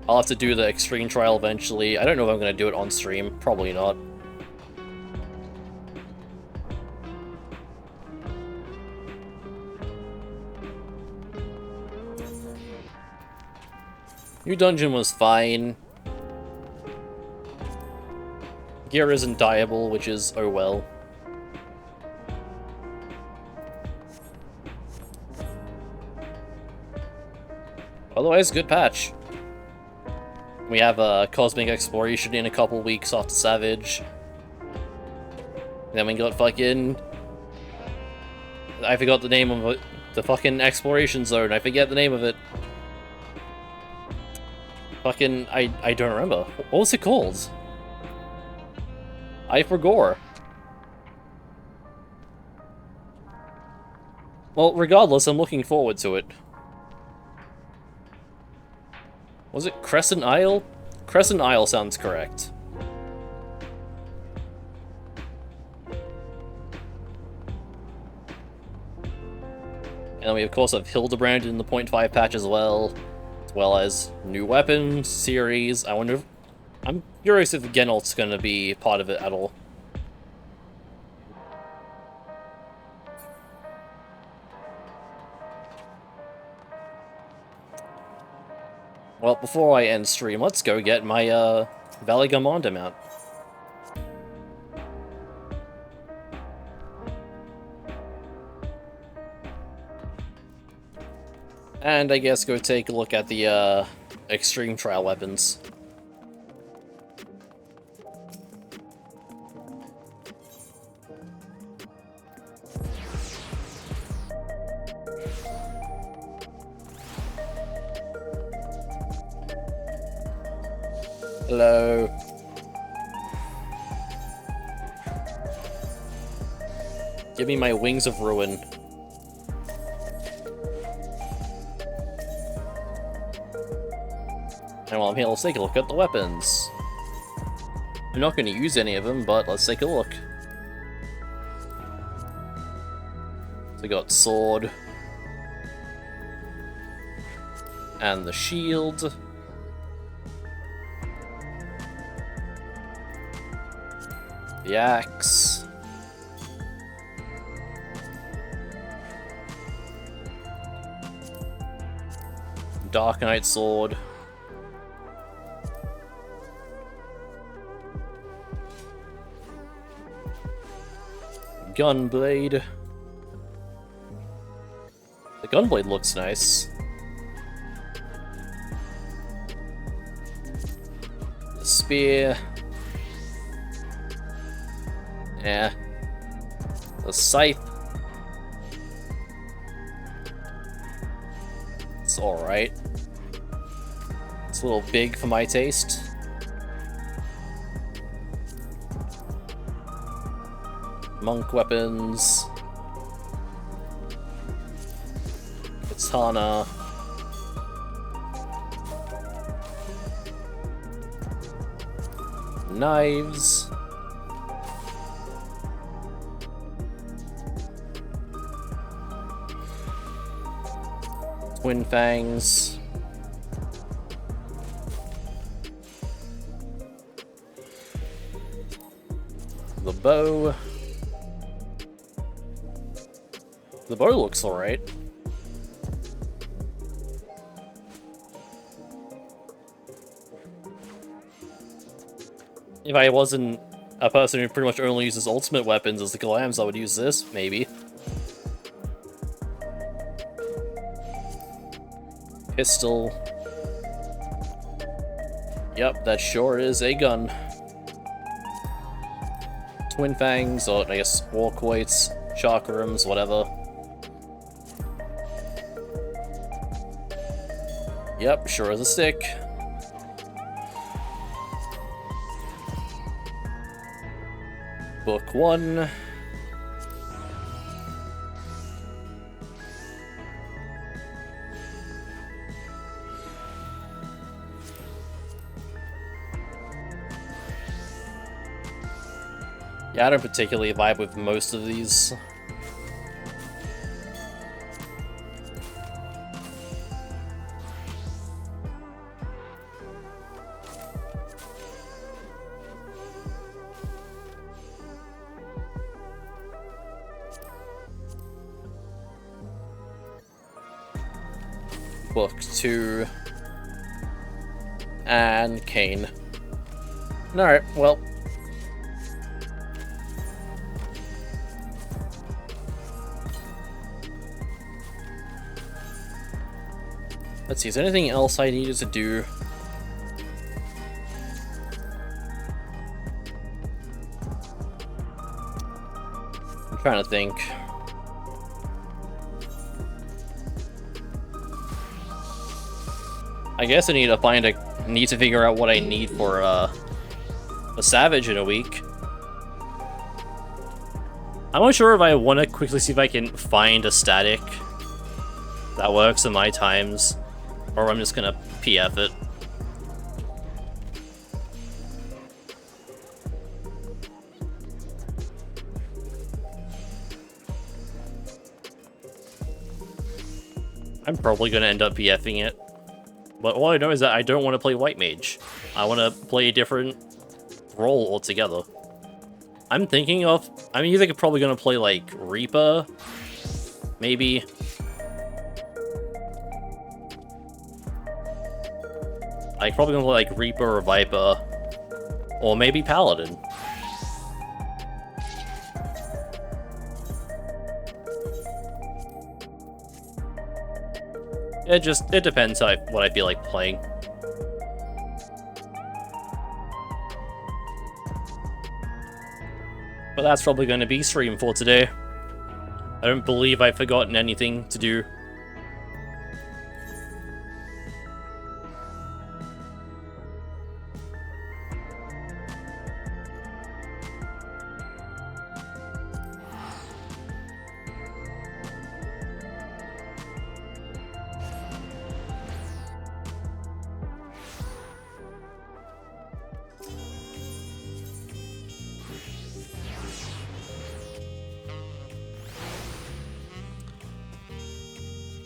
I'll have to do the extreme trial eventually. I don't know if I'm going to do it on stream. Probably not. New dungeon was fine. Gear isn't dyeable, which is oh well. Otherwise, good patch. We have a Cosmic Exploration in a couple weeks after Savage. Then we got fucking... I forgot the name of it. The fucking Exploration Zone. I forget the name of it. Fucking... I don't remember. What was it called? I forgot. Well, regardless, I'm looking forward to it. Was it Crescent Isle? Crescent Isle sounds correct. And then we of course have Hildebrand in the 0.5 patch as well as new weapons, series. I wonder if... I'm curious if Genalt's gonna be part of it at all. Well, before I end stream, let's go get my, Valley Gamanda mount. And I guess go take a look at the, extreme trial weapons. Hello. Give me my Wings of Ruin. And while I'm here, let's take a look at the weapons. I'm not going to use any of them, but let's take a look. So we got sword. And the shield. The axe. Dark Knight sword. Gunblade. The gunblade looks nice. The spear. Yeah. The scythe. It's alright. It's a little big for my taste. Monk weapons. Katana. Knives. Twin fangs. The bow. The bow looks alright. If I wasn't a person who pretty much only uses ultimate weapons as the Galams, I would use this, maybe. Pistol. Yep, that sure is a gun. Twin fangs, or I guess walkweights, chakrams, whatever. Yep, sure is a stick. Book 1. Yeah, I don't particularly vibe with most of these. Book 2. And Kane. Alright, well. Let's see, is there anything else I needed to do? I'm trying to think. I guess I need to figure out what I need for a Savage in a week. I'm not sure if I want to quickly see if I can find a static that works in my times, or I'm just gonna PF it. I'm probably gonna end up PFing it. But all I know is that I don't want to play White Mage. I want to play a different role altogether. I'm thinking of... I'm either probably going to play, like, Reaper. Maybe. I'm probably going to play, like, Reaper or Viper. Or maybe Paladin. It depends what I feel like playing. But that's probably going to be stream for today. I don't believe I've forgotten anything to do.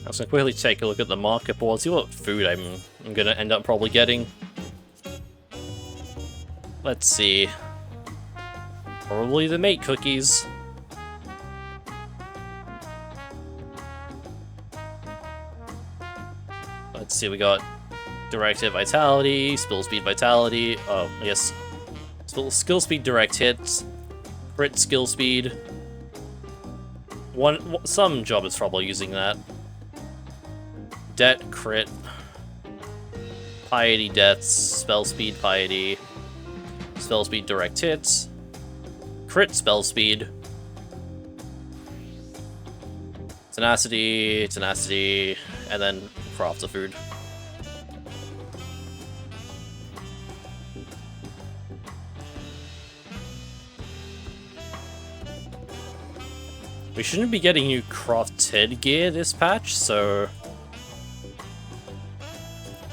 Let's quickly take a look at the market board, see what food I'm gonna end up probably getting. Let's see. Probably the mate cookies. Let's see, we got direct hit vitality, spill speed vitality, oh, I guess skill speed direct hits, crit skill speed. Some job is probably using that. Det crit, piety deaths, spell speed piety, spell speed direct hits, crit spell speed, tenacity, and then craft the food. We shouldn't be getting new crafted gear this patch, so...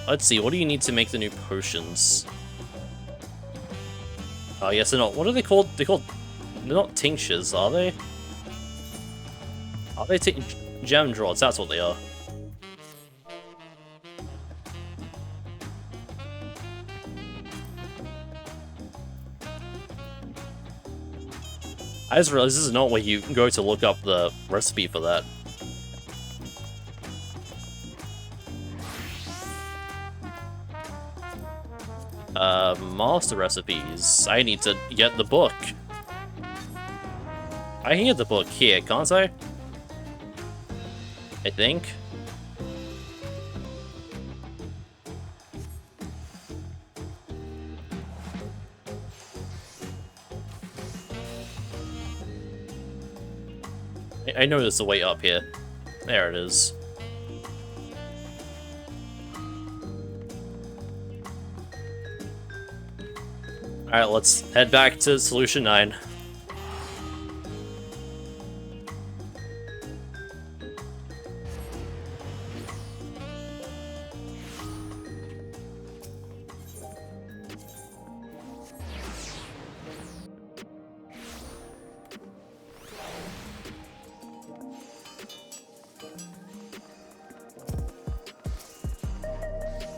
Let's see, what do you need to make the new potions? Oh, yes, they're not. What are they called? They're not tinctures, are they? Are they gem draws? That's what they are. I just realized this is not where you go to look up the recipe for that. Master recipes. I need to get the book. I can get the book here, can't I? I think. I know there's a way up here. There it is. Alright, let's head back to Solution 9.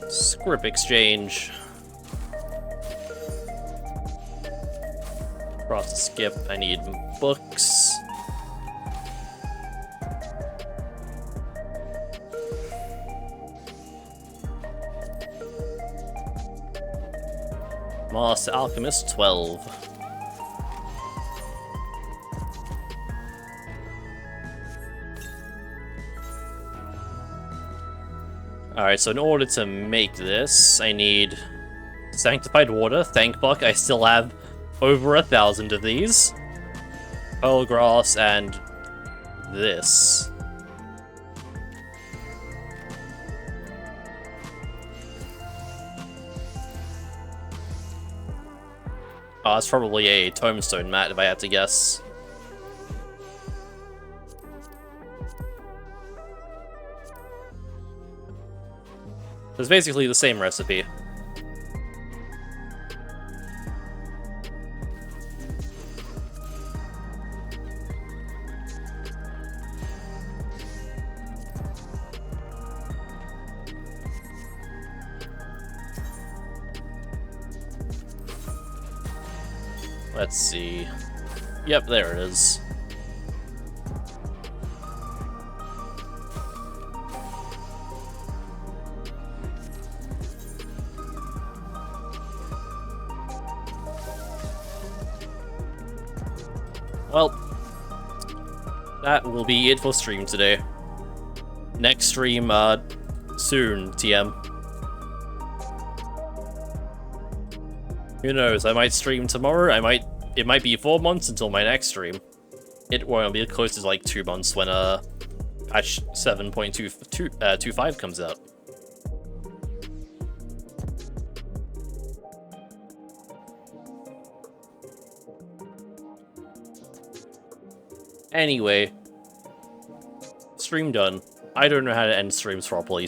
Script exchange. Cross the skip. I need books. Master Alchemist 12. Alright, so in order to make this, I need Sanctified Water. Thank Buck, I still have over 1,000 of these. Pearl Grass and this. Oh, it's probably a Tombstone mat if I had to guess. It's basically the same recipe. Let's see. Yep, there it is. Well, that will be it for stream today. Next stream, soon, TM. Who knows, I might stream tomorrow, it might be 4 months until my next stream. It won't be close to like 2 months when, patch 7.25 comes out. Anyway, stream done. I don't know how to end streams properly,